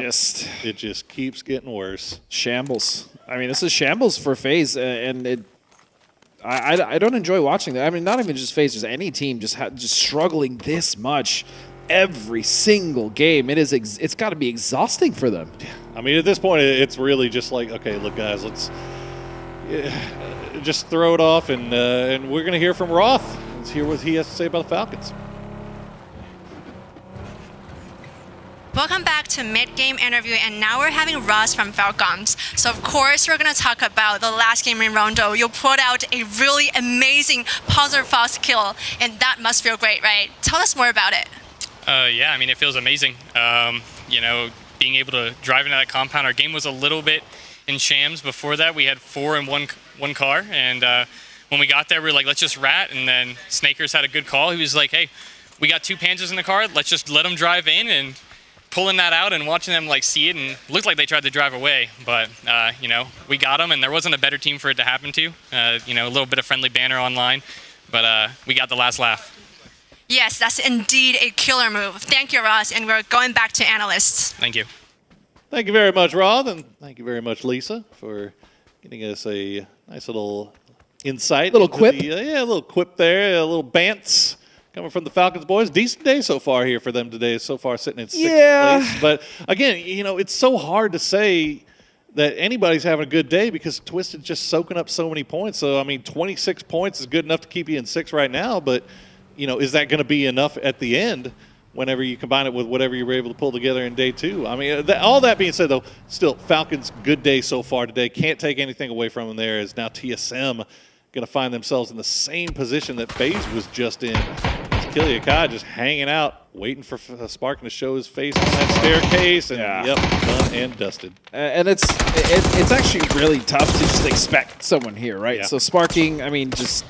it just keeps getting worse. Shambles. I mean, this is shambles for FaZe, and I don't enjoy watching that. I mean, not even just FaZe, just any team just struggling this much every single game. It's got to be exhausting for them. I mean, at this point, it's really just like, okay, look, guys, let's just throw it off, and we're gonna hear from Roth. Let's hear what he has to say about the Falcons. Welcome back to mid-game interview, and now we're having Ross from Falcons. So of course we're going to talk about the last game in Rondo. You put out a really amazing puzzle fast kill, and that must feel great, right? Tell us more about it. Yeah, I mean, it feels amazing. You know, being able to drive into that compound. Our game was a little bit in shams before that. We had 4 in one car, and when we got there, we were like, let's just rat. And then Snakers had a good call. He was like, hey, we got 2 Panzers in the car. Let's just let them drive in. And pulling that out and watching them like see it, and looked like they tried to drive away. But, you know, we got them, and there wasn't a better team for it to happen to. You know, a little bit of friendly banner online. But we got the last laugh. Yes, that's indeed a killer move. Thank you, Ross. And we're going back to analysts. Thank you. Thank you very much, Roth, and thank you very much, Lisa, for getting us a nice little insight. Little quip. Yeah, a little quip there, a little bants coming from the Falcons boys. Decent day so far here for them today, so far sitting in 6th place. But again, you know, it's so hard to say that anybody's having a good day because Twisted's just soaking up so many points. So, I mean, 26 points is good enough to keep you in 6th right now, but, you know, is that going to be enough at the end whenever you combine it with whatever you were able to pull together in day 2? I mean, all that being said, though, still, Falcons, good day so far today. Can't take anything away from them there, as now TSM going to find themselves in the same position that FaZe was just in. Kiliakai just hanging out, waiting for Sparkin to show his face on that staircase, and yep, done and dusted. And it's actually really tough to just expect someone here, right? Yeah. So Sparking, I mean, just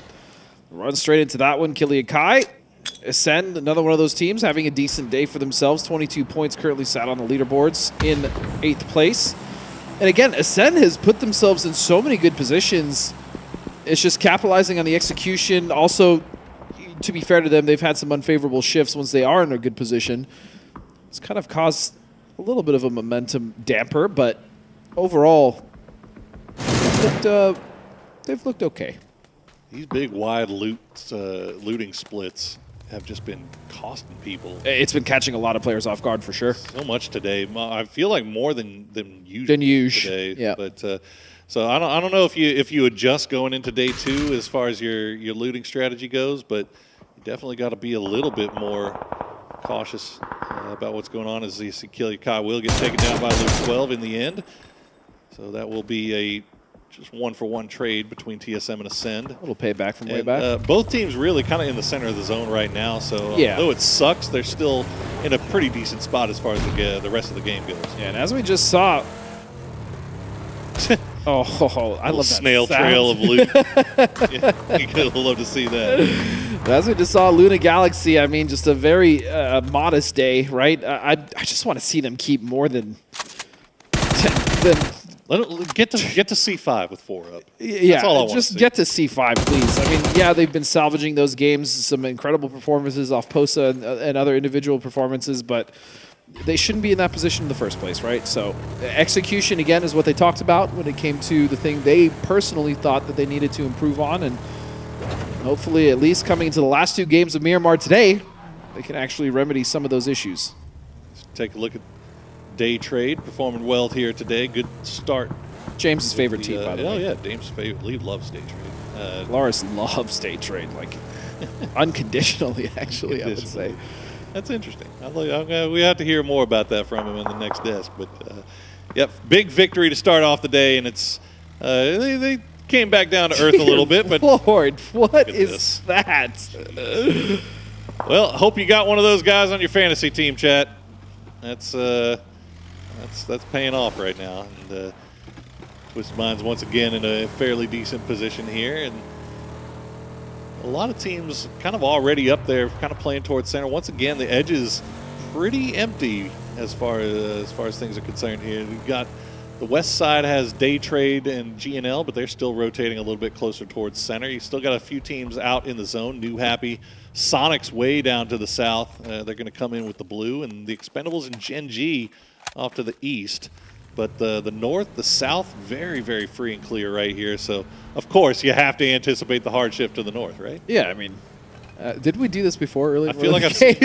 run straight into that one. Kiliakai, Ascend, another one of those teams having a decent day for themselves. 22 points currently sat on the leaderboards in 8th place. And again, Ascend has put themselves in so many good positions. It's just capitalizing on the execution. Also, to be fair to them, they've had some unfavorable shifts once they are in a good position. It's kind of caused a little bit of a momentum damper, but overall, they've looked okay. These big, wide looting splits have just been costing people. It's been catching a lot of players off guard for sure. So much today. I feel like more than usual today. Yeah. But so I don't know if you adjust going into day 2 as far as your looting strategy goes, but you definitely got to be a little bit more cautious about what's going on, as you see Kiliakai will get taken down by Luke 12 in the end. So that will be a just 1-for-1 trade between TSM and Ascend. A little payback from way back. Both teams really kind of in the center of the zone right now. So although it sucks, they're still in a pretty decent spot as far as the rest of the game goes. Yeah, and as we just saw, I love that snail sound. trail of loot. Yeah, you could love to see that. As we just saw Luna Galaxy, I mean, just a very modest day, right? I just want to see them keep more than get to C5 with 4 up. Yeah, that's all I want just to see. get to C5, please. I mean, yeah, they've been salvaging those games, some incredible performances off Posa and other individual performances, but they shouldn't be in that position in the first place, right? So execution, again, is what they talked about when it came to the thing they personally thought that they needed to improve on, and hopefully at least coming into the last 2 games of Miramar today, they can actually remedy some of those issues. Let's take a look at Day Trade, performing well here today. Good start. James's favorite team, by the way. Oh, yeah, James' favorite. Lee loves Day Trade. Loris loves Day Trade, like unconditionally, actually, I would say. That's interesting. We have to hear more about that from him in the next desk. But, yep, big victory to start off the day, and it's they came back down to earth a little bit. But Lord, what is that? Well, hope you got one of those guys on your fantasy team, chat. That's paying off right now. And Twisted Minds once again in a fairly decent position here, and a lot of teams kind of already up there, kind of playing towards center. Once again, the edge is pretty empty as far as things are concerned here. We've got the west side has Day Trade and GNL, but they're still rotating a little bit closer towards center. You still got a few teams out in the zone. New Happy, Sonic's way down to the south. They're going to come in with the blue, and the Expendables and Gen G off to the east. But the north, the south, very, very free and clear right here. So, of course, you have to anticipate the hard shift to the north, right? Yeah, I mean, did we do this before earlier? I feel like I've seen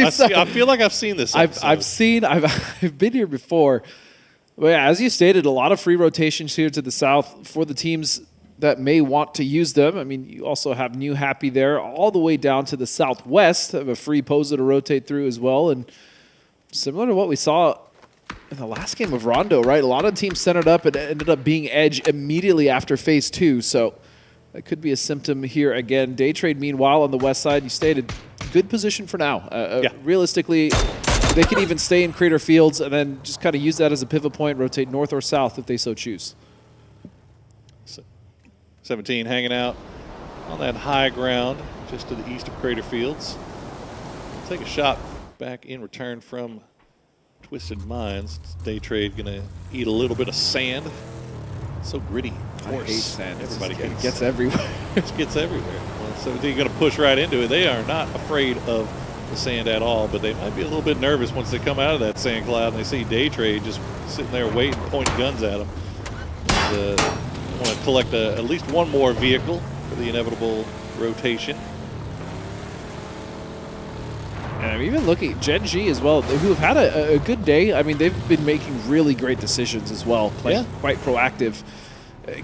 this episode. I've been here before. But yeah, as you stated, a lot of free rotations here to the south for the teams that may want to use them. I mean, you also have New Happy there, all the way down to the southwest, have a free Posa to rotate through as well. And similar to what we saw in the last game of Rondo, right? A lot of teams centered up and ended up being edge immediately after phase 2. So that could be a symptom here again. Day Trade, meanwhile, on the west side, you stated, good position for now. Realistically, they can even stay in Crater Fields and then just kind of use that as a pivot point, rotate north or south if they so choose. 17 hanging out on that high ground just to the east of Crater Fields. Take a shot back in return from Twisted Minds. Day Trade gonna eat a little bit of sand. So gritty. I hate sand. Everybody gets everywhere. It gets everywhere. Well, so they're gonna push right into it. They are not afraid of the sand at all, but they might be a little bit nervous once they come out of that sand cloud and they see Day Trade just sitting there waiting, pointing guns at them. Want to collect at least one more vehicle for the inevitable rotation. And I'm even looking at Gen G as well, who have had a good day. I mean, they've been making really great decisions as well, playing quite proactive.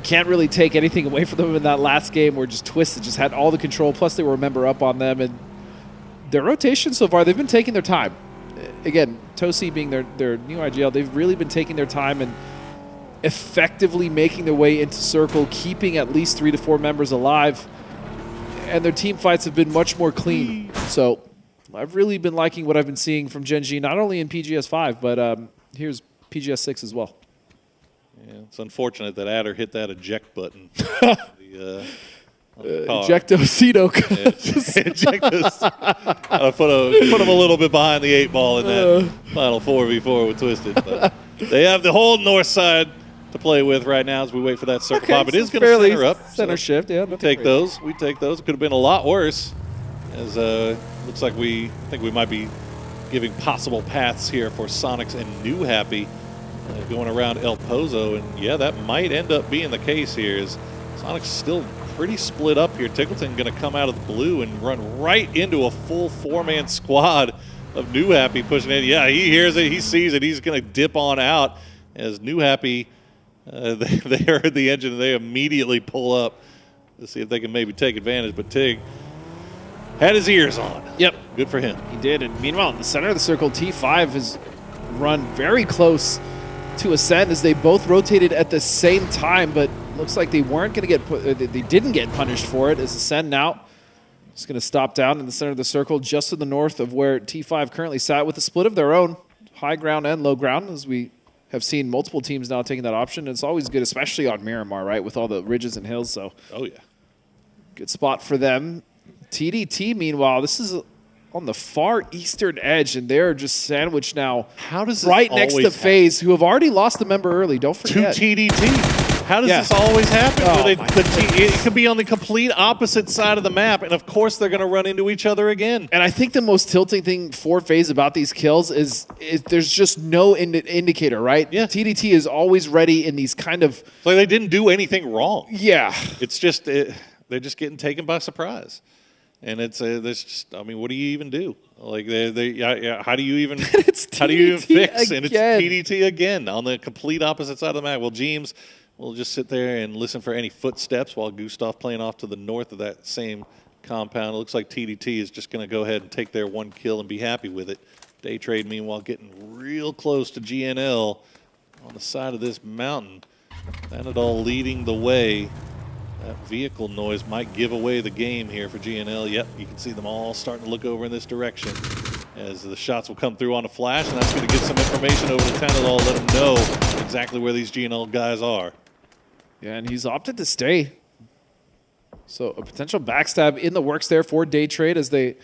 Can't really take anything away from them in that last game where just Twisted just had all the control, plus they were a member up on them. And their rotation so far, they've been taking their time. Again, Tosi being their new IGL, they've really been taking their time and effectively making their way into circle, keeping at least 3 to 4 members alive. And their team fights have been much more clean. So I've really been liking what I've been seeing from Gen G, not only in PGS 5, but here's PGS 6 as well. Yeah, it's unfortunate that Adder hit that eject button. Ejectocito. Put him a little bit behind the 8 ball in that final 4v4 with Twisted. But they have the whole north side to play with right now as we wait for that circle pop. It is going to center up. Center shift, yeah. We take those. We take those. It could have been a lot worse. As looks like I think we might be giving possible paths here for Sonics and New Happy going around El Pozo. And yeah, that might end up being the case here. Is Sonics still pretty split up here. Tickleton going to come out of the blue and run right into a full 4-man squad of New Happy pushing in. Yeah, he hears it, he sees it, he's going to dip on out as New Happy, they heard the engine and they immediately pull up to see if they can maybe take advantage. But Tig had his ears on. Yep. Good for him. He did. And meanwhile, in the center of the circle, T5 has run very close to Ascend as they both rotated at the same time, but looks like they weren't going to get they didn't get punished for it, as Ascend now is going to stop down in the center of the circle just to the north of where T5 currently sat with a split of their own, high ground and low ground, as we have seen multiple teams now taking that option. It's always good, especially on Miramar, right, with all the ridges and hills. So, oh yeah, good spot for them. TDT, meanwhile, this is on the far eastern edge, and they're just sandwiched now. How does this right next to always FaZe, who have already lost a member early. Don't forget. To TDT. How does this always happen? It could be on the complete opposite side of the map, and of course they're going to run into each other again. And I think the most tilting thing for FaZe about these kills is there's just no indicator, right? Yeah. TDT is always ready in these kind of... Like they didn't do anything wrong. Yeah. It's just they're just getting taken by surprise. And it's there's just, I mean, what do you even do? Like how do you even how do you even fix? Again. And it's TDT again on the complete opposite side of the map. Well, James will just sit there and listen for any footsteps while Gustav playing off to the north of that same compound. It looks like TDT is just going to go ahead and take their 1 kill and be happy with it. Day Trade, meanwhile, getting real close to GNL on the side of this mountain. Vanadol leading the way. That vehicle noise might give away the game here for GNL. Yep, you can see them all starting to look over in this direction as the shots will come through on a flash, and that's going to get some information over to Vanadol, let them know exactly where these GNL guys are. Yeah, and he's opted to stay. So a potential backstab in the works there for Day Trade as they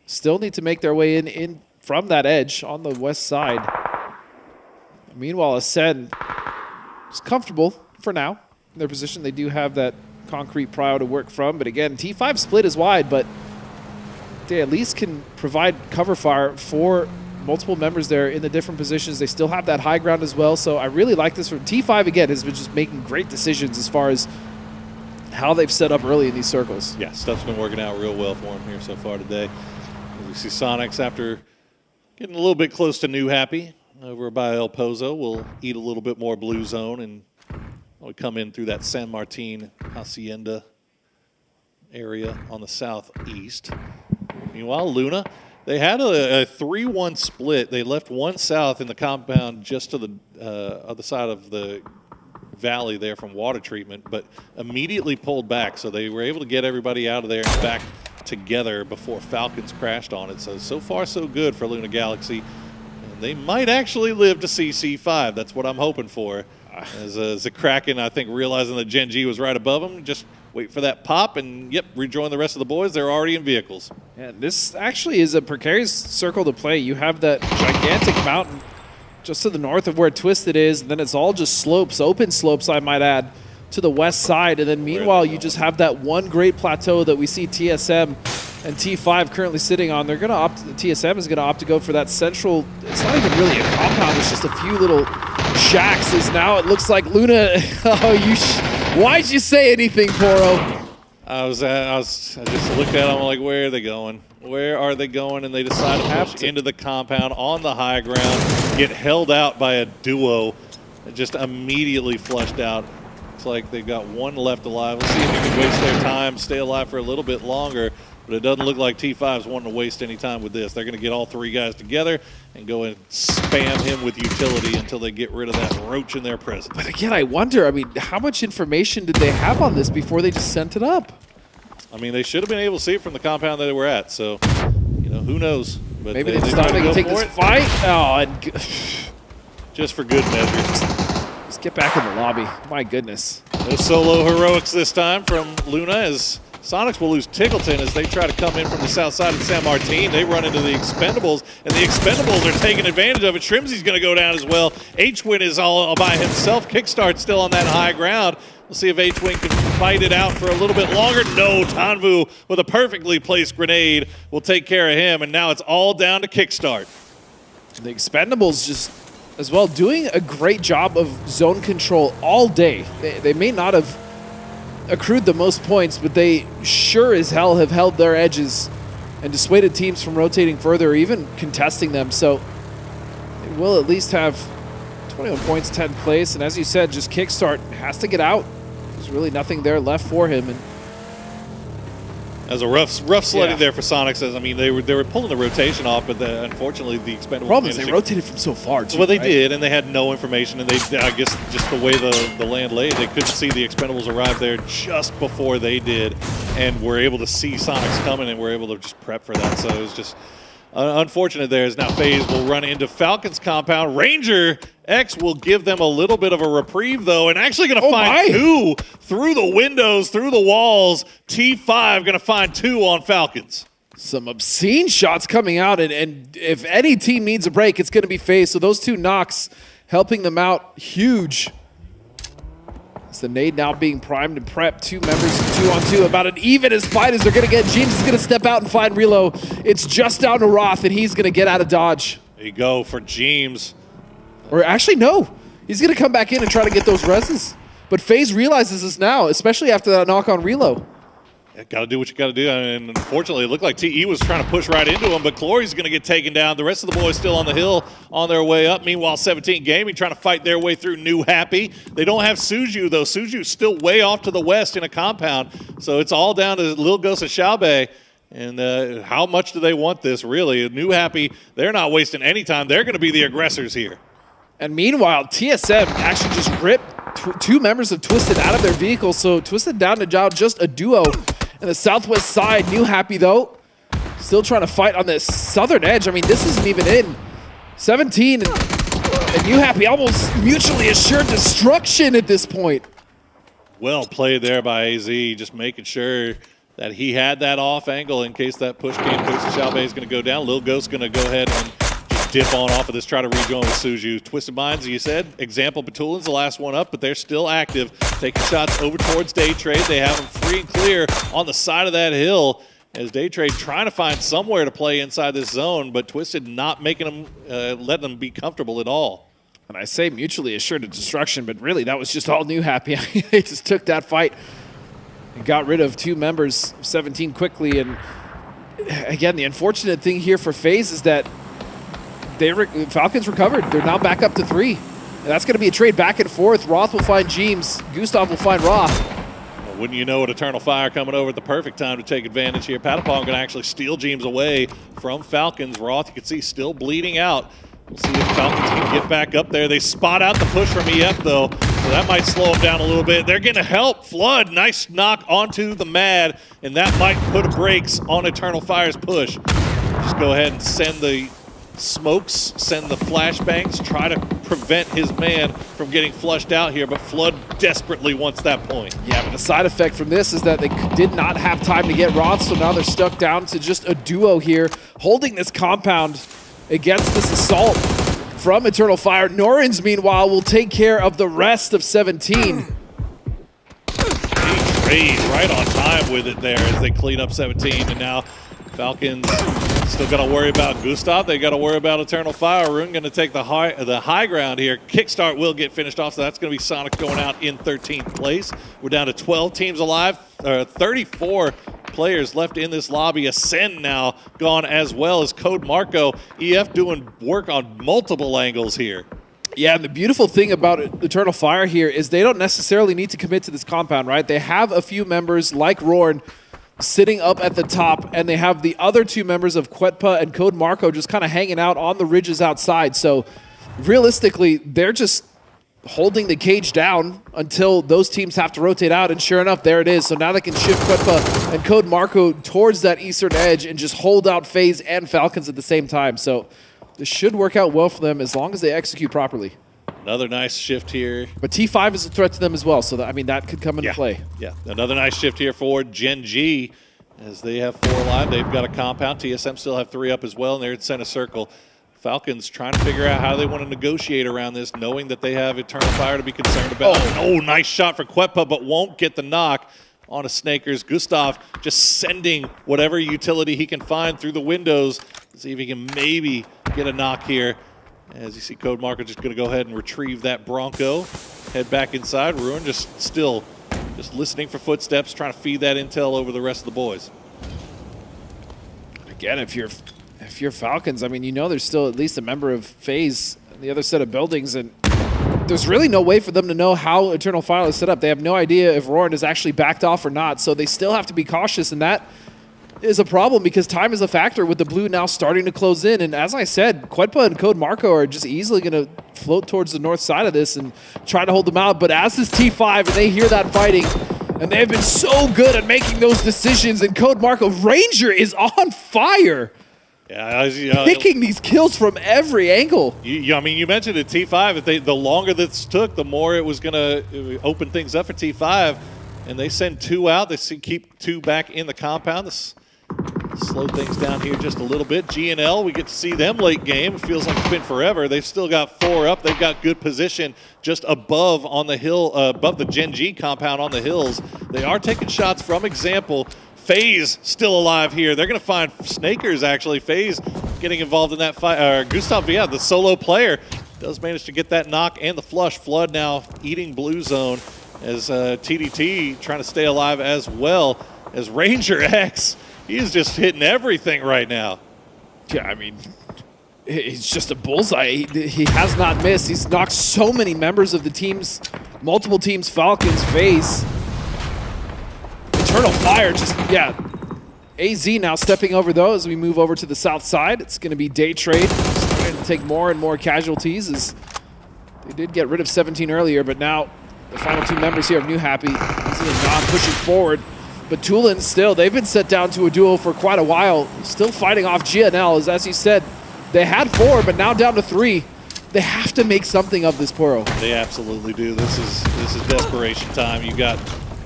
still need to make their way in from that edge on the west side. Meanwhile, Ascend is comfortable for now in their position. They do have that concrete prio to work from, but again, T5 split is wide, but they at least can provide cover fire for multiple members there in the different positions. They still have that high ground as well, so I really like this. From T5 again has been just making great decisions as far as how they've set up early in these circles. Yeah, stuff's been working out real well for them here so far today. We see Sonics, after getting a little bit close to New Happy over by El Pozo, will eat a little bit more blue zone and we come in through that San Martin Hacienda area on the southeast. Meanwhile, Luna, they had a 3-1 split. They left one south in the compound just to the other side of the valley there from water treatment, but immediately pulled back. So they were able to get everybody out of there and back together before Falcons crashed on it. So far so good for Luna Galaxy. And they might actually live to see C5. That's what I'm hoping for. As the Kraken, I think, realizing that Gen G was right above them, just wait for that pop, and yep, rejoin the rest of the boys. They're already in vehicles. Yeah, this actually is a precarious circle to play. You have that gigantic mountain just to the north of where Twisted is, and then it's all just slopes, open slopes, I might add, to the west side. And then meanwhile, you just have that one great plateau that we see TSM and T5 currently sitting on. They're going to opt, TSM is going to opt to go for that central, it's not even really a compound, it's just a few little shacks. Is now it looks like Luna, why'd you say anything, Poro? I just looked at them, I'm like, where are they going? Where are they going? And they decide to push into the compound on the high ground, get held out by a duo, just immediately flushed out. It's like they've got one left alive. Let's see if they can waste their time, stay alive for a little bit longer. But it doesn't look like T5's wanting to waste any time with this. They're going to get all three guys together and go and spam him with utility until they get rid of that roach in their presence. But again, I wonder, I mean, how much information did they have on this before they just sent it up? I mean, they should have been able to see it from the compound that they were at. So, you know, who knows? But maybe they decided they could take this fight. Oh, and just for good measure. Just get back in the lobby. My goodness. No solo heroics this time from Luna, as Sonics will lose Tickleton as they try to come in from the south side of San Martin. They run into the Expendables, and the Expendables are taking advantage of it. Shrimzy's going to go down as well. H-Win is all by himself. Kickstart still on that high ground. We'll see if H-Win can fight it out for a little bit longer. No, Tanvu with a perfectly placed grenade will take care of him, and now it's all down to Kickstart. The Expendables just, as well, doing a great job of zone control all day. They may not have accrued the most points, but they sure as hell have held their edges and dissuaded teams from rotating further or even contesting them. So they will at least have 21 points, 10th place. And as you said, just Kickstart has to get out. There's really nothing there left for him. And as a rough sledding there for Sonics. As I mean, they were pulling the rotation off, but unfortunately the Expendables. Problem is they rotated from so far too. Well, they did, and they had no information, and I guess just the way the land laid, they couldn't see the Expendables arrive there just before they did, and were able to see Sonics coming, and were able to just prep for that. So it was just unfortunate there. As now FaZe will run into Falcon's compound. Ranger X will give them a little bit of a reprieve, though, and actually going to find two through the windows, through the walls. T5 going to find two on Falcons. Some obscene shots coming out, and if any team needs a break, it's going to be FaZe. So those two knocks helping them out huge. It's the nade now being primed and prepped. Two members 2-on-2, about an even as fight as they're going to get. James is going to step out and find Relo. It's just down to Roth, and he's going to get out of dodge. There you go for James. Or actually, no. He's going to come back in and try to get those reses. But FaZe realizes this now, especially after that knock on Relo. Got to do what you got to do. And unfortunately, it looked like TE was trying to push right into him, but Clory's going to get taken down. The rest of the boys still on the hill on their way up. Meanwhile, 17 Gaming trying to fight their way through New Happy. They don't have Suju, though. Suju's still way off to the west in a compound. So it's all down to Lil Ghost and Xiaobei. And how much do they want this, really? New Happy, they're not wasting any time. They're going to be the aggressors here. And meanwhile, TSM actually just ripped two members of Twisted out of their vehicle. So Twisted down to just a duo. And the southwest side, New Happy, though, still trying to fight on the southern edge. I mean, this isn't even in. 17 and New Happy almost mutually assured destruction at this point. Well played there by AZ, just making sure that he had that off angle in case that push came. Coach Xiaobei is going to go down. Lil Ghost's going to go ahead and just dip on off of this, try to rejoin with Suju. Twisted Minds, you said. Example, Batulin's the last one up, but they're still active. Taking shots over towards Day Trade. They have them free and clear on the side of that hill as Day Trade trying to find somewhere to play inside this zone, but Twisted not making them, letting them be comfortable at all. And I say mutually assured of destruction, but really that was just all New Happy. They just took that fight and got rid of two members, 17 quickly. And again, the unfortunate thing here for FaZe is that Falcons recovered. They're now back up to 3. And that's going to be a trade back and forth. Roth will find James. Gustav will find Roth. Well, wouldn't you know it, Eternal Fire coming over at the perfect time to take advantage here. Patapon going to actually steal James away from Falcons. Roth, you can see, still bleeding out. We'll see if Falcons can get back up there. They spot out the push from EF, though, so that might slow them down a little bit. They're getting help. Flood, nice knock onto the Mad, and that might put brakes on Eternal Fire's push. Just go ahead and send the Smokes send the flashbangs, try to prevent his man from getting flushed out here, but Flood desperately wants that point. Yeah, but the side effect from this is that they did not have time to get Roth, so now they're stuck down to just a duo here, holding this compound against this assault from Eternal Fire. Norins, meanwhile, will take care of the rest of 17. Trade right on time with it there as they clean up 17, and now Falcons still got to worry about Gustav. They got to worry about Eternal Fire. Rune going to take the high ground here. Kickstart will get finished off, so that's going to be Sonic going out in 13th place. We're down to 12 teams alive, 34 players left in this lobby. Ascend now gone, as well as Code Marco. EF doing work on multiple angles here. Yeah, and the beautiful thing about Eternal Fire here is they don't necessarily need to commit to this compound, right? They have a few members like Rorn sitting up at the top, and they have the other two members of Quetpa and Code Marco just kind of hanging out on the ridges outside. So realistically, they're just holding the cage down until those teams have to rotate out, and sure enough, there it is. So now they can shift Quetpa and Code Marco towards that eastern edge and just hold out FaZe and Falcons at the same time. So this should work out well for them as long as they execute properly. Another nice shift here. But T5 is a threat to them as well, so that, I mean, that could come into play. Yeah, another nice shift here for Gen G as they have 4 alive. They've got a compound. TSM still have 3 up as well, and they're in center circle. Falcons trying to figure out how they want to negotiate around this, knowing that they have Eternal Fire to be concerned about. Oh, nice shot for Quetpa, but won't get the knock on a Snakers. Gustav just sending whatever utility he can find through the windows. See if he can maybe get a knock here. As you see, Code Marco just going to go ahead and retrieve that Bronco. Head back inside. Ruin just listening for footsteps, trying to feed that intel over the rest of the boys. Again, if you're Falcons, I mean, you know there's still at least a member of FaZe on the other set of buildings, and there's really no way for them to know how Eternal Fire is set up. They have no idea if Roran is actually backed off or not, so they still have to be cautious, and that is a problem because time is a factor with the blue now starting to close in. And as I said, Quetpa and Code Marco are just easily going to float towards the north side of this and try to hold them out. But as this T5 and they hear that fighting, and they've been so good at making those decisions, and Code Marco, Ranger is on fire. Yeah, picking these kills from every angle. I mean, you mentioned it, T5. If the longer this took, the more it was going to open things up for T5. And they send 2 out. They keep 2 back in the compound. This slow things down here just a little bit. GNL, we get to see them late game. It feels like it's been forever. They've still got 4 up. They've got good position just above on the hill, above the Gen G compound on the hills. They are taking shots from Example. FaZe still alive here. They're going to find Snakers, actually. FaZe getting involved in that fight. Gustav, yeah, the solo player, does manage to get that knock and the flush. Flood now eating blue zone as TDT trying to stay alive as well as Ranger X. He's just hitting everything right now. Yeah, I mean, he's just a bullseye. He has not missed. He's knocked so many members of the teams, multiple teams, Falcons, FaZe. Eternal Fire just, yeah. AZ now stepping over though as we move over to the south side. It's going to be Day Trade starting to take more and more casualties as they did get rid of 17 earlier, but now the final 2 members here of New Happy, AZ and Non pushing forward. But Tulin still, they've been set down to a duo for quite a while. Still fighting off GNL, as you said, they had 4, but now down to 3. They have to make something of this Poro. They absolutely do. This is desperation time. You got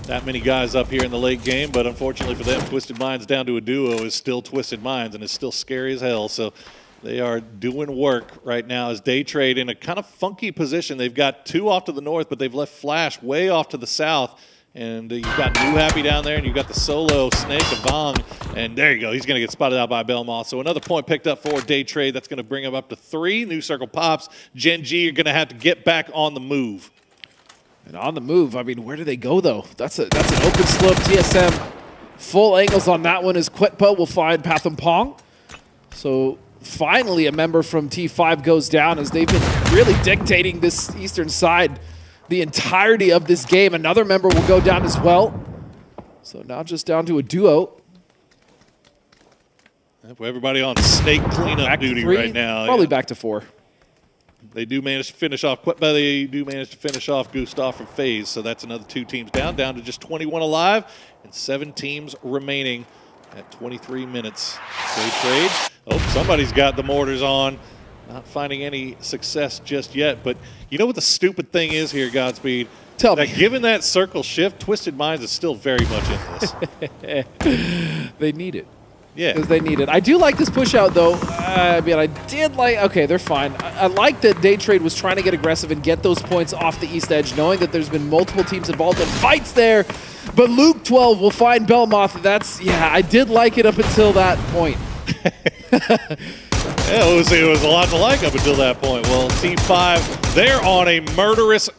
that many guys up here in the late game, but unfortunately for them, Twisted Minds down to a duo is still Twisted Minds, and it's still scary as hell. So they are doing work right now as Day Trade in a kind of funky position. They've got 2 off to the north, but they've left Flash way off to the south. And you've got New Happy down there, and you've got the solo Snake, Avong, and there you go. He's going to get spotted out by Belmont. So another point picked up for Day Trade. That's going to bring him up to 3. New Circle pops. Gen G are going to have to get back on the move. And on the move, I mean, where do they go, though? That's an open slope. TSM, full angles on that one as Quetpa will find Pathum Pong. So finally a member from T5 goes down as they've been really dictating this eastern side the entirety of this game. Another member will go down as well. So now just down to a duo. Everybody on Snake cleanup duty right now. Probably back to 4. They do manage to finish off Quetpa. They do manage to finish off Gustav from FaZe. So that's another 2 teams down to just 21 alive and 7 teams remaining at 23 minutes. Day Trade Oh, somebody's got the mortars on. Not finding any success just yet. But you know what the stupid thing is here, Godspeed? Tell me. Given that circle shift, Twisted Minds is still very much in this. They need it. Yeah. Because they need it. I do like this push out, though. I mean, I did like... Okay, they're fine. I like that Day Trade was trying to get aggressive and get those points off the east edge, knowing that there's been multiple teams involved in fights there. But Luke 12 will find Belmoth. That's... Yeah, I did like it up until that point. Yeah, it was a lot to like up until that point. Well, T5, they're on a murderous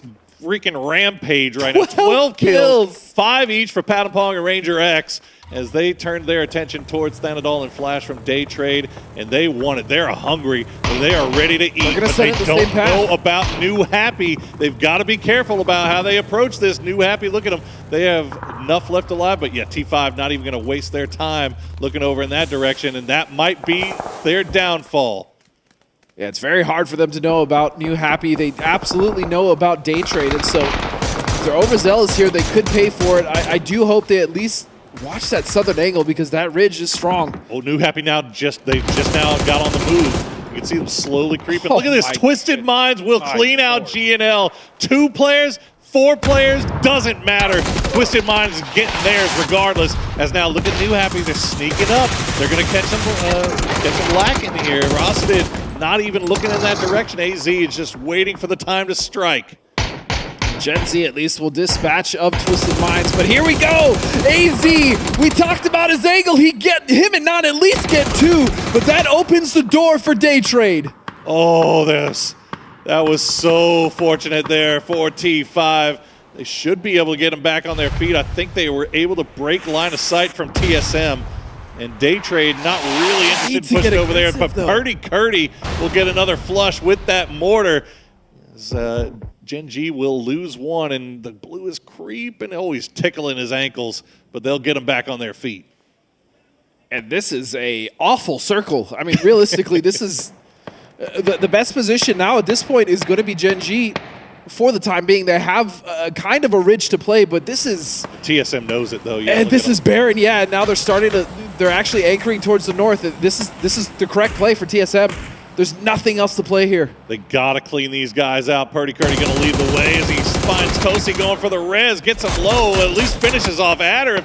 freaking rampage right now. 12 kills. 5 each for Patapong and Ranger X as they turned their attention towards Thanadol and Flash from Day Trade, and they want it. They're hungry, and they are ready to eat, but they don't know about New Happy. They've got to be careful about how they approach this. New Happy, look at them. They have enough left alive, but yeah, T5 not even going to waste their time looking over in that direction, and that might be their downfall. Yeah, it's very hard for them to know about New Happy. They absolutely know about Day Trade, and so if they're overzealous here, they could pay for it. I do hope they at least watch that southern angle because that ridge is strong. Oh, New Happy now they just now got on the move. You can see them slowly creeping. Look at this. Twisted Minds will clean out GNL. 2 players, 4 players, doesn't matter. Twisted Minds is getting theirs regardless. As now look at New Happy. They're sneaking up. They're going to catch them lacking here. Rosted not even looking in that direction. AZ is just waiting for the time to strike. Gen Z at least will dispatch of Twisted Minds, but here we go! AZ, we talked about his angle, him and not at least get 2, but that opens the door for Day Trade. Oh, that was so fortunate there for T5. They should be able to get them back on their feet. I think they were able to break line of sight from TSM. And Day Trade not really interested in pushing over there, but Purdy will get another flush with that mortar. As, Gen G will lose 1, and the blue is creeping. Oh, he's tickling his ankles, but they'll get him back on their feet. And this is a awful circle. I mean, realistically, this is the best position now at this point is going to be Gen G for the time being. They have kind of a ridge to play, but this is... TSM knows it, though. Yeah, and this is barren, yeah. And now they're starting to... They're actually anchoring towards the north. This is the correct play for TSM. There's nothing else to play here. They got to clean these guys out. Purdy going to lead the way as he finds Tosi going for the res, gets him low, at least finishes off Adder.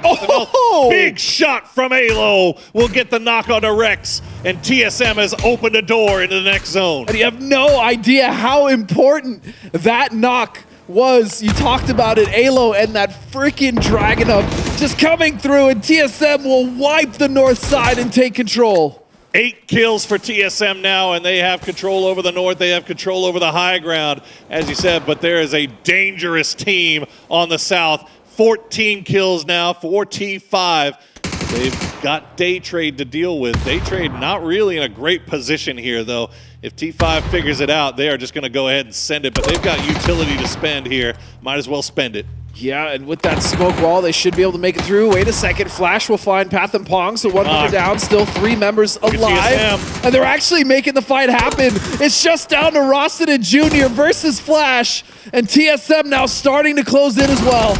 Big shot from Alo will get the knock on to Rex, and TSM has opened a door into the next zone. And you have no idea how important that knock was. You talked about it, Alo and that freaking Dragunov just coming through, and TSM will wipe the north side and take control. 8 kills for TSM now, and they have control over the north. They have control over the high ground, as you said, but there is a dangerous team on the south. 14 kills now for T5. They've got Day Trade to deal with. Day Trade not really in a great position here, though. If T5 figures it out, they are just going to go ahead and send it, but they've got utility to spend here. Might as well spend it. Yeah, and with that smoke wall, they should be able to make it through. Wait a second, Flash will find Path and Pong, so 1 member down, still 3 members alive. And they're actually making the fight happen. It's just down to Rosted and Jr. versus Flash, and TSM now starting to close in as well.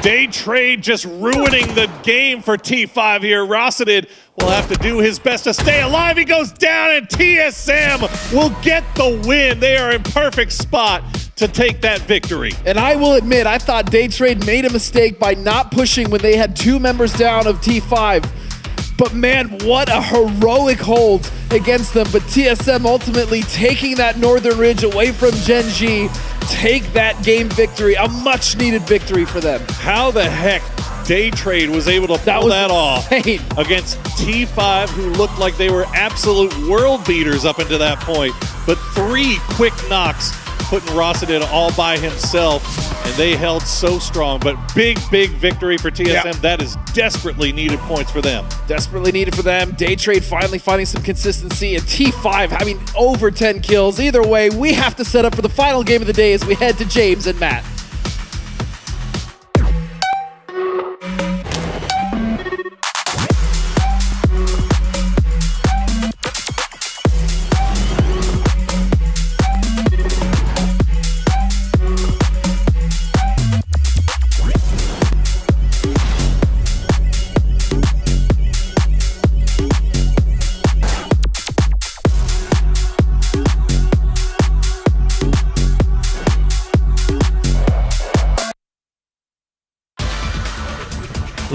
Day Trade just ruining the game for T5 here. Rosted will have to do his best to stay alive. He goes down, and TSM will get the win. They are in perfect spot to take that victory. And I will admit, I thought Day Trade made a mistake by not pushing when they had 2 members down of T5. But man, what a heroic hold against them. But TSM ultimately taking that northern ridge away from Gen G, take that game victory, a much needed victory for them. How the heck Day Trade was able to pull that off against T5, who looked like they were absolute world beaters up until that point. But 3 quick knocks putting Rosted all by himself, and they held so strong. But big victory for TSM. Yeah. That is desperately needed points for them. Desperately needed for them. Day Trade finally finding some consistency, and T5 having over 10 kills. Either way, we have to set up for the final game of the day as we head to James and Matt.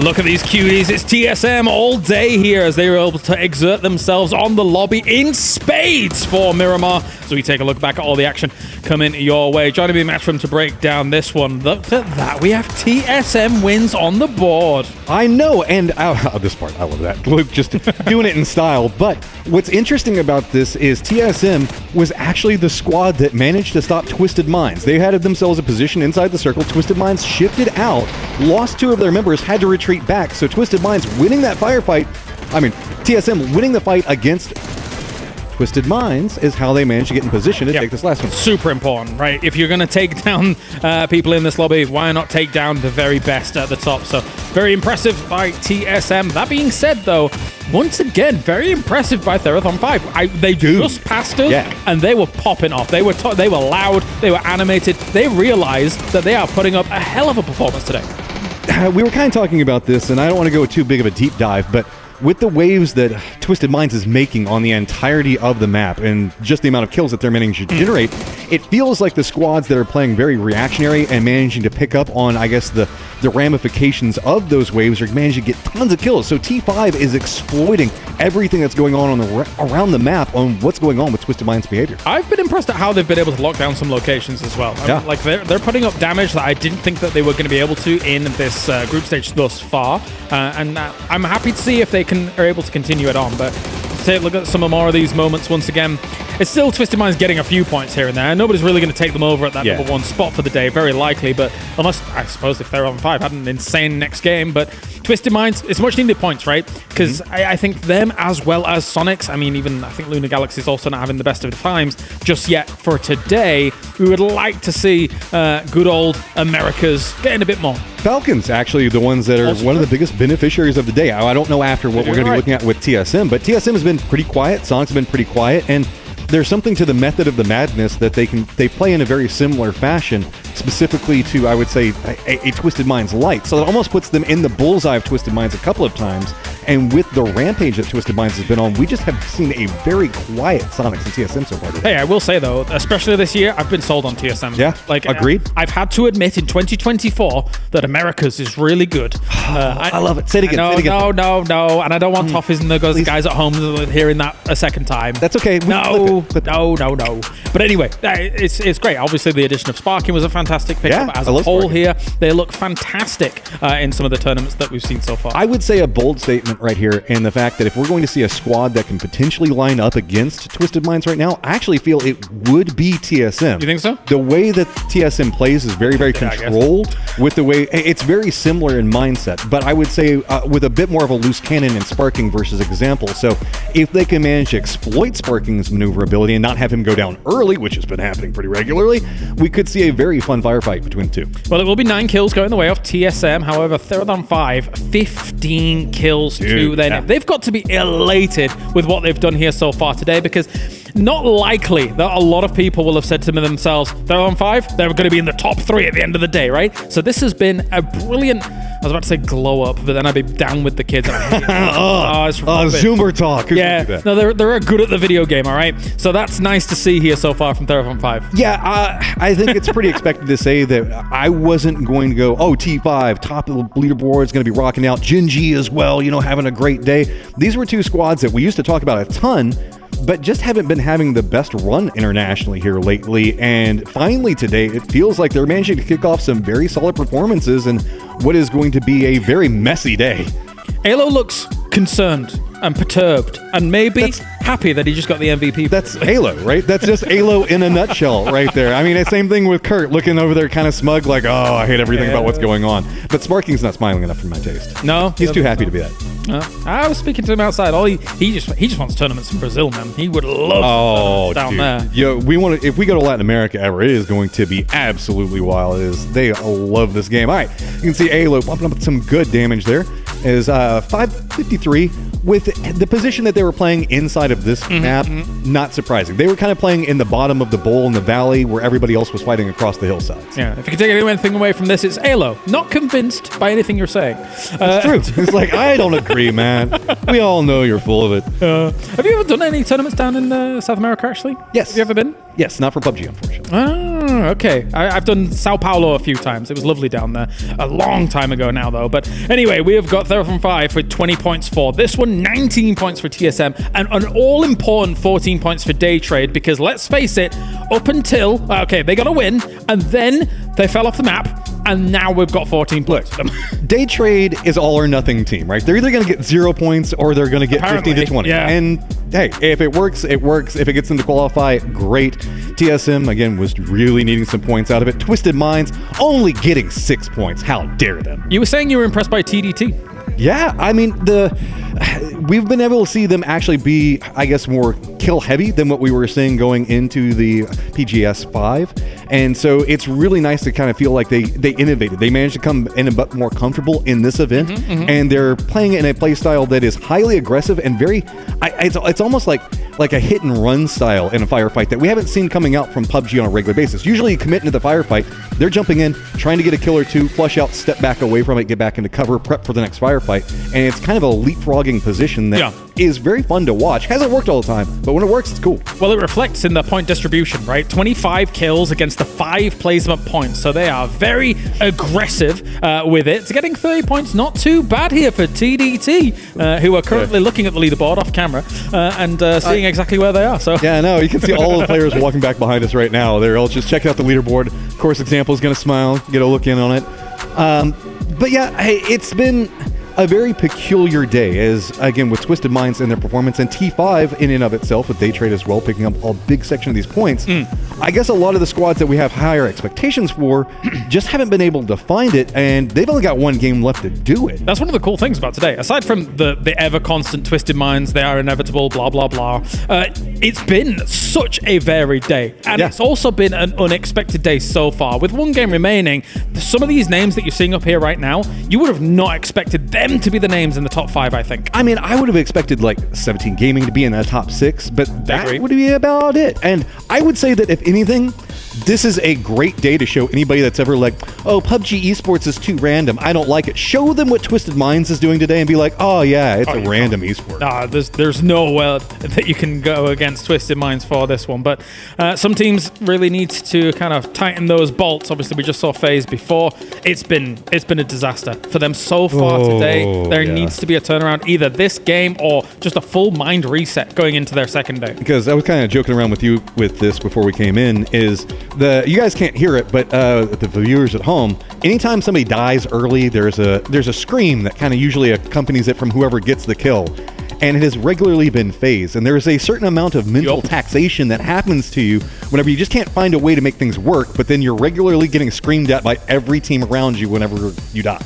Look at these cuties. It's TSM all day here as they were able to exert themselves on the lobby in spades for Miramar. So we take a look back at all the action coming your way. Joining me in match room to break down this one. Look at that. We have TSM wins on the board. I know, and this part, I love that. Luke just doing it in style. But what's interesting about this is TSM was actually the squad that managed to stop Twisted Minds. They had themselves a position inside the circle. Twisted Minds shifted out, lost 2 of their members, had to retreat back. So Twisted Minds winning that firefight, TSM winning the fight against Twisted Minds is how they managed to get in position to take this last one. Super important, right? If you're going to take down people in this lobby, why not take down the very best at the top? So very impressive by TSM. That being said, though, once again, very impressive by Therathon 5. They just passed us, and they were popping off. They were loud, they were animated. They realized that they are putting up a hell of a performance today. We were kind of talking about this, and I don't want to go too big of a deep dive, but with the waves that Twisted Minds is making on the entirety of the map and just the amount of kills that they're managing to generate, it feels like the squads that are playing very reactionary and managing to pick up on, I guess, the ramifications of those waves are managing to get tons of kills. So T5 is exploiting everything that's going on around the map on what's going on with Twisted Minds' behavior. I've been impressed at how they've been able to lock down some locations as well. I mean, like they're putting up damage that I didn't think that they were going to be able to in this group stage thus far, and I'm happy to see if they are able to continue it on. But take a look at some more of these moments once again. It's still Twisted Minds getting a few points here and there. Nobody's really going to take them over at that number 1 spot for the day, very likely, but unless, I suppose, if they're on 5, had an insane next game. But Twisted Minds, it's much needed points, right? Because I think them as well as Sonics, I think Lunar Galaxy is also not having the best of the times just yet for today. We would like to see good old Americas getting a bit more. Falcons, actually, the ones that are one of the biggest beneficiaries of the day. I don't know after what we're going to be looking at with TSM, but TSM has been pretty quiet. Sonic's have been pretty quiet, and there's something to the method of the madness that they play in a very similar fashion, specifically to, I would say, a Twisted Minds light. So it almost puts them in the bullseye of Twisted Minds a couple of times. And with the rampage that Twisted Minds has been on, we just have seen a very quiet Sonics and TSM so far today. Hey, I will say though, especially this year, I've been sold on TSM. Yeah, agreed. I've had to admit in 2024 that Americas is really good. I love it. Say it again. No, say it again. no, and I don't want toffees and the guys at home hearing that a second time. That's okay. No. But anyway, it's great. Obviously, the addition of Sparking was a fantastic pickup as a whole here. They look fantastic in some of the tournaments that we've seen so far. I would say a bold statement right here, and the fact that if we're going to see a squad that can potentially line up against Twisted Minds right now, I actually feel it would be TSM. You think so? The way that TSM plays is very, very controlled with the way it's very similar in mindset, but I would say with a bit more of a loose cannon in Sparking versus Example. So if they can manage to exploit Sparking's maneuverability and not have him go down early, which has been happening pretty regularly, we could see a very fun firefight between the two. Well, it will be 9 kills going the way of TSM. However, Therathon 5, 15 kills to their name. They've got to be elated with what they've done here so far today, because not likely that a lot of people will have said to themselves, Therathon 5, they're going to be in the top 3 at the end of the day, right? So this has been a brilliant, I was about to say glow up, but then I'd be down with the kids. Zoomer talk. Yeah, no, they're good at the video game, all right? So that's nice to see here so far from Therathon 5. Yeah, I think it's pretty expected to say that I wasn't going to go, T5, top of the leaderboard, is going to be rocking out. Jinji as well, having a great day. These were 2 squads that we used to talk about a ton, but just haven't been having the best run internationally here lately. And finally today, it feels like they're managing to kick off some very solid performances in what is going to be a very messy day. Alo looks concerned and perturbed and maybe happy that he just got the MVP. That's Halo, right? That's just Halo in a nutshell right there. I mean, it's same thing with Kurt looking over there kind of smug like, I hate everything about what's going on. But Sparking's not smiling enough for my taste. No. He's too happy to be that. I was speaking to him outside. He just wants tournaments in Brazil, man. He would love down there. Yo, if we go to Latin America ever, it is going to be absolutely wild. They love this game. All right, you can see Halo popping up with some good damage there. Is 553 with the position that they were playing inside of this map. Not surprising. They were kind of playing in the bottom of the bowl in the valley where everybody else was fighting across the hillsides. Yeah, if you can take anything away from this, it's Halo. Not convinced by anything you're saying. That's true. It's like, I don't agree, man. We all know you're full of it. Have you ever done any tournaments down in South America, actually? Yes. Have you ever been? Yes, not for PUBG, unfortunately. Okay. I've done Sao Paulo a few times. It was lovely down there. A long time ago now, though. But anyway, we have got 0 from 5 with 20 points for this one, 19 points for TSM, and an all-important 14 points for Day Trade, because let's face it, up until, okay, they got a win, and then they fell off the map, and now we've got 14 points for them. Day Trade is all or nothing team, right? They're either going to get 0 points or they're going to get 15 to 20. Yeah. And hey, if it works, it works. If it gets them to qualify, great. TSM, again, was really needing some points out of it. Twisted Minds only getting 6 points. How dare them? You were saying you were impressed by TDT. Yeah, I mean, we've been able to see them actually be, I guess, more kill heavy than what we were seeing going into the PGS 5. And so it's really nice to kind of feel like they innovated. They managed to come in a bit more comfortable in this event, and they're playing it in a play style that is highly aggressive and very, it's almost like a hit and run style in a firefight that we haven't seen coming out from PUBG on a regular basis. Usually you commit into the firefight, they're jumping in, trying to get a kill or two, flush out, step back away from it, get back into cover, prep for the next firefight, and it's kind of a leapfrogging position that is very fun to watch. Hasn't worked all the time, but when it works, it's cool. Well, it reflects in the point distribution, right? 25 kills against the 5 placement points, so they are very aggressive with it. So getting 30 points, not too bad here for TDT, who are currently looking at the leaderboard off camera and seeing exactly where they are. So yeah, no, you can see all the players walking back behind us right now. They're all just checking out the leaderboard. Of course, Example is going to smile, get a look in on it. But yeah, hey, it's been a very peculiar day, as again with Twisted Minds and their performance, and T5 in and of itself with Day Trade as well, picking up a big section of these points. I guess a lot of the squads that we have higher expectations for just haven't been able to find it, and they've only got one game left to do it. That's one of the cool things about today. Aside from the ever constant Twisted Minds, they are inevitable, blah blah blah. It's been such a varied day, and it's also been an unexpected day so far. With one game remaining, some of these names that you're seeing up here right now, you would have not expected them to be the names in the top 5, I think. I mean, I would have expected like 17 Gaming to be in the top 6, but that would be about it. And I would say that if anything, this is a great day to show anybody that's ever like, oh, PUBG Esports is too random, I don't like it. Show them what Twisted Minds is doing today and be like, oh yeah, it's a random esport. There's no way that you can go against Twisted Minds for this one, but some teams really need to kind of tighten those bolts. Obviously, we just saw FaZe before. It's been a disaster for them so far today. There needs to be a turnaround, either this game or just a full mind reset going into their second day. Because I was kind of joking around with you with this before we came in, is you guys can't hear it, but the viewers at home, anytime somebody dies early, there's a scream that kind of usually accompanies it from whoever gets the kill. And it has regularly been FaZe. And there's a certain amount of mental taxation that happens to you whenever you just can't find a way to make things work, but then you're regularly getting screamed at by every team around you whenever you die.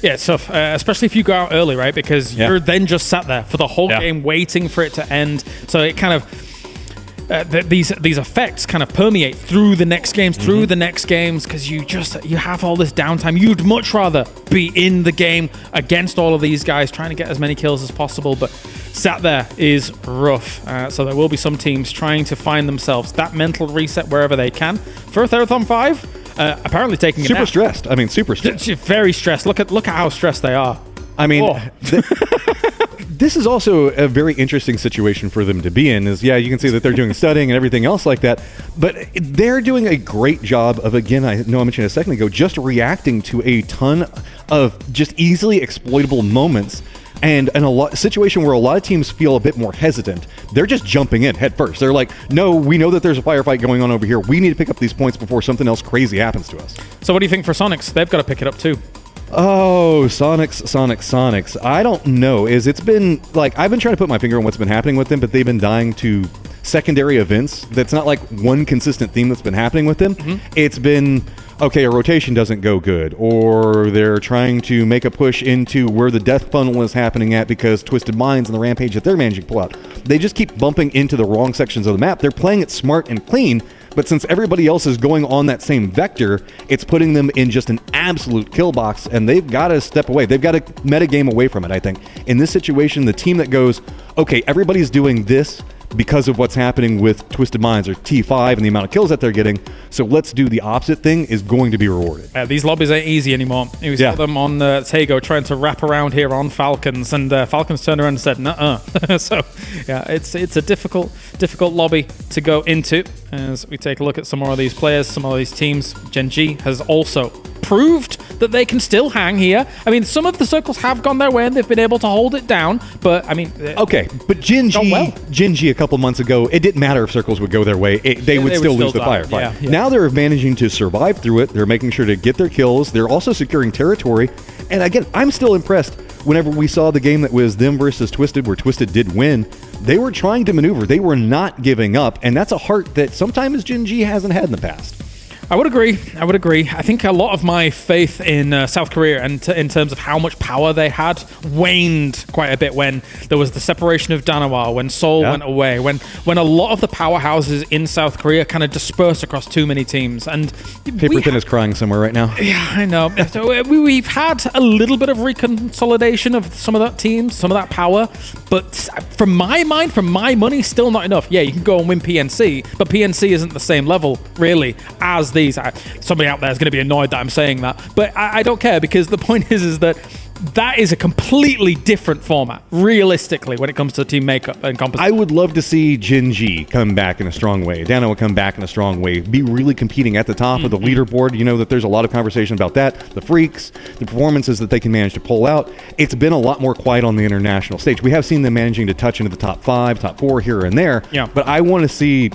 Yeah, it's tough, especially if you go out early, right? Because you're then just sat there for the whole game waiting for it to end. So it kind of... these effects kind of permeate through the next games, because you have all this downtime. You'd much rather be in the game against all of these guys, trying to get as many kills as possible, but sat there is rough. So there will be some teams trying to find themselves that mental reset wherever they can. For a Therathon 5, apparently taking a nap. Super stressed. Very stressed. Look at how stressed they are. I mean, this is also a very interesting situation for them to be in. Is you can see that they're doing studying and everything else like that, but they're doing a great job of, again, I know I mentioned a second ago, just reacting to a ton of just easily exploitable moments. And in a situation where a lot of teams feel a bit more hesitant, they're just jumping in head first. They're like, no, we know that there's a firefight going on over here. We need to pick up these points before something else crazy happens to us. So what do you think for Sonics? They've got to pick it up too. Oh, Sonics. I don't know. It's been like, I've been trying to put my finger on what's been happening with them, but they've been dying to secondary events. That's not like one consistent theme that's been happening with them. It's been, okay, a rotation doesn't go good, or they're trying to make a push into where the death funnel is happening at because Twisted Minds and the rampage that they're managing to pull out. They just keep bumping into the wrong sections of the map. They're playing it smart and clean, but since everybody else is going on that same vector, it's putting them in just an absolute kill box, and they've got to step away. They've got to metagame away from it, I think. In this situation, the team that goes, okay, everybody's doing this, because of what's happening with Twisted Minds or T5 and the amount of kills that they're getting. So let's do the opposite thing is going to be rewarded. These lobbies ain't easy anymore. We saw them on Tego trying to wrap around here on Falcons, and Falcons turned around and said, nuh-uh. So, yeah, it's a difficult lobby to go into as we take a look at some more of these players, some of these teams. Gen G has also proved that they can still hang here. I mean, some of the circles have gone their way and they've been able to hold it down, but I mean... Okay, but Gen G a couple months ago, it didn't matter if circles would go their way. They would still lose the firefight. Yeah. Now they're managing to survive through it. They're making sure to get their kills. They're also securing territory. And again, I'm still impressed. Whenever we saw the game that was them versus Twisted, where Twisted did win, they were trying to maneuver. They were not giving up. And that's a heart that sometimes Gen G hasn't had in the past. I would agree. I think a lot of my faith in South Korea and in terms of how much power they had waned quite a bit when there was the separation of Danawa, when Seoul went away, when a lot of the powerhouses in South Korea kind of dispersed across too many teams. And Paper Thin is crying somewhere right now. Yeah, I know. So we've had a little bit of reconsolidation of some of that team, some of that power, but from my mind, from my money, still not enough. Yeah, you can go and win PNC, but PNC isn't the same level, really, as these. Somebody out there is going to be annoyed that I'm saying that, but I don't care, because the point is that is a completely different format, realistically, when it comes to team makeup and composition. I would love to see Gen G come back in a strong way. Dano will come back in a strong way, be really competing at the top of the leaderboard. You know that there's a lot of conversation about that, the freaks, the performances that they can manage to pull out. It's been a lot more quiet on the international stage. We have seen them managing to touch into the top 5, top 4 here and there, but I want to see,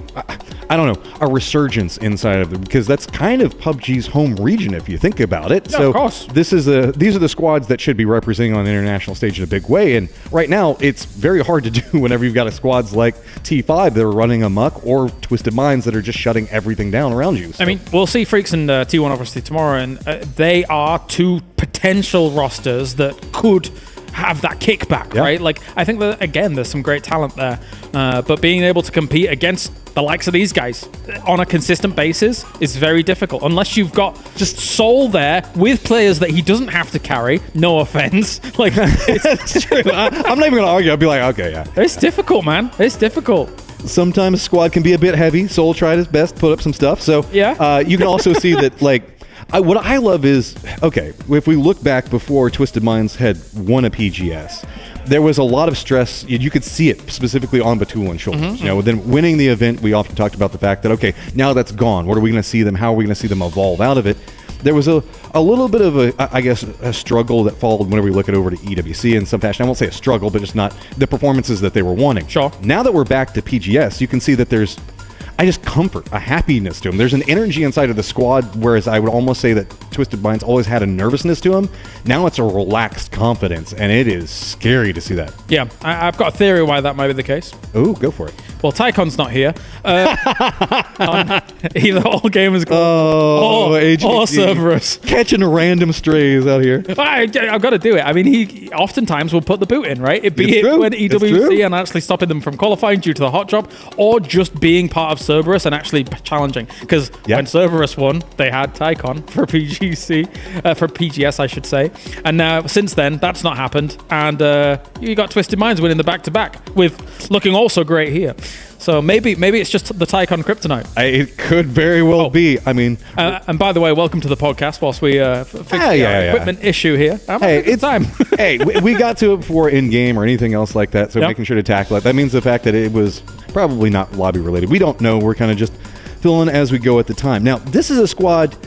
I don't know, a resurgence inside of them, because that's kind of PUBG's home region if you think about it. Of course. These are the squads that should be representing on the international stage in a big way, and right now it's very hard to do whenever you've got a squads like T5 that are running amok, or Twisted Minds that are just shutting everything down around you. So. I mean, we'll see Freaks and T1 obviously tomorrow, and they are two potential rosters that could have that kickback, right? Like, I think that, again, there's some great talent there, but being able to compete against the likes of these guys on a consistent basis is very difficult, unless you've got just Soul there with players that he doesn't have to carry. No offense. Like, it's true. I'm not even going to argue. I'll be like, okay, yeah. It's difficult, man. It's difficult. Sometimes a squad can be a bit heavy. Soul tried his best to put up some stuff. So you can also see that, like, what I love is, okay, if we look back before Twisted Minds had won a PGS, there was a lot of stress. You could see it specifically on Batul and shoulders. You know, then winning the event, we often talked about the fact that, okay, now that's gone. What are we going to see them? How are we going to see them evolve out of it? There was a little bit of a struggle that followed whenever we look at over to EWC in some fashion. I won't say a struggle, but just not the performances that they were wanting. Sure. Now that we're back to PGS, you can see that there's comfort, a happiness to him. There's an energy inside of the squad, whereas I would almost say that Twisted Minds always had a nervousness to him. Now it's a relaxed confidence, and it is scary to see that. Yeah, I've got a theory why that might be the case. Ooh, go for it. Well, Tycon's not here. Either All Gamers or Cerberus. Catching random strays out here. I've got to do it. I mean, he oftentimes will put the boot in, right? Be it when EWC and actually stopping them from qualifying due to the hot drop, or just being part of Cerberus and actually challenging. Because when Cerberus won, they had Tycon for PGS, I should say. And now, since then, that's not happened. And you got Twisted Minds winning the back-to-back with looking also great here. So maybe it's just the Tycon kryptonite. It could very well be. I mean, and by the way, welcome to the podcast. Whilst we fix the equipment issue here, it's time. Hey, we got to it before in game or anything else like that. So making sure to tackle it. That means the fact that it was probably not lobby related. We don't know. We're kind of just filling as we go at the time. Now, this is a squad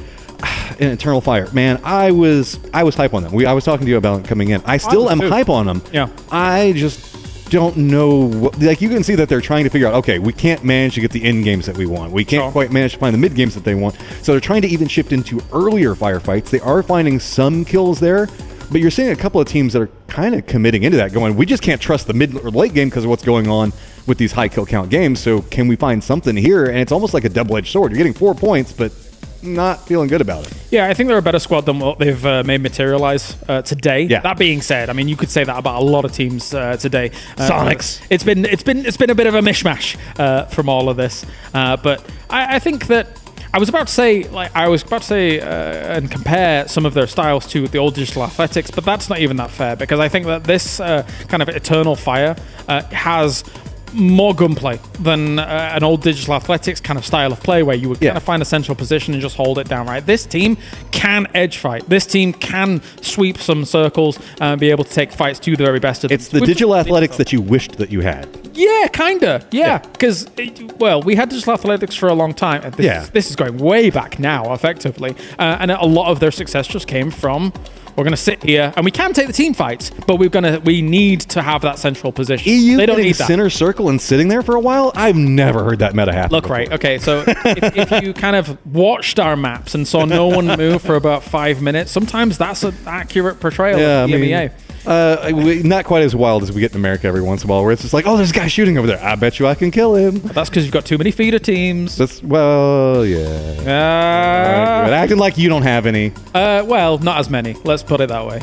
in Eternal Fire. Man, I was hype on them. I was talking to you about coming in. I still am hype on them. Yeah. I just don't know, like, you can see that they're trying to figure out, okay, we can't manage to get the end games that we want. We can't quite manage to find the mid games that they want. So they're trying to even shift into earlier firefights. They are finding some kills there, but you're seeing a couple of teams that are kind of committing into that, going, we just can't trust the mid or late game because of what's going on with these high kill count games. So can we find something here? And it's almost like a double-edged sword. You're getting 4 points, but not feeling good about it. Yeah, I think they're a better squad than what they've made materialize today. Yeah. That being said, I mean, you could say that about a lot of teams today. Sonics. It's been a bit of a mishmash from all of this, but I think that I was about to say and compare some of their styles to the old Digital Athletics, but that's not even that fair, because I think that this kind of Eternal Fire has more gunplay than an old Digital Athletics kind of style of play where you would kind of find a central position and just hold it down, right? This team can edge fight. This team can sweep some circles and be able to take fights to the very best of them. It's the Digital Athletics that you wished that you had. Yeah, kinda. Yeah, because, well, we had Digital Athletics for a long time. This is going way back now, effectively. And a lot of their success just came from, we're going to sit here, and we can take the team fights, but we need to have that central position. EU they don't need that. Center circle and sitting there for a while? I've never heard that meta happen. Look, right, okay, so if you kind of watched our maps and saw no one move for about 5 minutes, sometimes that's an accurate portrayal of the EMEA. Not quite as wild as we get in America every once in a while, where it's just like, oh, there's a guy shooting over there. I bet you I can kill him. That's because you've got too many feeder teams. But acting like you don't have any. Well, not as many. Let's put it that way.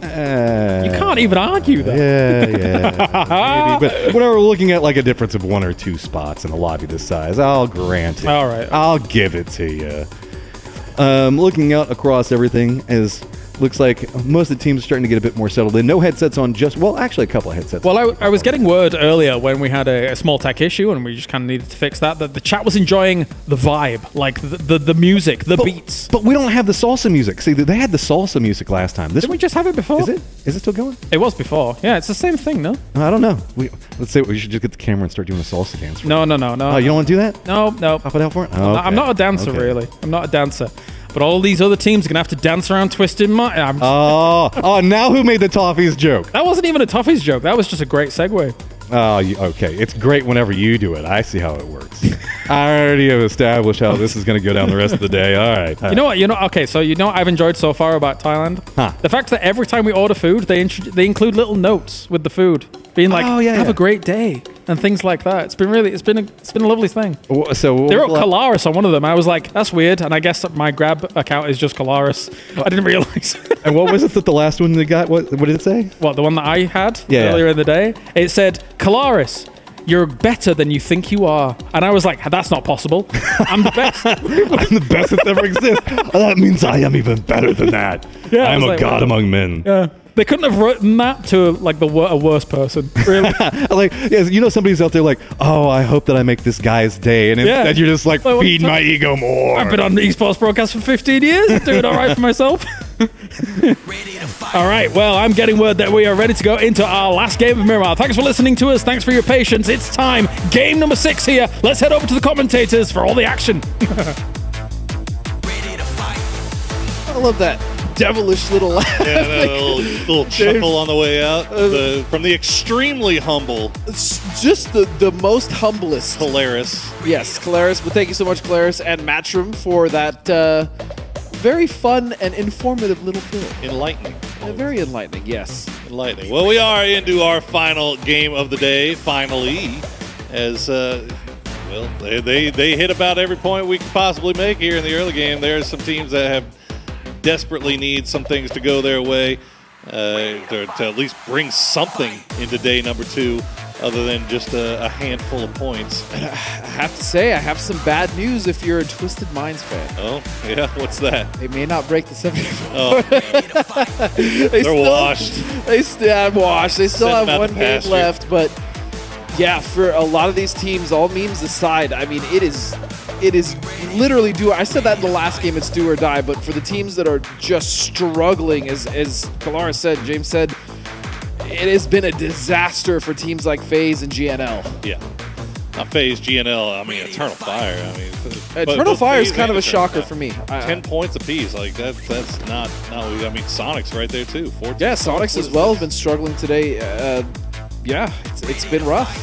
You can't even argue that. Yeah. Maybe. But whenever we're looking at like a difference of 1 or 2 spots in a lobby this size, I'll grant it. All right. I'll give it to you. Looking out across everything looks like most of the teams are starting to get a bit more settled in. No headsets on actually a couple of headsets. Well, I was getting word earlier when we had a small tech issue and we just kind of needed to fix that the chat was enjoying the vibe, like the music, the beats. But we don't have the salsa music. See, they had the salsa music last time. Didn't we just have it before? Is it still going? It was before. Yeah, it's the same thing, no? I don't know. Let's say we should just get the camera and start doing a salsa dance. No. Oh, you don't want to do that? No. Pop it out for it? I'm not a dancer, really. I'm not a dancer. But all these other teams are going to have to dance around Twisted Mind. Now who made the Toffees joke? That wasn't even a Toffees joke. That was just a great segue. Oh, okay. It's great whenever you do it. I see how it works. I already have established how this is going to go down the rest of the day. All right. You know what? Okay, so you know what I've enjoyed so far about Thailand? The fact that every time we order food, they include little notes with the food. Being like, have a great day. And things like that. It's been a lovely thing. So they wrote Colaris on one of them. I was like, that's weird. And I guess that my Grab account is just Colaris. I didn't realize. And what was it that the last one they got? What did it say? What, the one that I had earlier in the day? It said, Colaris, you're better than you think you are. And I was like, that's not possible. I'm the best. I'm the best that's ever existed. That means I am even better than that. Yeah, I'm a god among men. Yeah. They couldn't have written that to like a worse person, really. Somebody's out there like, oh, I hope that I make this guy's day, and instead you're just like, feed my ego more. I've been on the esports broadcast for 15 years. I'm doing all right for myself. All right, well, I'm getting word that we are ready to go into our last game of Miramar. Thanks for listening to us. Thanks for your patience. It's time. Game number 6 here. Let's head over to the commentators for all the action. I love that devilish little laugh. Yeah, little chuckle on the way out. From the extremely humble. It's just the most humblest. Colaris. Yes, Colaris. But thank you so much, Colaris and Matchroom, for that very fun and informative little film. Enlightening. Very enlightening, yes. Enlightening. Well, we are into our final game of the day, finally, as... they hit about every point we could possibly make here in the early game. There are some teams that have desperately need some things to go their way to at least bring something into day number 2 other than just a handful of points. I have to say, I have some bad news if you're a Twisted Minds fan. Oh, yeah? What's that? They may not break the 74. Oh, they're washed. They still washed. They still have one game left, but yeah, for a lot of these teams, all memes aside, I mean, it is literally I said that in the last game, it's do or die, but for the teams that are just struggling, as Colaris said, James said, it has been a disaster for teams like FaZe and GNL. Yeah. Not FaZe, GNL, I mean, Eternal Fire. I mean, Eternal Fire is kind of a shocker for me. 10 points apiece. Like, that's not I mean, Sonic's right there, too. 14 yeah, Sonic's as well have been struggling today. Yeah, it's been rough.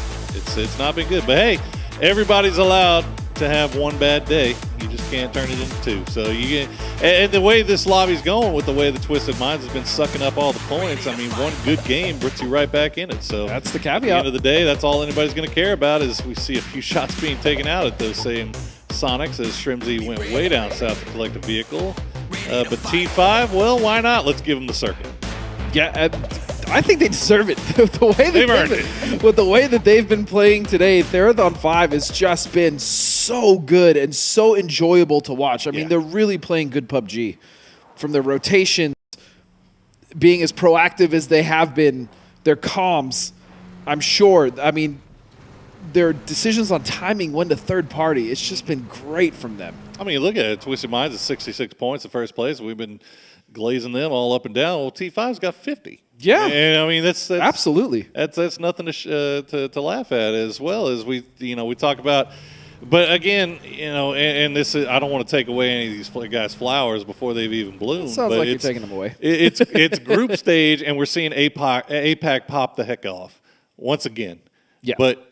It's not been good. But, hey, everybody's allowed to have one bad day. You just can't turn it into 2. So you get, and the way this lobby's going, with the way the Twisted Minds has been sucking up all the points, I mean, one good game puts you right back in it. So that's the caveat. At the end of the day, that's all anybody's going to care about is we see a few shots being taken out at those same Sonics as Shrimsy went way down south to collect a vehicle. But T5, well, why not? Let's give them the circle. Yeah, I think they deserve it. With the way that they've been playing today, Therathon 5 has just been so good and so enjoyable to watch. I mean, they're really playing good PUBG. From their rotations, being as proactive as they have been, their comms, I'm sure. I mean, their decisions on timing when to third party. It's just been great from them. I mean, look at it. Twisted Minds is 66 points in first place. We've been glazing them all up and down. Well, T5's got 50. Yeah, and I mean that's absolutely that's nothing to laugh at, as well as we talk about. But again, and this is, I don't want to take away any of these guys' flowers before they've even bloomed. It sounds but like you're taking them away. It's group stage, and we're seeing APAC pop the heck off once again. Yeah. But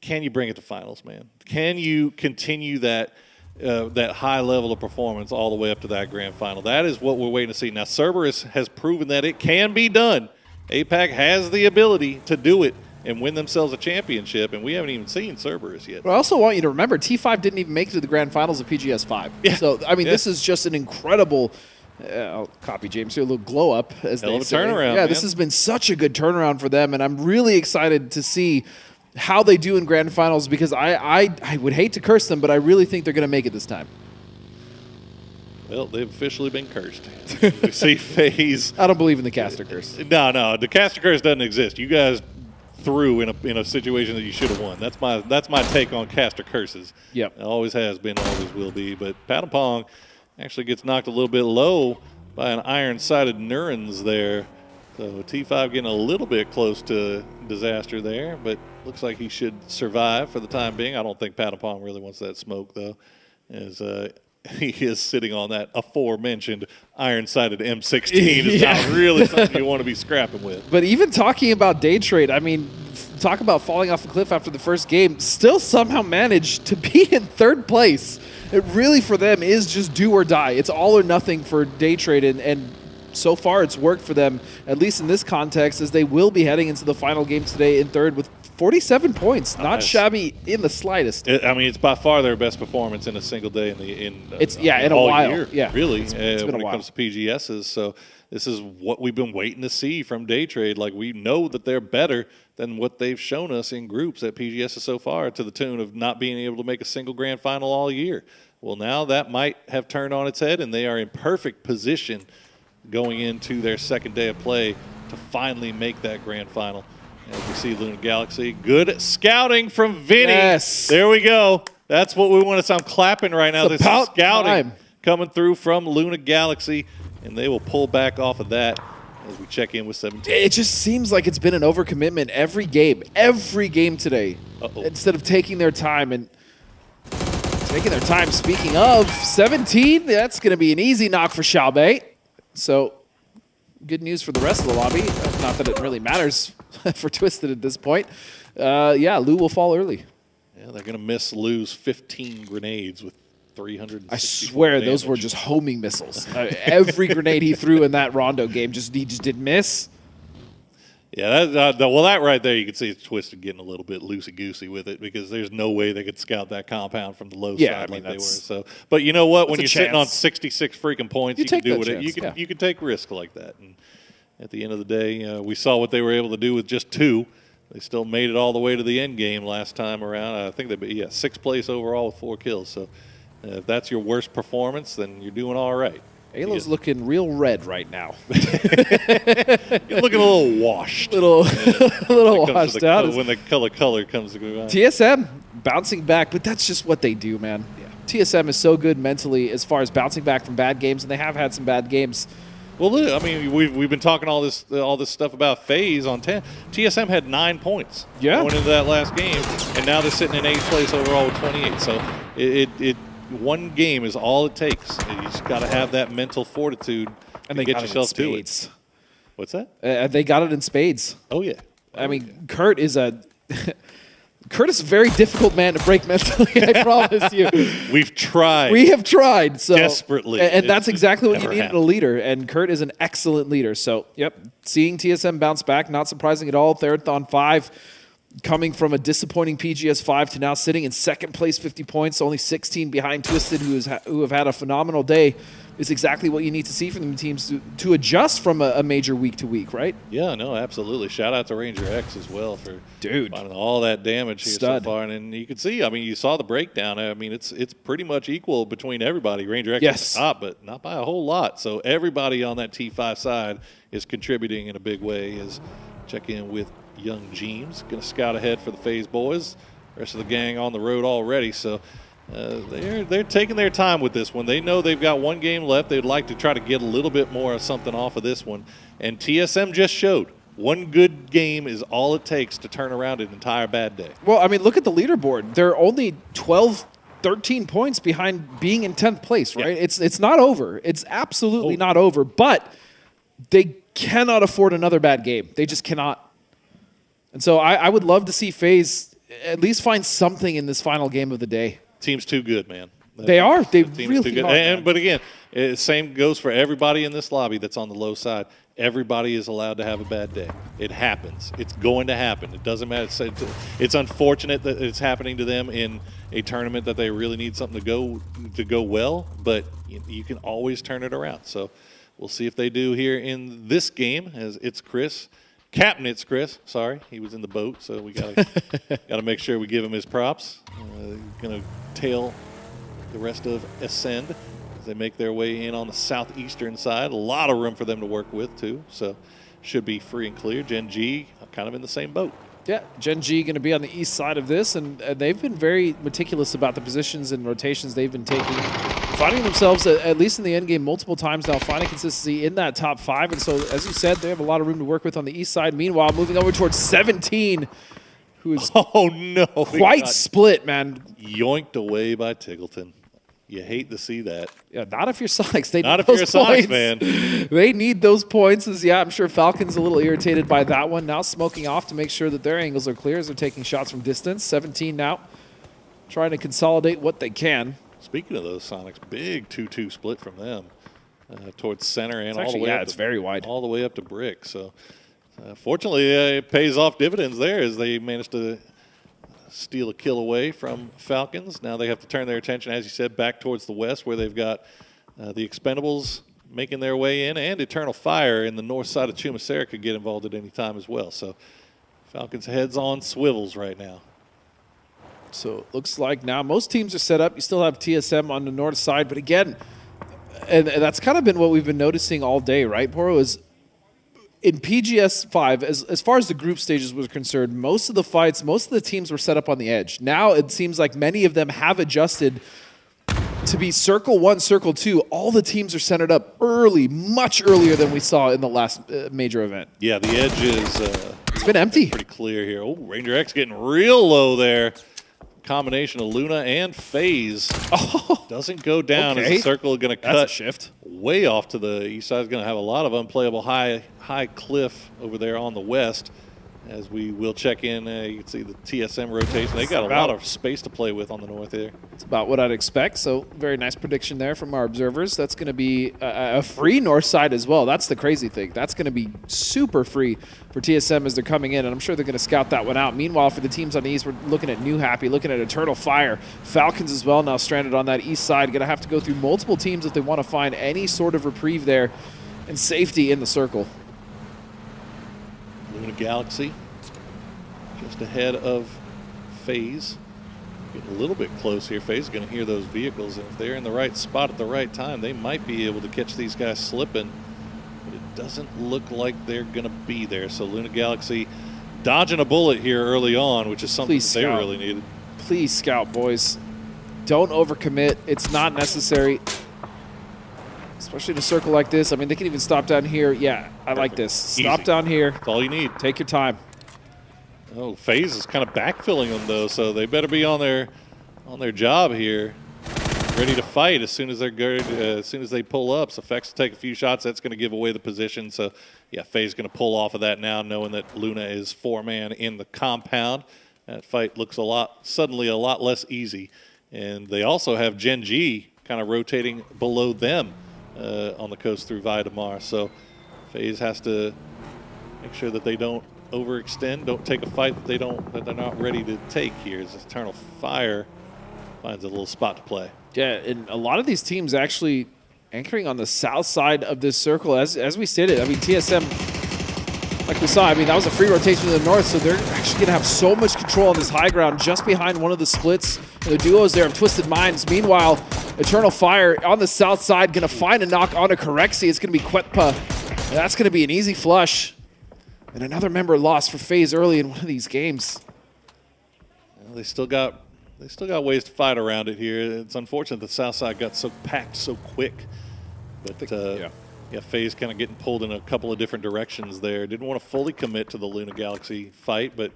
can you bring it to finals, man? Can you continue that high level of performance all the way up to that grand final? That is what we're waiting to see. Now, Cerberus has proven that it can be done. APAC has the ability to do it and win themselves a championship, and we haven't even seen Cerberus yet. But I also want you to remember, T5 didn't even make it to the grand finals of PGS 5. Yeah. So, I mean, this is just an incredible, I'll copy James here, a little glow up, as Hell they of a say. turnaround, Yeah, man. this has been such a good turnaround for them, and I'm really excited to see how they do in grand finals, because I would hate to curse them, but I really think they're going to make it this time. Well, they've officially been cursed. We see FaZe. I don't believe in the caster curse. No, the caster curse doesn't exist. You guys threw in a situation that you should have won. That's my take on caster curses. Yep. It always has been, always will be. But Patapong actually gets knocked a little bit low by an iron-sided Nurens there. So T5 getting a little bit close to disaster there, but looks like he should survive for the time being. I don't think Patapong really wants that smoke, though, as he is sitting on that aforementioned iron-sided M16. Is not really something you want to be scrapping with. But even talking about day trade, I mean, talk about falling off a cliff after the first game, still somehow managed to be in third place. It really, for them, is just do or die. It's all or nothing for day trade, and so far it's worked for them, at least in this context, as they will be heading into the final game today in third with 47 points. Not shabby in the slightest. It's by far their best performance in a single day in a all while. Year, yeah, really. It's been when a while. It comes to PGSs, so this is what we've been waiting to see from day trade. Like, we know that they're better than what they've shown us in groups at PGSs so far, to the tune of not being able to make a single grand final all year. Well, now that might have turned on its head, and they are in perfect position going into their second day of play to finally make that grand final. As we see Luna Galaxy. Good scouting from Vinny. Yes. There we go. That's what we want to sound clapping right now. This is scouting coming through from Luna Galaxy, and they will pull back off of that as we check in with 17. It just seems like it's been an overcommitment every game today. Instead of taking their time and taking their time. Speaking of 17, that's going to be an easy knock for Xiaobei. So good news for the rest of the lobby. Not that it really matters for Twisted at this point. Yeah, Lou will fall early. Yeah, they're going to lose 15 grenades with 300. I swear those were just homing missiles. Every grenade he threw in that Rondo game, he just did miss. Yeah, that right there, you can see Twisted getting a little bit loosey-goosey with it, because there's no way they could scout that compound from the low side like they were. So, but you know what? When you're sitting on 66 freaking points, you can do it. You can take risk like that. And at the end of the day, we saw what they were able to do with just 2. They still made it all the way to the end game last time around. I think they 6th place overall with 4 kills. So if that's your worst performance, then you're doing all right. Halo's looking real red right now. You're looking a little washed. A little washed out. When the color comes to go out. TSM bouncing back, but that's just what they do, man. Yeah. TSM is so good mentally as far as bouncing back from bad games, and they have had some bad games. Well, look, I mean, we've been talking all this stuff about FaZe on 10. TSM had 9 points going into that last game, and now they're sitting in 8th place overall with 28. So it one game is all it takes. You just got to have that mental fortitude and to get yourself to it. What's that? They got it in spades. Oh, yeah. I mean, Kurt is a very difficult man to break mentally, I promise you. We've tried. We have tried. So desperately. And that's exactly what you need in a leader, and Kurt is an excellent leader. So, seeing TSM bounce back, not surprising at all. Therathon 5. Coming from a disappointing PGS 5 to now sitting in 2nd place, 50 points, only 16 behind Twisted, who have had a phenomenal day, is exactly what you need to see from the teams to adjust from a major week to week, right? Yeah, no, absolutely. Shout out to Ranger X as well for finding all that damage here so far. And you can see, I mean, you saw the breakdown. I mean, it's pretty much equal between everybody. Ranger X is top, but not by a whole lot. So everybody on that T5 side is contributing in a big way. Check in with Young James, going to scout ahead for the FaZe boys. Rest of the gang on the road already, so they're taking their time with this one. They know they've got one game left. They'd like to try to get a little bit more of something off of this one. And TSM just showed one good game is all it takes to turn around an entire bad day. Well, I mean, look at the leaderboard. They're only 12, 13 points behind being in 10th place, right? Yeah. It's not over. It's absolutely not over, but they cannot afford another bad game. They just cannot. And so I would love to see FaZe at least find something in this final game of the day. Team's too good, man. They are. They really are. But again, same goes for everybody in this lobby that's on the low side. Everybody is allowed to have a bad day. It happens. It's going to happen. It doesn't matter. It's unfortunate that it's happening to them in a tournament that they really need something to go well, but you can always turn it around. So we'll see if they do here in this game. As it's Chris, Captain It's Chris. Sorry, he was in the boat, so we gotta make sure we give him his props. Gonna tail the rest of Ascend as they make their way in on the southeastern side. A lot of room for them to work with, too. So should be free and clear. Gen G kind of in the same boat. Yeah, Gen G going to be on the east side of this, and they've been very meticulous about the positions and rotations they've been taking, finding themselves, at least in the end game, multiple times now, finding consistency in that top 5. And so, as you said, they have a lot of room to work with on the east side. Meanwhile, moving over towards 17, who is quite split, man. Yoinked away by Tiggleton. You hate to see that. Yeah, not if you're Sonics. They not need if you're a those Sonics points. fan. They need those points. Yeah, I'm sure Falcon's a little irritated by that one. Now smoking off to make sure that their angles are clear as they're taking shots from distance. 17 now, trying to consolidate what they can. Speaking of those Sonics, big 2-2 split from them towards center and all the way up. It's very wide. All the way up to brick. So fortunately, it pays off dividends there as they managed to steal a kill away from Falcons. Now they have to turn their attention, as you said, back towards the west where they've got the Expendables making their way in, and Eternal Fire in the north side of Chumasera could get involved at any time as well. So Falcons heads on swivels right now. So it looks like now most teams are set up. You still have TSM on the north side, but again, and that's kind of been what we've been noticing all day, right, Poro, is in PGS 5, as far as the group stages were concerned, most of the fights, most of the teams were set up on the edge. Now it seems like many of them have adjusted to be Circle 1, Circle 2. All the teams are centered up early, much earlier than we saw in the last major event. Yeah, the edge is it's been empty. Pretty clear here. Oh, Ranger X getting real low there. Combination of Luna and FaZe doesn't go down as the circle is going to cut shift way off to the east side. Is going to have a lot of unplayable high cliff over there on the west. As we will check in, you can see the TSM rotation. They got a lot of space to play with on the north here. It's about what I'd expect. So very nice prediction there from our observers. That's going to be a free north side as well. That's the crazy thing. That's going to be super free for TSM as they're coming in, and I'm sure they're going to scout that one out. Meanwhile, for the teams on the east, we're looking at New Happy, looking at Eternal Fire. Falcons as well now stranded on that east side. Going to have to go through multiple teams if they want to find any sort of reprieve there and safety in the circle. Luna Galaxy just ahead of FaZe. Getting a little bit close here. FaZe is going to hear those vehicles, and if they're in the right spot at the right time, they might be able to catch these guys slipping. But it doesn't look like they're going to be there. So Luna Galaxy dodging a bullet here early on, which is something that they really needed. Please scout, boys. Don't overcommit. It's not necessary. Especially in a circle like this. I mean, they can even stop down here. Yeah, I like this. Stop down here. That's all you need. Take your time. Oh, FaZe is kind of backfilling them though, so they better be on their job here, ready to fight as soon as they're good, as soon as they pull up. So Fex will take a few shots. That's going to give away the position. So yeah, FaZe is going to pull off of that now, knowing that Luna is 4-man in the compound. That fight looks suddenly a lot less easy, and they also have Gen G kind of rotating below them on the coast through Valdemar. So FaZe has to make sure that they don't overextend, don't take a fight that they're not ready to take here. As Eternal Fire finds a little spot to play. Yeah, and a lot of these teams actually anchoring on the south side of this circle, as we stated. I mean, TSM, like we saw, I mean, that was a free rotation to the north, so they're actually going to have so much control on this high ground just behind one of the splits. And the duos there of Twisted Minds. Meanwhile, Eternal Fire on the south side going to find a knock on a Corexi. It's going to be Quetpa. That's going to be an easy flush. And another member lost for FaZe early in one of these games. They still got ways to fight around it here. It's unfortunate the south side got so packed so quick. But yeah, FaZe kind of getting pulled in a couple of different directions there. Didn't want to fully commit to the Luna Galaxy fight, but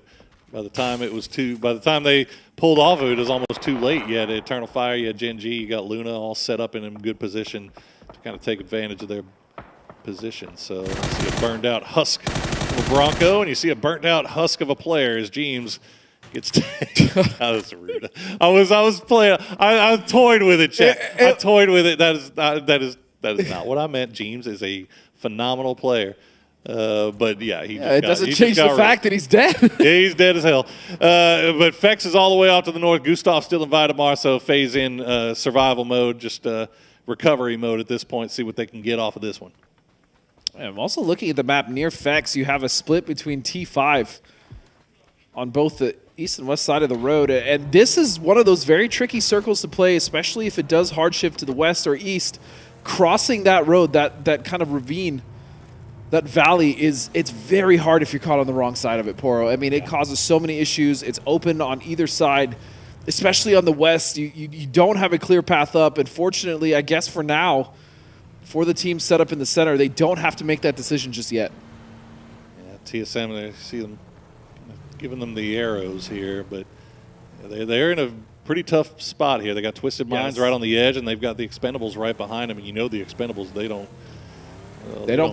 by the time they pulled off of it, it was almost too late. You had Eternal Fire, you had Gen G, you got Luna all set up in a good position to kind of take advantage of their position. So you see a burned out husk of a Bronco, and you see a burnt out husk of a player as James gets that was rude. I was playing. I toyed with it, Chet. I toyed with it. That is not what I meant. James is a phenomenal player. But yeah, it doesn't change the fact that he's dead. Yeah, he's dead as hell. But Fex is all the way off to the north. Gustav still in Vitamar, so FaZe in survival mode, just recovery mode at this point. See what they can get off of this one. I'm also looking at the map near Fex. You have a split between T5 on both the east and west side of the road. And this is one of those very tricky circles to play, especially if it does hard shift to the west or east. Crossing that road, that kind of ravine, that valley, it's very hard if you're caught on the wrong side of it, Poro. I mean, it causes so many issues. It's open on either side, especially on the west. You don't have a clear path up. And fortunately, I guess for now, for the team set up in the center, they don't have to make that decision just yet. Yeah, TSM, they see them giving them the arrows here, but they're in a pretty tough spot here. They got Twisted Minds right on the edge, and they've got the Expendables right behind them. And you know the Expendables, they don't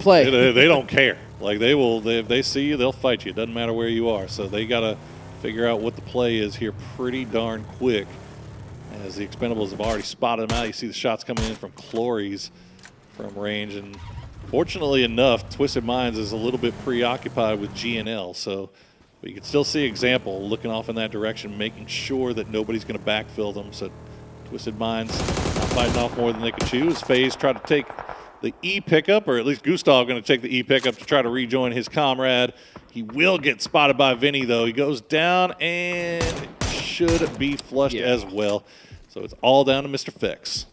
play. They don't care. Like if they see you, they'll fight you. It doesn't matter where you are. So they got to figure out what the play is here pretty darn quick, as the Expendables have already spotted them out. You see the shots coming in from Clories from range, and fortunately enough, Twisted Minds is a little bit preoccupied with GNL. So. But you can still see Example looking off in that direction, making sure that nobody's going to backfill them. So Twisted Minds not fighting off more than they can chew. As FaZe try to take the E pickup, or at least Gustav going to take the E pickup to try to rejoin his comrade. He will get spotted by Vinny, though. He goes down and should be flushed as well. So it's all down to Mr. Fex.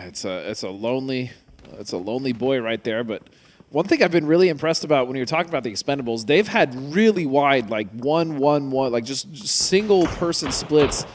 It's a lonely boy right there, but one thing I've been really impressed about when you're talking about the Expendables, they've had really wide, like 1-1-1, like just single-person splits,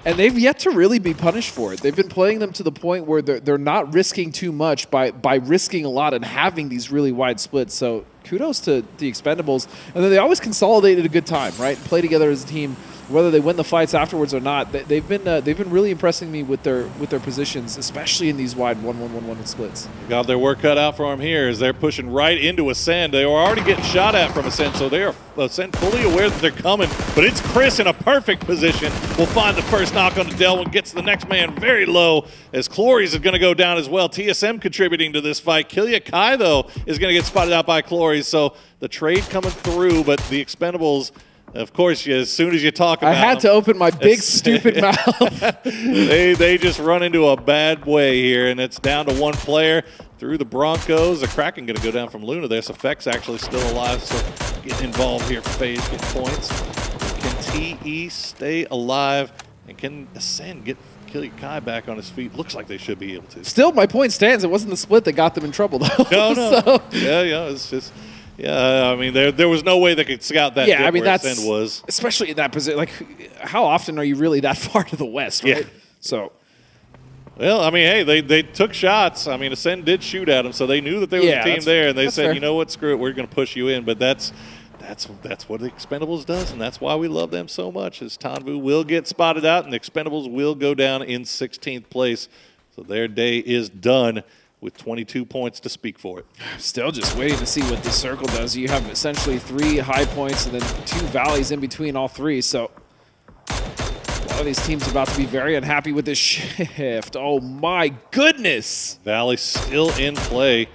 and they've yet to really be punished for it. They've been playing them to the point where they're not risking too much by risking a lot and having these really wide splits. So kudos to the Expendables. And then they always consolidate at a good time, right? Play together as a team. Whether they win the fights afterwards or not, they've been really impressing me with their positions, especially in these wide 1-1-1-1 splits. They got their work cut out for them here as they're pushing right into Ascend. They were already getting shot at from Ascend, so they are Ascend fully aware that they're coming. But it's Chris in a perfect position. Will find the first knock on the Delwyn, gets the next man very low as Clories is going to go down as well. TSM contributing to this fight. Killia Kai, though, is going to get spotted out by Clories, so the trade coming through, but the Expendables. Of course, as soon as you talk about I had to open my big, stupid mouth. they just run into a bad way here, and it's down to one player through the Broncos. The Kraken going to go down from Luna there, so Fex actually still alive, so getting involved here for FaZe, getting points. Can TE stay alive, and can Ascend get Killia Kai back on his feet? Looks like they should be able to. Still, my point stands. It wasn't the split that got them in trouble, though. No. So. Yeah, it's just... Yeah, I mean, there was no way they could scout that. Yeah, I mean, that's Ascend was. Especially in that position. Like, how often are you really that far to the west, right? Yeah. So. Well, I mean, hey, they took shots. I mean, Ascend did shoot at them, so they knew that there was a team there, and they said, fair. You know what, screw it, we're going to push you in. But that's what the Expendables does, and that's why we love them so much. Is Tanvu will get spotted out, and the Expendables will go down in 16th place. So their day is done, with 22 points to speak for it. Still just waiting to see what this circle does. You have essentially 3 high points and then 2 valleys in between all 3. So a lot of these teams are about to be very unhappy with this shift. Oh my goodness! Valley still in play,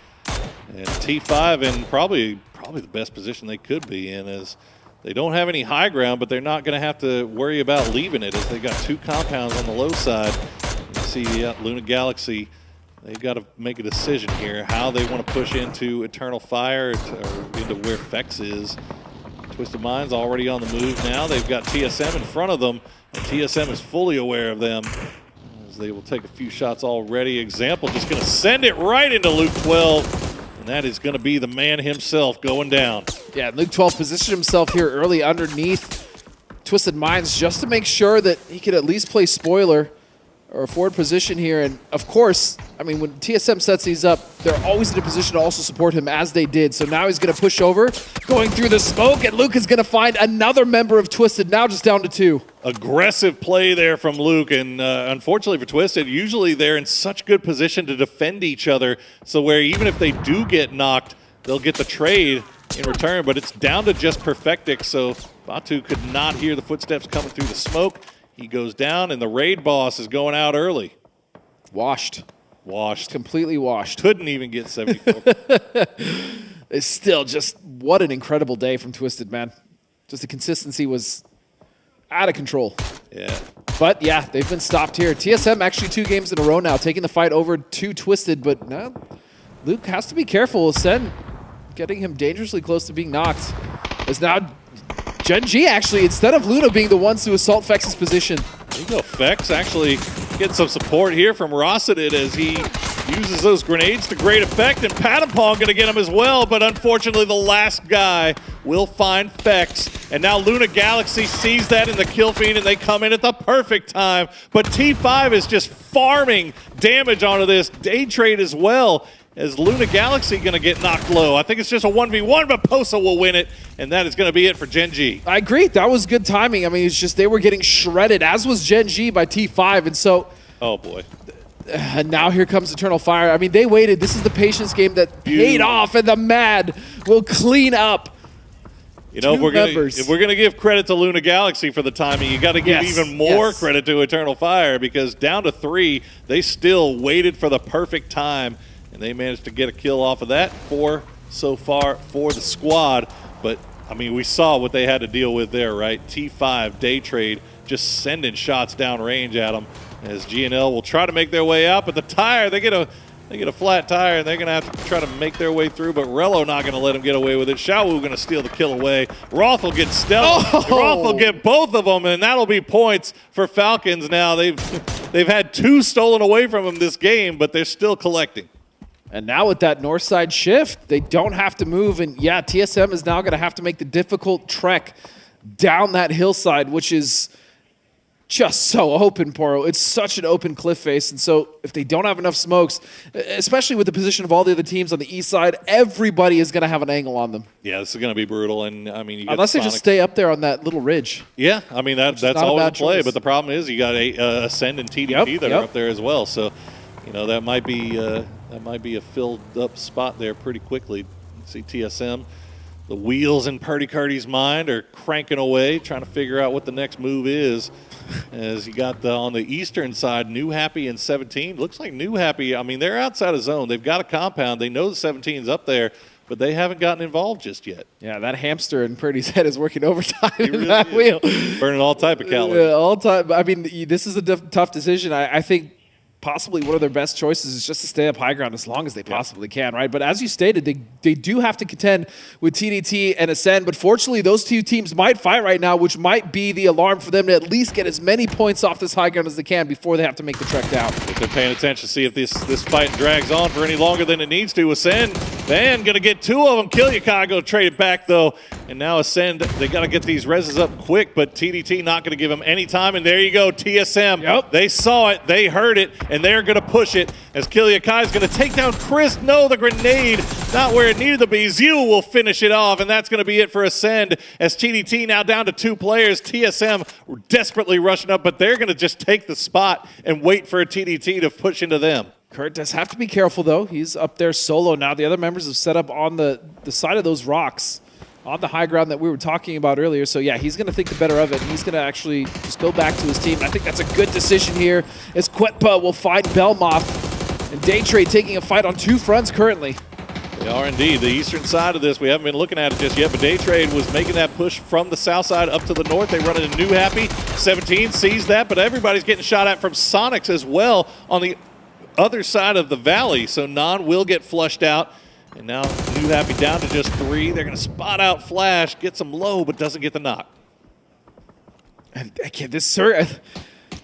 and T5 in probably the best position they could be in, as they don't have any high ground, but they're not going to have to worry about leaving it, as they got 2 compounds on the low side. You see Luna Galaxy. They've got to make a decision here, how they want to push into Eternal Fire or into where Fex is. Twisted Minds already on the move now. They've got TSM in front of them, and TSM is fully aware of them, as they will take a few shots already. Example just going to send it right into Luke 12, and that is going to be the man himself going down. Yeah, Luke 12 positioned himself here early underneath Twisted Minds just to make sure that he could at least play spoiler or forward position here. And of course, I mean, when TSM sets these up, they're always in a position to also support him as they did. So now he's going to push over, going through the smoke, and Luke is going to find another member of Twisted, now just down to 2. Aggressive play there from Luke, and unfortunately for Twisted, usually they're in such good position to defend each other, so where even if they do get knocked, they'll get the trade in return, but it's down to just Perfectix, so Batu could not hear the footsteps coming through the smoke. He goes down, and the raid boss is going out early. Washed. Completely washed. Couldn't even get 74. It's still just, what an incredible day from Twisted, man. Just the consistency was out of control. Yeah. But yeah, they've been stopped here. TSM actually 2 games in a row now, taking the fight over to Twisted, but no, Luke has to be careful. Sen getting him dangerously close to being knocked. As now Gen G actually, instead of Luna being the ones to assault Fex's position. There you go, Fex actually getting some support here from Rossadid as he uses those grenades to great effect, and Patapong going to get him as well, but unfortunately the last guy will find Fex, and now Luna Galaxy sees that in the kill feed, and they come in at the perfect time, but T5 is just farming damage onto this. Day trade as well, as Luna Galaxy going to get knocked low. I think it's just a 1v1, but Posa will win it, and that is going to be it for Gen G. I agree. That was good timing. I mean, it's just they were getting shredded, as was Gen G by T5, and so... Oh, boy. And now here comes Eternal Fire. I mean, they waited. This is the patience game that paid off, and the Mad will clean up. You know, if we're gonna give credit to Luna Galaxy for the timing, you got to give even more credit to Eternal Fire, because down to 3, they still waited for the perfect time, and they managed to get a kill off of that. 4 so far for the squad, but I mean, we saw what they had to deal with there, right? T5 Day Trade just sending shots downrange at them, as GNL will try to make their way out, but the tire, they get a flat tire, and they're going to have to try to make their way through, but Rello not going to let them get away with it. Xiaowu going to steal the kill away. Roth will get stealth. Roth will get both of them, and that'll be points for Falcons now. They've had 2 stolen away from them this game, but they're still collecting. And now with that north side shift, they don't have to move, and yeah, TSM is now going to have to make the difficult trek down that hillside, which is just so open, Poro. It's such an open cliff face, and so if they don't have enough smokes, especially with the position of all the other teams on the east side, everybody is going to have an angle on them. Yeah, this is going to be brutal, and I mean, unless they just stay up there on that little ridge. Yeah, I mean that's always a play, but the problem is you got Ascend and TDT that are up there as well. So, you know, that might be a filled up spot there pretty quickly. See TSM. The wheels in Purdy Curdy's mind are cranking away, trying to figure out what the next move is. As you got on the eastern side, New Happy and 17. Looks like New Happy, I mean, they're outside of zone. They've got a compound. They know the 17's up there, but they haven't gotten involved just yet. Yeah, that hamster in Purdy's head is working overtime in that wheel. Burning all type of calories. All time. I mean, this is a tough decision. I think possibly one of their best choices is just to stay up high ground as long as they possibly can, right? But as you stated, they do have to contend with TDT and Ascend, but fortunately those 2 teams might fight right now, which might be the alarm for them to at least get as many points off this high ground as they can before they have to make the trek down. If they're paying attention, see if this fight drags on for any longer than it needs to. Ascend, Van gonna get 2 of them. Kill Chicago, trade it back though. And now Ascend, they gotta get these reses up quick, but TDT not gonna give them any time. And there you go, TSM. Yep. They saw it, they heard it, and they're going to push it as Kilyakai is going to take down Chris. No, the grenade, not where it needed to be. Zyu will finish it off, and that's going to be it for Ascend as TDT now down to 2 players. TSM desperately rushing up, but they're going to just take the spot and wait for a TDT to push into them. Kurt does have to be careful, though. He's up there solo now. The other members have set up on the side of those rocks on the high ground that we were talking about earlier. So yeah, he's going to think the better of it, and he's going to actually just go back to his team. And I think that's a good decision here, as Quetpa will find Belmoth, and Day Trade taking a fight on 2 fronts currently. They are indeed. The eastern side of this, we haven't been looking at it just yet, but Day Trade was making that push from the south side up to the north. They run into New Happy. 17 sees that, but everybody's getting shot at from Sonics as well on the other side of the valley. So Non will get flushed out. And now New Happy down to just 3. They're going to spot out Flash, gets him low, but doesn't get the knock. And again, this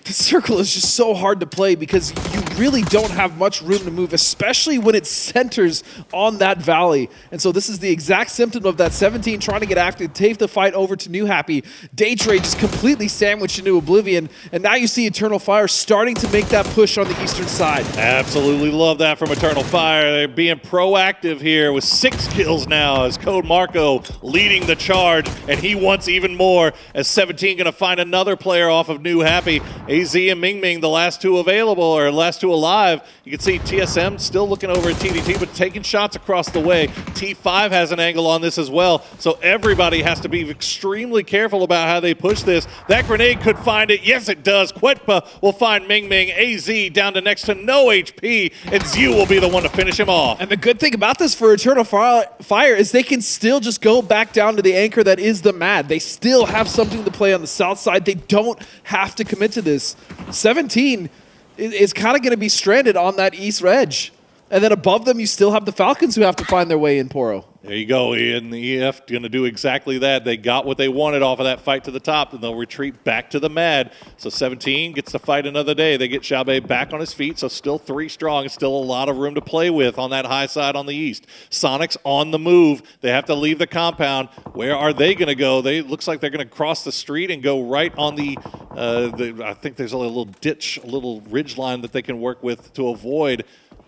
The circle is just so hard to play because you really don't have much room to move, especially when it centers on that valley. And so this is the exact symptom of that 17 trying to get active, take the fight over to New Happy. Daytrade just completely sandwiched into oblivion. And now you see Eternal Fire starting to make that push on the eastern side. Absolutely love that from Eternal Fire. They're being proactive here with 6 kills now as Code Marco leading the charge. And he wants even more as 17 going to find another player off of New Happy. AZ and Ming Ming, the last 2 available, or last 2 alive. You can see TSM still looking over at TDT, but taking shots across the way. T5 has an angle on this as well, so everybody has to be extremely careful about how they push this. That grenade could find it. Yes, it does. Quetpa will find Ming Ming. AZ down to next to no HP, and Zhu will be the one to finish him off. And the good thing about this for Eternal Fire is they can still just go back down to the anchor that is the Mad. They still have something to play on the south side. They don't have to commit to this. 17 is kind of going to be stranded on that east edge. And then above them, you still have the Falcons who have to find their way in Poro. There you go, Ian. The EF going to do exactly that. They got what they wanted off of that fight to the top, and they'll retreat back to the Mad. So 17 gets to fight another day. They get Xiaobei back on his feet, so still 3 strong and still a lot of room to play with on that high side on the east. Sonic's on the move. They have to leave the compound. Where are they going to go? Looks like they're going to cross the street and go right on the I think there's a little ditch, a little ridge line that they can work with to avoid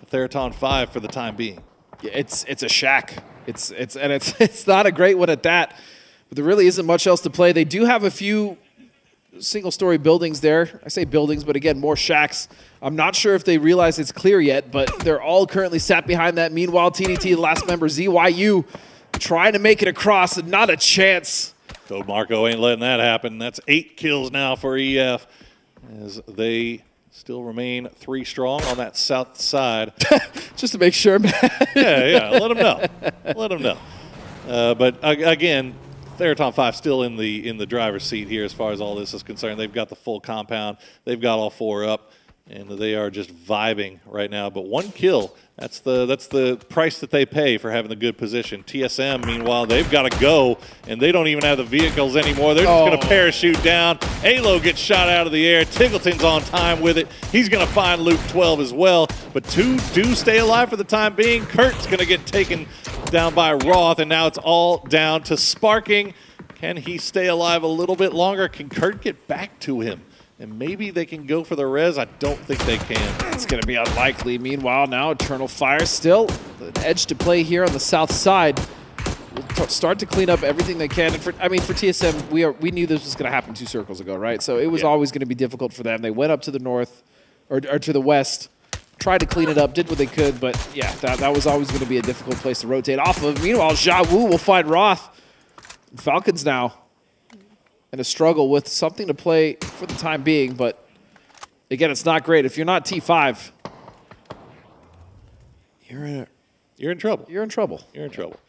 Theraton 5 for the time being. Yeah, it's a shack. It's not a great one at that. But there really isn't much else to play. They do have a few single-story buildings there. I say buildings, but again, more shacks. I'm not sure if they realize it's clear yet, but they're all currently sat behind that. Meanwhile, TDT, the last member, ZYU, trying to make it across, and not a chance. Code Marco ain't letting that happen. That's 8 kills now for EF as they still remain 3 strong on that south side. Just to make sure, man. Yeah, let them know. Let them know. But again, Theraton 5 still in the driver's seat here as far as all this is concerned. They've got the full compound. They've got all 4 up, and they are just vibing right now. But 1 kill, that's the price that they pay for having the good position. TSM, meanwhile, they've got to go, and they don't even have the vehicles anymore. They're just going to parachute down. Alo gets shot out of the air. Tiggleton's on time with it. He's going to find Luke 12 as well. But 2 do stay alive for the time being. Kurt's going to get taken down by Roth, and now it's all down to Sparking. Can he stay alive a little bit longer? Can Kurt get back to him? And maybe they can go for the res. I don't think they can. It's going to be unlikely. Meanwhile, now Eternal Fire still an edge to play here on the south side. We'll start to clean up everything they can. And for TSM, we knew this was going to happen 2 circles ago, right? So it was always going to be difficult for them. They went up to the north, or to the west, tried to clean it up, did what they could, but yeah, that was always going to be a difficult place to rotate off of. Meanwhile, Jia Wu will find Roth. Falcons now in a struggle with something to play for the time being, but again, it's not great. If you're not T5, you're in trouble. You're in trouble. You're in trouble.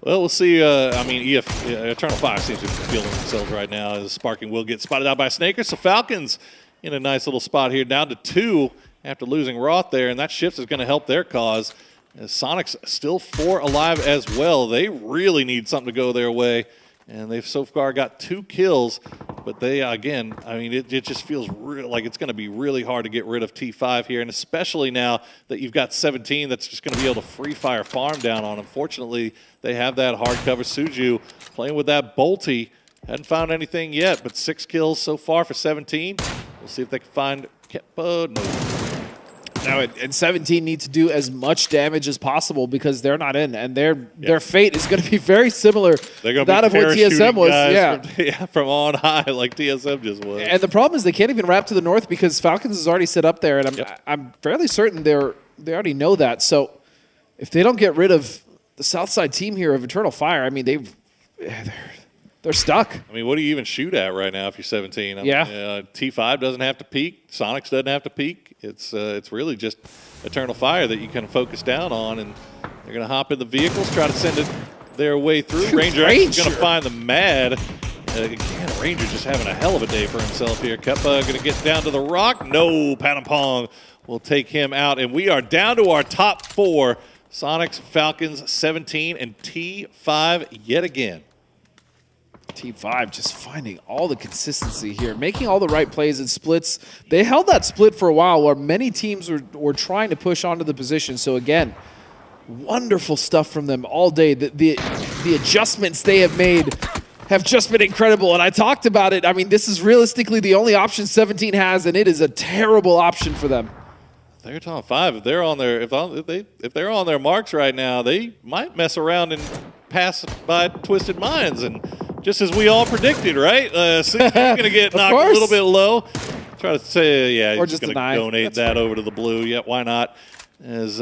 Well, we'll see. Eternal Fire seems to be feeling themselves right now as Sparking will get spotted out by Snaker. So Falcons in a nice little spot here, down to 2 after losing Roth there, and that shift is going to help their cause. As Sonic's still 4 alive as well. They really need something to go their way. And they've so far got 2 kills, but they, again, it just feels like it's going to be really hard to get rid of T5 here, and especially now that you've got 17 that's just going to be able to free fire farm down on them. Fortunately, they have that hard cover. Suju playing with that Bolty. Hadn't found anything yet, but 6 kills so far for 17. We'll see if they can find Keppa. No. Now, and 17 need to do as much damage as possible because they're not in, and their fate is going to be very similar to that of what TSM was. From on high, like TSM just was. And the problem is they can't even wrap to the north because Falcons is already set up there, and I'm fairly certain they already know that. So if they don't get rid of the south side team here of Eternal Fire, they're stuck. What do you even shoot at right now if you're 17? T5 doesn't have to peek. Sonics doesn't have to peek. It's really just Eternal Fire that you can focus down on, and they're going to hop in the vehicles, try to send it their way through. Ranger is going to find the Mad. Again, Ranger just having a hell of a day for himself here. Keppa going to get down to the rock. No, Panampong will take him out, and we are down to our top 4. Sonics, Falcons, 17, and T5 yet again. T5 just finding all the consistency here, making all the right plays and splits. They held that split for a while where many teams were trying to push onto the position. So again, wonderful stuff from them all day. The adjustments they have made have just been incredible. And I talked about it. I mean, this is realistically the only option 17 has, and it is a terrible option for them. Theraton 5, if they're on their if they're on their marks right now, they might mess around and pass by Twisted Minds, and just as we all predicted, right? So you're gonna get knocked a little bit low. Try to say, yeah, or just just gonna donate that over to the blue. Yeah, why not? As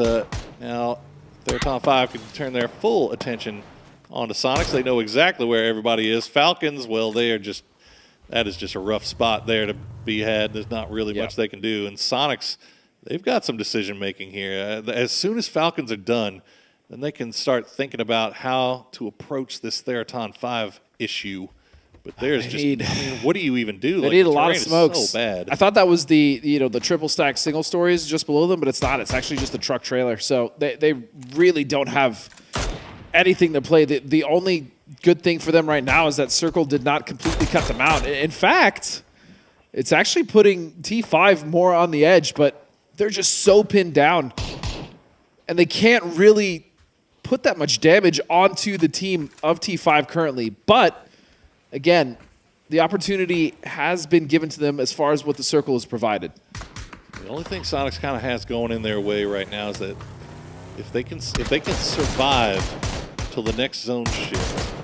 now Theraton 5 can turn their full attention onto Sonics. They know exactly where everybody is. Falcons, well, they are just that is just a rough spot there to be had. There's not really much they can do, and Sonics. They've got some decision-making here. As soon as Falcons are done, then they can start thinking about how to approach this Theraton 5 issue. But there's just, I mean, what do you even do? They need a lot of smokes. So bad. I thought that was the the triple stack single stories just below them, but it's not. It's actually just a truck trailer. So they really don't have anything to play. The only good thing for them right now is that Circle did not completely cut them out. In fact, it's actually putting T5 more on the edge, but they're just so pinned down, and they can't really put that much damage onto the team of T5 currently. But again, the opportunity has been given to them as far as what the Circle has provided. The only thing Sonics kind of has going in their way right now is that if they can survive till the next zone shift,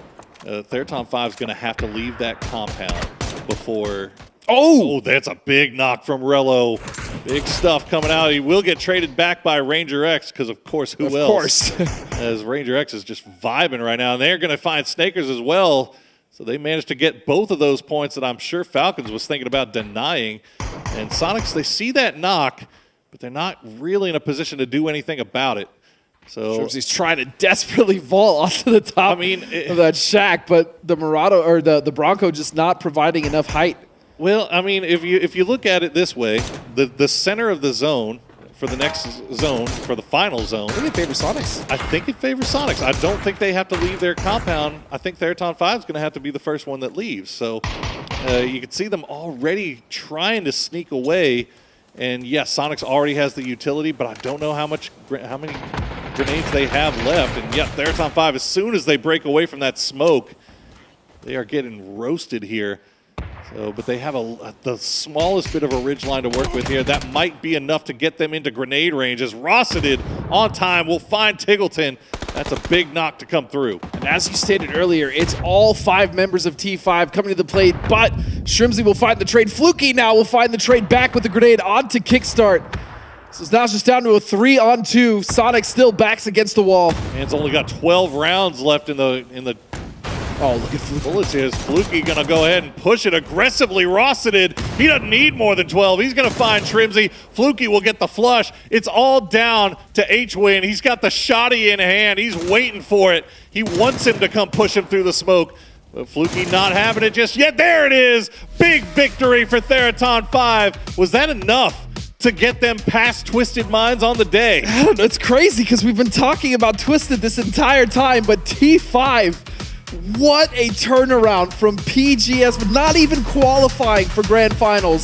Theraton 5 is going to have to leave that compound before. Oh, that's a big knock from Rello. Big stuff coming out. He will get traded back by Ranger X because, of course, who else? Of course. As Ranger X is just vibing right now. And they're going to find Snakers as well. So they managed to get both of those points that I'm sure Falcons was thinking about denying. And Sonics, they see that knock, but they're not really in a position to do anything about it. So he's trying to desperately vault onto the top of that shack, but the Murado or the Bronco just not providing enough height. Well, I mean, if you look at it this way, the center of the zone for the next zone, for the final zone. I think it favors Sonics. I think it favors Sonics. I don't think they have to leave their compound. I think Theraton 5 is going to have to be the first one that leaves. So you can see them already trying to sneak away. And yes, Sonics already has the utility, but I don't know how many grenades they have left. And yeah, Theraton 5, as soon as they break away from that smoke, they are getting roasted here. So, but they have the smallest bit of a ridge line to work with here. That might be enough to get them into grenade range. As Rosseted on time will find Tiggleton. That's a big knock to come through. And as you stated earlier, it's all 5 members of T5 coming to the plate, but Shrimsy will find the trade. Fluky now will find the trade back with the grenade onto Kickstart. So now it's just down to a 3-on-2. Sonic still backs against the wall. And it's only got 12 rounds left in the Oh, look at Fluky. Bullets here. Fluky going to go ahead and push it aggressively. Rosseted, he doesn't need more than 12. He's going to find Trimsy. Fluky will get the flush. It's all down to H-Win. He's got the shotty in hand. He's waiting for it. He wants him to come push him through the smoke. But Fluky not having it just yet. There it is. Big victory for Theraton 5. Was that enough to get them past Twisted Minds on the day? I don't know. It's crazy because we've been talking about Twisted this entire time, but T5... what a turnaround from PGS, but not even qualifying for Grand Finals.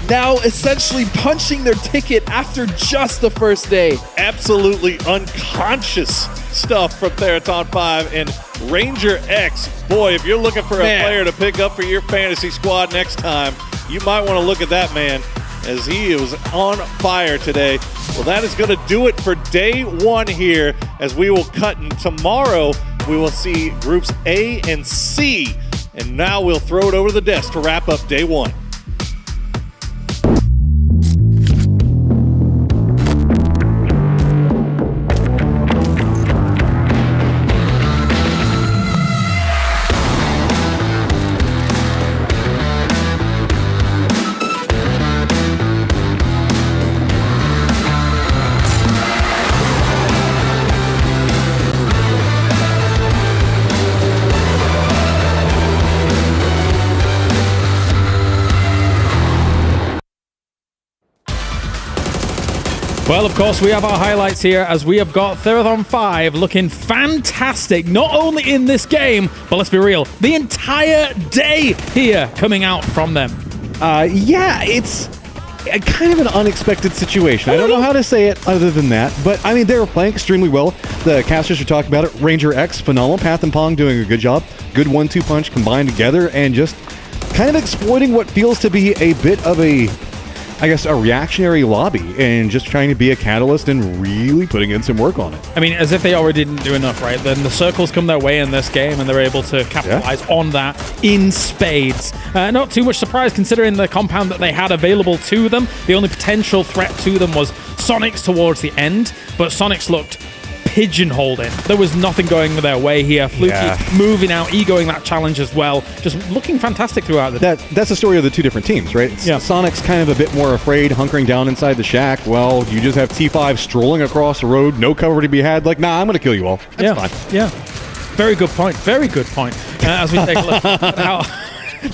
Now essentially punching their ticket after just the first day. Absolutely unconscious stuff from Theraton 5 and Ranger X. Boy, if you're looking for a player to pick up for your fantasy squad next time, you might want to look at that man, as he was on fire today. Well, that is going to do it for day 1 here, as we will cut in tomorrow. We will see groups A and C, and now we'll throw it over the desk to wrap up day 1. Well, of course, we have our highlights here as we have got Therathon 5 looking fantastic, not only in this game, but let's be real, the entire day here coming out from them. Yeah, it's kind of an unexpected situation. I don't know how to say it other than that, but I mean, they were playing extremely well. The casters are talking about it. Ranger X, phenomenal. Path and Pong doing a good job. Good 1-2 punch combined together and just kind of exploiting what feels to be a bit of a reactionary lobby and just trying to be a catalyst and really putting in some work on it. I mean, as if they already didn't do enough, right? Then the circles come their way in this game and they're able to capitalize on that in spades. Not too much surprise considering the compound that they had available to them. The only potential threat to them was Sonics towards the end, but Sonics looked pigeonholed in. There was nothing going their way here. Fluky moving out, egoing that challenge as well. Just looking fantastic throughout the That's the story of the two different teams, right? Sonic's kind of a bit more afraid, hunkering down inside the shack. Well, you just have T5 strolling across the road, no cover to be had. Like, nah, I'm going to kill you all. That's fine. Yeah. Very good point. Very good point. As we take a look at how...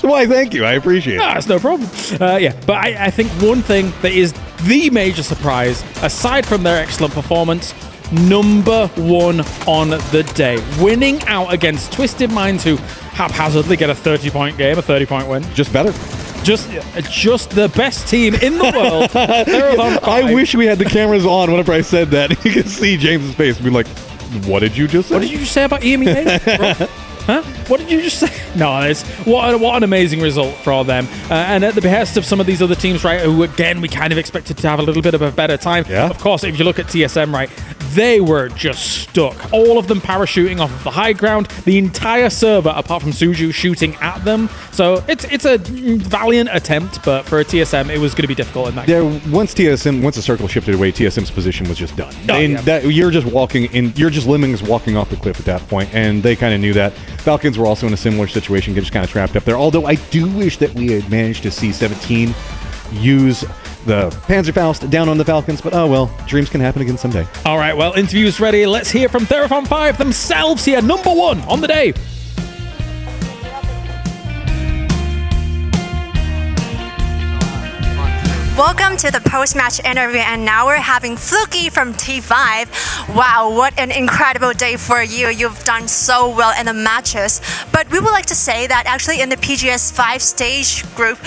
Why, thank you. I appreciate it. That's no problem. But I think one thing that is the major surprise, aside from their excellent performance, number one on the day. Winning out against Twisted Minds, who haphazardly get a 30-point game, a 30-point win. Just better. Just the best team in the world. I wish we had the cameras on whenever I said that. You can see James's face and be like, what did you just say? What did you just say about EMEA? Huh? What did you just say? No, it's what an amazing result for them. And at the behest of some of these other teams, right, who again we kind of expected to have a little bit of a better time. Yeah. Of course, if you look at TSM, right, they were just stuck. All of them parachuting off of the high ground. The entire server, apart from Suju, shooting at them. So it's a valiant attempt, but for a TSM, it was going to be difficult in that game. Once the circle shifted away, TSM's position was just done. You're just Lemmings walking off the cliff at that point, and they kind of knew that. Falcons were also in a similar situation, just kind of trapped up there. Although I do wish that we had managed to see 17 use the Panzerfaust down on the Falcons, but oh well, dreams can happen again someday. All right, well, interviews ready. Let's hear from Therathon 5 themselves here, number one on the day. Welcome to the post-match interview, and now we're having Fluky from T5. Wow, what an incredible day for you. You've done so well in the matches. But we would like to say that actually in the PGS 5 stage group,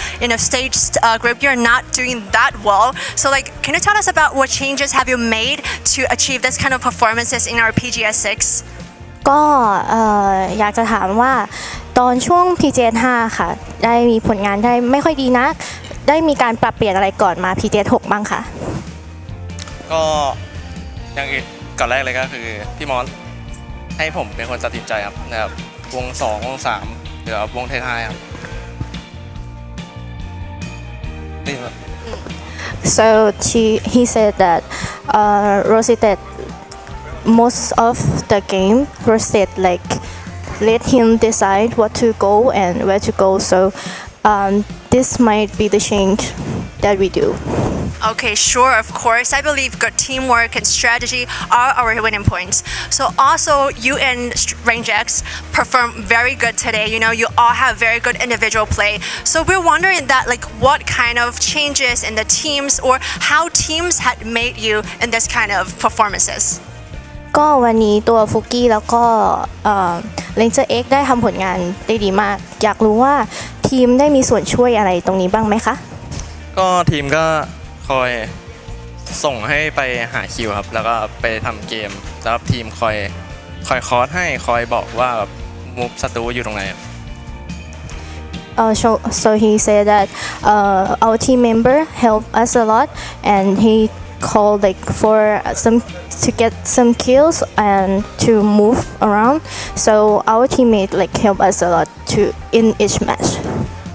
group, you're not doing that well. So can you tell us about what changes have you made to achieve this kind of performances in our PGS 6? ก็อยากจะถามว่าตอนช่วง PGS 5 ค่ะได้มีผลงานได้ไม่ค่อยดีนักได้มีการปรับเปลี่ยนอะไรก่อนมา PGS 6 บ้างคะก็อย่างอื่นก่อนแรกเลยก็คือพี่มอสให้ผมเป็นคนตัดสินใจครับนะครับวง2วง3หรือวงท้ายๆครับ So he said that Rosette most of the game Rosette let him decide what to go and where to go, so this might be the change that we do. Okay, sure, of course. I believe good teamwork and strategy are our winning points. So also, you and Range X perform very good today. You know, you all have very good individual play. So we're wondering that, what kind of changes in the teams or how teams had made you in this kind of performances? ก็วันนี้ตัวฟุกี้แล้วก็Ranger X ได้ทำผลงานได้ดีมากอยากรู้ว่าทีมได้มีส่วนช่วยอะไรตรงนี้บ้างไหมคะก็ทีมก็คอยส่งให้ไปหาคิวครับแล้วก็ไปทำเกมแล้วทีมคอยคอร์สให้คอยบอกว่ามูฟศัตรูอยู่ตรงไหนSo he said that our team member helped us a lot and he called for to get some kills and to move around. So our teammate helped us a lot in each match.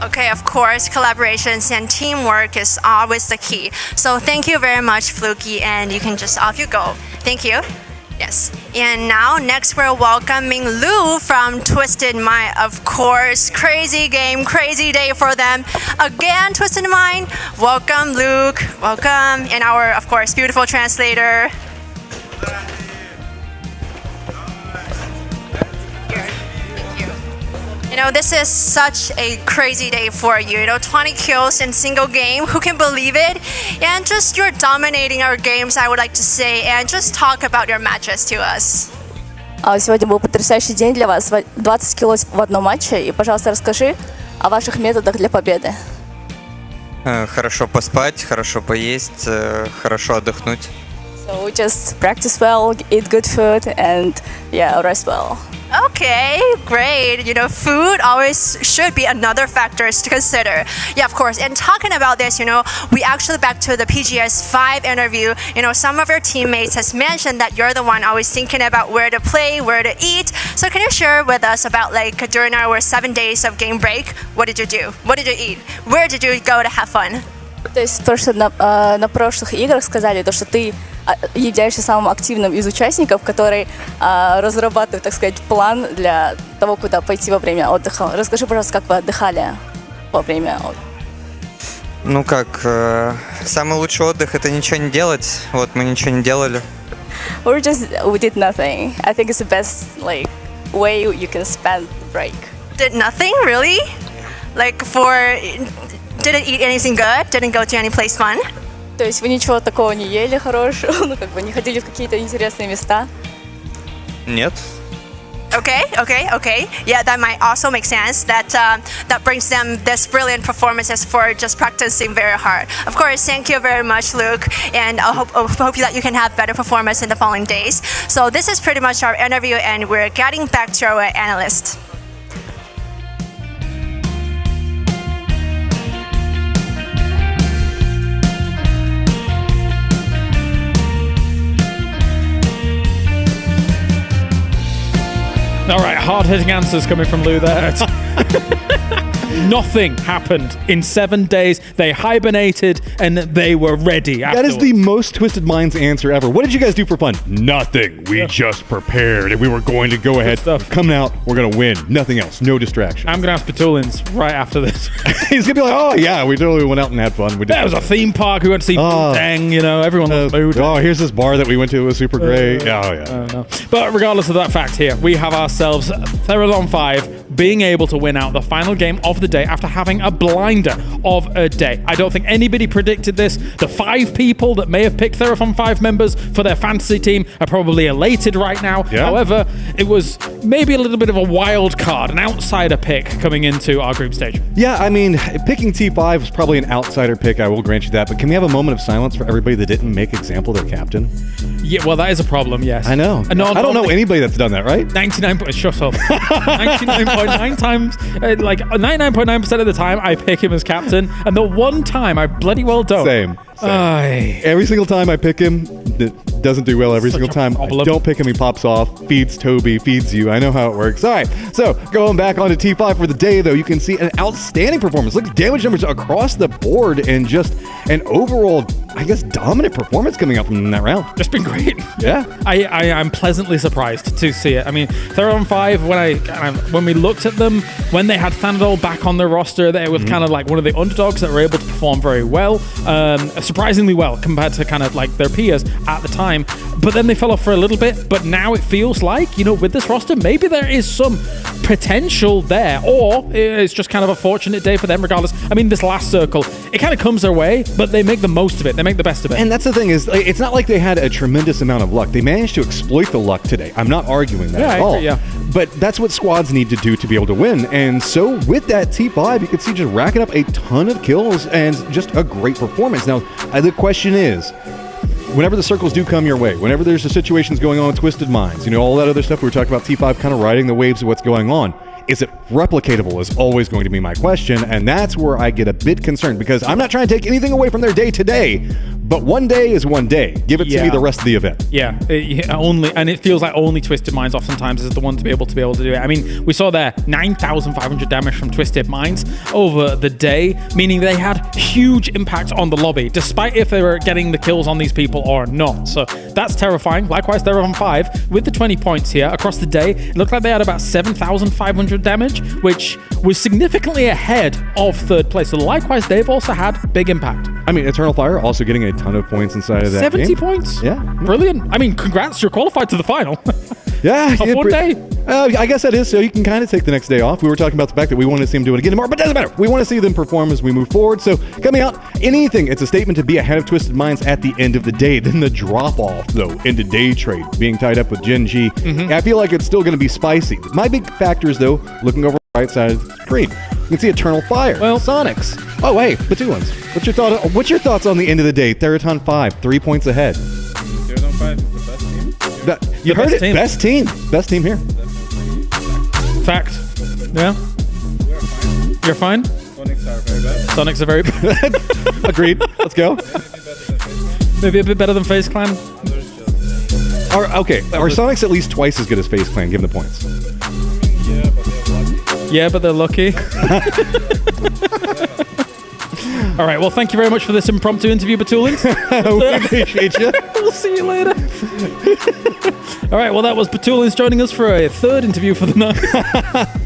Okay, of course, collaborations and teamwork is always the key. So thank you very much, Fluky, and you can just off you go. Thank you. Yes. And now, next we're welcoming Lou from Twisted Mind. Of course, crazy game, crazy day for them. Again, Twisted Mind. Welcome, Luke. Welcome. And our, of course, beautiful translator. And this is such a crazy day for you. 20 kills in single game. Who can believe it? And just you're dominating our games, I would like to say. And just talk about your matches to us. Сегодня был потрясающий день для вас. 20 килов в одном матче. И, пожалуйста, расскажи о ваших методах для победы. Хорошо поспать, хорошо поесть, хорошо отдохнуть. So just practice well, eat good food, and rest well. Okay, great. Food always should be another factor to consider. Yeah, of course. And talking about this, we actually back to the PGS 5 interview. Some of your teammates has mentioned that you're the one always thinking about where to play, where to eat. So can you share with us about during our 7 days of game break, what did you do? What did you eat? Where did you go to have fun? То есть то, что на прошлых играх сказали, то, что ты являешься самым активным из участников, который разрабатывает, так сказать, план для того, куда пойти во время отдыха. Расскажи, пожалуйста, как вы отдыхали во время отдыха? Самый лучший отдых — это ничего не делать. Вот мы ничего не делали. We did nothing. I think it's the best way you can spend the break. Did nothing, really? Didn't eat anything good? Didn't go to any place fun? То есть вы ничего такого не ели хорошего, не ходили в какие-то интересные места? Нет. Okay. Yeah, that might also make sense. That brings them this brilliant performances for just practicing very hard. Of course, thank you very much, Luke, and I hope that you can have better performance in the following days. So this is pretty much our interview, and we're getting back to our analyst. All right, hard-hitting answers coming from Lou there. Nothing happened in 7 days. They hibernated and they were ready afterwards. That is the most Twisted Minds answer ever. What did you guys do for fun? Nothing. We just prepared and we were going to go ahead. Coming out, we're going to win. Nothing else. No distraction. I'm going to ask Patulins right after this. He's going to be like, oh yeah, we totally went out and had fun. There was a theme park. We went to see Bootang, everyone loves Bootang. Oh, here's this bar that we went to. It was super great. No. But regardless of that fact here, we have ourselves Therazon 5 being able to win out the final game of the day after having a blinder of a day. I don't think anybody predicted this. The 5 people that may have picked Therazon 5 members for their fantasy team are probably elated right now. Yeah. However, it was maybe a little bit of a wild card, an outsider pick coming into our group stage. Yeah, I mean, picking T5 was probably an outsider pick, I will grant you that, but can we have a moment of silence for everybody that didn't make example their captain? Yeah, well, that is a problem, yes. I know. I don't know anybody that's done that, right? 99.9 times, 99.9% of the time, I pick him as captain, and the one time I bloody well don't. Same. Every single time I pick him, it doesn't do well every single time. I don't pick him, he pops off, feeds Toby, feeds you. I know how it works. All right, so going back onto T5 for the day, though, you can see an outstanding performance. Look at damage numbers across the board and just an overall, I guess, dominant performance coming out from that round. Just been great. Yeah. I'm pleasantly surprised to see it. I mean, Therazon 5, when we looked at them, when they had Thanadol back on their roster, they were kind of like one of the underdogs that were able to perform very well. Surprisingly well compared to kind of like their peers at the time, but then they fell off for a little bit. But now it feels like, with this roster, maybe there is some potential there, or it's just kind of a fortunate day for them regardless. I mean, this last circle, it kind of comes their way, but they make the most of it. They make the best of it. And that's the thing is, it's not like they had a tremendous amount of luck. They managed to exploit the luck today. I'm not arguing that at all. Yeah. But that's what squads need to do to be able to win. And so with that T5, you can see just racking up a ton of kills and just a great performance. Now, the question is, whenever the circles do come your way, whenever there's situations going on with Twisted Minds, all that other stuff we were talking about, T5 kind of riding the waves of what's going on, is it replicatable is always going to be my question. And that's where I get a bit concerned, because I'm not trying to take anything away from their day today, but one day is one day. Give it to me the rest of the event. Yeah, and it feels like only Twisted Minds oftentimes is the one to be able to do it. I mean, we saw there 9,500 damage from Twisted Minds over the day, meaning they had huge impact on the lobby, despite if they were getting the kills on these people or not. So that's terrifying. Likewise, they're on 5 with the 20 points here across the day. It looked like they had about 7,500 damage, which was significantly ahead of third place. So likewise, they've also had big impact. I mean, Eternal Fire also getting a ton of points inside of that 70 game. Points? Yeah. Brilliant. I mean, congrats, you're qualified to the final. Yeah. One day. I guess that is so. You can kind of take the next day off. We were talking about the fact that we want to see them do it again tomorrow, but it doesn't matter. We want to see them perform as we move forward. So coming out, anything. It's a statement to be ahead of Twisted Minds at the end of the day. Then the drop-off, though, into day trade, being tied up with Gen G. I feel like it's still going to be spicy. My big factors, though, looking over the right side of the screen. You can see Eternal Fire. Well, Sonics. Oh, hey, Batulins. What's your thoughts on the end of the day? Theraton 5, 3 points ahead. Theraton 5 is the best team? You heard it. Team. Best team. Best team here. Fact. Yeah. You're fine? Sonics are very bad. Sonics are very bad. Agreed. Let's go. Maybe a bit better than FaZe Clan. Are Sonics at least twice as good as FaZe Clan, given the points? Yeah, but they're lucky. All right, well, thank you very much for this impromptu interview, Batulins. We appreciate you. We'll see you later. All right, well, that was Batulins joining us for a third interview for the night.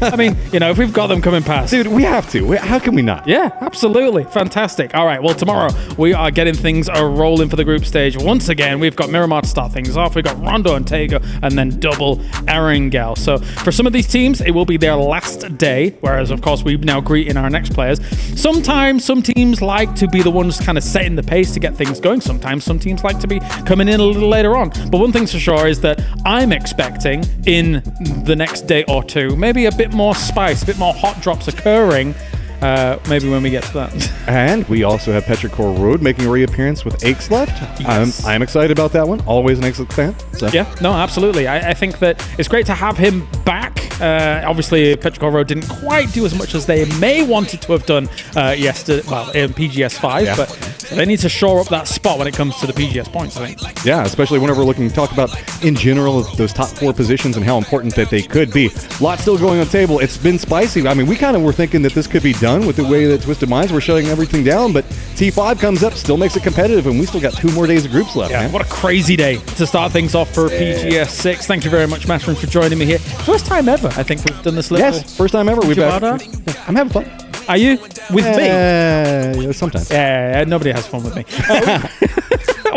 I mean, if we've got them coming past. Dude, we have to. How can we not? Yeah, absolutely. Fantastic. All right, well, tomorrow we are getting things rolling for the group stage. Once again, we've got Miramar to start things off. We've got Rondo and Tego, and then double Erangel. So for some of these teams, it will be their last day, whereas, of course, we now greet in our next players. Sometimes some teams like to be the ones kind of setting the pace to get things going. Sometimes some teams like to be coming in a little later on. But one thing's for sure is that I'm expecting in the next day or two, maybe a bit more spice, a bit more hot drops occurring. Maybe when we get to that. And we also have Petrichor Road making a reappearance with Aches left. Yes. I'm excited about that one. Always an Aches fan. So. Yeah, no, absolutely. I think that it's great to have him back. Obviously, Petrichor Road didn't quite do as much as they may wanted to have done yesterday, well, in PGS 5, but they need to shore up that spot when it comes to the PGS points, I think. Yeah, especially whenever we're looking to talk about, in general, those top 4 positions and how important that they could be. A lot still going on the table. It's been spicy. I mean, we kind of were thinking that this could be done with the way that Twisted Minds were shutting everything down, but T5 comes up, still makes it competitive, and we still got 2 more days of groups left, man. What a crazy day to start things off for PGS 6. Thank you very much, Matron, for joining me here. First time ever, I think we've done this little... Yes, first time ever. I'm having fun. Are you? With me? Yeah, sometimes. Yeah, nobody has fun with me.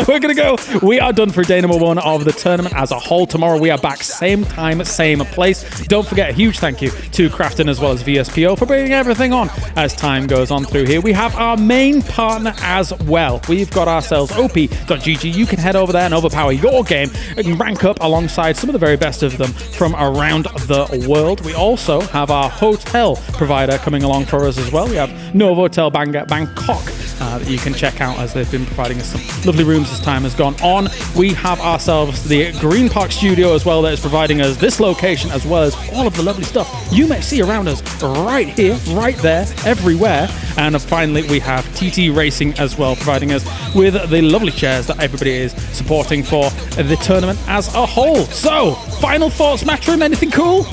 We're going to go. We are done for day number 1 of the tournament as a whole. Tomorrow we are back same time, same place. Don't forget, a huge thank you to Crafton as well as VSPO for bringing everything on as time goes on through here. We have our main partner as well. We've got ourselves op.gg. You can head over there and overpower your game and rank up alongside some of the very best of them from around the world. We also have our hotel provider coming along for us as well. We have Novotel Bangkok that you can check out as they've been providing us some lovely rooms as time has gone on. We have ourselves the Green Park Studio as well that is providing us this location as well as all of the lovely stuff you may see around us right here, right there, everywhere. And finally, we have TT Racing as well, providing us with the lovely chairs that everybody is supporting for the tournament as a whole. So, final thoughts, Matron? Anything cool?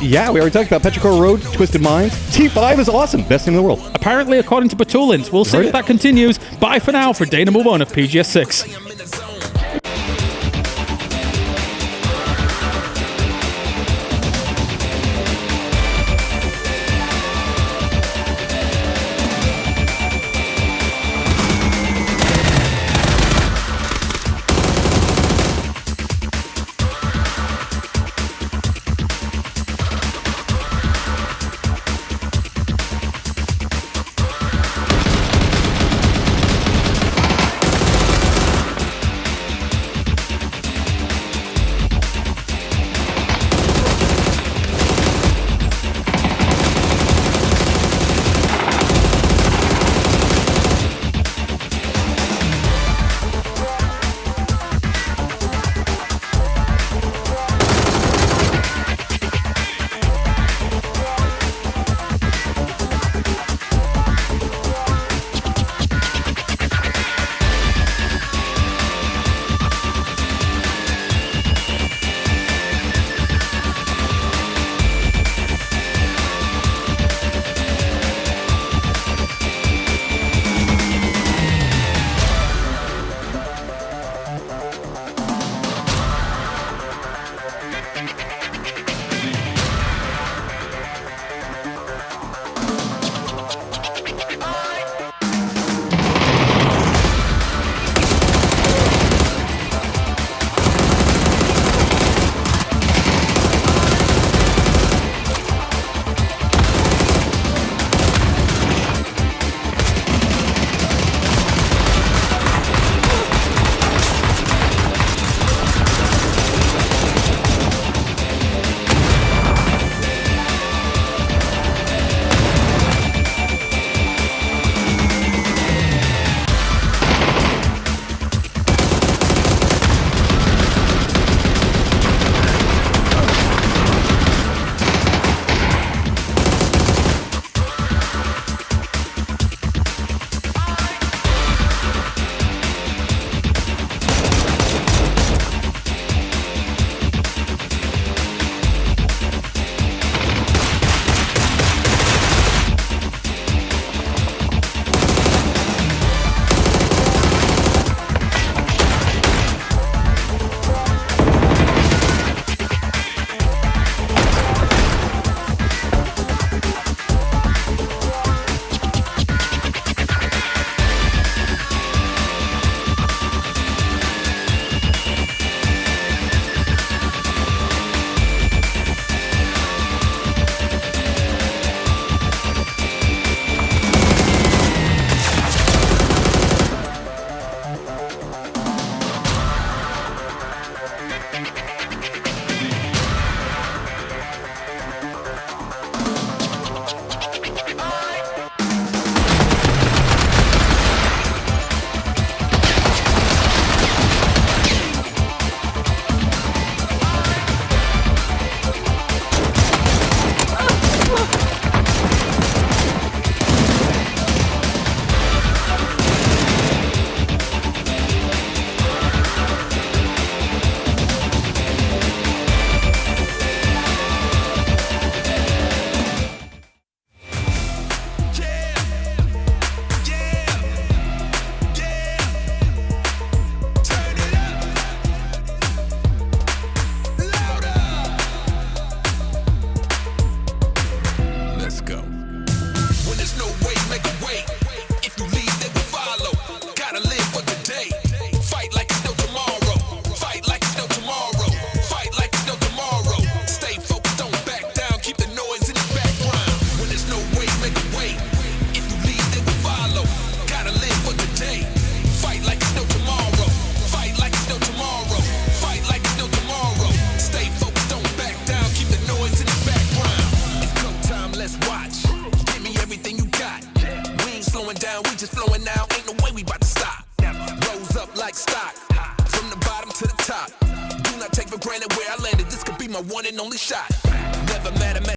Yeah, we already talked about Petrichor Road, Twisted Minds. T5 is awesome. Best team in the world. Apparently, according to Batulins. We'll see if that continues. Bye for now for day number 1 of PGS 6. going down, we just flowing now. Ain't no way we about to stop. Rose up like stock, from the bottom to the top. Do not take for granted where I landed. This could be my one and only shot. Never matter.